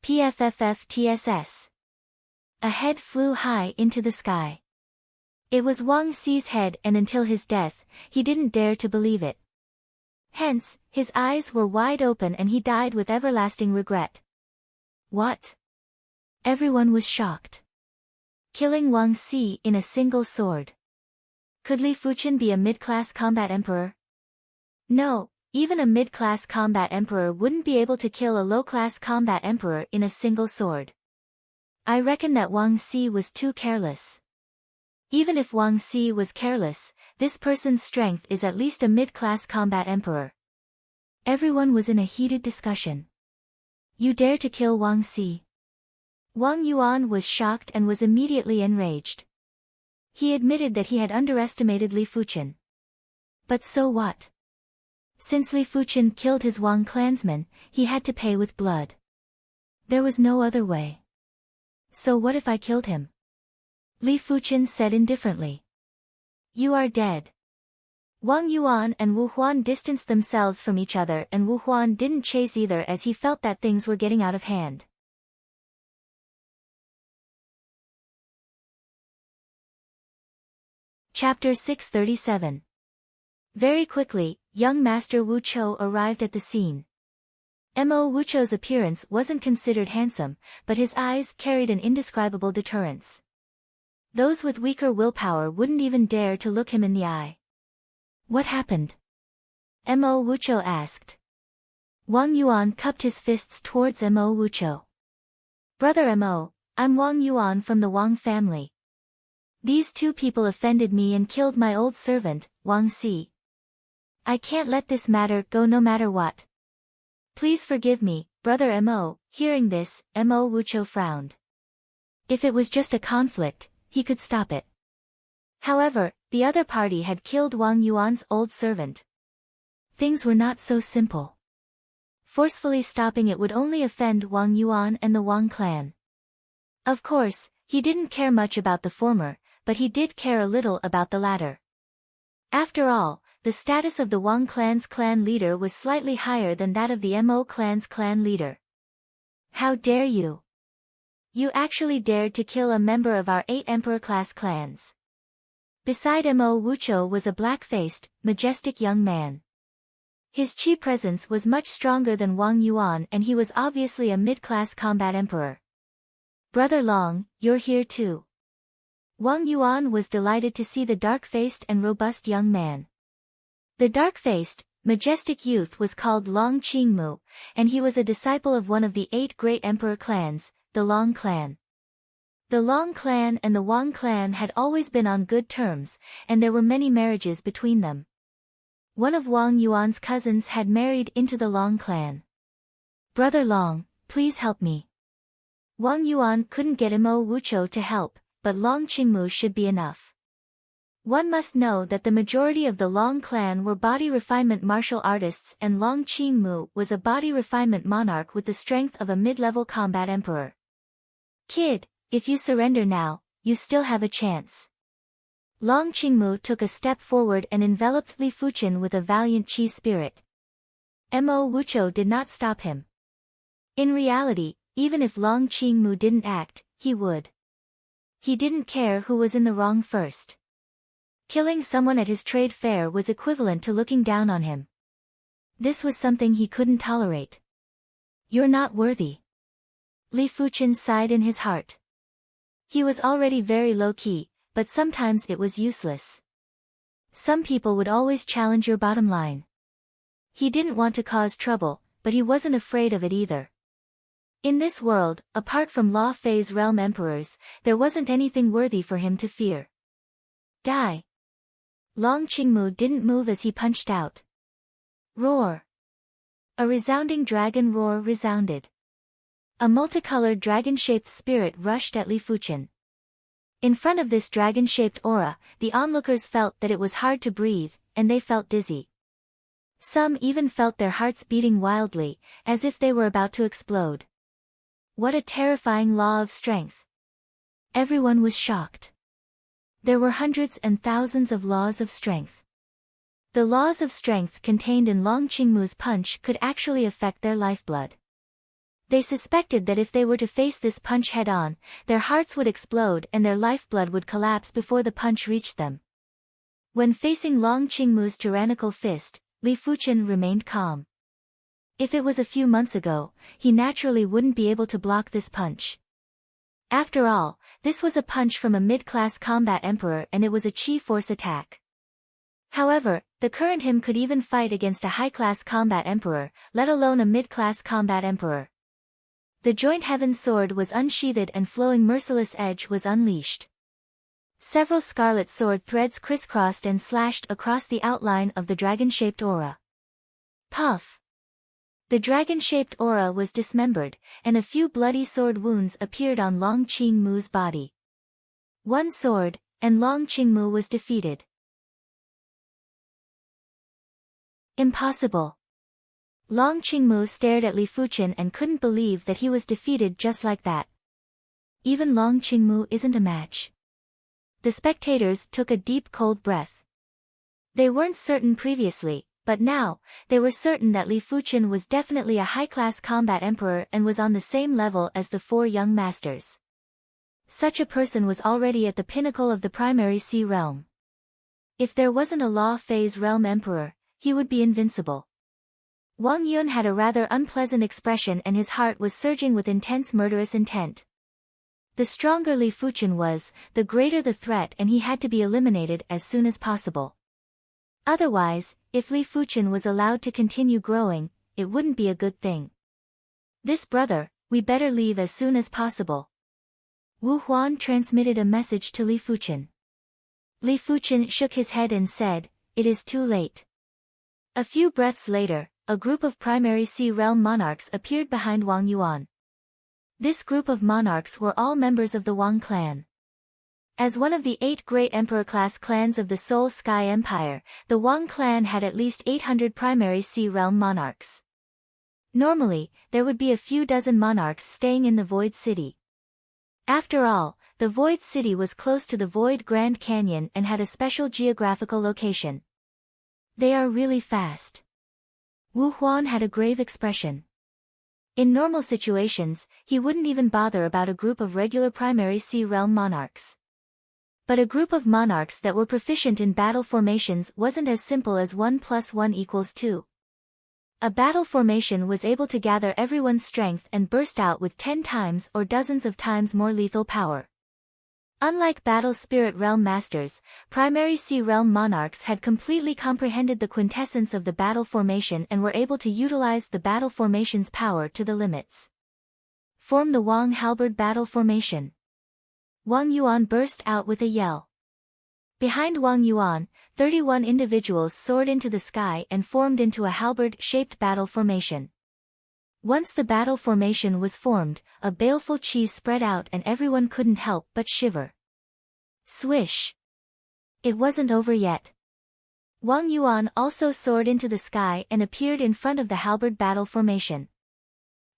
Speaker 1: PFFFTSS. A head flew high into the sky. It was Wang Si's head, and until his death, he didn't dare to believe it. Hence, his eyes were wide open and he died with everlasting regret. What? Everyone was shocked. Killing Wang Si in a single sword. Could Li Fuchen be a mid-class combat emperor? No, even a mid-class combat emperor wouldn't be able to kill a low-class combat emperor in a single sword. I reckon that Wang Si was too careless. Even if Wang Si was careless, this person's strength is at least a mid-class combat emperor. Everyone was in a heated discussion. You dare to kill Wang Si? Wang Yuan was shocked and was immediately enraged. He admitted that he had underestimated Li Fuchen. But so what? Since Li Fuchen killed his Wang clansman, he had to pay with blood. There was no other way. So what if I killed him? Li Fuchen said indifferently. You are dead. Wang Yuan and Wu Huan distanced themselves from each other, and Wu Huan didn't chase either as he felt that things were getting out of hand. Chapter 637. Very quickly, young Master Wu Chou arrived at the scene. Mo Wu Chou's appearance wasn't considered handsome, but his eyes carried an indescribable deterrence. Those with weaker willpower wouldn't even dare to look him in the eye. What happened? Mo Wu Chou asked. Wang Yuan cupped his fists towards Mo Wu Chou. Brother Mo, I'm Wang Yuan from the Wang family. These two people offended me and killed my old servant, Wang Si. I can't let this matter go no matter what. Please forgive me, Brother Mo. Hearing this, Mo Wu Chou frowned. If it was just a conflict, he could stop it. However, the other party had killed Wang Yuan's old servant. Things were not so simple. Forcefully stopping it would only offend Wang Yuan and the Wang clan. Of course, he didn't care much about the former, but he did care a little about the latter. After all, the status of the Wang clan's clan leader was slightly higher than that of the Mo clan's clan leader. How dare you? You actually dared to kill a member of our 8 emperor-class clans. Beside Mo Wu Chou was a black-faced, majestic young man. His chi presence was much stronger than Wang Yuan, and he was obviously a mid-class combat emperor. Brother Long, you're here too. Wang Yuan was delighted to see the dark-faced and robust young man. The dark-faced, majestic youth was called Long Qingmu, and he was a disciple of one of the 8 great emperor clans, the Long clan. The Long clan and the Wang clan had always been on good terms, and there were many marriages between them. One of Wang Yuan's cousins had married into the Long clan. Brother Long, please help me. Wang Yuan couldn't get Mo Wu Chou to help, but Long Qingmu should be enough. One must know that the majority of the Long clan were body refinement martial artists, and Long Qingmu was a body refinement monarch with the strength of a mid-level combat emperor. Kid, if you surrender now, you still have a chance. Long Qingmu took a step forward and enveloped Li Fuchen with a valiant chi spirit. Mo Wu Chou did not stop him. In reality, even if Long Qingmu didn't act, he would. He didn't care who was in the wrong first. Killing someone at his trade fair was equivalent to looking down on him. This was something he couldn't tolerate. You're not worthy. Li Fuchen sighed in his heart. He was already very low-key, but sometimes it was useless. Some people would always challenge your bottom line. He didn't want to cause trouble, but he wasn't afraid of it either. In this world, apart from Law Phase realm emperors, there wasn't anything worthy for him to fear. Die. Long Qingmu didn't move as he punched out. Roar. A resounding dragon roar resounded. A multicolored dragon-shaped spirit rushed at Li Fuchen. In front of this dragon-shaped aura, the onlookers felt that it was hard to breathe, and they felt dizzy. Some even felt their hearts beating wildly, as if they were about to explode. What a terrifying law of strength. Everyone was shocked. There were hundreds and thousands of laws of strength. The laws of strength contained in Long Qingmu's punch could actually affect their lifeblood. They suspected that if they were to face this punch head-on, their hearts would explode and their lifeblood would collapse before the punch reached them. When facing Long Qingmu's tyrannical fist, Li Fuchen remained calm. If it was a few months ago, he naturally wouldn't be able to block this punch. After all, this was a punch from a mid-class combat emperor and it was a chi force attack. However, the current him could even fight against a high-class combat emperor, let alone a mid-class combat emperor. The joint heaven sword was unsheathed and flowing merciless edge was unleashed. Several scarlet sword threads crisscrossed and slashed across the outline of the dragon-shaped aura. Puff! The dragon-shaped aura was dismembered, and a few bloody sword wounds appeared on Long Qingmu's body. One sword, and Long Qingmu was defeated. Impossible. Long Qingmu stared at Li Fuchen and couldn't believe that he was defeated just like that. Even Long Qingmu isn't a match. The spectators took a deep cold breath. They weren't certain previously, but now, they were certain that Li Fuchen was definitely a high-class combat emperor and was on the same level as the four young masters. Such a person was already at the pinnacle of the primary sea realm. If there wasn't a law phase realm emperor, he would be invincible. Wang Yun had a rather unpleasant expression and his heart was surging with intense murderous intent. The stronger Li Fuchen was, the greater the threat, and he had to be eliminated as soon as possible. Otherwise, if Li Fuchen was allowed to continue growing, it wouldn't be a good thing. This brother, we better leave as soon as possible. Wu Huan transmitted a message to Li Fuchen. Li Fuchen shook his head and said, "It is too late." A few breaths later, a group of primary sea realm monarchs appeared behind Wang Yuan. This group of monarchs were all members of the Wang clan. As one of the 8 great emperor-class clans of the Soul Sky Empire, the Wang clan had at least 800 primary sea realm monarchs. Normally, there would be a few dozen monarchs staying in the Void City. After all, the Void City was close to the Void Grand Canyon and had a special geographical location. They are really fast. Wu Huan had a grave expression. In normal situations, he wouldn't even bother about a group of regular primary sea realm monarchs. But a group of monarchs that were proficient in battle formations wasn't as simple as 1 + 1 = 2. A battle formation was able to gather everyone's strength and burst out with 10 times or dozens of times more lethal power. Unlike Battle Spirit Realm Masters, Primary Sea Realm Monarchs had completely comprehended the quintessence of the battle formation and were able to utilize the battle formation's power to the limits. Form the Wang Halberd Battle Formation. Wang Yuan burst out with a yell. Behind Wang Yuan, 31 individuals soared into the sky and formed into a halberd-shaped battle formation. Once the battle formation was formed, a baleful chi spread out and everyone couldn't help but shiver. Swish! It wasn't over yet. Wang Yuan also soared into the sky and appeared in front of the halberd battle formation.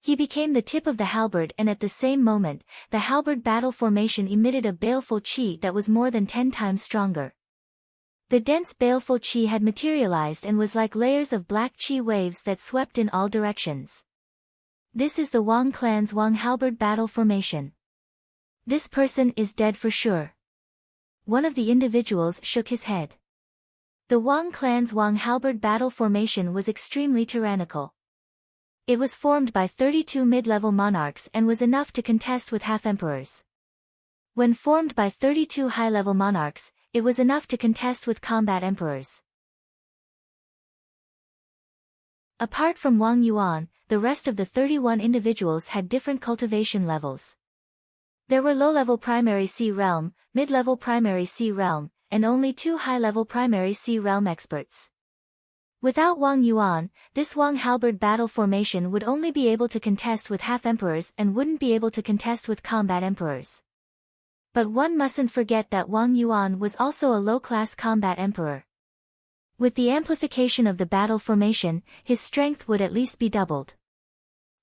Speaker 1: He became the tip of the halberd, and at the same moment, the halberd battle formation emitted a baleful chi that was more than 10 times stronger. The dense baleful chi had materialized and was like layers of black chi waves that swept in all directions. This is the Wang clan's Wang Halberd battle formation. This person is dead for sure. One of the individuals shook his head. The Wang clan's Wang Halberd battle formation was extremely tyrannical. It was formed by 32 mid-level monarchs and was enough to contest with half-emperors. When formed by 32 high-level monarchs, it was enough to contest with combat emperors. Apart from Wang Yuan, the rest of the 31 individuals had different cultivation levels. There were low-level primary sea realm, mid-level primary sea realm, and only 2 high-level primary sea realm experts. Without Wang Yuan, this Wang Halberd battle formation would only be able to contest with half-emperors and wouldn't be able to contest with combat emperors. But one mustn't forget that Wang Yuan was also a low-class combat emperor. With the amplification of the battle formation, his strength would at least be doubled.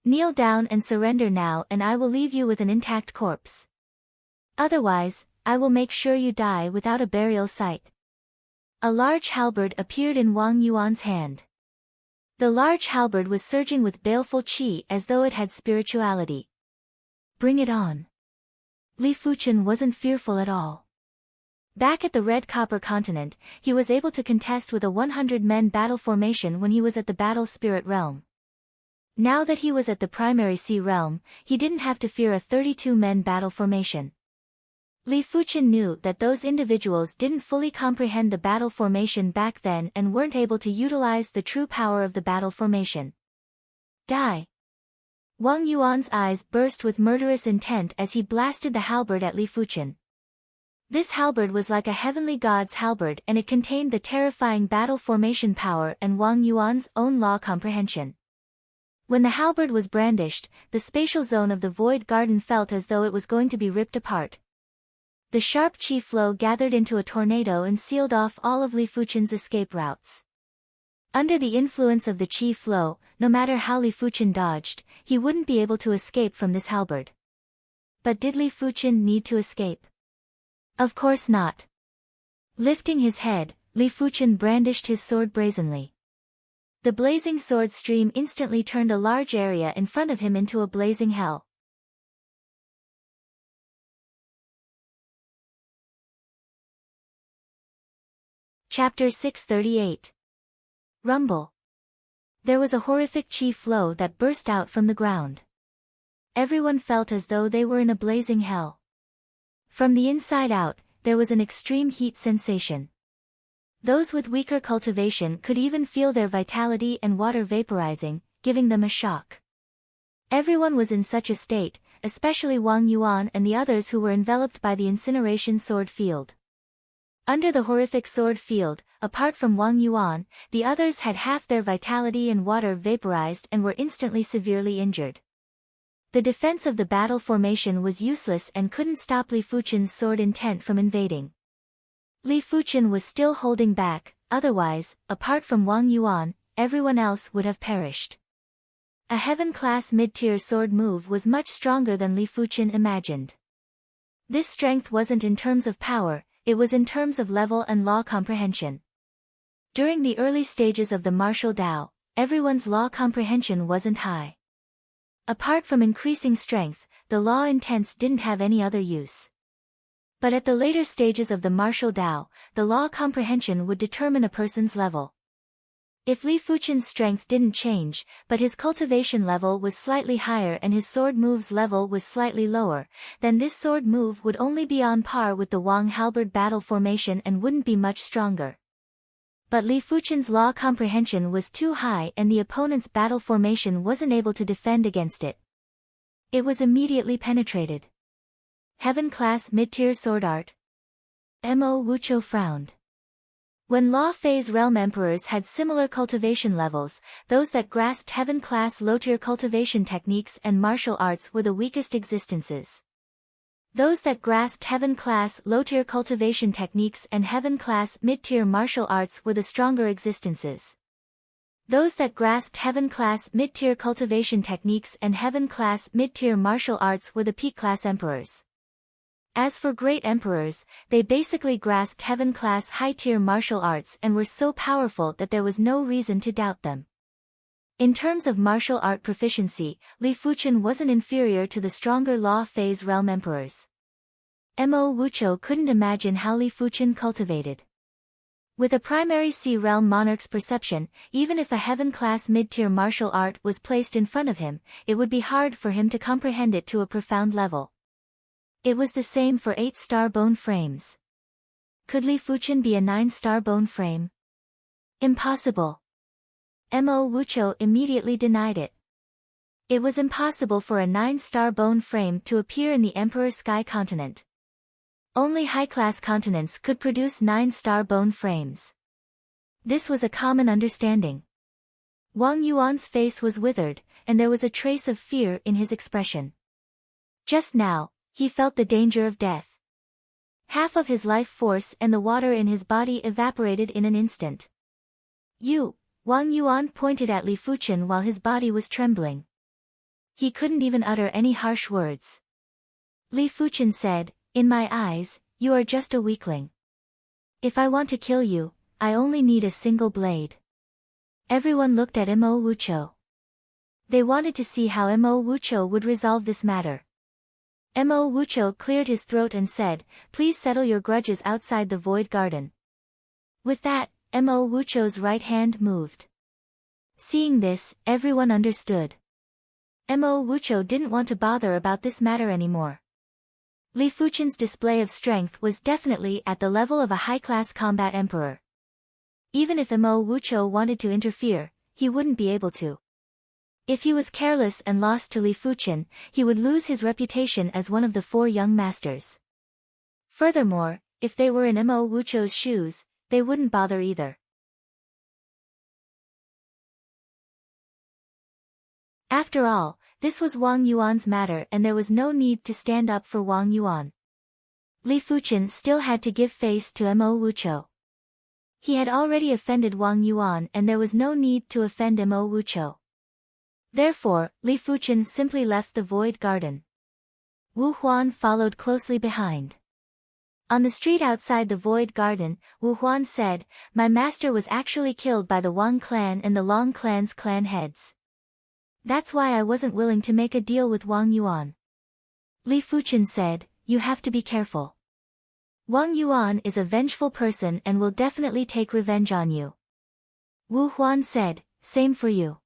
Speaker 1: Kneel down and surrender now, and I will leave you with an intact corpse. Otherwise, I will make sure you die without a burial site. A large halberd appeared in Wang Yuan's hand. The large halberd was surging with baleful chi as though it had spirituality. Bring it on. Li Fuchen wasn't fearful at all. Back at the Red Copper Continent, he was able to contest with a 100-men battle formation when he was at the Battle Spirit Realm. Now that he was at the Primary Sea Realm, he didn't have to fear a 32-men battle formation. Li Fuchen knew that those individuals didn't fully comprehend the battle formation back then and weren't able to utilize the true power of the battle formation. Die! Wang Yuan's eyes burst with murderous intent as he blasted the halberd at Li Fuchen. This halberd was like a heavenly god's halberd, and it contained the terrifying battle formation power and Wang Yuan's own law comprehension. When the halberd was brandished, the spatial zone of the Void Garden felt as though it was going to be ripped apart. The sharp chi flow gathered into a tornado and sealed off all of Li Fuchen's escape routes. Under the influence of the chi flow, no matter how Li Fuchen dodged, he wouldn't be able to escape from this halberd. But did Li Fuchen need to escape? Of course not. Lifting his head, Li Fuchen brandished his sword brazenly. The blazing sword stream instantly turned a large area in front of him into a blazing hell. Chapter 638. Rumble. There was a horrific chi flow that burst out from the ground. Everyone felt as though they were in a blazing hell. From the inside out, there was an extreme heat sensation. Those with weaker cultivation could even feel their vitality and water vaporizing, giving them a shock. Everyone was in such a state, especially Wang Yuan and the others who were enveloped by the incineration sword field. Under the horrific sword field, apart from Wang Yuan, the others had half their vitality and water vaporized and were instantly severely injured. The defense of the battle formation was useless and couldn't stop Li Fuchen's sword intent from invading. Li Fuchen was still holding back, otherwise, apart from Wang Yuan, everyone else would have perished. A heaven-class mid-tier sword move was much stronger than Li Fuchen imagined. This strength wasn't in terms of power, it was in terms of level and law comprehension. During the early stages of the martial Tao, everyone's law comprehension wasn't high. Apart from increasing strength, the law intents didn't have any other use. But at the later stages of the martial Tao, the law comprehension would determine a person's level. If Li Fuchen's strength didn't change, but his cultivation level was slightly higher and his sword move's level was slightly lower, then this sword move would only be on par with the Wang halberd battle formation and wouldn't be much stronger. But Li Fuchen's law comprehension was too high and the opponent's battle formation wasn't able to defend against it. It was immediately penetrated. Heaven-class mid-tier sword art. Mo Wucho frowned. When Law Phase Realm Emperors had similar cultivation levels, those that grasped heaven-class low-tier cultivation techniques and martial arts were the weakest existences. Those that grasped heaven-class low-tier cultivation techniques and heaven-class mid-tier martial arts were the stronger existences. Those that grasped heaven-class mid-tier cultivation techniques and heaven-class mid-tier martial arts were the peak-class emperors. As for great emperors, they basically grasped heaven-class high-tier martial arts and were so powerful that there was no reason to doubt them. In terms of martial art proficiency, Li Fuchen wasn't inferior to the stronger Law Phase Realm Emperors. Mo Wucho couldn't imagine how Li Fuchen cultivated. With a primary Sea Realm monarch's perception, even if a heaven-class mid-tier martial art was placed in front of him, it would be hard for him to comprehend it to a profound level. It was the same for 8-star bone frames. Could Li Fuchen be a 9-star bone frame? Impossible. Mo Wucho immediately denied it. It was impossible for a 9-star bone frame to appear in the Emperor Sky continent. Only high-class continents could produce 9-star bone frames. This was a common understanding. Wang Yuan's face was withered, and there was a trace of fear in his expression. Just now, he felt the danger of death. Half of his life force and the water in his body evaporated in an instant. Wang Yuan pointed at Li Fuchen while his body was trembling. He couldn't even utter any harsh words. Li Fuchen said, "In my eyes, you are just a weakling. If I want to kill you, I only need a single blade." Everyone looked at Mo Wucho. They wanted to see how Mo Wucho would resolve this matter. Mo Wucho cleared his throat and said, "Please settle your grudges outside the Void Garden." With that, Mo Wucho's right hand moved. Seeing this, everyone understood. Mo Wucho didn't want to bother about this matter anymore. Li Fuchen's display of strength was definitely at the level of a high-class combat emperor. Even if Mo Wucho wanted to interfere, he wouldn't be able to. If he was careless and lost to Li Fuchen, he would lose his reputation as one of the 4 young masters. Furthermore, if they were in Mo Wucho's shoes, they wouldn't bother either. After all, this was Wang Yuan's matter and there was no need to stand up for Wang Yuan. Li Fuchen still had to give face to Mo Wucho. He had already offended Wang Yuan and there was no need to offend Mo Wuqiu. Therefore, Li Fuchen simply left the void garden. Wu Huan followed closely behind. On the street outside the void garden, Wu Huan said, "My master was actually killed by the Wang clan and the Long clan's clan heads. That's why I wasn't willing to make a deal with Wang Yuan." Li Fuchen said, "You have to be careful. Wang Yuan is a vengeful person and will definitely take revenge on you." Wu Huan said, "Same for you."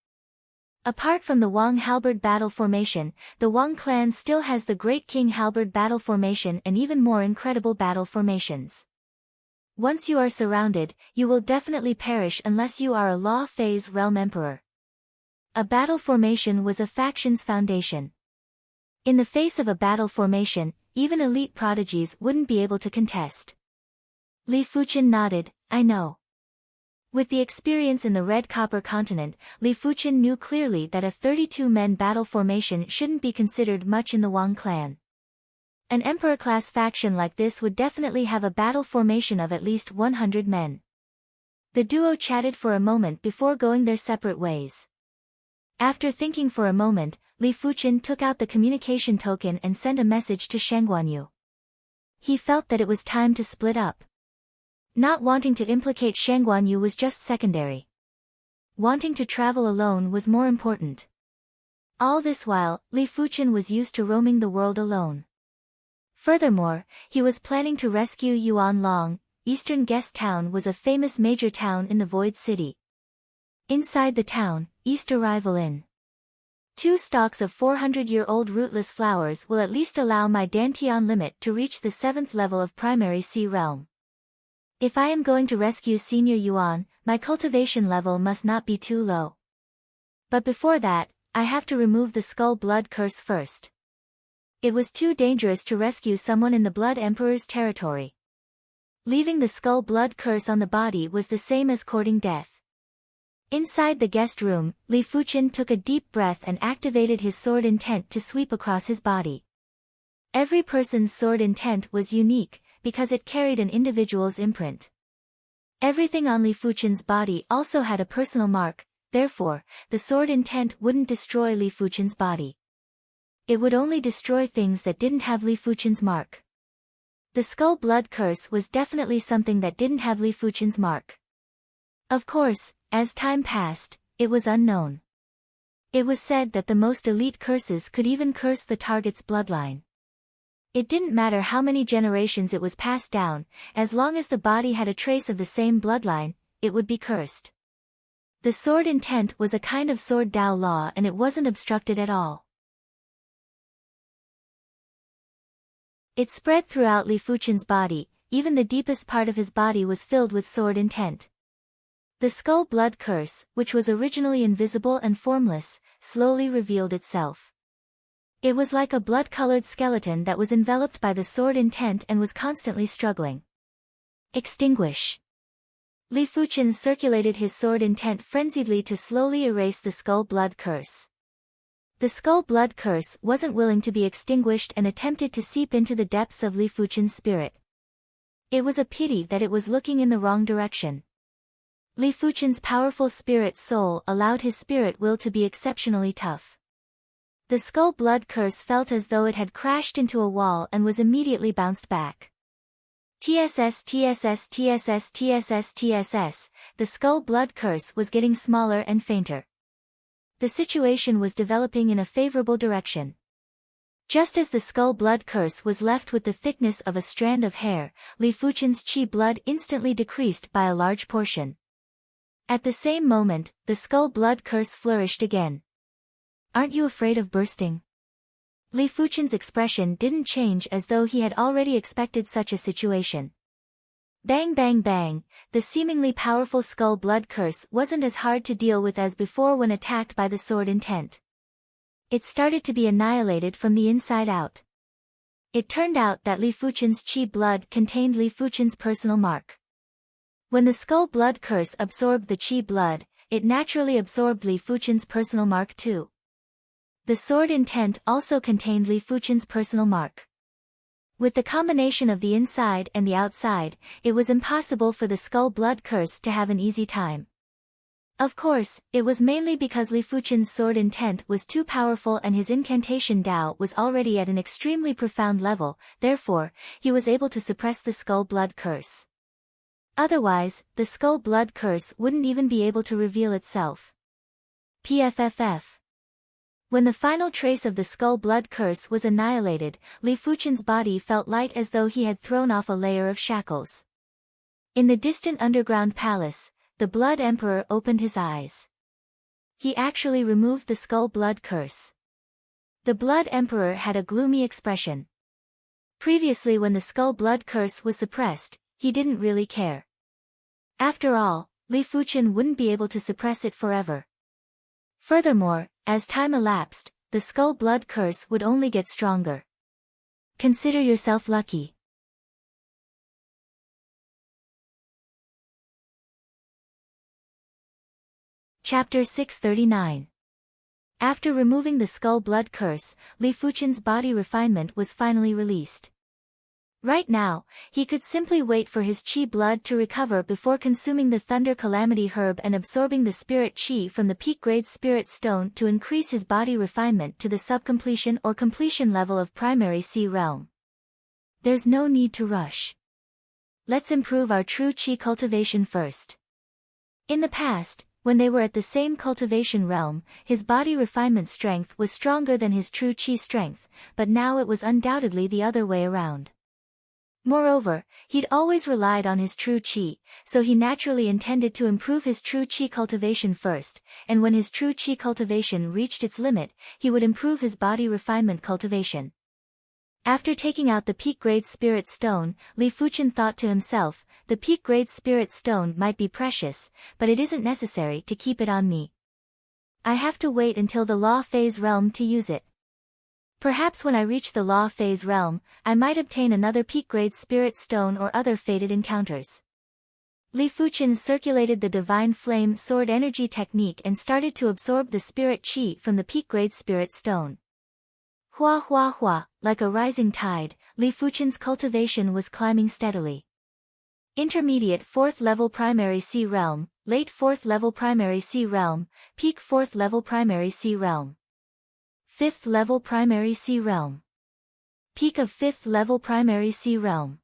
Speaker 1: Apart from the Wang halberd battle formation, the Wang clan still has the Great King halberd battle formation and even more incredible battle formations. Once you are surrounded, you will definitely perish unless you are a Law Phase Realm Emperor. A battle formation was a faction's foundation. In the face of a battle formation, even elite prodigies wouldn't be able to contest. Li Fuchen nodded, "I know." With the experience in the Red Copper continent, Li Fuchen knew clearly that a 32-men battle formation shouldn't be considered much in the Wang clan. An emperor-class faction like this would definitely have a battle formation of at least 100 men. The duo chatted for a moment before going their separate ways. After thinking for a moment, Li Fuchen took out the communication token and sent a message to Shang Guanyu. He felt that it was time to split up. Not wanting to implicate Shang Guanyu was just secondary. Wanting to travel alone was more important. All this while, Li Fuchen was used to roaming the world alone. Furthermore, he was planning to rescue Yuan Long. Eastern Guest Town was a famous major town in the Void City. Inside the town, East Arrival Inn. 2 stalks of 400-year-old rootless flowers will at least allow my Dantian limit to reach the 7th level of primary sea realm. If I am going to rescue Senior Yuan, my cultivation level must not be too low. But before that, I have to remove the Skull Blood Curse first. It was too dangerous to rescue someone in the Blood Emperor's territory. Leaving the Skull Blood Curse on the body was the same as courting death. Inside the guest room, Li Fuchen took a deep breath and activated his sword intent to sweep across his body. Every person's sword intent was unique, because it carried an individual's imprint. Everything on Li Fuchen's body also had a personal mark, therefore, the sword intent wouldn't destroy Li Fuchen's body. It would only destroy things that didn't have Li Fuchen's mark. The Skull Blood Curse was definitely something that didn't have Li Fuchen's mark. Of course, as time passed, it was unknown. It was said that the most elite curses could even curse the target's bloodline. It didn't matter how many generations it was passed down, as long as the body had a trace of the same bloodline, it would be cursed. The sword intent was a kind of sword Dao law and it wasn't obstructed at all. It spread throughout Li Fuchen's body, even the deepest part of his body was filled with sword intent. The Skull Blood Curse, which was originally invisible and formless, slowly revealed itself. It was like a blood-colored skeleton that was enveloped by the sword intent and was constantly struggling. Extinguish. Li Fuchen circulated his sword intent frenziedly to slowly erase the Skull Blood Curse. The Skull Blood Curse wasn't willing to be extinguished and attempted to seep into the depths of Li Fuchen's spirit. It was a pity that it was looking in the wrong direction. Li Fuchen's powerful spirit soul allowed his spirit will to be exceptionally tough. The Skull Blood Curse felt as though it had crashed into a wall and was immediately bounced back. TSS TSS TSS TSS TSS, the Skull Blood Curse was getting smaller and fainter. The situation was developing in a favorable direction. Just as the Skull Blood Curse was left with the thickness of a strand of hair, Li Fuchen's qi blood instantly decreased by a large portion. At the same moment, the Skull Blood Curse flourished again. Aren't you afraid of bursting? Li Fuchen's expression didn't change as though he had already expected such a situation. Bang bang bang, the seemingly powerful Skull Blood Curse wasn't as hard to deal with as before when attacked by the sword intent. It started to be annihilated from the inside out. It turned out that Li Fuchen's qi blood contained Li Fuchen's personal mark. When the Skull Blood Curse absorbed the qi blood, it naturally absorbed Li Fuchen's personal mark too. The sword intent also contained Li Fuchen's personal mark. With the combination of the inside and the outside, it was impossible for the Skull Blood Curse to have an easy time. Of course, it was mainly because Li Fuchen's sword intent was too powerful and his incantation Dao was already at an extremely profound level, therefore, he was able to suppress the Skull Blood Curse. Otherwise, the Skull Blood Curse wouldn't even be able to reveal itself. PFFF. When the final trace of the Skull Blood Curse was annihilated, Li Fuchen's body felt light as though he had thrown off a layer of shackles. In the distant underground palace, the Blood Emperor opened his eyes. He actually removed the Skull Blood Curse. The Blood Emperor had a gloomy expression. Previously, when the Skull Blood Curse was suppressed, he didn't really care. After all, Li Fuchen wouldn't be able to suppress it forever. Furthermore, as time elapsed, the Skull Blood Curse would only get stronger. Consider yourself lucky. Chapter 639. After removing the Skull Blood Curse, Li Fuchen's body refinement was finally released. Right now, he could simply wait for his Qi blood to recover before consuming the Thunder Calamity Herb and absorbing the Spirit Qi from the peak-grade Spirit Stone to increase his body refinement to the subcompletion or completion level of Primary Sea Realm. There's no need to rush. Let's improve our true Qi cultivation first. In the past, when they were at the same cultivation realm, his body refinement strength was stronger than his true Qi strength, but now it was undoubtedly the other way around. Moreover, he'd always relied on his true Qi, so he naturally intended to improve his true Qi cultivation first, and when his true Qi cultivation reached its limit, he would improve his body refinement cultivation. After taking out the peak-grade Spirit Stone, Li Fuchen thought to himself, the peak-grade Spirit Stone might be precious, but it isn't necessary to keep it on me. I have to wait until the Law Phase realm to use it. Perhaps when I reach the Law Phase realm, I might obtain another peak-grade Spirit Stone or other fated encounters. Li Fuchen circulated the Divine Flame Sword Energy technique and started to absorb the Spirit Qi from the peak-grade Spirit Stone. Hua hua hua, like a rising tide, Li Fuchen's cultivation was climbing steadily. Intermediate 4th level Primary Sea Realm, late 4th level Primary Sea Realm, peak 4th level Primary Sea Realm. 5th level Primary Sea Realm. Peak of 5th level Primary Sea Realm.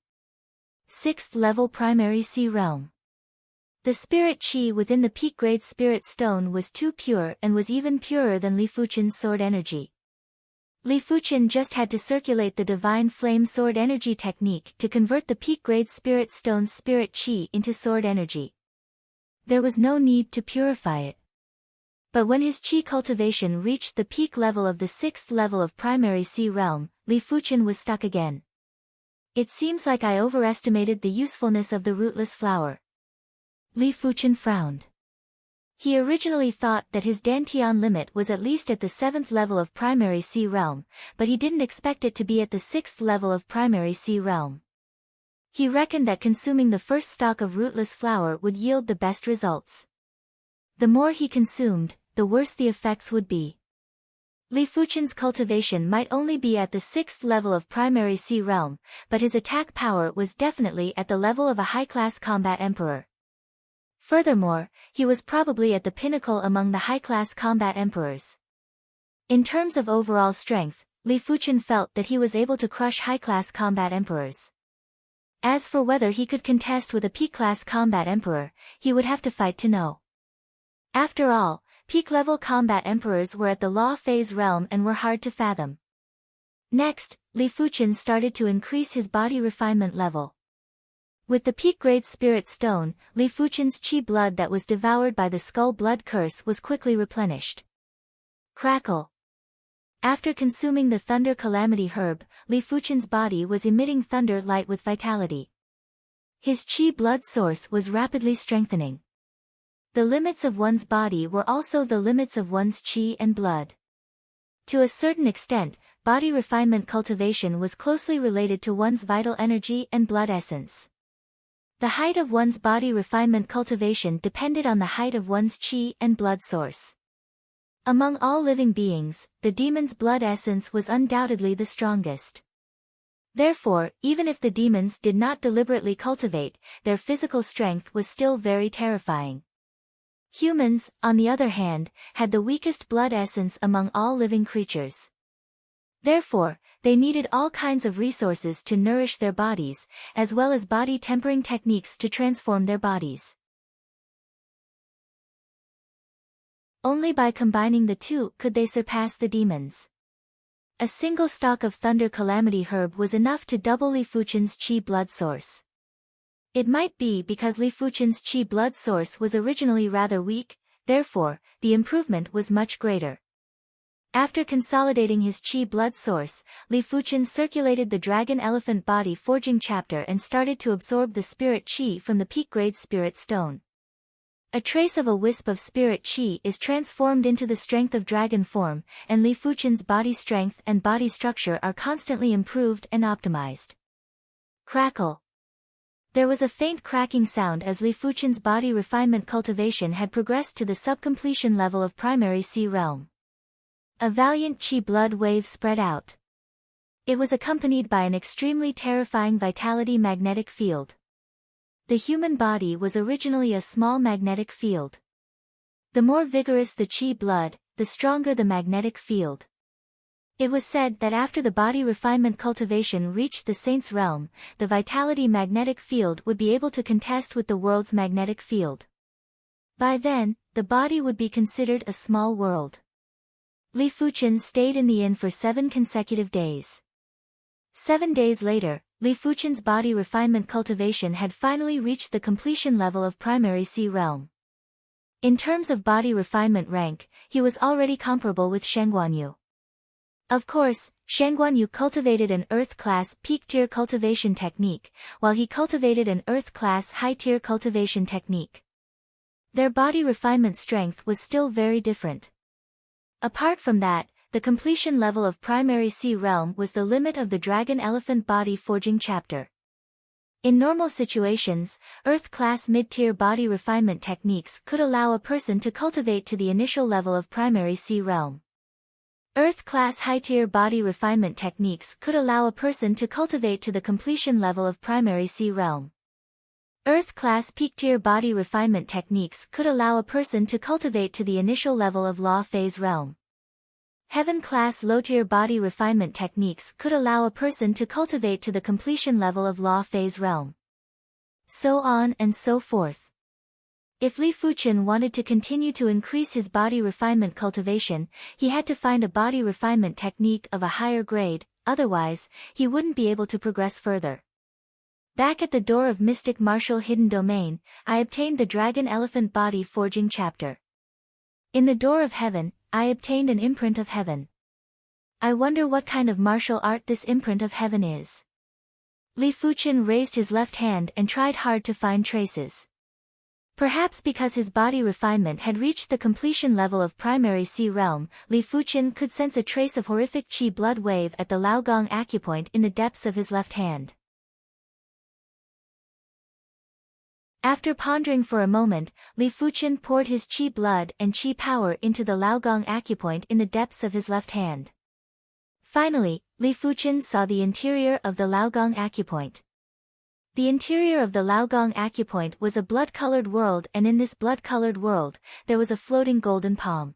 Speaker 1: 6th level Primary Sea Realm. The Spirit Qi within the peak-grade Spirit Stone was too pure and was even purer than Li Fuchen's sword energy. Li Fuchen just had to circulate the Divine Flame Sword Energy technique to convert the peak-grade Spirit Stone's Spirit Qi into sword energy. There was no need to purify it. But when his Qi cultivation reached the peak level of the 6th level of Primary Sea Realm, Li Fuchen was stuck again. It seems like I overestimated the usefulness of the rootless flower. Li Fuchen frowned. He originally thought that his Dantian limit was at least at the 7th level of Primary Sea Realm, but he didn't expect it to be at the 6th level of Primary Sea Realm. He reckoned that consuming the first stalk of rootless flower would yield the best results. The more he consumed, the worse the effects would be. Li Fuchen's cultivation might only be at the 6th level of Primary Sea Realm, but his attack power was definitely at the level of a high-class combat emperor. Furthermore, he was probably at the pinnacle among the high-class combat emperors. In terms of overall strength, Li Fuchen felt that he was able to crush high-class combat emperors. As for whether he could contest with a peak-class combat emperor, he would have to fight to know. After all, peak-level combat emperors were at the Law Phase realm and were hard to fathom. Next, Li Fuchen started to increase his body refinement level. With the peak-grade Spirit Stone, Li Fuchen's Qi blood that was devoured by the Skull Blood Curse was quickly replenished. Crackle. After consuming the Thunder Calamity Herb, Li Fuchen's body was emitting thunder light with vitality. His Qi blood source was rapidly strengthening. The limits of one's body were also the limits of one's Qi and blood. To a certain extent, body refinement cultivation was closely related to one's vital energy and blood essence. The height of one's body refinement cultivation depended on the height of one's Qi and blood source. Among all living beings, the demon's blood essence was undoubtedly the strongest. Therefore, even if the demons did not deliberately cultivate, their physical strength was still very terrifying. Humans, on the other hand, had the weakest blood essence among all living creatures. Therefore, they needed all kinds of resources to nourish their bodies, as well as body tempering techniques to transform their bodies. Only by combining the two could they surpass the demons. A single stalk of Thunder Calamity Herb was enough to double Li Fuchen's qi blood source. It might be because Li Fuchen's qi blood source was originally rather weak, therefore, the improvement was much greater. After consolidating his qi blood source, Li Fuchen circulated the Dragon Elephant Body Forging chapter and started to absorb the spirit qi from the peak-grade spirit stone. A trace of a wisp of spirit qi is transformed into the strength of dragon form, and Li Fuchen's body strength and body structure are constantly improved and optimized. Crackle. There was a faint cracking sound as Li Fuchen's body refinement cultivation had progressed to the subcompletion level of primary sea realm. A valiant qi blood wave spread out. It was accompanied by an extremely terrifying vitality magnetic field. The human body was originally a small magnetic field. The more vigorous the qi blood, the stronger the magnetic field. It was said that after the body refinement cultivation reached the saint's realm, the vitality magnetic field would be able to contest with the world's magnetic field. By then, the body would be considered a small world. Li Fuchen stayed in the inn for 7 consecutive days. 7 days later, Li Fuchen's body refinement cultivation had finally reached the completion level of primary sea realm. In terms of body refinement rank, he was already comparable with Shengguanyu. Of course, Shengguanyu cultivated an Earth-class peak-tier cultivation technique, while he cultivated an Earth-class high-tier cultivation technique. Their body refinement strength was still very different. Apart from that, the completion level of primary sea realm was the limit of the Dragon Elephant Body Forging chapter. In normal situations, Earth-class mid-tier body refinement techniques could allow a person to cultivate to the initial level of primary sea realm. Earth-class high-tier body refinement techniques could allow a person to cultivate to the completion level of primary sea realm. Earth-class peak-tier body refinement techniques could allow a person to cultivate to the initial level of law phase realm. Heaven-class low-tier body refinement techniques could allow a person to cultivate to the completion level of law phase realm. So on and so forth. If Li Fuchen wanted to continue to increase his body refinement cultivation, he had to find a body refinement technique of a higher grade, otherwise, he wouldn't be able to progress further. Back at the door of Mystic Martial Hidden Domain, I obtained the Dragon Elephant Body Forging chapter. In the Door of Heaven, I obtained an imprint of heaven. I wonder what kind of martial art this imprint of heaven is. Li Fuchen raised his left hand and tried hard to find traces. Perhaps because his body refinement had reached the completion level of primary sea realm, Li Fuchen could sense a trace of horrific qi blood wave at the Laogong acupoint in the depths of his left hand. After pondering for a moment, Li Fuchen poured his qi blood and qi power into the Laogong acupoint in the depths of his left hand. Finally, Li Fuchen saw the interior of the Laogong acupoint. The interior of the Laogong acupoint was a blood-colored world, and in this blood-colored world, there was a floating golden palm.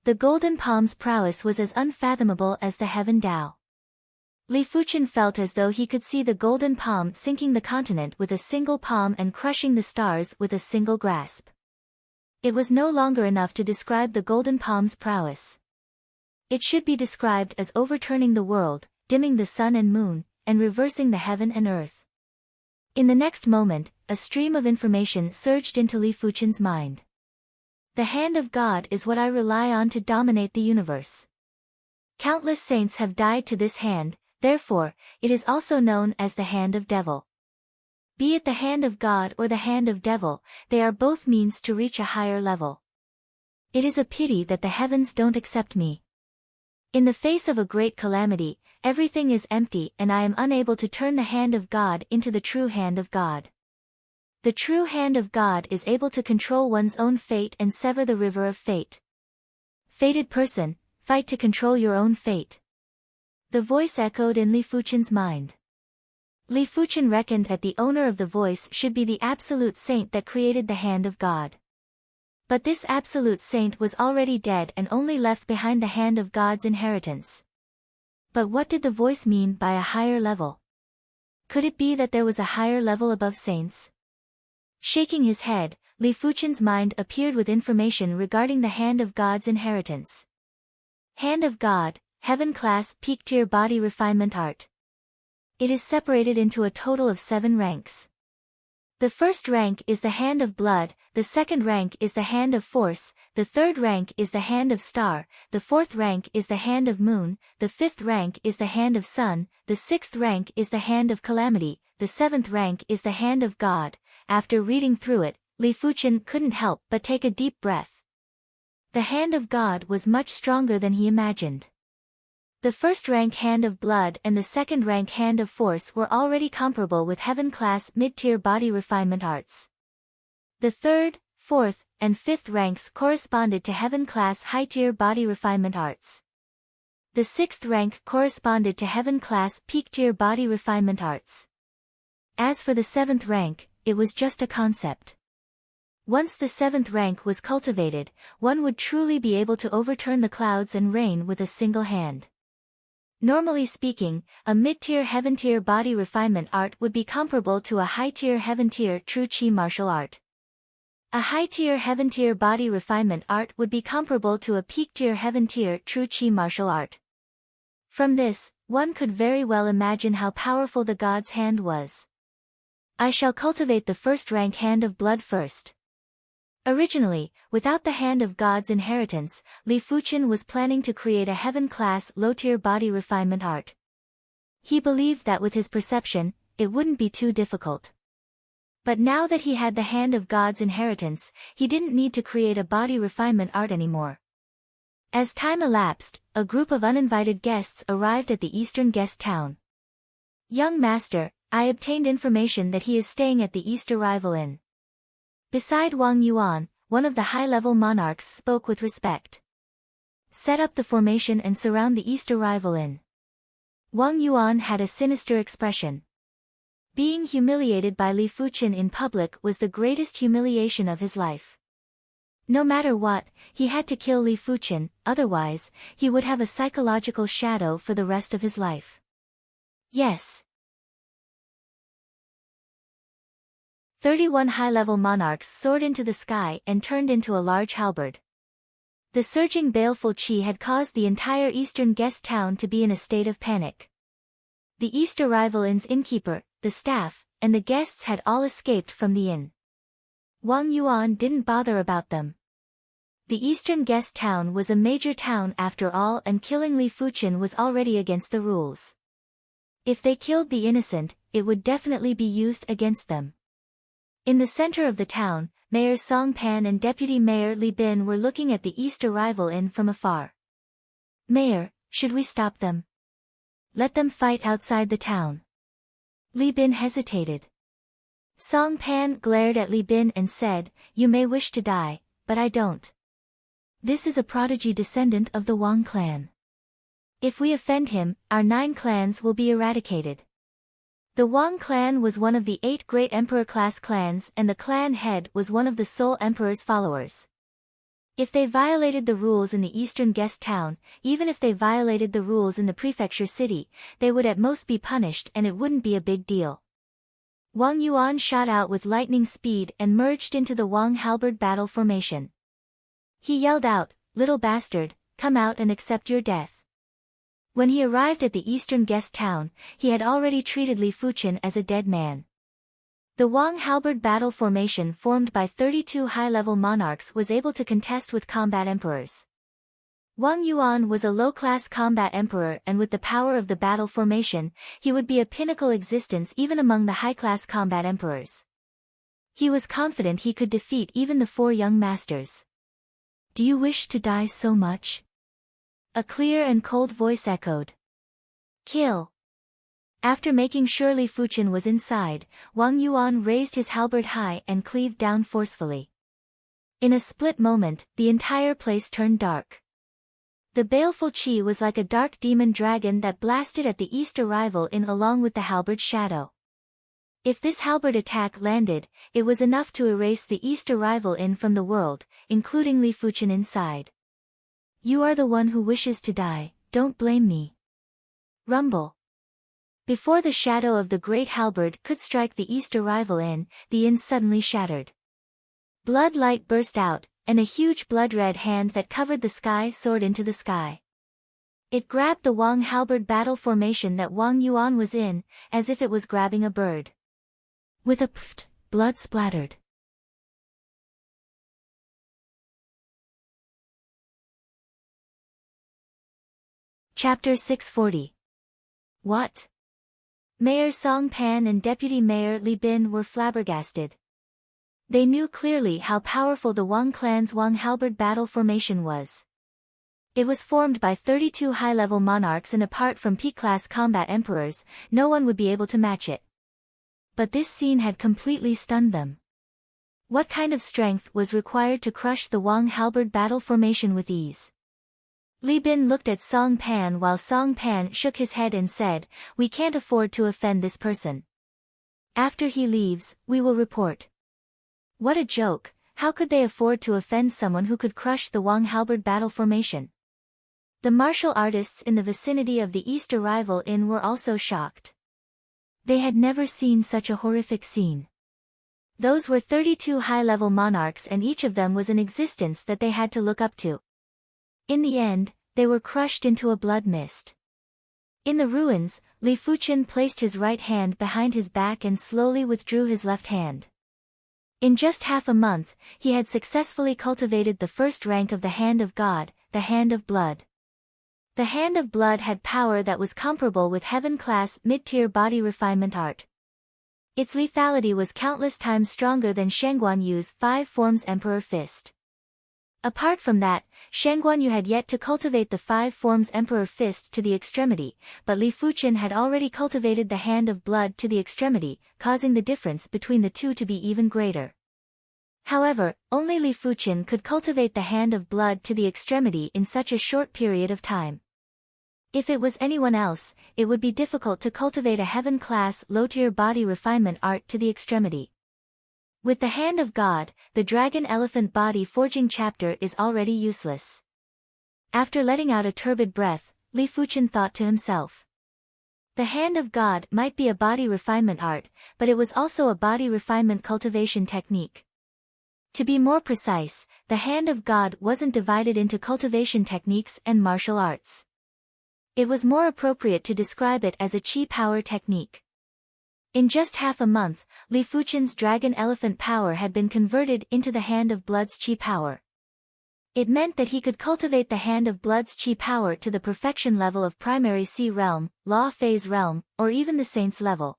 Speaker 1: The golden palm's prowess was as unfathomable as the heaven Tao. Li Fuchen felt as though he could see the golden palm sinking the continent with a single palm and crushing the stars with a single grasp. It was no longer enough to describe the golden palm's prowess. It should be described as overturning the world, dimming the sun and moon, and reversing the heaven and earth. In the next moment, a stream of information surged into Li Fuchen's mind. The hand of God is what I rely on to dominate the universe. Countless saints have died to this hand, therefore, it is also known as the hand of devil. Be it the hand of God or the hand of devil, they are both means to reach a higher level. It is a pity that the heavens don't accept me. In the face of a great calamity, everything is empty and I am unable to turn the hand of God into the true hand of God. The true hand of God is able to control one's own fate and sever the river of fate. Fated person, fight to control your own fate. The voice echoed in Li Fuchen's mind. Li Fuchen reckoned that the owner of the voice should be the absolute saint that created the hand of God. But this absolute saint was already dead and only left behind the hand of God's inheritance. But what did the voice mean by a higher level? Could it be that there was a higher level above saints? Shaking his head, Li Fuchen's mind appeared with information regarding the hand of God's inheritance. Hand of God, Heaven Class Peak Tier Body Refinement Art. It is separated into a total of 7 ranks. The first rank is the hand of blood, the second rank is the hand of force, the third rank is the hand of star, the fourth rank is the hand of moon, the fifth rank is the hand of sun, the sixth rank is the hand of calamity, the seventh rank is the hand of God. After reading through it, Li Fuchen couldn't help but take a deep breath. The hand of God was much stronger than he imagined. The first rank hand of blood and the second rank hand of force were already comparable with heaven-class mid-tier body refinement arts. The third, fourth, and fifth ranks corresponded to heaven-class high-tier body refinement arts. The sixth rank corresponded to heaven-class peak-tier body refinement arts. As for the seventh rank, it was just a concept. Once the seventh rank was cultivated, one would truly be able to overturn the clouds and rain with a single hand. Normally speaking, a mid-tier heaven-tier body refinement art would be comparable to a high-tier heaven-tier true chi martial art. A high-tier heaven-tier body refinement art would be comparable to a peak-tier heaven-tier true chi martial art. From this, one could very well imagine how powerful the god's hand was. I shall cultivate the first-rank hand of blood first. Originally, without the hand of God's inheritance, Li Fuchen was planning to create a heaven-class low-tier body refinement art. He believed that with his perception, it wouldn't be too difficult. But now that he had the hand of God's inheritance, he didn't need to create a body refinement art anymore. As time elapsed, a group of uninvited guests arrived at the eastern guest town. Young master, I obtained information that he is staying at the East Arrival Inn. Beside Wang Yuan, one of the high-level monarchs spoke with respect. Set up the formation and surround the East Arrival Inn. Wang Yuan had a sinister expression. Being humiliated by Li Fuchen in public was the greatest humiliation of his life. No matter what, he had to kill Li Fuchen, otherwise, he would have a psychological shadow for the rest of his life. Yes. 31 high-level monarchs soared into the sky and turned into a large halberd. The surging baleful qi had caused the entire eastern guest town to be in a state of panic. The East Arrival Inn's innkeeper, the staff, and the guests had all escaped from the inn. Wang Yuan didn't bother about them. The eastern guest town was a major town after all, and killing Li Fuchen was already against the rules. If they killed the innocent, it would definitely be used against them. In the center of the town, Mayor Song Pan and Deputy Mayor Li Bin were looking at the East Arrival Inn from afar. Mayor, should we stop them? Let them fight outside the town. Li Bin hesitated. Song Pan glared at Li Bin and said, You may wish to die, but I don't. This is a prodigy descendant of the Wang clan. If we offend him, our 9 clans will be eradicated. The Wang clan was one of the 8 great emperor-class clans, and the clan head was one of the sole emperor's followers. If they violated the rules in the eastern guest town, even if they violated the rules in the prefecture city, they would at most be punished and it wouldn't be a big deal. Wang Yuan shot out with lightning speed and merged into the Wang halberd battle formation. He yelled out, Little bastard, come out and accept your death. When he arrived at the eastern guest town, he had already treated Li Fuchen as a dead man. The Wang halberd battle formation formed by 32 high-level monarchs was able to contest with combat emperors. Wang Yuan was a low-class combat emperor, and with the power of the battle formation, he would be a pinnacle existence even among the high-class combat emperors. He was confident he could defeat even the 4 young masters. Do you wish to die so much? A clear and cold voice echoed. Kill. After making sure Li Fuchen was inside, Wang Yuan raised his halberd high and cleaved down forcefully. In a split moment, the entire place turned dark. The baleful chi was like a dark demon dragon that blasted at the east arrival in along with the halberd shadow. If this halberd attack landed, it was enough to erase the east arrival in from the world, including Li Fuchen inside. You are the one who wishes to die, don't blame me. Rumble. Before the shadow of the great halberd could strike the east arrival in, the inn suddenly shattered. Blood light burst out, and a huge blood-red hand that covered the sky soared into the sky. It grabbed the Wang halberd battle formation that Wang Yuan was in, as if it was grabbing a bird. With a pft, blood splattered. Chapter 640. What? Mayor Song Pan and Deputy Mayor Li Bin were flabbergasted. They knew clearly how powerful the Wang clan's Wang halberd battle formation was. It was formed by 32 high-level monarchs, and apart from peak-class combat emperors, no one would be able to match it. But this scene had completely stunned them. What kind of strength was required to crush the Wang halberd battle formation with ease? Li Bin looked at Song Pan while Song Pan shook his head and said, "We can't afford to offend this person. After he leaves, we will report." What a joke! How could they afford to offend someone who could crush the Wang halberd battle formation? The martial artists in the vicinity of the East Arrival Inn were also shocked. They had never seen such a horrific scene. Those were 32 high-level monarchs, and each of them was an existence that they had to look up to. In the end, they were crushed into a blood mist. In the ruins, Li Fuchen placed his right hand behind his back and slowly withdrew his left hand. In just half a month, he had successfully cultivated the first rank of the Hand of God, the Hand of Blood. The Hand of Blood had power that was comparable with heaven-class mid-tier body refinement art. Its lethality was countless times stronger than Shangguan Yu's 5 forms Emperor Fist. Apart from that, Shangguan Yu had yet to cultivate the 5 forms Emperor Fist to the extremity, but Li Fuchen had already cultivated the Hand of Blood to the extremity, causing the difference between the two to be even greater. However, only Li Fuchen could cultivate the Hand of Blood to the extremity in such a short period of time. If it was anyone else, it would be difficult to cultivate a heaven-class low-tier body refinement art to the extremity. With the Hand of God, the Dragon Elephant Body Forging chapter is already useless. After letting out a turbid breath, Li Fuchen thought to himself. The Hand of God might be a body refinement art, but it was also a body refinement cultivation technique. To be more precise, the Hand of God wasn't divided into cultivation techniques and martial arts. It was more appropriate to describe it as a chi power technique. In just half a month, Li Fuchen's Dragon Elephant power had been converted into the Hand of Blood's chi power. It meant that he could cultivate the Hand of Blood's chi power to the perfection level of Primary Sea Realm, Law Phase Realm, or even the Saints level.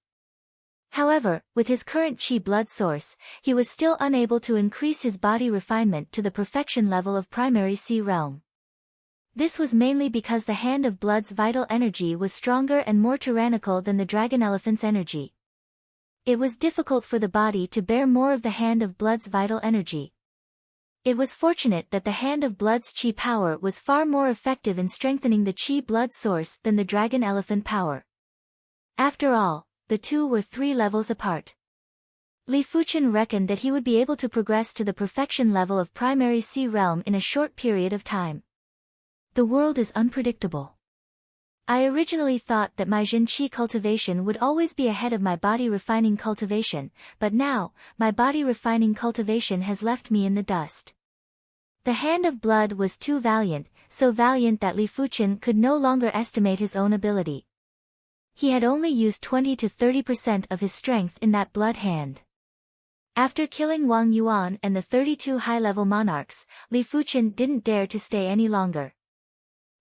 Speaker 1: However, with his current chi blood source, he was still unable to increase his body refinement to the perfection level of Primary Sea Realm. This was mainly because the Hand of Blood's vital energy was stronger and more tyrannical than the Dragon Elephant's energy. It was difficult for the body to bear more of the Hand of Blood's vital energy. It was fortunate that the Hand of Blood's chi power was far more effective in strengthening the chi blood source than the Dragon Elephant power. After all, the two were 3 levels apart. Li Fuchen reckoned that he would be able to progress to the perfection level of Primary Sea Realm in a short period of time. The world is unpredictable. I originally thought that my Jin Qi cultivation would always be ahead of my body refining cultivation, but now, my body refining cultivation has left me in the dust. The Hand of Blood was too valiant, so valiant that Li Fuchen could no longer estimate his own ability. He had only used 20 to 30% of his strength in that blood hand. After killing Wang Yuan and the 32 high-level monarchs, Li Fuchen didn't dare to stay any longer.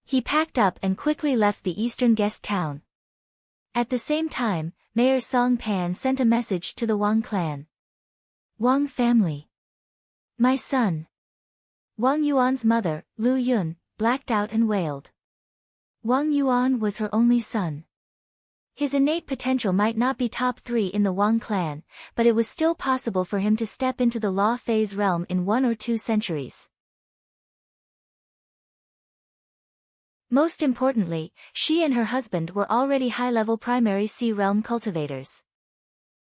Speaker 1: He packed up and quickly left the eastern guest town. At the same time, Mayor Song Pan sent a message to the Wang clan. Wang family. My son. Wang Yuan's mother, Lu Yun, blacked out and wailed. Wang Yuan was her only son. His innate potential might not be top 3 in the Wang clan, but it was still possible for him to step into the Law Phase realm in 1 or 2 centuries. Most importantly, she and her husband were already high-level primary sea realm cultivators.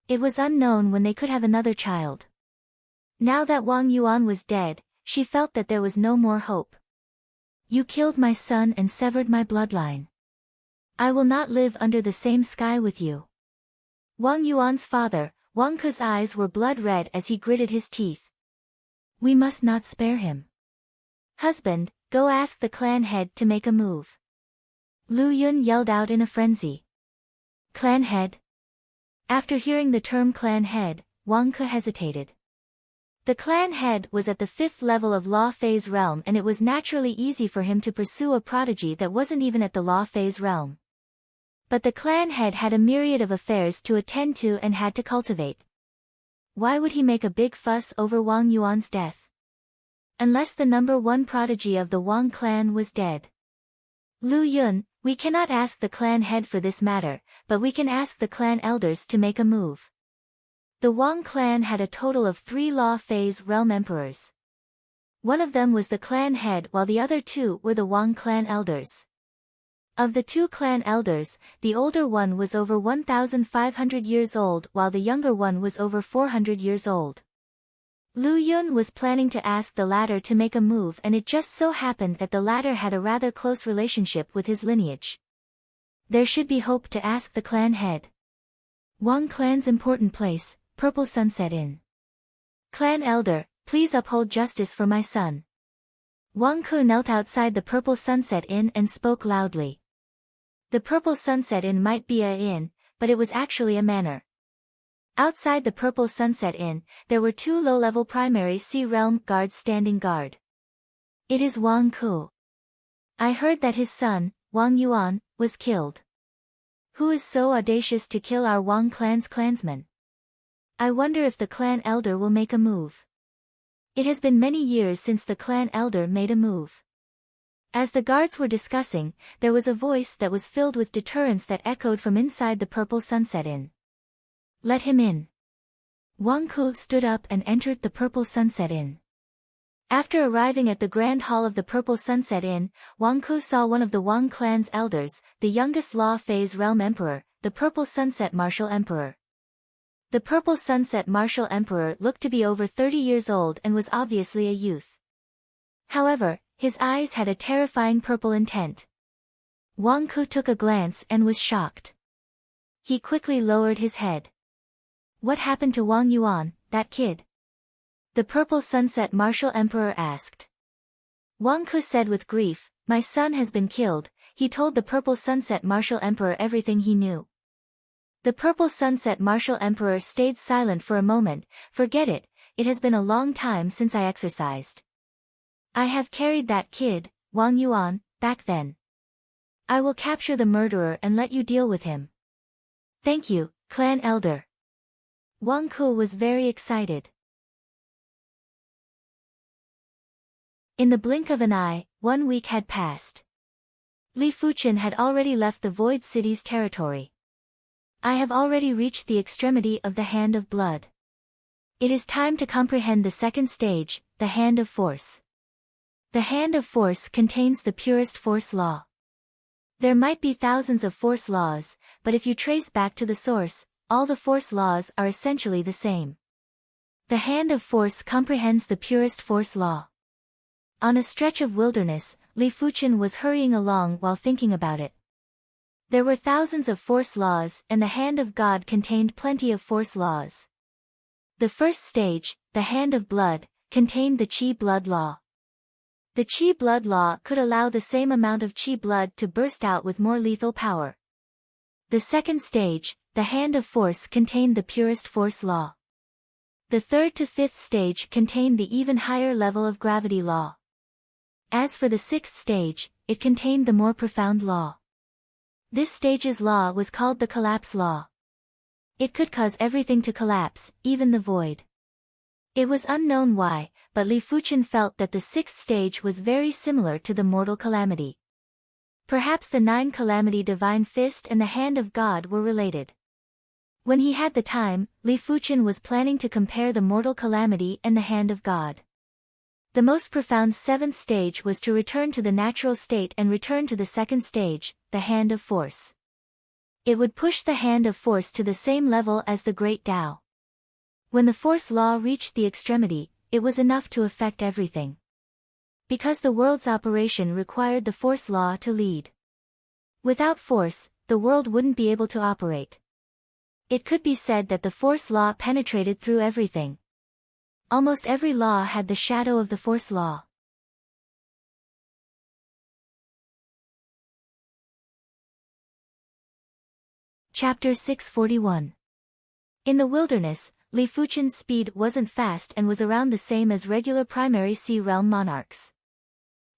Speaker 1: It was unknown when they could have another child. Now that Wang Yuan was dead, she felt that there was no more hope. You killed my son and severed my bloodline. I will not live under the same sky with you. Wang Yuan's father, Wang Ke's eyes were blood red as he gritted his teeth. We must not spare him. Husband, go ask the clan head to make a move. Lu Yun yelled out in a frenzy. Clan head? After hearing the term clan head, Wang Ke hesitated. The clan head was at the 5th level of law phase realm, and it was naturally easy for him to pursue a prodigy that wasn't even at the law phase realm. But the clan head had a myriad of affairs to attend to and had to cultivate. Why would he make a big fuss over Wang Yuan's death? Unless the number 1 prodigy of the Wang clan was dead. Lu Yun, we cannot ask the clan head for this matter, but we can ask the clan elders to make a move. The Wang clan had a total of 3 law phase realm emperors. One of them was the clan head while the other 2 were the Wang clan elders. Of the 2 clan elders, the older one was over 1,500 years old while the younger one was over 400 years old. Lu Yun was planning to ask the latter to make a move, and it just so happened that the latter had a rather close relationship with his lineage. There should be hope to ask the clan head. Wang clan's important place, Purple Sunset Inn. Clan elder, please uphold justice for my son. Wang Ke knelt outside the Purple Sunset Inn and spoke loudly. The Purple Sunset Inn might be a inn, but it was actually a manor. Outside the Purple Sunset Inn, there were 2 low-level primary sea realm guards standing guard. It is Wang Ke. I heard that his son, Wang Yuan, was killed. Who is so audacious to kill our Wang clan's clansman? I wonder if the clan elder will make a move. It has been many years since the clan elder made a move. As the guards were discussing, there was a voice that was filled with deterrence that echoed from inside the Purple Sunset Inn. Let him in. Wang Ke stood up and entered the Purple Sunset Inn. After arriving at the Grand Hall of the Purple Sunset Inn, Wang Ke saw one of the Wang clan's elders, the youngest Law Phase Realm Emperor, the Purple Sunset Martial Emperor. The Purple Sunset Martial Emperor looked to be over 30 years old and was obviously a youth. However, his eyes had a terrifying purple intent. Wang Ke took a glance and was shocked. He quickly lowered his head. What happened to Wang Yuan, that kid? The Purple Sunset Martial Emperor asked. Wang Ke said with grief, my son has been killed. He told the Purple Sunset Martial Emperor everything he knew. The Purple Sunset Martial Emperor stayed silent for a moment. Forget it, it has been a long time since I exercised. I have carried that kid, Wang Yuan, back then. I will capture the murderer and let you deal with him. Thank you, clan elder. Wang Ke was very excited. In the blink of an eye, 1 week had passed. Li Fuchen had already left the Void City's territory. I have already reached the extremity of the Hand of Blood. It is time to comprehend the second stage, the Hand of Force. The Hand of Force contains the purest force law. There might be thousands of force laws, but if you trace back to the source, all the force laws are essentially the same. The Hand of Force comprehends the purest force law. On a stretch of wilderness, Li Fuchen was hurrying along while thinking about it. There were thousands of force laws, and the Hand of God contained plenty of force laws. The first stage, the Hand of Blood, contained the Qi Blood Law. The Qi Blood Law could allow the same amount of Qi blood to burst out with more lethal power. The second stage, the Hand of Force, contained the purest force law. The third to fifth stage contained the even higher level of gravity law. As for the sixth stage, it contained the more profound law. This stage's law was called the collapse law. It could cause everything to collapse, even the void. It was unknown why, but Li Fuchen felt that the sixth stage was very similar to the mortal calamity. Perhaps the 9 calamity Divine Fist and the Hand of God were related. When he had the time, Li Fuchen was planning to compare the mortal calamity and the Hand of God. The most profound seventh stage was to return to the natural state and return to the second stage, the hand of force. It would push the hand of force to the same level as the great Tao. When the force law reached the extremity, it was enough to affect everything. Because the world's operation required the force law to lead. Without force, the world wouldn't be able to operate. It could be said that the force law penetrated through everything. Almost every law had the shadow of the force law. Chapter 641. In the wilderness, Li Fuchen's speed wasn't fast and was around the same as regular primary sea realm monarchs.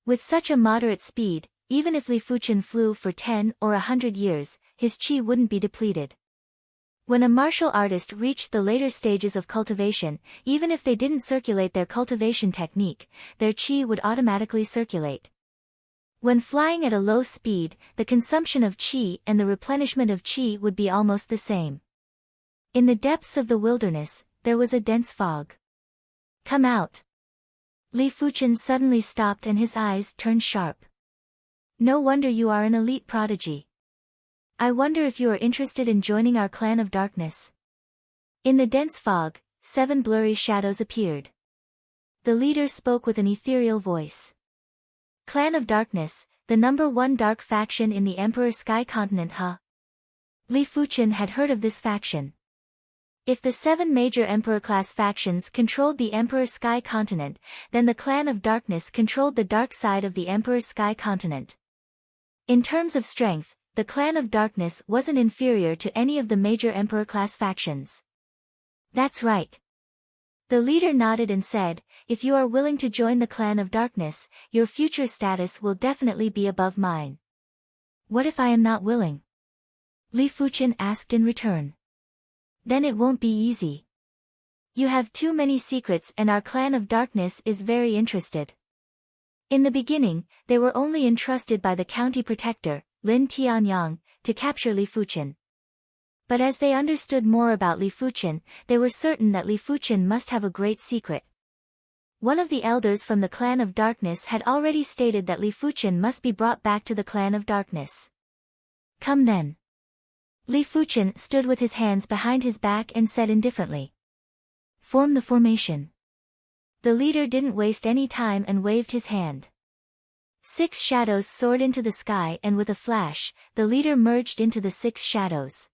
Speaker 1: With such a moderate speed, even if Li Fuchen flew for 10 or 100 years, his qi wouldn't be depleted. When a martial artist reached the later stages of cultivation, even if they didn't circulate their cultivation technique, their qi would automatically circulate. When flying at a low speed, the consumption of qi and the replenishment of qi would be almost the same. In the depths of the wilderness, there was a dense fog. "Come out." Li Fuchen suddenly stopped and his eyes turned sharp. "No wonder you are an elite prodigy. I wonder if you are interested in joining our clan of darkness." In the dense fog, 7 blurry shadows appeared. The leader spoke with an ethereal voice. "Clan of Darkness, the number 1 dark faction in the Emperor Sky Continent, huh?" Li Fuchen had heard of this faction. If the 7 major Emperor-class factions controlled the Emperor Sky Continent, then the Clan of Darkness controlled the dark side of the Emperor Sky Continent. In terms of strength, the Clan of Darkness wasn't inferior to any of the major Emperor-class factions. "That's right." The leader nodded and said, "If you are willing to join the Clan of Darkness, your future status will definitely be above mine." "What if I am not willing?" Li Fuchen asked in return. "Then it won't be easy. You have too many secrets and our Clan of Darkness is very interested." In the beginning, they were only entrusted by the county protector, Lin Tianyang, to capture Li Fuchen. But as they understood more about Li Fuchen, they were certain that Li Fuchen must have a great secret. One of the elders from the Clan of Darkness had already stated that Li Fuchen must be brought back to the Clan of Darkness. "Come then." Li Fuchen stood with his hands behind his back and said indifferently, "Form the formation." The leader didn't waste any time and waved his hand. 6 shadows soared into the sky and with a flash, the leader merged into the 6 shadows.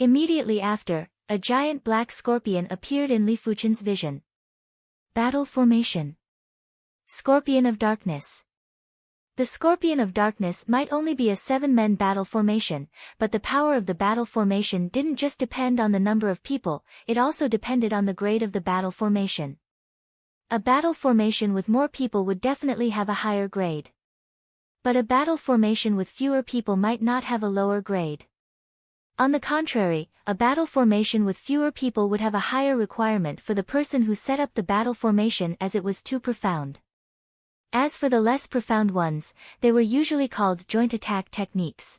Speaker 1: Immediately after, a giant black scorpion appeared in Li Fuchen's vision. Battle formation. Scorpion of Darkness. The Scorpion of Darkness might only be a 7-man battle formation, but the power of the battle formation didn't just depend on the number of people, it also depended on the grade of the battle formation. A battle formation with more people would definitely have a higher grade. But a battle formation with fewer people might not have a lower grade. On the contrary, a battle formation with fewer people would have a higher requirement for the person who set up the battle formation as it was too profound. As for the less profound ones, they were usually called joint attack techniques.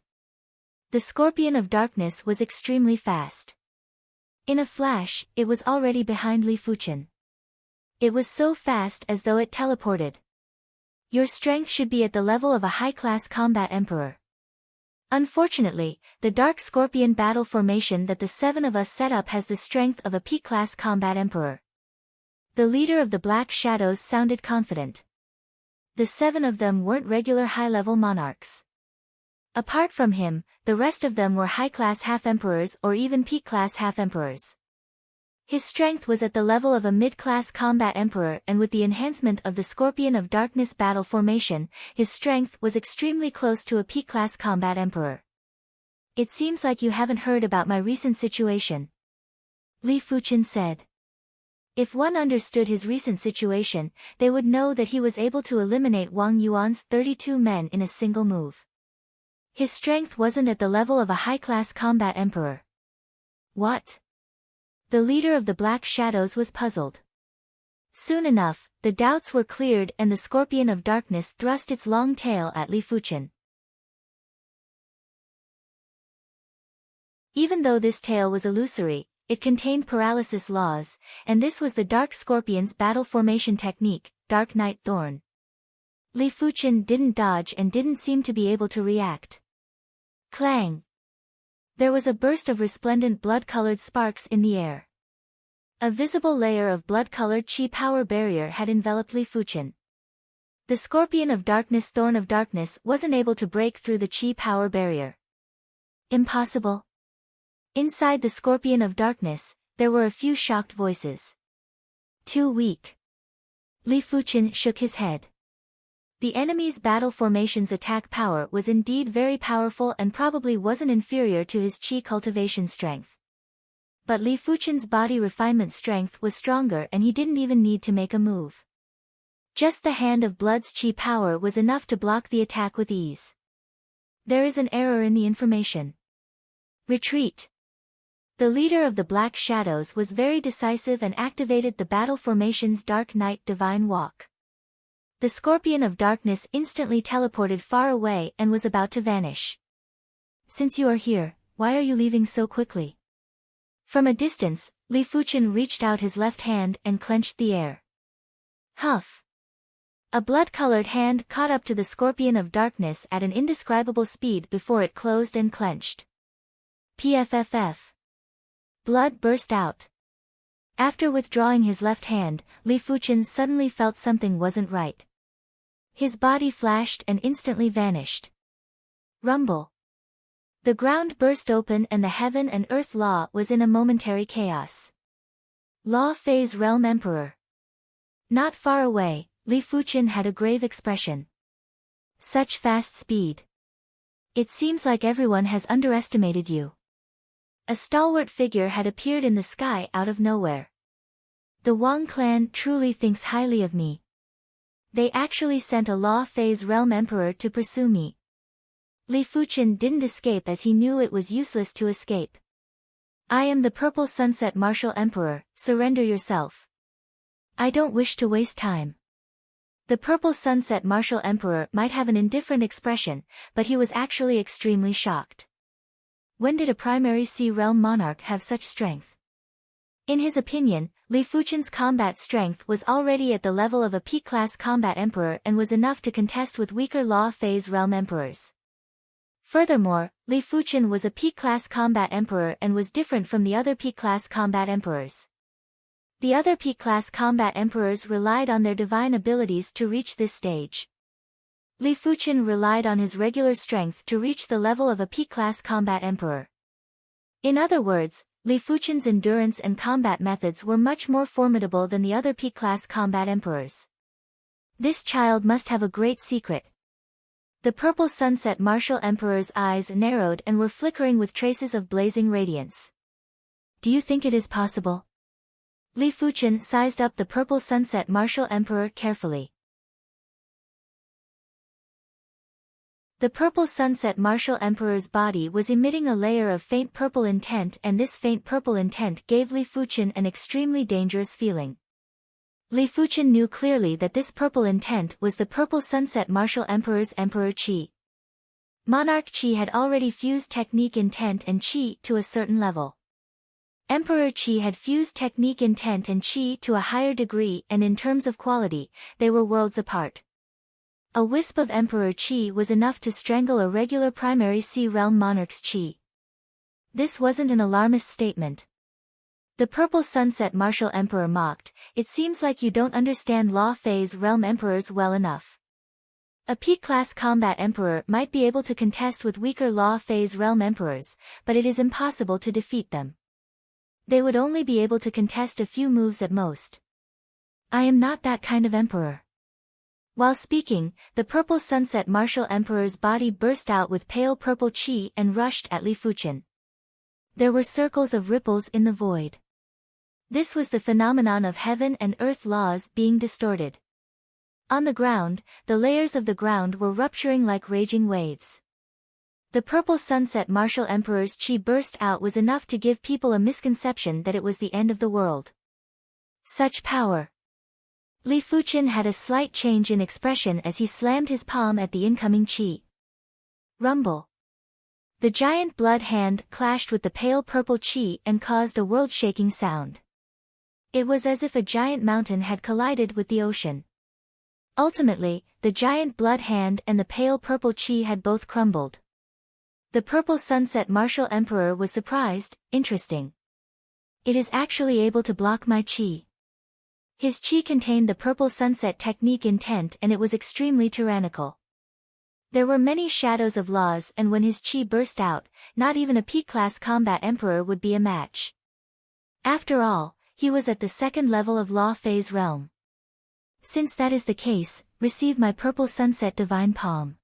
Speaker 1: The Scorpion of Darkness was extremely fast. In a flash, it was already behind Li Fuchen. It was so fast as though it teleported. "Your strength should be at the level of a high-class combat emperor." Unfortunately, the Dark Scorpion battle formation that the 7 of us set up has the strength of a peak-class combat emperor. The leader of the Black Shadows sounded confident. The 7 of them weren't regular high-level monarchs. Apart from him, the rest of them were high-class half-emperors or even peak-class half-emperors. His strength was at the level of a mid-class combat emperor, and with the enhancement of the Scorpion of Darkness battle formation, his strength was extremely close to a peak-class combat emperor. "It seems like you haven't heard about my recent situation," Li Fuchen said. If one understood his recent situation, they would know that he was able to eliminate Wang Yuan's 32 men in a single move. His strength wasn't at the level of a high-class combat emperor. What? The leader of the Black Shadows was puzzled. Soon enough, the doubts were cleared and the Scorpion of Darkness thrust its long tail at Li Fuchen. Even though this tail was illusory, it contained paralysis laws, and this was the Dark Scorpion's battle formation technique, Dark Night Thorn. Li Fuchen didn't dodge and didn't seem to be able to react. Clang! There was a burst of resplendent blood-colored sparks in the air. A visible layer of blood-colored chi power barrier had enveloped Li Fuchen. The Scorpion of Darkness Thorn of Darkness wasn't able to break through the chi power barrier. Impossible. Inside the Scorpion of Darkness, there were a few shocked voices. Too weak. Li Fuchen shook his head. The enemy's battle formation's attack power was indeed very powerful and probably wasn't inferior to his chi cultivation strength. But Li Fuchen's body refinement strength was stronger and he didn't even need to make a move. Just the Hand of Blood's chi power was enough to block the attack with ease. There is an error in the information. Retreat. The leader of the Black Shadows was very decisive and activated the battle formation's Dark Night Divine Walk. The Scorpion of Darkness instantly teleported far away and was about to vanish. Since you are here, why are you leaving so quickly? From a distance, Li Fuchen reached out his left hand and clenched the air. Huff! A blood-colored hand caught up to the Scorpion of Darkness at an indescribable speed before it closed and clenched. PFFF. Blood burst out. After withdrawing his left hand, Li Fuchen suddenly felt something wasn't right. His body flashed and instantly vanished. Rumble. The ground burst open and the heaven and earth law was in a momentary chaos. Law Phase Realm Emperor. Not far away, Li Fuchen had a grave expression. Such fast speed. It seems like everyone has underestimated you. A stalwart figure had appeared in the sky out of nowhere. The Wang clan truly thinks highly of me. They actually sent a Law Phase Realm Emperor to pursue me. Li Fuchen didn't escape as he knew it was useless to escape. I am the Purple Sunset Martial Emperor, surrender yourself. I don't wish to waste time. The Purple Sunset Martial Emperor might have an indifferent expression, but he was actually extremely shocked. When did a primary Sea Realm monarch have such strength? In his opinion, Li Fuchen's combat strength was already at the level of a P-class combat emperor and was enough to contest with weaker Law Phase Realm emperors. Furthermore, Li Fuchen was a P-class combat emperor and was different from the other P-class combat emperors. The other P-class combat emperors relied on their divine abilities to reach this stage. Li Fuchen relied on his regular strength to reach the level of a P-class combat emperor. In other words, Li Fuchen's endurance and combat methods were much more formidable than the other P-class combat emperors. This child must have a great secret. The Purple Sunset Martial Emperor's eyes narrowed and were flickering with traces of blazing radiance. Do you think it is possible? Li Fuchen sized up the Purple Sunset Martial Emperor carefully. The Purple Sunset Martial Emperor's body was emitting a layer of faint purple intent, and this faint purple intent gave Li Fuchen an extremely dangerous feeling. Li Fuchen knew clearly that this purple intent was the Purple Sunset Martial Emperor's Emperor Qi. Monarch Qi had already fused technique intent and Qi to a certain level. Emperor Qi had fused technique intent and Qi to a higher degree, and in terms of quality, they were worlds apart. A wisp of Emperor Qi was enough to strangle a regular primary Sea Realm monarch's Qi. This wasn't an alarmist statement. The Purple Sunset Martial Emperor mocked, it seems like you don't understand Law Phase Realm Emperors well enough. A P-class combat emperor might be able to contest with weaker Law Phase Realm Emperors, but it is impossible to defeat them. They would only be able to contest a few moves at most. I am not that kind of emperor. While speaking, the Purple Sunset Martial Emperor's body burst out with pale purple qi and rushed at Li Fuchen. There were circles of ripples in the void. This was the phenomenon of heaven and earth laws being distorted. On the ground, the layers of the ground were rupturing like raging waves. The Purple Sunset Martial Emperor's qi burst out was enough to give people a misconception that it was the end of the world. Such power! Li Fuchen had a slight change in expression as he slammed his palm at the incoming qi. Rumble. The giant blood hand clashed with the pale purple chi and caused a world-shaking sound. It was as if a giant mountain had collided with the ocean. Ultimately, the giant blood hand and the pale purple chi had both crumbled. The purple sunset martial emperor was surprised. Interesting. It is actually able to block my chi. His chi contained the purple sunset technique intent and it was extremely tyrannical. There were many shadows of laws and when his chi burst out, not even a P-class combat emperor would be a match. After all, he was at the second level of law phase realm. Since that is the case, receive my purple sunset divine palm.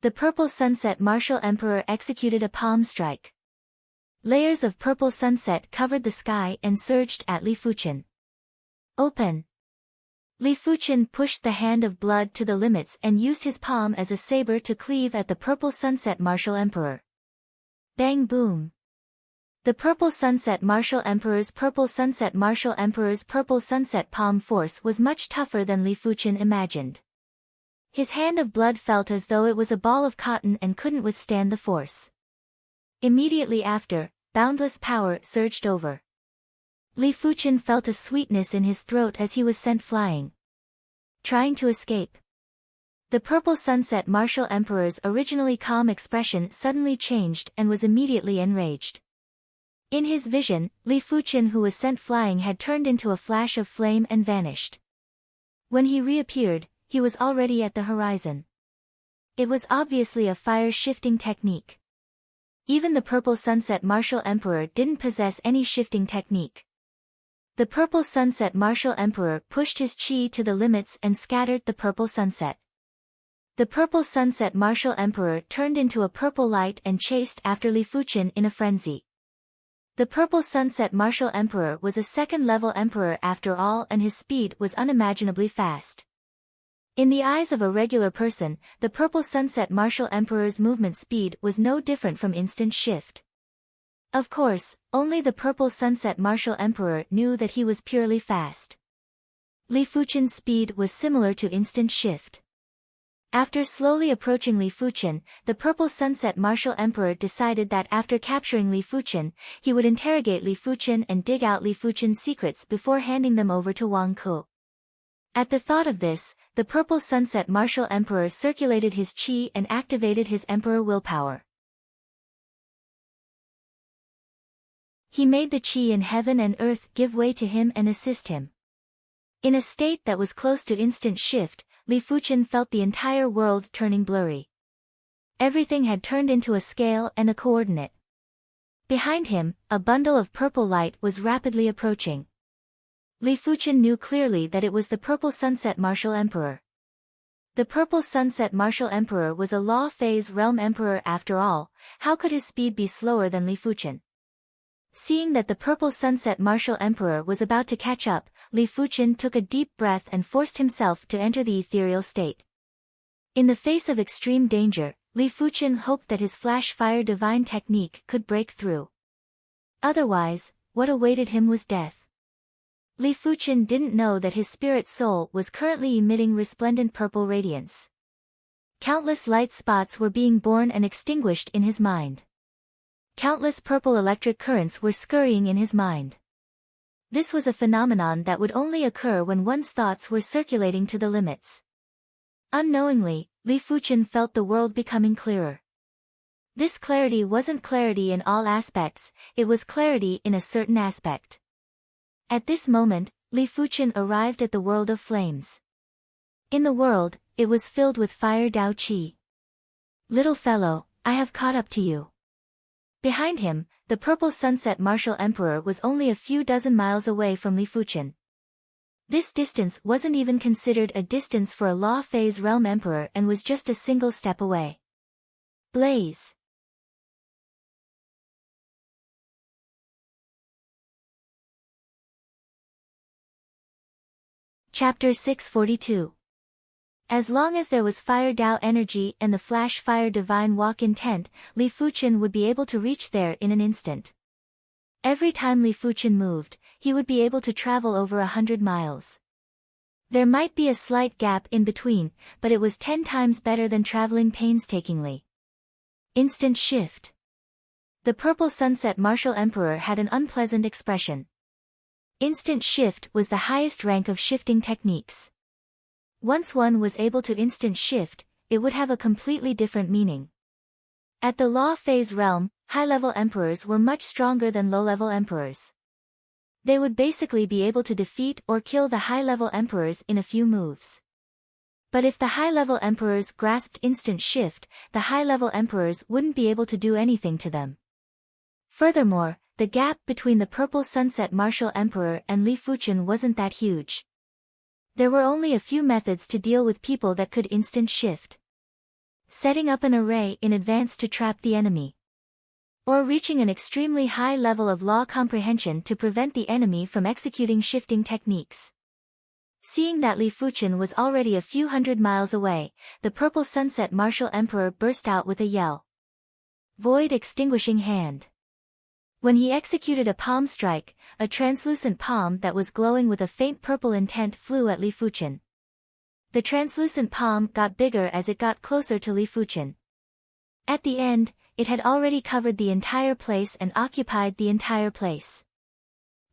Speaker 1: The purple sunset martial emperor executed a palm strike. Layers of purple sunset covered the sky and surged at Li Fuchen. Open. Li Fuchen pushed the hand of blood to the limits and used his palm as a saber to cleave at the purple sunset martial emperor. Bang boom. The purple sunset martial emperor's purple sunset palm force was much tougher than Li Fuchen imagined. His hand of blood felt as though it was a ball of cotton and couldn't withstand the force. Immediately after, boundless power surged over. Li Fuchen felt a sweetness in his throat as he was sent flying. Trying to escape. The purple sunset martial emperor's originally calm expression suddenly changed and was immediately enraged. In his vision, Li Fuchen who was sent flying had turned into a flash of flame and vanished. When he reappeared, he was already at the horizon. It was obviously a fire-shifting technique. Even the purple sunset martial emperor didn't possess any shifting technique. The purple sunset martial emperor pushed his chi to the limits and scattered the purple sunset. The purple sunset martial emperor turned into a purple light and chased after Li Fuchen in a frenzy. The purple sunset martial emperor was a second-level emperor after all and his speed was unimaginably fast. In the eyes of a regular person, the purple sunset martial emperor's movement speed was no different from instant shift. Of course, only the purple sunset martial emperor knew that he was purely fast. Li Fuchen's speed was similar to instant shift. After slowly approaching Li Fuchen, the purple sunset martial emperor decided that after capturing Li Fuchen, he would interrogate Li Fuchen and dig out Li Fuchen's secrets before handing them over to Wang Ke. At the thought of this, the purple sunset martial emperor circulated his chi and activated his emperor willpower. He made the chi in heaven and earth give way to him and assist him. In a state that was close to instant shift, Li Fuchen felt the entire world turning blurry. Everything had turned into a scale and a coordinate. Behind him, a bundle of purple light was rapidly approaching. Li Fuchen knew clearly that it was the purple sunset martial emperor. The purple sunset martial emperor was a law phase realm emperor after all, how could his speed be slower than Li Fuchen? Seeing that the purple sunset martial emperor was about to catch up, Li Fuchen took a deep breath and forced himself to enter the ethereal state. In the face of extreme danger, Li Fuchen hoped that his flash fire divine technique could break through. Otherwise, what awaited him was death. Li Fuchen didn't know that his spirit soul was currently emitting resplendent purple radiance. Countless light spots were being born and extinguished in his mind. Countless purple electric currents were scurrying in his mind. This was a phenomenon that would only occur when one's thoughts were circulating to the limits. Unknowingly, Li Fuchen felt the world becoming clearer. This clarity wasn't clarity in all aspects, it was clarity in a certain aspect. At this moment, Li Fuchen arrived at the world of flames. In the world, it was filled with fire Dao Qi. Little fellow, I have caught up to you. Behind him, the purple sunset martial emperor was only a few dozen miles away from Li Fuchen. This distance wasn't even considered a distance for a law phase realm emperor and was just a single step away. Blaze. Chapter 642. As long as there was fire Dao energy and the flash fire divine walk intent, Li Fuchen would be able to reach there in an instant. Every time Li Fuchen moved, he would be able to travel over 100 miles. There might be a slight gap in between, but it was 10 times better than traveling painstakingly. Instant shift. The purple sunset martial emperor had an unpleasant expression. Instant shift was the highest rank of shifting techniques. Once one was able to instant shift, it would have a completely different meaning. At the law phase realm, high-level emperors were much stronger than low-level emperors. They would basically be able to defeat or kill the high-level emperors in a few moves. But if the high-level emperors grasped instant shift, the high-level emperors wouldn't be able to do anything to them. Furthermore, the gap between the purple sunset martial emperor and Li Fuchen wasn't that huge. There were only a few methods to deal with people that could instant shift. Setting up an array in advance to trap the enemy. Or reaching an extremely high level of law comprehension to prevent the enemy from executing shifting techniques. Seeing that Li Fuchen was already a few hundred miles away, the purple sunset martial emperor burst out with a yell. Void extinguishing hand. When he executed a palm strike, a translucent palm that was glowing with a faint purple intent flew at Li Fuchen. The translucent palm got bigger as it got closer to Li Fuchen. At the end, it had already covered the entire place and occupied the entire place.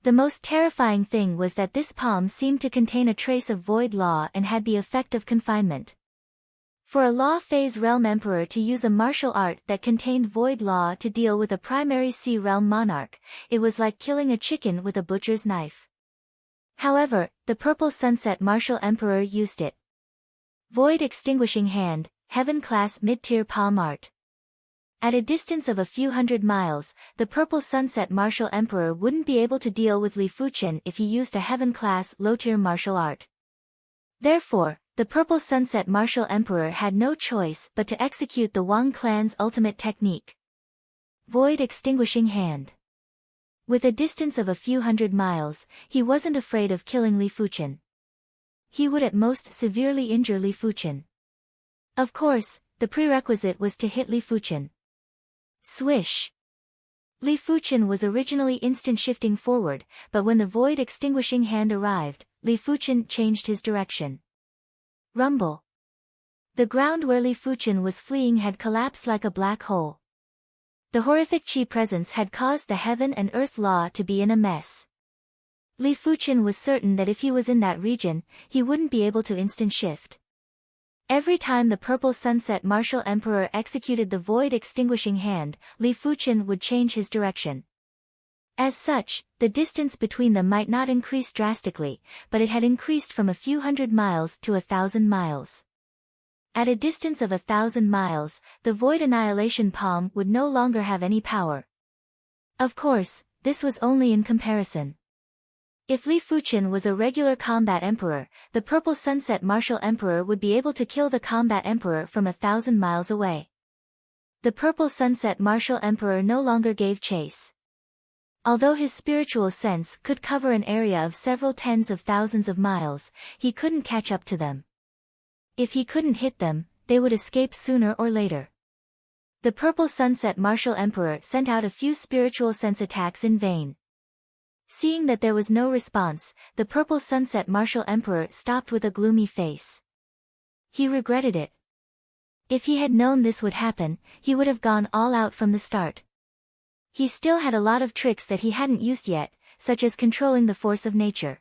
Speaker 1: The most terrifying thing was that this palm seemed to contain a trace of void law and had the effect of confinement. For a law phase realm emperor to use a martial art that contained void law to deal with a primary sea realm monarch, it was like killing a chicken with a butcher's knife. However, the purple sunset martial emperor used it. Void extinguishing hand, heaven class mid-tier palm art. At a distance of a few hundred miles, the purple sunset martial emperor wouldn't be able to deal with Li Fuchen if he used a heaven class low-tier martial art. Therefore, the purple sunset martial emperor had no choice but to execute the Wang clan's ultimate technique. Void extinguishing hand. With a distance of a few hundred miles, he wasn't afraid of killing Li Fuchen. He would at most severely injure Li Fuchen. Of course, the prerequisite was to hit Li Fuchen. Swish. Li Fuchen was originally instant shifting forward, but when the void extinguishing hand arrived, Li Fuchen changed his direction. Rumble. The ground where Li Fuchen was fleeing had collapsed like a black hole. The horrific chi presence had caused the heaven and earth law to be in a mess. Li Fuchen was certain that if he was in that region, he wouldn't be able to instant shift. Every time the purple sunset martial emperor executed the void extinguishing hand, Li Fuchen would change his direction. As such, the distance between them might not increase drastically, but it had increased from a few hundred miles to 1,000 miles. At a distance of 1,000 miles, the void annihilation palm would no longer have any power. Of course, this was only in comparison. If Li Fuchen was a regular combat emperor, the purple sunset martial emperor would be able to kill the combat emperor from 1,000 miles away. The purple sunset martial emperor no longer gave chase. Although his spiritual sense could cover an area of several tens of thousands of miles, he couldn't catch up to them. If he couldn't hit them, they would escape sooner or later. The purple sunset martial emperor sent out a few spiritual sense attacks in vain. Seeing that there was no response, the purple sunset martial emperor stopped with a gloomy face. He regretted it. If he had known this would happen, he would have gone all out from the start. He still had a lot of tricks that he hadn't used yet, such as controlling the force of nature.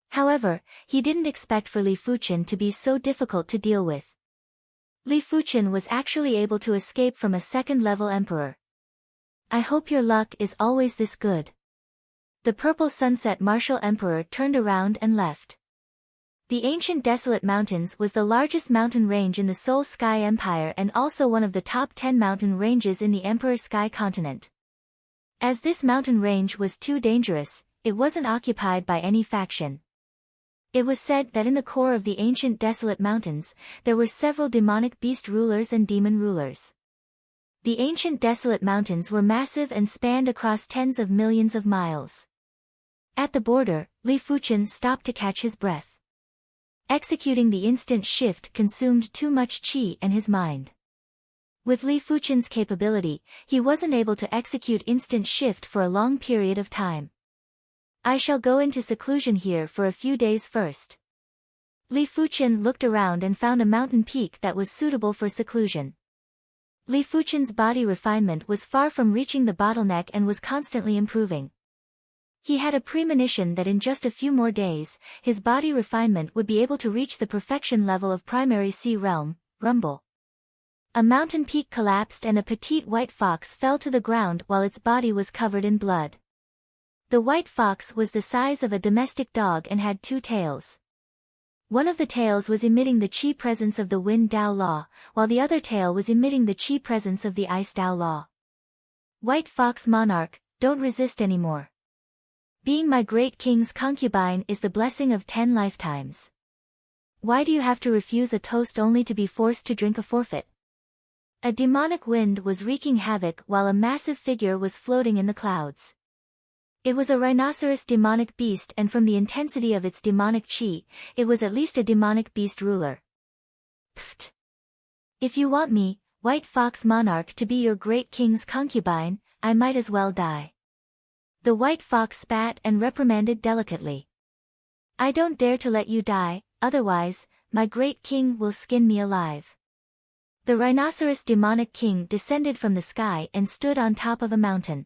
Speaker 1: However, he didn't expect for Li Fuchen to be so difficult to deal with. Li Fuchen was actually able to escape from a second-level emperor. I hope your luck is always this good. The purple sunset martial emperor turned around and left. The ancient desolate mountains was the largest mountain range in the Seoul Sky Empire and also one of the top 10 mountain ranges in the Emperor Sky continent. As this mountain range was too dangerous, it wasn't occupied by any faction. It was said that in the core of the ancient desolate mountains, there were several demonic beast rulers and demon rulers. The ancient desolate mountains were massive and spanned across tens of millions of miles. At the border, Li Fuchen stopped to catch his breath. Executing the instant shift consumed too much qi and his mind. With Li Fuchen's capability, he wasn't able to execute instant shift for a long period of time. I shall go into seclusion here for a few days first. Li Fuchen looked around and found a mountain peak that was suitable for seclusion. Li Fuchen's body refinement was far from reaching the bottleneck and was constantly improving. He had a premonition that in just a few more days, his body refinement would be able to reach the perfection level of primary sea realm, rumble. A mountain peak collapsed and a petite white fox fell to the ground while its body was covered in blood. The white fox was the size of a domestic dog and had 2 tails. One of the tails was emitting the chi presence of the wind Dao law, while the other tail was emitting the chi presence of the ice Dao law. White fox monarch, don't resist anymore. Being my great king's concubine is the blessing of 10 lifetimes. Why do you have to refuse a toast only to be forced to drink a forfeit? A demonic wind was wreaking havoc while a massive figure was floating in the clouds. It was a rhinoceros demonic beast, and from the intensity of its demonic chi, it was at least a demonic beast ruler. Pfft! If you want me, white fox monarch, to be your great king's concubine, I might as well die. The white fox spat and reprimanded delicately. I don't dare to let you die, otherwise, my great king will skin me alive. The rhinoceros demonic king descended from the sky and stood on top of a mountain.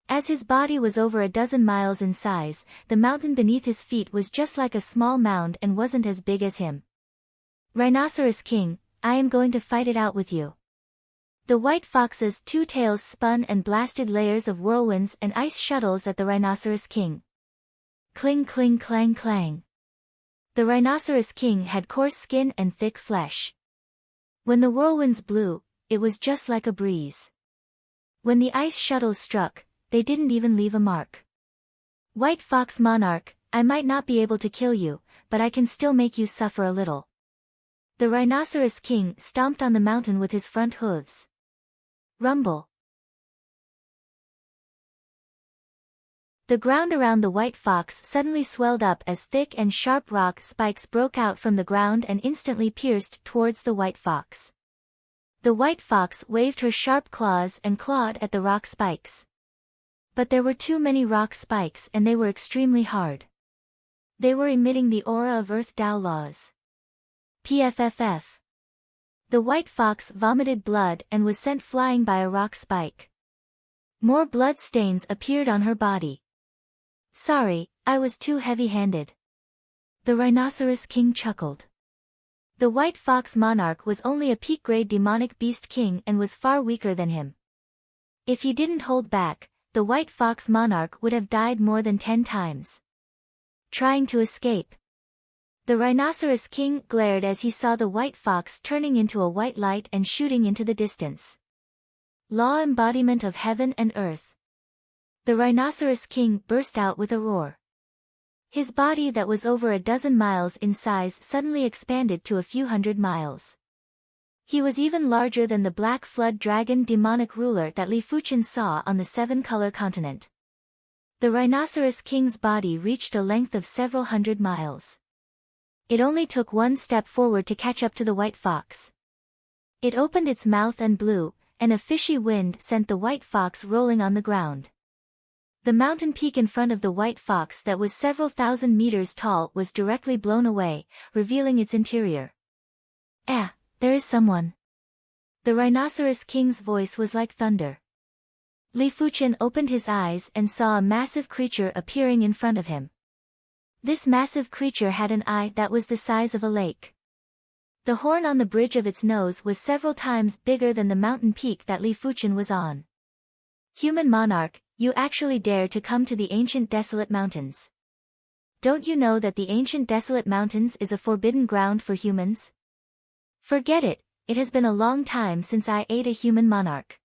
Speaker 1: As his body was over a dozen miles in size, the mountain beneath his feet was just like a small mound and wasn't as big as him. Rhinoceros king, I am going to fight it out with you. The white fox's 2 tails spun and blasted layers of whirlwinds and ice shuttles at the rhinoceros king. Cling cling clang clang. The rhinoceros king had coarse skin and thick flesh. When the whirlwinds blew, it was just like a breeze. When the ice shuttles struck, they didn't even leave a mark. White fox monarch, I might not be able to kill you, but I can still make you suffer a little. The rhinoceros king stomped on the mountain with his front hooves. Rumble. The ground around the white fox suddenly swelled up as thick and sharp rock spikes broke out from the ground and instantly pierced towards the white fox. The white fox waved her sharp claws and clawed at the rock spikes. But there were too many rock spikes and they were extremely hard. They were emitting the aura of Earth Dao laws. PFFF. The white fox vomited blood and was sent flying by a rock spike. More blood stains appeared on her body. Sorry, I was too heavy-handed. The rhinoceros king chuckled. The white fox monarch was only a peak-grade demonic beast king and was far weaker than him. If he didn't hold back, the white fox monarch would have died more than 10 times. Trying to escape. The rhinoceros king glared as he saw the white fox turning into a white light and shooting into the distance. Law embodiment of heaven and earth. The rhinoceros king burst out with a roar. His body that was over a dozen miles in size suddenly expanded to a few hundred miles. He was even larger than the black flood dragon demonic ruler that Li Fuchen saw on the 7-color continent. The rhinoceros king's body reached a length of several hundred miles. It only took one step forward to catch up to the white fox. It opened its mouth and blew, and a fishy wind sent the white fox rolling on the ground. The mountain peak in front of the white fox that was several thousand meters tall was directly blown away, revealing its interior. Ah, there is someone. The rhinoceros king's voice was like thunder. Li Fuchen opened his eyes and saw a massive creature appearing in front of him. This massive creature had an eye that was the size of a lake. The horn on the bridge of its nose was several times bigger than the mountain peak that Li Fuchen was on. Human monarch, you actually dare to come to the ancient desolate mountains. Don't you know that the ancient desolate mountains is a forbidden ground for humans? Forget it, it has been a long time since I ate a human monarch.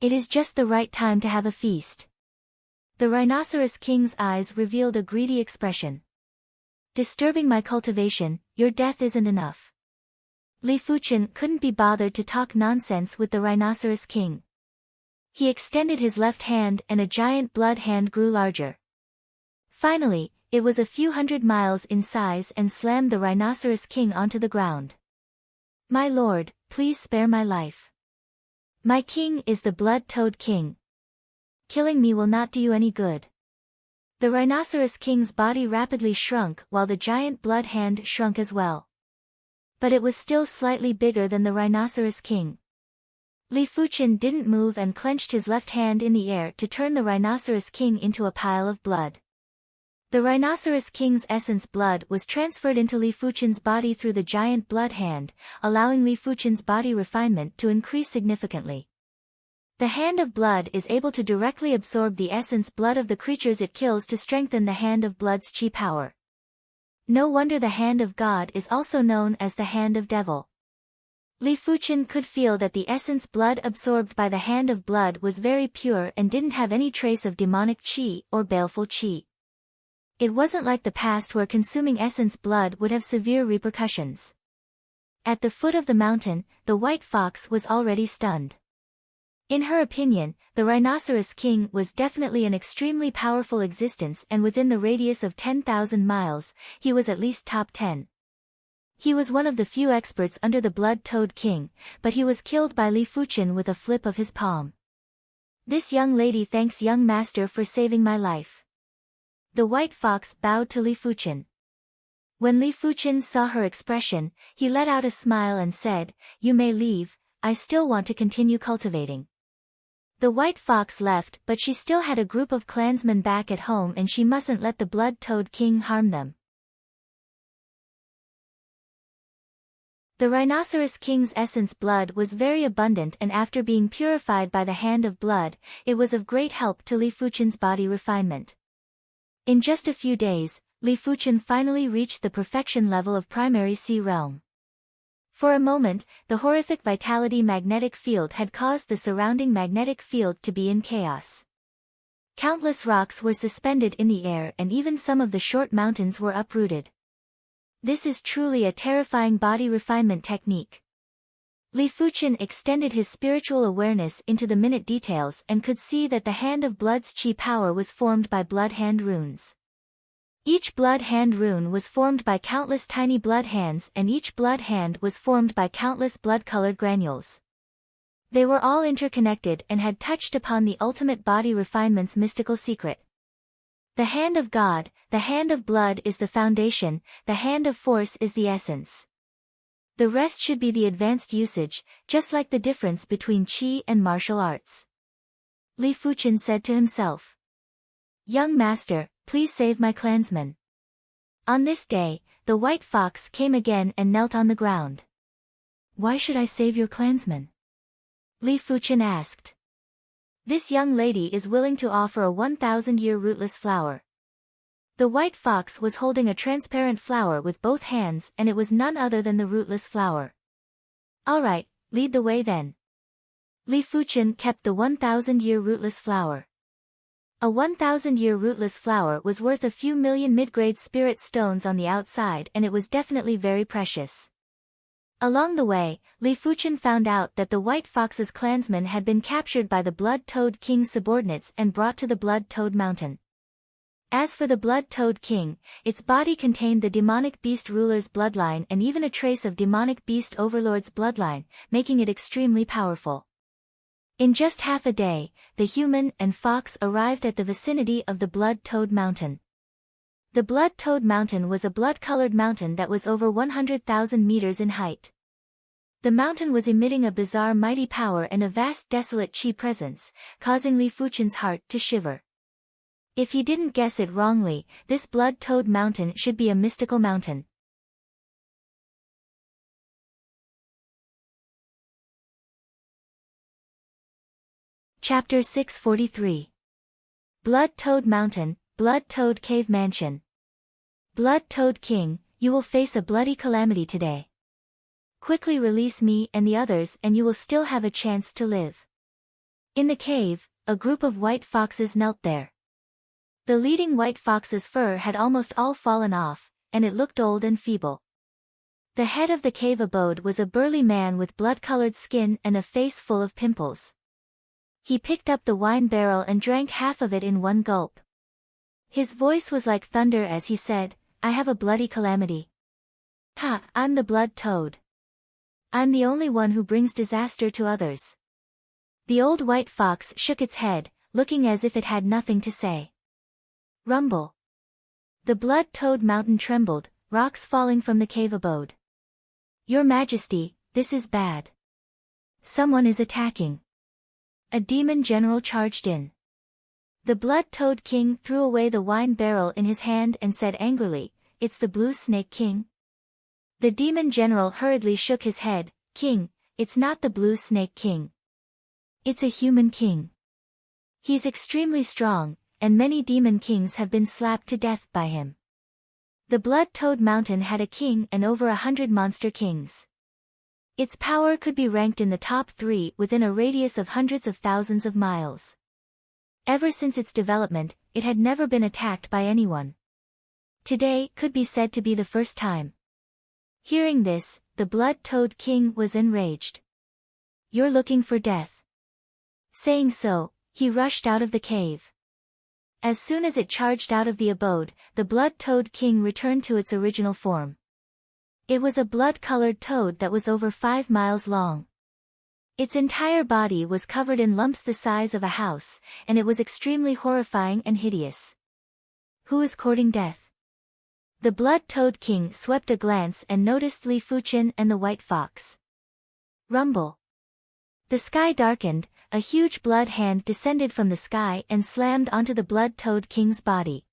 Speaker 1: It is just the right time to have a feast. The rhinoceros king's eyes revealed a greedy expression. Disturbing my cultivation, your death isn't enough. Li Fuchen couldn't be bothered to talk nonsense with the rhinoceros king. He extended his left hand and a giant blood hand grew larger. Finally, it was a few hundred miles in size and slammed the rhinoceros king onto the ground. My lord, please spare my life. My king is the blood-toad king. Killing me will not do you any good. The rhinoceros king's body rapidly shrunk while the giant blood hand shrunk as well. But it was still slightly bigger than the rhinoceros king. Li Fuchen didn't move and clenched his left hand in the air to turn the rhinoceros king into a pile of blood. The rhinoceros king's essence blood was transferred into Li Fuchen's body through the giant blood hand, allowing Li Fuchen's body refinement to increase significantly. The hand of blood is able to directly absorb the essence blood of the creatures it kills to strengthen the hand of blood's chi power. No wonder the hand of God is also known as the hand of devil. Li Fuchen could feel that the essence blood absorbed by the hand of blood was very pure and didn't have any trace of demonic chi or baleful chi. It wasn't like the past where consuming essence blood would have severe repercussions. At the foot of the mountain, the white fox was already stunned. In her opinion, the rhinoceros king was definitely an extremely powerful existence, and within the radius of 10,000 miles, he was at least top 10. He was one of the few experts under the blood-toad king, but he was killed by Li Fuchen with a flip of his palm. This young lady thanks young master for saving my life. The white fox bowed to Li Fuchen. When Li Fuchen saw her expression, he let out a smile and said, "You may leave, I still want to continue cultivating." The white fox left, but she still had a group of clansmen back at home and she mustn't let the blood-toad king harm them. The rhinoceros king's essence blood was very abundant, and after being purified by the hand of blood, it was of great help to Li Fuchen's body refinement. In just a few days, Li Fuchen finally reached the perfection level of primary sea realm. For a moment, the horrific vitality magnetic field had caused the surrounding magnetic field to be in chaos. Countless rocks were suspended in the air and even some of the short mountains were uprooted. This is truly a terrifying body refinement technique. Li Fuchen extended his spiritual awareness into the minute details and could see that the hand of blood's chi power was formed by blood hand runes. Each blood hand rune was formed by countless tiny blood hands, and each blood hand was formed by countless blood-colored granules. They were all interconnected and had touched upon the ultimate body refinement's mystical secret. The hand of God, the hand of blood is the foundation, the hand of force is the essence. The rest should be the advanced usage, just like the difference between chi and martial arts. Li Fuchen said to himself. "Young master, please save my clansmen." On this day, the white fox came again and knelt on the ground. "Why should I save your clansmen?" Li Fuchen asked. "This young lady is willing to offer a 1,000-year rootless flower." The white fox was holding a transparent flower with both hands, and it was none other than the rootless flower. "All right, lead the way then." Li Fuchen kept the 1,000-year rootless flower. A 1,000-year rootless flower was worth a few million mid-grade spirit stones on the outside, and it was definitely very precious. Along the way, Li Fuchen found out that the white fox's clansmen had been captured by the blood-toad king's subordinates and brought to the blood-toad mountain. As for the blood-toad king, its body contained the demonic beast ruler's bloodline and even a trace of demonic beast overlord's bloodline, making it extremely powerful. In just half a day, the human and fox arrived at the vicinity of the blood-toad mountain. The blood-toad mountain was a blood-colored mountain that was over 100,000 meters in height. The mountain was emitting a bizarre mighty power and a vast desolate chi presence, causing Li Fuchen's heart to shiver. If he didn't guess it wrongly, this blood-toad mountain should be a mystical mountain. Chapter 643. Blood-Toad Mountain, Blood-Toad Cave Mansion. Blood-Toad King, you will face a bloody calamity today. Quickly release me and the others and you will still have a chance to live. In the cave, a group of white foxes knelt there. The leading white fox's fur had almost all fallen off, and it looked old and feeble. The head of the cave abode was a burly man with blood-colored skin and a face full of pimples. He picked up the wine barrel and drank half of it in one gulp. His voice was like thunder as he said, "I have a bloody calamity. Ha, I'm the blood-toad. I'm the only one who brings disaster to others." The old white fox shook its head, looking as if it had nothing to say. Rumble. The blood-toad mountain trembled, rocks falling from the cave abode. Your Majesty, this is bad. Someone is attacking. A demon general charged in. The blood-toad king threw away the wine barrel in his hand and said angrily, "It's the Blue Snake King?" The demon general hurriedly shook his head, "King, it's not the Blue Snake King. It's a human king. He's extremely strong, and many demon kings have been slapped to death by him." The blood-toad mountain had a king and over 100 monster kings. Its power could be ranked in the top 3 within a radius of hundreds of thousands of miles. Ever since its development, it had never been attacked by anyone. Today could be said to be the first time. Hearing this, the blood-toad king was enraged. "You're looking for death." Saying so, he rushed out of the cave. As soon as it charged out of the abode, the blood-toad king returned to its original form. It was a blood-colored toad that was over 5 miles long. Its entire body was covered in lumps the size of a house, and it was extremely horrifying and hideous. Who is courting death? The blood-toad king swept a glance and noticed Li Fuchen and the white fox. Rumble. The sky darkened, a huge blood hand descended from the sky and slammed onto the blood-toad king's body.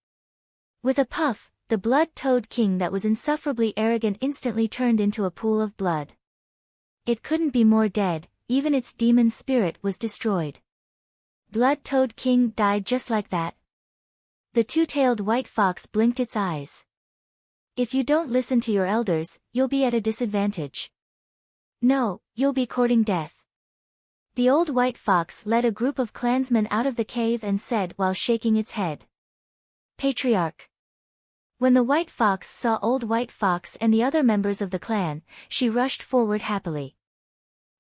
Speaker 1: With a puff, the blood-toad king that was insufferably arrogant instantly turned into a pool of blood. It couldn't be more dead, even its demon spirit was destroyed. Blood-toad king died just like that. The two-tailed white fox blinked its eyes. If you don't listen to your elders, you'll be at a disadvantage. No, you'll be courting death. The old white fox led a group of clansmen out of the cave and said while shaking its head, "Patriarch." When the white fox saw old white fox and the other members of the clan, she rushed forward happily.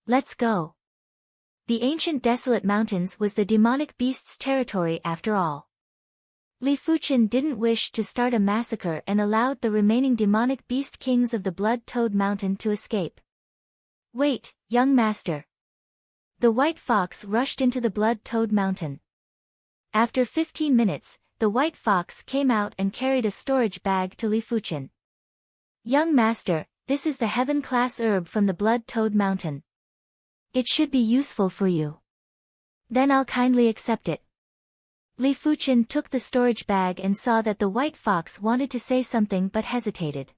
Speaker 1: "Let's go." The ancient desolate mountains was the demonic beast's territory after all. Li Fuchen didn't wish to start a massacre and allowed the remaining demonic beast kings of the blood-toad mountain to escape. "Wait, young master." The white fox rushed into the blood-toad mountain. After 15 minutes, the white fox came out and carried a storage bag to Li Fuchen. "Young master, this is the heaven-class herb from the blood-toad mountain. It should be useful for you. Then I'll kindly accept it." Li Fuchen took the storage bag and saw that the white fox wanted to say something but hesitated.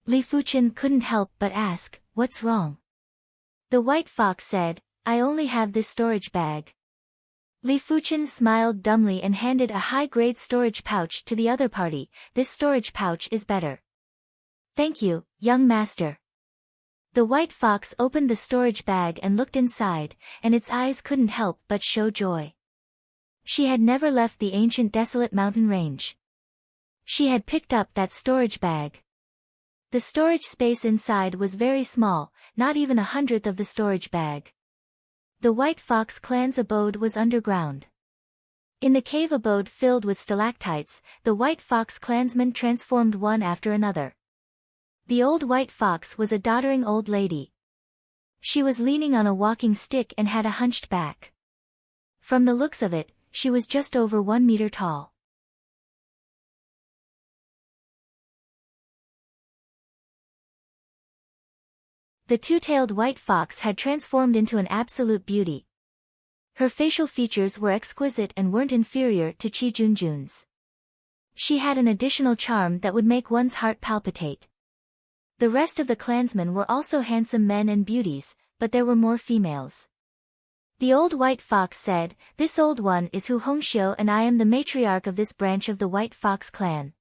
Speaker 1: Li Fuchen couldn't help but ask, "What's wrong?" The white fox said, "I only have this storage bag." Li Fuchen smiled dumbly and handed a high-grade storage pouch to the other party. "This storage pouch is better." "Thank you, young master." The white fox opened the storage bag and looked inside, and its eyes couldn't help but show joy. She had never left the ancient desolate mountain range. She had picked up that storage bag. The storage space inside was very small, not even 1/100th of the storage bag. The white fox clan's abode was underground. In the cave abode filled with stalactites, the white fox clansmen transformed one after another. The old white fox was a doddering old lady. She was leaning on a walking stick and had a hunched back. From the looks of it, she was just over 1 meter tall. The two-tailed white fox had transformed into an absolute beauty. Her facial features were exquisite and weren't inferior to Qi Junjun's. She had an additional charm that would make one's heart palpitate. The rest of the clansmen were also handsome men and beauties, but there were more females. The old white fox said, "This old one is Hu Hongxiu and I am the matriarch of this branch of the white fox clan.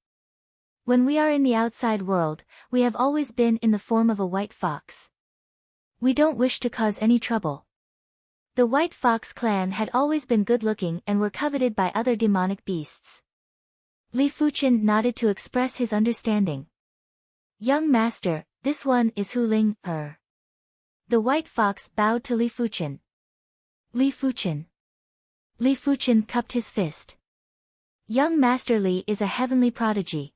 Speaker 1: When we are in the outside world, we have always been in the form of a white fox. We don't wish to cause any trouble." The white fox clan had always been good-looking and were coveted by other demonic beasts. Li Fuchen nodded to express his understanding. "Young master, this one is Hu Ling, her." The white fox bowed to Li Fuchen. "Li Fuchen." Li Fuchen cupped his fist. "Young Master Li is a heavenly prodigy.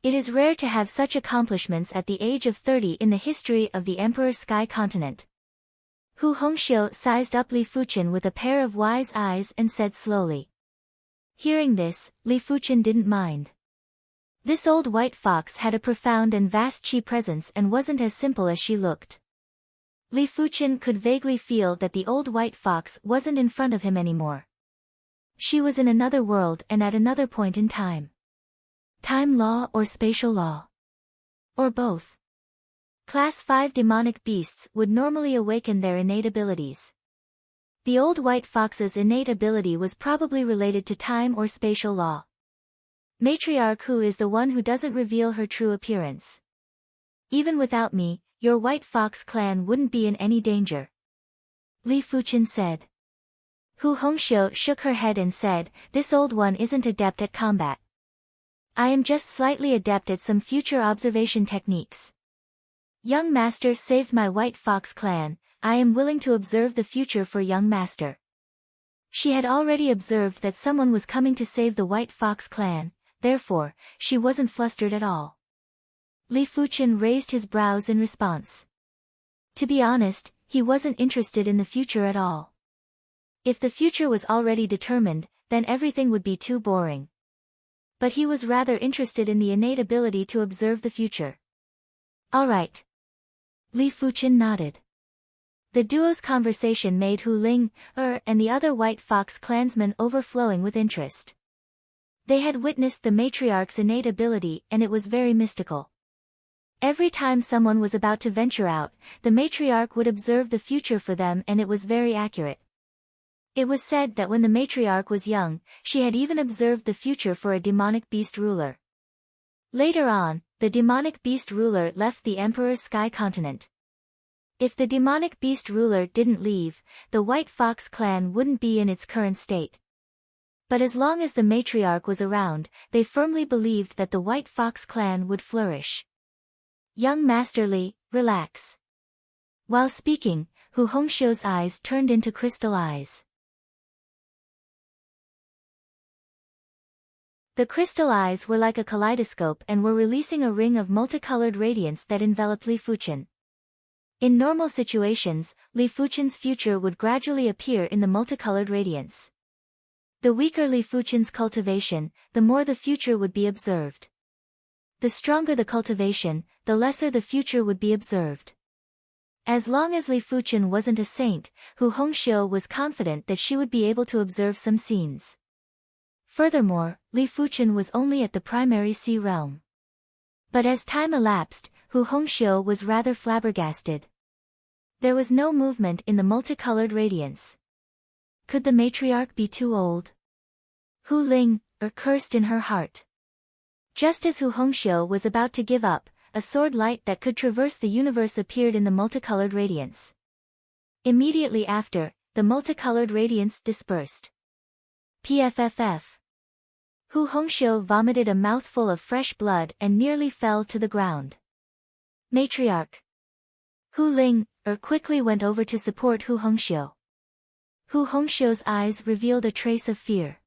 Speaker 1: It is rare to have such accomplishments at the age of 30 in the history of the Emperor Sky Continent." Hu Hongxiu sized up Li Fuchen with a pair of wise eyes and said slowly, Hearing this, Li Fuchen didn't mind. This old white fox had a profound and vast chi presence and wasn't as simple as she looked. Li Fuchen could vaguely feel that the old white fox wasn't in front of him anymore. She was in another world and at another point in time. Time law or spatial law? Or both? Class 5 demonic beasts would normally awaken their innate abilities. The old white fox's innate ability was probably related to time or spatial law. Matriarch Who is the one who doesn't reveal her true appearance. Even without me, your white fox clan wouldn't be in any danger. Li Fuchen said. Hu Hongxiu shook her head and said, this old one isn't adept at combat. I am just slightly adept at some future observation techniques. Young master saved my white fox clan, I am willing to observe the future for young master. She had already observed that someone was coming to save the white fox clan, therefore, she wasn't flustered at all. Li Fuchen raised his brows in response. To be honest, he wasn't interested in the future at all. If the future was already determined, then everything would be too boring. But he was rather interested in the innate ability to observe the future. All right. Li Fuchen nodded. The duo's conversation made Hu Ling, and the other white fox clansmen overflowing with interest. They had witnessed the matriarch's innate ability and it was very mystical. Every time someone was about to venture out, the matriarch would observe the future for them and it was very accurate. It was said that when the matriarch was young, she had even observed the future for a demonic beast ruler. Later on, the demonic beast ruler left the Emperor's sky continent. If the demonic beast ruler didn't leave, the White Fox clan wouldn't be in its current state. But as long as the matriarch was around, they firmly believed that the White Fox clan would flourish. Young Master Li, relax. While speaking, Hu Hongxiu's eyes turned into crystal eyes. The crystal eyes were like a kaleidoscope and were releasing a ring of multicolored radiance that enveloped Li Fuchen. In normal situations, Li Fuchen's future would gradually appear in the multicolored radiance. The weaker Li Fuchen's cultivation, the more the future would be observed. The stronger the cultivation, the lesser the future would be observed. As long as Li Fuchen wasn't a saint, Hu Hongxiu was confident that she would be able to observe some scenes. Furthermore, Li Fuchen was only at the primary sea realm. But as time elapsed, Hu Hongxiu was rather flabbergasted. There was no movement in the multicolored radiance. Could the matriarch be too old? Hu Ling, cursed in her heart. Just as Hu Hongxiu was about to give up, a sword light that could traverse the universe appeared in the multicolored radiance. Immediately after, the multicolored radiance dispersed. PFFF. Hu Hongxiu vomited a mouthful of fresh blood and nearly fell to the ground. Matriarch. Hu Ling, quickly went over to support Hu Hongxiu. Hu Hongxiu's eyes revealed a trace of fear.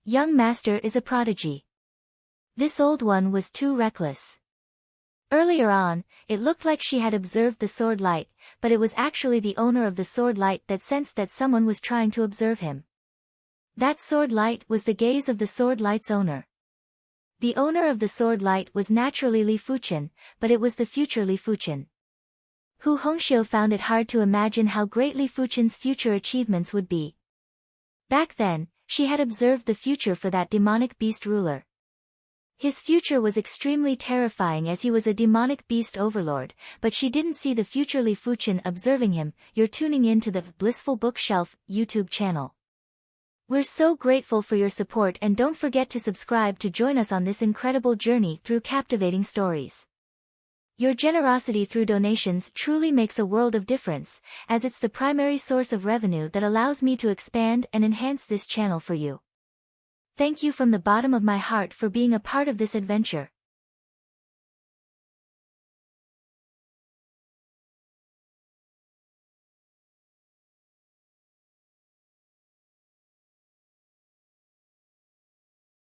Speaker 1: Young master is a prodigy. This old one was too reckless. Earlier on, it looked like she had observed the sword light, but it was actually the owner of the sword light that sensed that someone was trying to observe him. That sword light was the gaze of the sword light's owner. The owner of the sword light was naturally Li Fuchen, but it was the future Li Fuchen. Hu Hongxiu found it hard to imagine how great Li Fuchen's future achievements would be. Back then, she had observed the future for that demonic beast ruler. His future was extremely terrifying as he was a demonic beast overlord, but she didn't see the future Li Fuchen observing him. You're tuning in to the Blissful Bookshelf YouTube channel. We're so grateful for your support and don't forget to subscribe to join us on this incredible journey through captivating stories. Your generosity through donations truly makes a world of difference, as it's the primary source of revenue that allows me to expand and enhance this channel for you. Thank you from the bottom of my heart for being a part of this adventure.